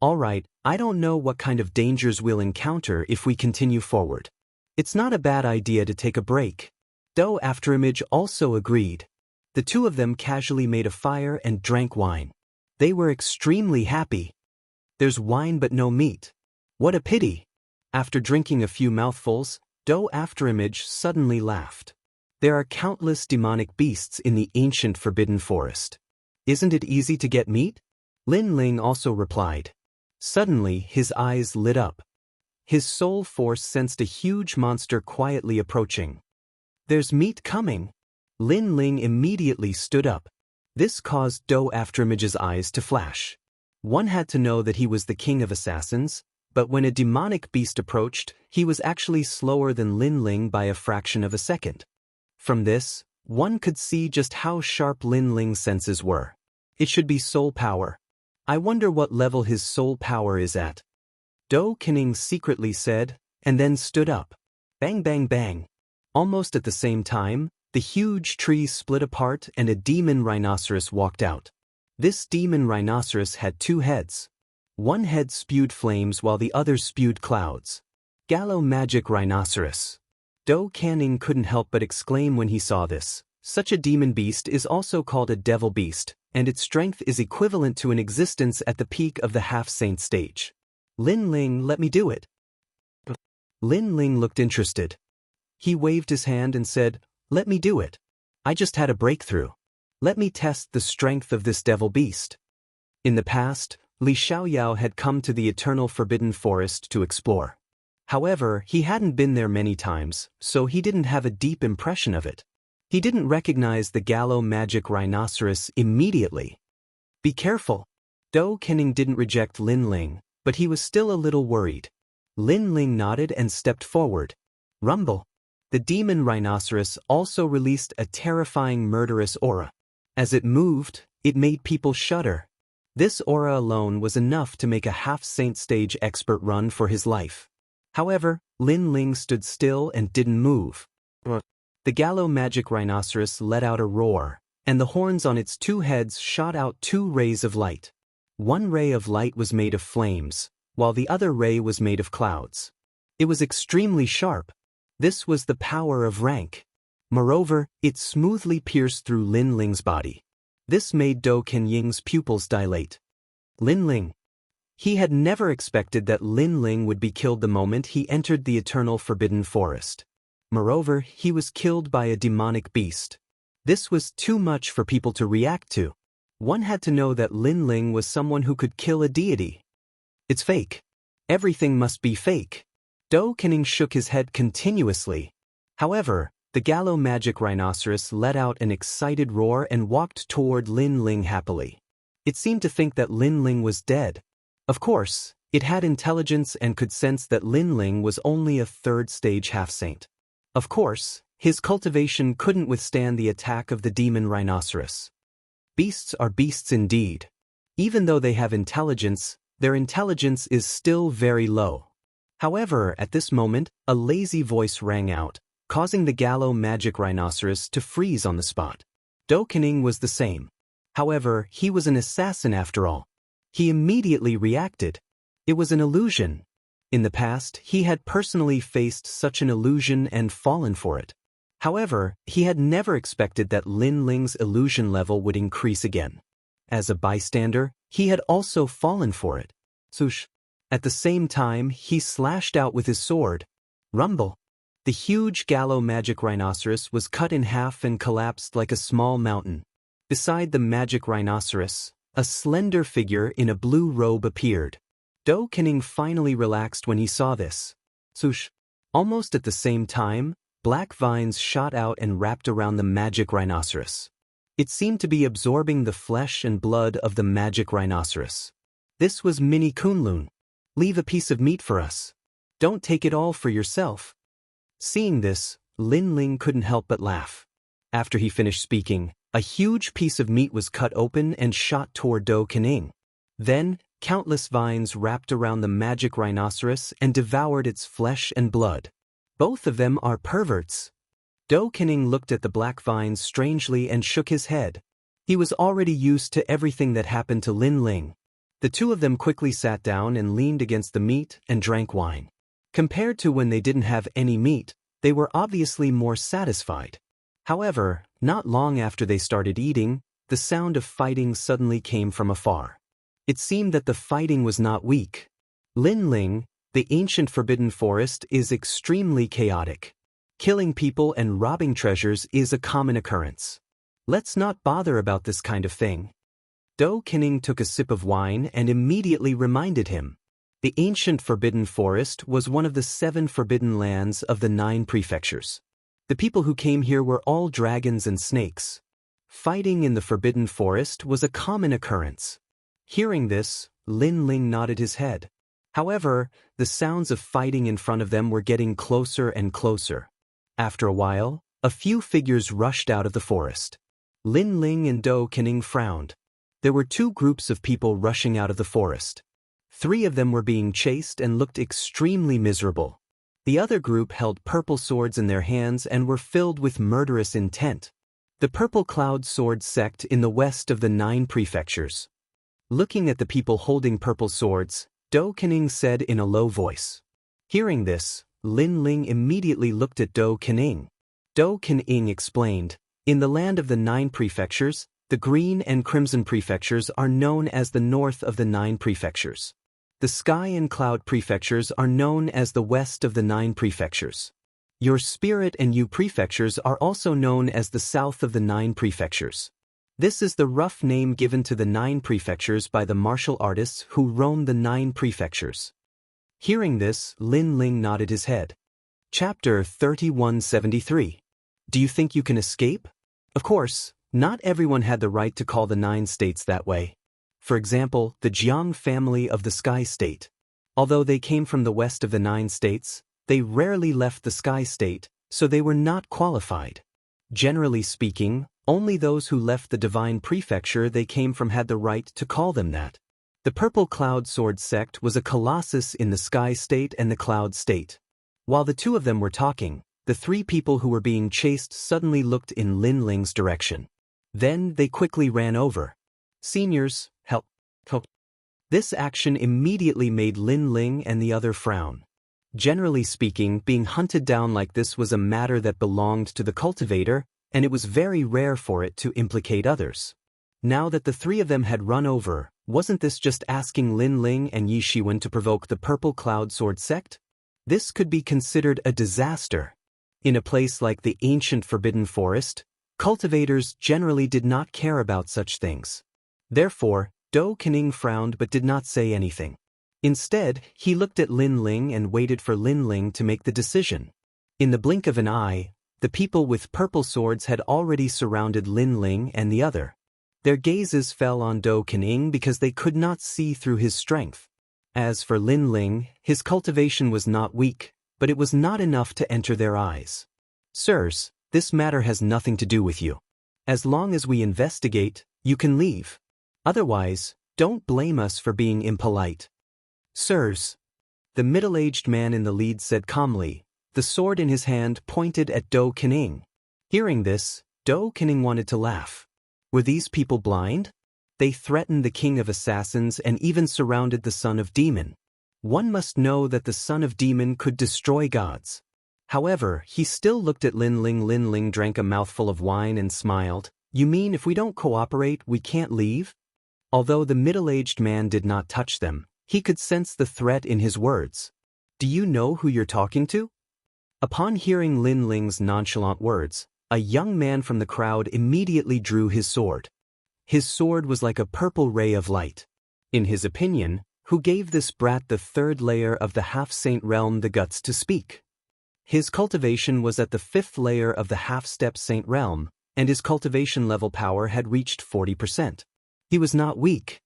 "All right, I don't know what kind of dangers we'll encounter if we continue forward. It's not a bad idea to take a break." Dou Afterimage also agreed. The two of them casually made a fire and drank wine. They were extremely happy. There's wine but no meat. What a pity. After drinking a few mouthfuls, Dou Afterimage suddenly laughed. There are countless demonic beasts in the ancient Forbidden Forest. Isn't it easy to get meat? Lin Ling also replied. Suddenly, his eyes lit up. His soul force sensed a huge monster quietly approaching. There's meat coming. Lin Ling immediately stood up. This caused Dou Afterimage's eyes to flash. One had to know that he was the king of assassins, but when a demonic beast approached, he was actually slower than Lin Ling by a fraction of a second. From this, one could see just how sharp Lin Ling's senses were. It should be soul power. I wonder what level his soul power is at. Dou Kanying secretly said, and then stood up. Bang bang bang. Almost at the same time, the huge tree split apart and a demon rhinoceros walked out. This demon rhinoceros had 2 heads. One head spewed flames while the other spewed clouds. Gallo magic rhinoceros. Dou Kanying couldn't help but exclaim when he saw this. Such a demon beast is also called a devil beast, and its strength is equivalent to an existence at the peak of the half-saint stage. Lin Ling, let me do it. Lin Ling looked interested. He waved his hand and said, "Let me do it." I just had a breakthrough. Let me test the strength of this devil beast. In the past, Li Xiaoyao had come to the Eternal Forbidden Forest to explore. However, he hadn't been there many times, so he didn't have a deep impression of it. He didn't recognize the Gallo magic rhinoceros immediately. Be careful. Dou Kening didn't reject Lin Ling, but he was still a little worried. Lin Ling nodded and stepped forward. Rumble. The demon rhinoceros also released a terrifying murderous aura. As it moved, it made people shudder. This aura alone was enough to make a half-saint stage expert run for his life. However, Lin Ling stood still and didn't move. The Gallo magic rhinoceros let out a roar, and the horns on its two heads shot out two rays of light. One ray of light was made of flames, while the other ray was made of clouds. It was extremely sharp. This was the power of rank. Moreover, it smoothly pierced through Lin Ling's body. This made Dou Kenying's pupils dilate. Lin Ling. He had never expected that Lin Ling would be killed the moment he entered the Eternal Forbidden Forest. Moreover, he was killed by a demonic beast. This was too much for people to react to. One had to know that Lin Ling was someone who could kill a deity. It's fake. Everything must be fake. Dou Kening shook his head continuously. However, the Gallo magic rhinoceros let out an excited roar and walked toward Lin Ling happily. It seemed to think that Lin Ling was dead. Of course, it had intelligence and could sense that Lin Ling was only a third-stage half-saint. Of course, his cultivation couldn't withstand the attack of the demon rhinoceros. Beasts are beasts indeed. Even though they have intelligence, their intelligence is still very low. However, at this moment, a lazy voice rang out, causing the Gallo magic rhinoceros to freeze on the spot. Dou Kening was the same. However, he was an assassin after all. He immediately reacted. It was an illusion. In the past, he had personally faced such an illusion and fallen for it. However, he had never expected that Lin Ling's illusion level would increase again. As a bystander, he had also fallen for it. Swoosh. At the same time, he slashed out with his sword. Rumble. The huge Gallo magic rhinoceros was cut in half and collapsed like a small mountain. Beside the magic rhinoceros, a slender figure in a blue robe appeared. Dou Kening finally relaxed when he saw this. Swoosh. Almost at the same time, black vines shot out and wrapped around the magic rhinoceros. It seemed to be absorbing the flesh and blood of the magic rhinoceros. This was Mini Kunlun. Leave a piece of meat for us. Don't take it all for yourself. Seeing this, Lin Ling couldn't help but laugh. After he finished speaking, a huge piece of meat was cut open and shot toward Dou Kening. Then, countless vines wrapped around the magic rhinoceros and devoured its flesh and blood. Both of them are perverts. Dou Kening looked at the black vines strangely and shook his head. He was already used to everything that happened to Lin Ling. The two of them quickly sat down and leaned against the meat and drank wine. Compared to when they didn't have any meat, they were obviously more satisfied. However, not long after they started eating, the sound of fighting suddenly came from afar. It seemed that the fighting was not weak. Lin Ling, the ancient forbidden forest, is extremely chaotic. Killing people and robbing treasures is a common occurrence. Let's not bother about this kind of thing. Dou Kening took a sip of wine and immediately reminded him. The ancient forbidden forest was one of the 7 forbidden lands of the 9 prefectures. The people who came here were all dragons and snakes. Fighting in the forbidden forest was a common occurrence. Hearing this, Lin Ling nodded his head. However, the sounds of fighting in front of them were getting closer and closer. After a while, a few figures rushed out of the forest. Lin Ling and Dou Kening frowned. There were 2 groups of people rushing out of the forest. 3 of them were being chased and looked extremely miserable. The other group held purple swords in their hands and were filled with murderous intent. The Purple Cloud Sword sect in the west of the 9 prefectures. Looking at the people holding purple swords, Dou Kening said in a low voice. Hearing this, Lin Ling immediately looked at Dou Kening. Dou Kening explained, in the land of the 9 prefectures, the green and crimson prefectures are known as the north of the 9 prefectures. The sky and cloud prefectures are known as the west of the 9 prefectures. Your Spirit and Yu prefectures are also known as the South of the Nine Prefectures. This is the rough name given to the 9 prefectures by the martial artists who roam the 9 prefectures. Hearing this, Lin Ling nodded his head. Chapter 3173. Do you think you can escape? Of course, not everyone had the right to call the 9 states that way. For example, the Jiang family of the Sky State. Although they came from the west of the 9 states, they rarely left the Sky State, so they were not qualified. Generally speaking, only those who left the divine prefecture they came from had the right to call them that. The Purple Cloud Sword sect was a colossus in the Sky State and the Cloud State. While the 2 of them were talking, the 3 people who were being chased suddenly looked in Lin Ling's direction. Then they quickly ran over. Seniors, help. This action immediately made Lin Ling and the other frown. Generally speaking, being hunted down like this was a matter that belonged to the cultivator, and it was very rare for it to implicate others. Now that the 3 of them had run over, wasn't this just asking Lin Ling and Yi Shiwen to provoke the Purple Cloud Sword sect? This could be considered a disaster. In a place like the ancient Forbidden Forest, cultivators generally did not care about such things. Therefore, Dou Kening frowned but did not say anything. Instead, he looked at Lin Ling and waited for Lin Ling to make the decision. In the blink of an eye, the people with purple swords had already surrounded Lin Ling and the other. Their gazes fell on Dou Kening because they could not see through his strength. As for Lin Ling, his cultivation was not weak, but it was not enough to enter their eyes. Sirs, this matter has nothing to do with you. As long as we investigate, you can leave. Otherwise, don't blame us for being impolite. Sirs, the middle-aged man in the lead said calmly, the sword in his hand pointed at Dou Kening. Hearing this, Dou Kening wanted to laugh. Were these people blind? They threatened the king of assassins and even surrounded the son of demon. One must know that the son of demon could destroy gods. However, he still looked at Lin Ling. Lin Ling drank a mouthful of wine and smiled. You mean if we don't cooperate, we can't leave? Although the middle-aged man did not touch them, he could sense the threat in his words. Do you know who you're talking to? Upon hearing Lin Ling's nonchalant words, a young man from the crowd immediately drew his sword. His sword was like a purple ray of light. In his opinion, who gave this brat the 3rd layer of the half-saint realm the guts to speak? His cultivation was at the 5th layer of the half-step saint realm, and his cultivation level power had reached 40%. He was not weak.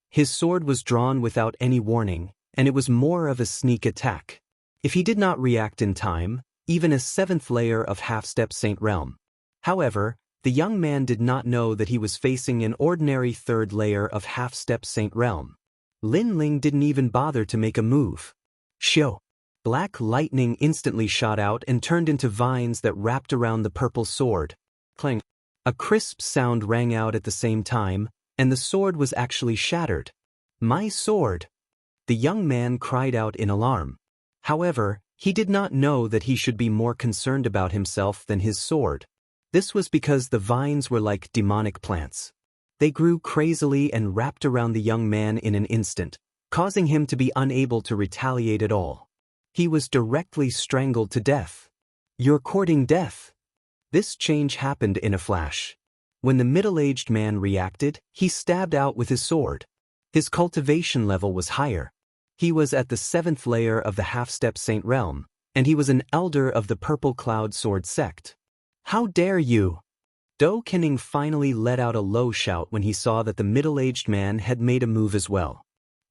His sword was drawn without any warning, and it was more of a sneak attack. If he did not react in time, even a 7th layer of half-step saint realm. However, the young man did not know that he was facing an ordinary 3rd layer of half-step saint realm. Lin Ling didn't even bother to make a move. Shio! Black lightning instantly shot out and turned into vines that wrapped around the purple sword. Clang! A crisp sound rang out at the same time, and the sword was actually shattered. My sword! The young man cried out in alarm. However, he did not know that he should be more concerned about himself than his sword. This was because the vines were like demonic plants. They grew crazily and wrapped around the young man in an instant, causing him to be unable to retaliate at all. He was directly strangled to death. You're courting death. This change happened in a flash. When the middle-aged man reacted, he stabbed out with his sword. His cultivation level was higher. He was at the 7th layer of the half-step saint realm, and he was an elder of the Purple Cloud Sword sect. How dare you! Dou Kening finally let out a low shout when he saw that the middle-aged man had made a move as well.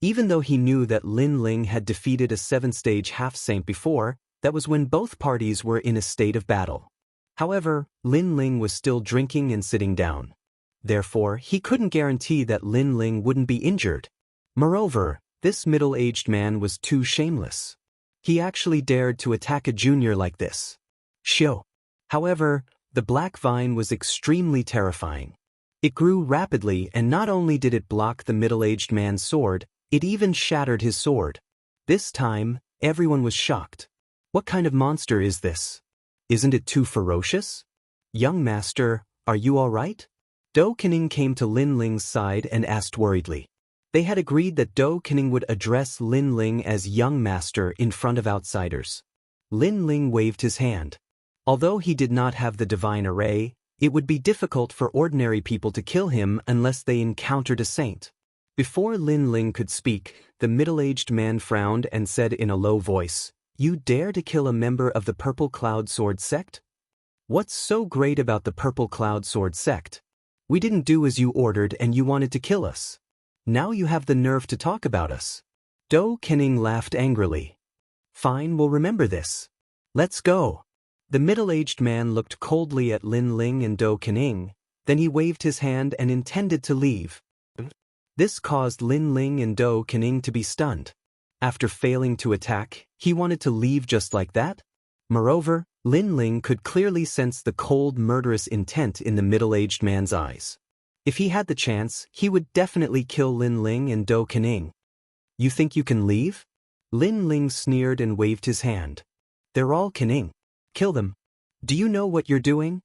Even though he knew that Lin Ling had defeated a 7th-stage half-saint before, that was when both parties were in a state of battle. However, Lin Ling was still drinking and sitting down. Therefore, he couldn't guarantee that Lin Ling wouldn't be injured. Moreover, this middle-aged man was too shameless. He actually dared to attack a junior like this. Shio! However, the black vine was extremely terrifying. It grew rapidly, and not only did it block the middle-aged man's sword, it even shattered his sword. This time, everyone was shocked. What kind of monster is this? Isn't it too ferocious? Young master, are you all right? Dou Kening came to Lin Ling's side and asked worriedly. They had agreed that Dou Kening would address Lin Ling as young master in front of outsiders. Lin Ling waved his hand. Although he did not have the divine array, it would be difficult for ordinary people to kill him unless they encountered a saint. Before Lin Ling could speak, the middle-aged man frowned and said in a low voice, "You dare to kill a member of the Purple Cloud Sword sect? What's so great about the Purple Cloud Sword sect? We didn't do as you ordered and you wanted to kill us. Now you have the nerve to talk about us." Dou Kening laughed angrily. "Fine, we'll remember this. Let's go." The middle-aged man looked coldly at Lin Ling and Dou Kening, then he waved his hand and intended to leave. This caused Lin Ling and Dou Kening to be stunned. After failing to attack, he wanted to leave just like that? Moreover, Lin Ling could clearly sense the cold, murderous intent in the middle-aged man's eyes. If he had the chance, he would definitely kill Lin Ling and Dou Kening. "You think you can leave?" Lin Ling sneered and waved his hand. "They're all Kening. Kill them. Do you know what you're doing?"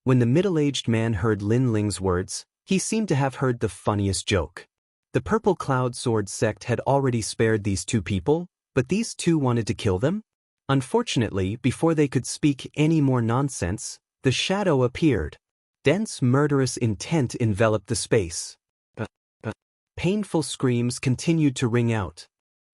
When the middle-aged man heard Lin Ling's words, he seemed to have heard the funniest joke. The Purple Cloud Sword sect had already spared these two people, but these two wanted to kill them? Unfortunately, before they could speak any more nonsense, the shadow appeared. Dense, murderous intent enveloped the space. Painful screams continued to ring out.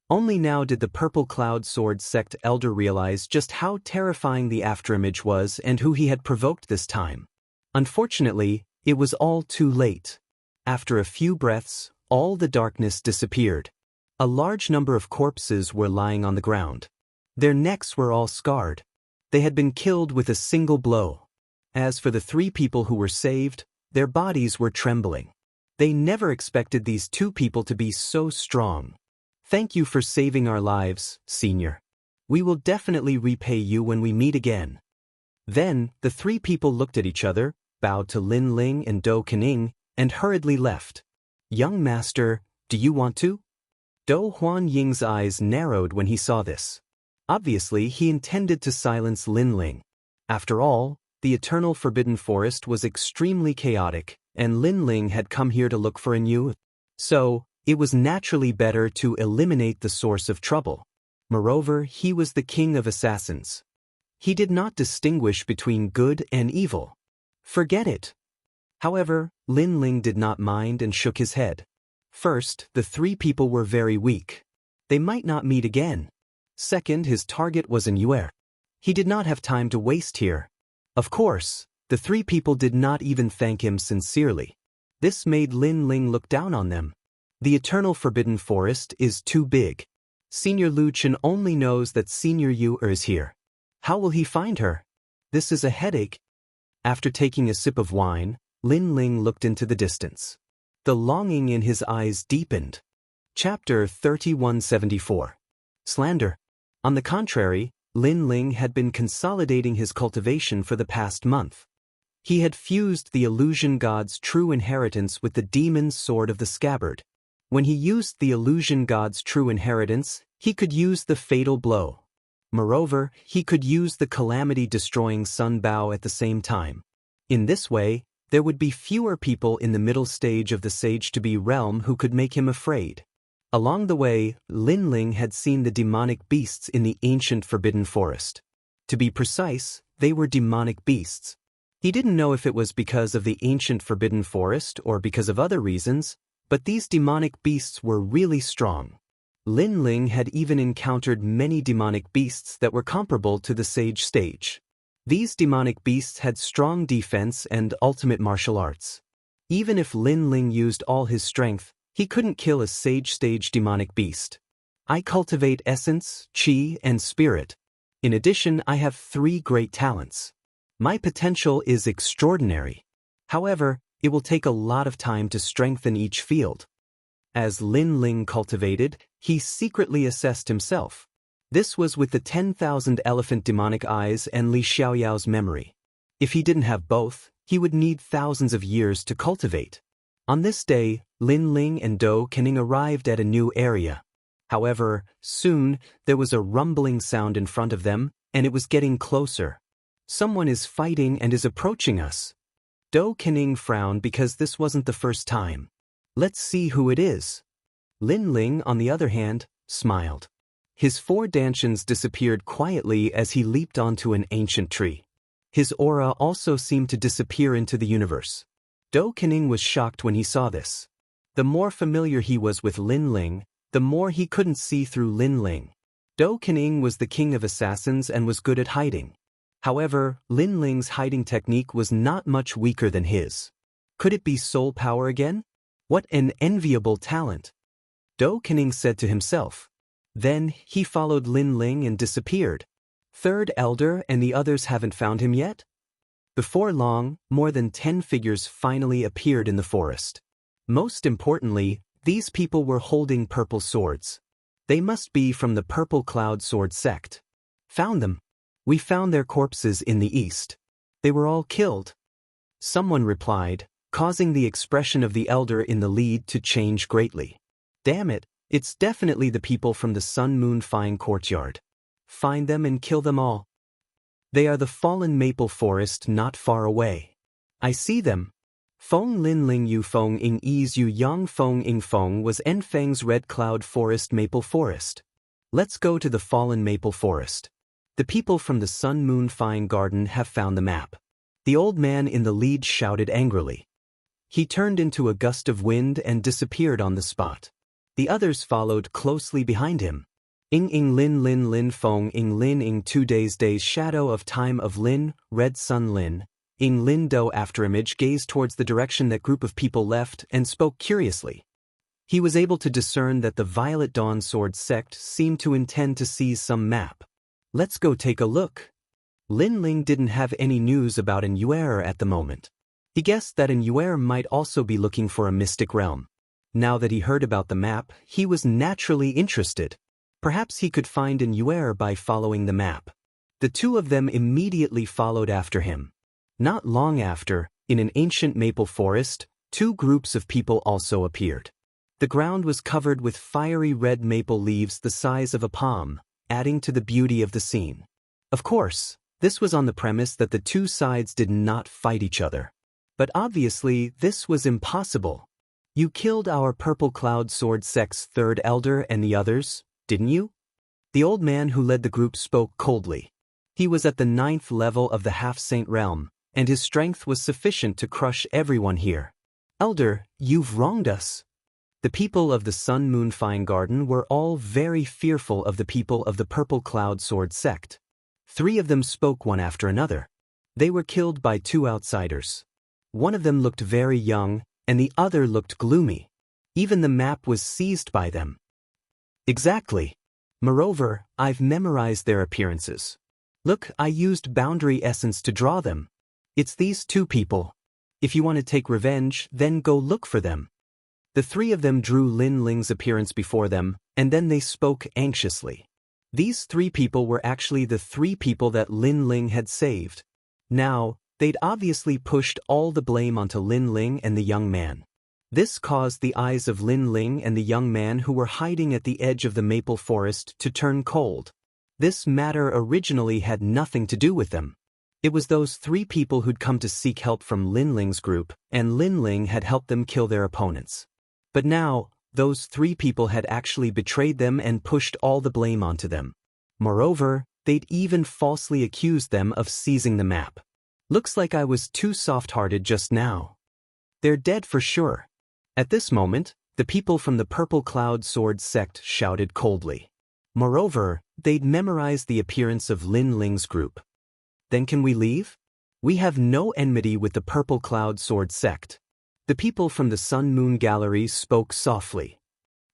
Only now did the Purple Cloud Sword sect elder realize just how terrifying the afterimage was and who he had provoked this time. Unfortunately, it was all too late. After a few breaths, all the darkness disappeared. A large number of corpses were lying on the ground. Their necks were all scarred. They had been killed with a single blow. As for the three people who were saved, their bodies were trembling. They never expected these two people to be so strong. "Thank you for saving our lives, Senior. We will definitely repay you when we meet again." Then, the three people looked at each other, bowed to Lin Ling and Dou Kening, and hurriedly left. "Young master, do you want to?" Dou Huanying's eyes narrowed when he saw this. Obviously, he intended to silence Lin Ling. After all, the Eternal Forbidden Forest was extremely chaotic, and Lin Ling had come here to look for a new. So, it was naturally better to eliminate the source of trouble. Moreover, he was the king of assassins. He did not distinguish between good and evil. Forget it. However, Lin Ling did not mind and shook his head. First, the three people were very weak. They might not meet again. Second, his target was in Yuer. He did not have time to waste here. Of course, the three people did not even thank him sincerely. This made Lin Ling look down on them. The Eternal Forbidden Forest is too big. Senior Lu Chen only knows that Senior Yu is here. How will he find her? This is a headache. After taking a sip of wine, Lin Ling looked into the distance. The longing in his eyes deepened. Chapter 3174. Slander. On the contrary, Lin Ling had been consolidating his cultivation for the past month. He had fused the illusion god's true inheritance with the demon's sword of the scabbard. When he used the illusion god's true inheritance, he could use the fatal blow. Moreover, he could use the calamity-destroying Sun Bao at the same time. In this way, there would be fewer people in the middle stage of the Sage-to-be realm who could make him afraid. Along the way, Lin Ling had seen the demonic beasts in the ancient Forbidden Forest. To be precise, they were demonic beasts. He didn't know if it was because of the ancient Forbidden Forest or because of other reasons, but these demonic beasts were really strong. Lin Ling had even encountered many demonic beasts that were comparable to the Sage stage. These demonic beasts had strong defense and ultimate martial arts. Even if Lin Ling used all his strength, he couldn't kill a Sage stage demonic beast. I cultivate essence, chi, and spirit. In addition, I have 3 great talents. My potential is extraordinary. However, it will take a lot of time to strengthen each field. As Lin Ling cultivated, he secretly assessed himself. This was with the 10,000 elephant demonic eyes and Li Xiaoyao's memory. If he didn't have both, he would need thousands of years to cultivate. On this day, Lin Ling and Dou Kening arrived at a new area. However, soon, there was a rumbling sound in front of them, and it was getting closer. Someone is fighting and is approaching us. Dou Kening frowned because this wasn't the first time. Let's see who it is. Lin Ling, on the other hand, smiled. His 4 dantians disappeared quietly as he leaped onto an ancient tree. His aura also seemed to disappear into the universe. Dou Kening was shocked when he saw this. The more familiar he was with Lin Ling, the more he couldn't see through Lin Ling. Dou Kening was the king of assassins and was good at hiding. However, Lin Ling's hiding technique was not much weaker than his. Could it be soul power again? What an enviable talent! Dou Kening said to himself. Then, he followed Lin Ling and disappeared. Third elder and the others haven't found him yet? Before long, more than 10 figures finally appeared in the forest. Most importantly, these people were holding purple swords. They must be from the Purple Cloud Sword sect. Found them. We found their corpses in the east. They were all killed. Someone replied, causing the expression of the elder in the lead to change greatly. Damn it, it's definitely the people from the Sun Moon Fine Courtyard. Find them and kill them all. They are the fallen maple forest not far away. I see them. Feng Lin Ling Yu Feng Ing Is Yu Yang Feng Ing Feng was Enfeng's Red Cloud Forest Maple Forest. Let's go to the fallen maple forest. The people from the Sun Moon Fine Garden have found the map. The old man in the lead shouted angrily. He turned into a gust of wind and disappeared on the spot. The others followed closely behind him. Ing Lin Lin Lin Feng Ing Lin Ing 2 days shadow of time of Lin, Red Sun Lin. Ing Lin Do afterimage gazed towards the direction that group of people left and spoke curiously. He was able to discern that the Violet Dawn Sword sect seemed to intend to seize some map. Let's go take a look. Lin Ling didn't have any news about an Yuer at the moment. He guessed that an Yuer might also be looking for a mystic realm. Now that he heard about the map, he was naturally interested. Perhaps he could find an Yuer by following the map. The two of them immediately followed after him. Not long after, in an ancient maple forest, 2 groups of people also appeared. The ground was covered with fiery red maple leaves the size of a palm, adding to the beauty of the scene. Of course, this was on the premise that the 2 sides did not fight each other. But obviously, this was impossible. You killed our Purple Cloud Sword sect's 3rd elder and the others, didn't you? The old man who led the group spoke coldly. He was at the 9th level of the half-saint realm, and his strength was sufficient to crush everyone here. Elder, you've wronged us. The people of the Sun Moon Fine Garden were all very fearful of the people of the Purple Cloud Sword sect. 3 of them spoke one after another. They were killed by 2 outsiders. One of them looked very young, and the other looked gloomy. Even the map was seized by them. Exactly. Moreover, I've memorized their appearances. Look, I used boundary essence to draw them. It's these 2 people. If you want to take revenge, then go look for them. The 3 of them drew Lin Ling's appearance before them, and then they spoke anxiously. These 3 people were actually the 3 people that Lin Ling had saved. Now, they'd obviously pushed all the blame onto Lin Ling and the young man. This caused the eyes of Lin Ling and the young man who were hiding at the edge of the maple forest to turn cold. This matter originally had nothing to do with them. It was those 3 people who'd come to seek help from Lin Ling's group, and Lin Ling had helped them kill their opponents. But now, those 3 people had actually betrayed them and pushed all the blame onto them. Moreover, they'd even falsely accused them of seizing the map. Looks like I was too soft-hearted just now. They're dead for sure. At this moment, the people from the Purple Cloud Sword sect shouted coldly. Moreover, they'd memorized the appearance of Lin Ling's group. Then can we leave? We have no enmity with the Purple Cloud Sword sect. The people from the Sun Moon Gallery spoke softly.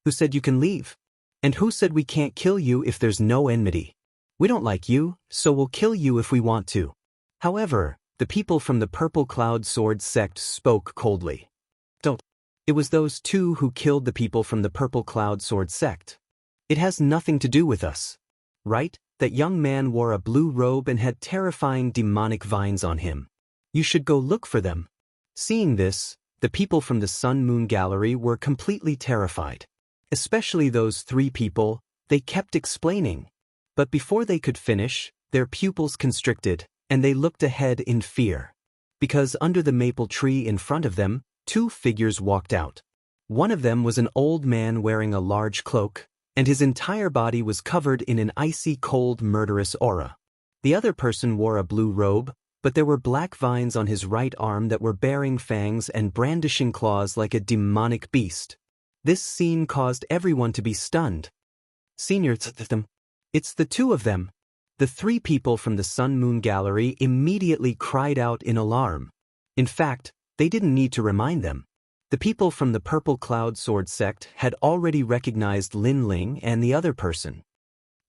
Who said you can leave? And who said we can't kill you if there's no enmity? We don't like you, so we'll kill you if we want to. However, the people from the Purple Cloud Sword sect spoke coldly. Don't. It was those 2 who killed the people from the Purple Cloud Sword sect. It has nothing to do with us. Right? That young man wore a blue robe and had terrifying demonic vines on him. You should go look for them. Seeing this, the people from the Sun Moon Gallery were completely terrified. Especially those 3 people, they kept explaining. But before they could finish, their pupils constricted, and they looked ahead in fear. Because under the maple tree in front of them, 2 figures walked out. One of them was an old man wearing a large cloak, and his entire body was covered in an icy cold murderous aura. The other person wore a blue robe, but there were black vines on his right arm that were bearing fangs and brandishing claws like a demonic beast. This scene caused everyone to be stunned. Senior, it's the two of them. The three people from the Sun Moon Gallery immediately cried out in alarm. In fact, they didn't need to remind them. The people from the Purple Cloud Sword sect had already recognized Lin Ling and the other person.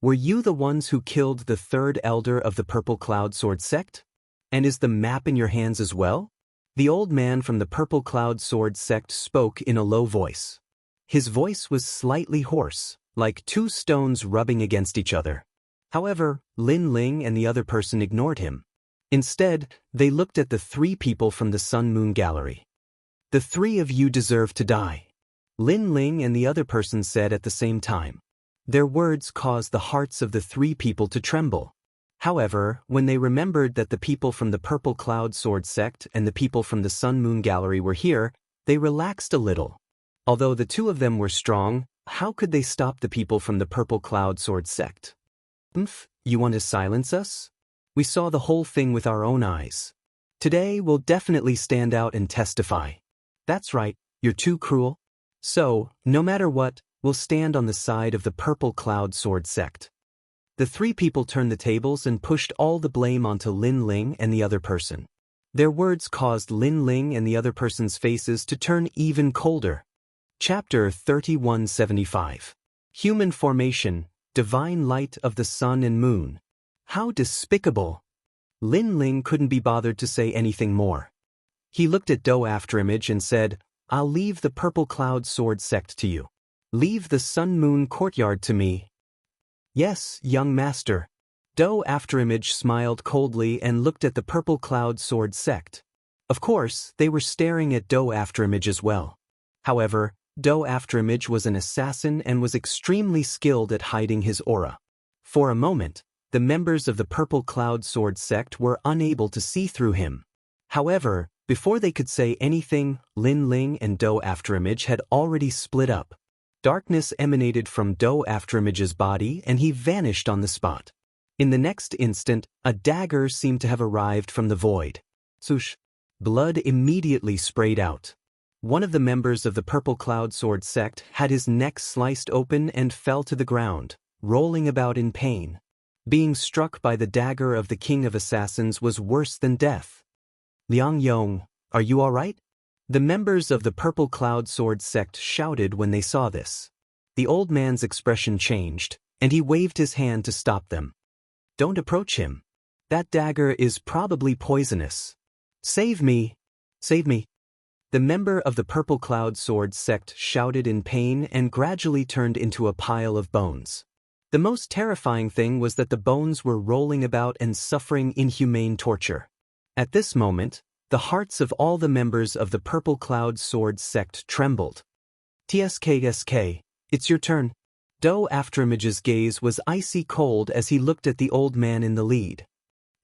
Were you the ones who killed the third elder of the Purple Cloud Sword sect? And is the map in your hands as well? The old man from the Purple Cloud Sword sect spoke in a low voice. His voice was slightly hoarse, like two stones rubbing against each other. However, Lin Ling and the other person ignored him. Instead, they looked at the three people from the Sun Moon Gallery. The three of you deserve to die, Lin Ling and the other person said at the same time. Their words caused the hearts of the three people to tremble. However, when they remembered that the people from the Purple Cloud Sword sect and the people from the Sun Moon Gallery were here, they relaxed a little. Although the two of them were strong, how could they stop the people from the Purple Cloud Sword sect? You want to silence us? We saw the whole thing with our own eyes. Today we'll definitely stand out and testify. That's right, you're too cruel. So, no matter what, we'll stand on the side of the Purple Cloud Sword sect. The three people turned the tables and pushed all the blame onto Lin Ling and the other person. Their words caused Lin Ling and the other person's faces to turn even colder. Chapter 3175. Human Formation, Divine Light of the Sun and Moon. How despicable! Lin Ling couldn't be bothered to say anything more. He looked at Do Afterimage and said, I'll leave the Purple Cloud Sword sect to you. Leave the Sun Moon Courtyard to me. Yes, young master. Do Afterimage smiled coldly and looked at the Purple Cloud Sword sect. Of course, they were staring at Do Afterimage as well. However, Do Afterimage was an assassin and was extremely skilled at hiding his aura. For a moment, the members of the Purple Cloud Sword sect were unable to see through him. However, before they could say anything, Lin Ling and Do Afterimage had already split up. Darkness emanated from Do Afterimage's body and he vanished on the spot. In the next instant, a dagger seemed to have arrived from the void. Swoosh! Blood immediately sprayed out. One of the members of the Purple Cloud Sword sect had his neck sliced open and fell to the ground, rolling about in pain. Being struck by the dagger of the King of Assassins was worse than death. Liang Yong, are you all right? The members of the Purple Cloud Sword sect shouted when they saw this. The old man's expression changed, and he waved his hand to stop them. Don't approach him. That dagger is probably poisonous. Save me! Save me! The member of the Purple Cloud Sword sect shouted in pain and gradually turned into a pile of bones. The most terrifying thing was that the bones were rolling about and suffering inhumane torture. At this moment, the hearts of all the members of the Purple Cloud Sword sect trembled. TSK, it's your turn. Do Afterimage's gaze was icy cold as he looked at the old man in the lead.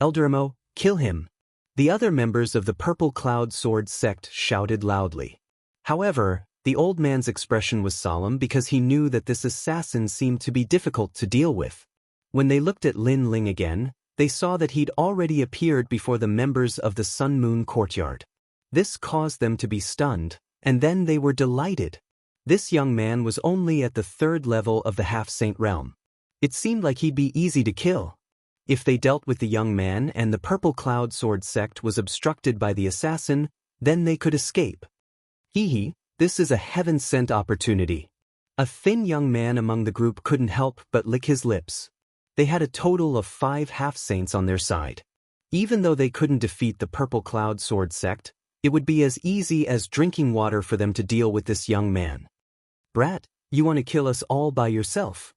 Elderamo, kill him. The other members of the Purple Cloud Sword sect shouted loudly. However, the old man's expression was solemn because he knew that this assassin seemed to be difficult to deal with. When they looked at Lin Ling again, they saw that he'd already appeared before the members of the Sun Moon Courtyard. This caused them to be stunned, and then they were delighted. This young man was only at the third level of the half-saint realm. It seemed like he'd be easy to kill. If they dealt with the young man and the Purple Cloud Sword sect was obstructed by the assassin, then they could escape. This is a heaven-sent opportunity. A thin young man among the group couldn't help but lick his lips. They had a total of 5 half-saints on their side. Even though they couldn't defeat the Purple Cloud Sword sect, it would be as easy as drinking water for them to deal with this young man. Brat, you want to kill us all by yourself?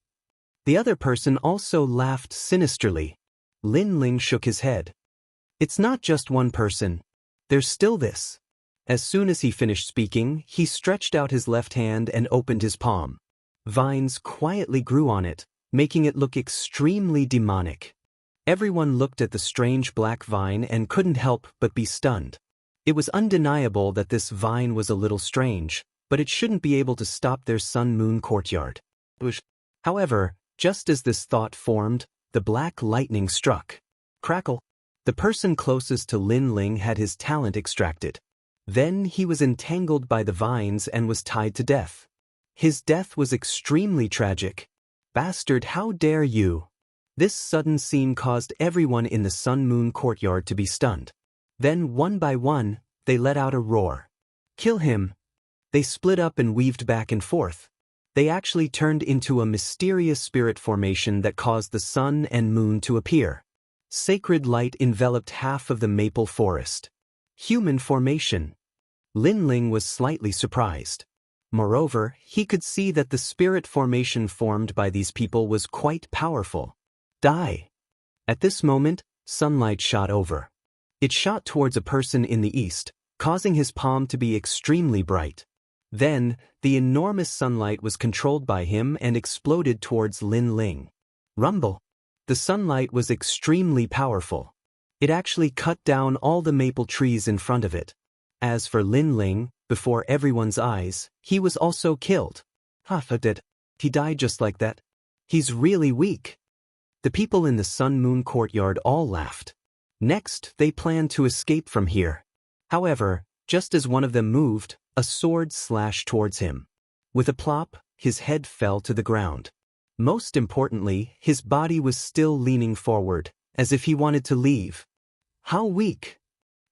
The other person also laughed sinisterly. Lin Ling shook his head. It's not just one person. There's still this. As soon as he finished speaking, he stretched out his left hand and opened his palm. Vines quietly grew on it, making it look extremely demonic. Everyone looked at the strange black vine and couldn't help but be stunned. It was undeniable that this vine was a little strange, but it shouldn't be able to stop their Sun Moon Courtyard. However, just as this thought formed, the black lightning struck. Crackle. The person closest to Lin Ling had his talent extracted. Then he was entangled by the vines and was tied to death. His death was extremely tragic. Bastard, how dare you! This sudden scene caused everyone in the Sun Moon courtyard to be stunned. Then, one by one, they let out a roar. Kill him! They split up and weaved back and forth. They actually turned into a mysterious spirit formation that caused the sun and moon to appear. Sacred light enveloped half of the maple forest. Human formation. Lin Ling was slightly surprised. Moreover, he could see that the spirit formation formed by these people was quite powerful. Die! At this moment, sunlight shot over. It shot towards a person in the east, causing his palm to be extremely bright. Then, the enormous sunlight was controlled by him and exploded towards Lin Ling. Rumble! The sunlight was extremely powerful. It actually cut down all the maple trees in front of it. As for Lin Ling, before everyone's eyes, he was also killed. Did he died just like that? He's really weak. The people in the Sun Moon courtyard all laughed. Next, they planned to escape from here. However, just as one of them moved, a sword slashed towards him. With a plop, his head fell to the ground. Most importantly, his body was still leaning forward, as if he wanted to leave. How weak!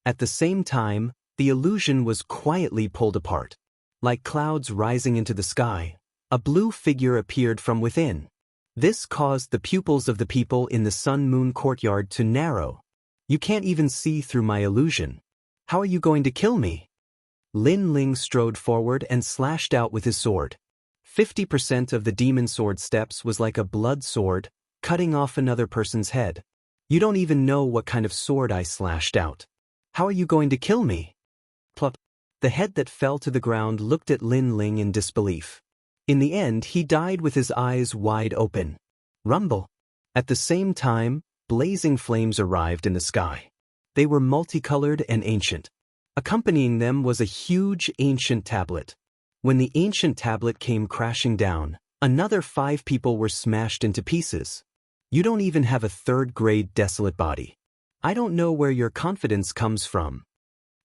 At the same time, the illusion was quietly pulled apart. Like clouds rising into the sky, a blue figure appeared from within. This caused the pupils of the people in the Sun Moon courtyard to narrow. You can't even see through my illusion. How are you going to kill me? Lin Ling strode forward and slashed out with his sword. 50% of the demon sword steps was like a blood sword, cutting off another person's head. You don't even know what kind of sword I slashed out. How are you going to kill me? Plop. The head that fell to the ground looked at Lin Ling in disbelief. In the end, he died with his eyes wide open. Rumble. At the same time, blazing flames arrived in the sky. They were multicolored and ancient. Accompanying them was a huge ancient tablet. When the ancient tablet came crashing down, another 5 people were smashed into pieces. You don't even have a third-grade desolate body. I don't know where your confidence comes from.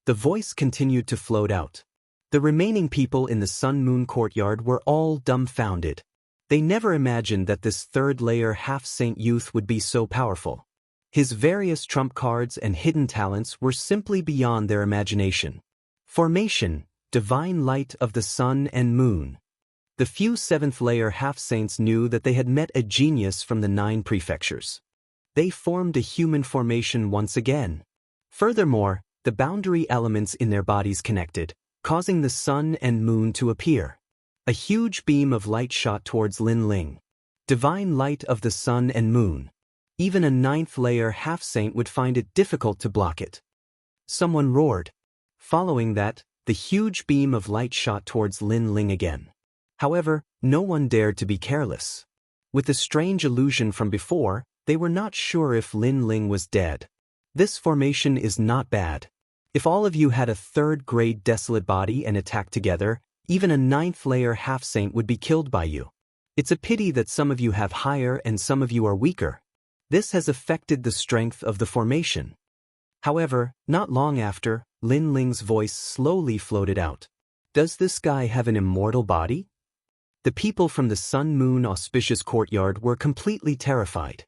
The voice continued to float out. The remaining people in the Sun Moon courtyard were all dumbfounded. They never imagined that this third-layer half-saint youth would be so powerful. His various trump cards and hidden talents were simply beyond their imagination. Formation, divine light of the sun and moon. The few 7th-layer half-saints knew that they had met a genius from the 9 prefectures. They formed a human formation once again. Furthermore, the boundary elements in their bodies connected, causing the sun and moon to appear. A huge beam of light shot towards Lin Ling. Divine light of the sun and moon. Even a 9th-layer half-saint would find it difficult to block it. Someone roared. Following that, the huge beam of light shot towards Lin Ling again. However, no one dared to be careless. With the strange illusion from before, they were not sure if Lin Ling was dead. This formation is not bad. If all of you had a 3rd-grade desolate body and attacked together, even a 9th-layer half-saint would be killed by you. It's a pity that some of you have higher and some of you are weaker. This has affected the strength of the formation. However, not long after, Lin Ling's voice slowly floated out. Does this guy have an immortal body? The people from the Sun Moon auspicious courtyard were completely terrified.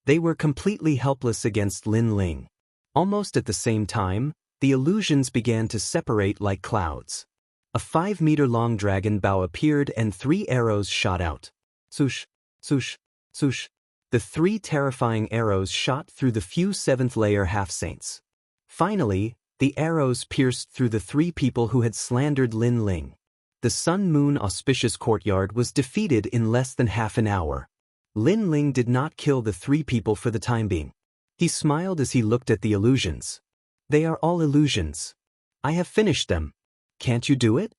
They were completely helpless against Lin Ling. Almost at the same time, the illusions began to separate like clouds. A 5-meter-long dragon bow appeared and 3 arrows shot out. Swoosh, swoosh, swoosh. The 3 terrifying arrows shot through the few 7th-layer half-saints. Finally, the arrows pierced through the 3 people who had slandered Lin Ling. The Sun Moon auspicious courtyard was defeated in less than half an hour. Lin Ling did not kill the 3 people for the time being. He smiled as he looked at the illusions. They are all illusions. I have finished them. Can't you do it?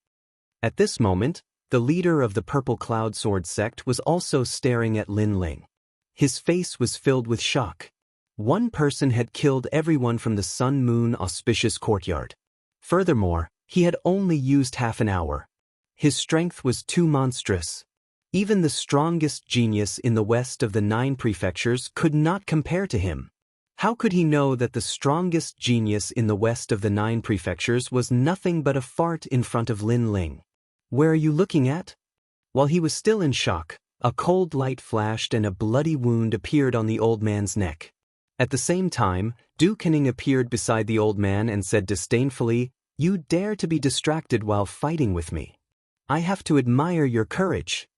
At this moment, the leader of the Purple Cloud Sword sect was also staring at Lin Ling. His face was filled with shock. One person had killed everyone from the Sun Moon auspicious courtyard. Furthermore, he had only used half an hour. His strength was too monstrous. Even the strongest genius in the west of the 9 prefectures could not compare to him. How could he know that the strongest genius in the west of the 9 prefectures was nothing but a fart in front of Lin Ling? Where are you looking at? While he was still in shock, a cold light flashed and a bloody wound appeared on the old man's neck. At the same time, Du Kening appeared beside the old man and said disdainfully, "You dare to be distracted while fighting with me. I have to admire your courage."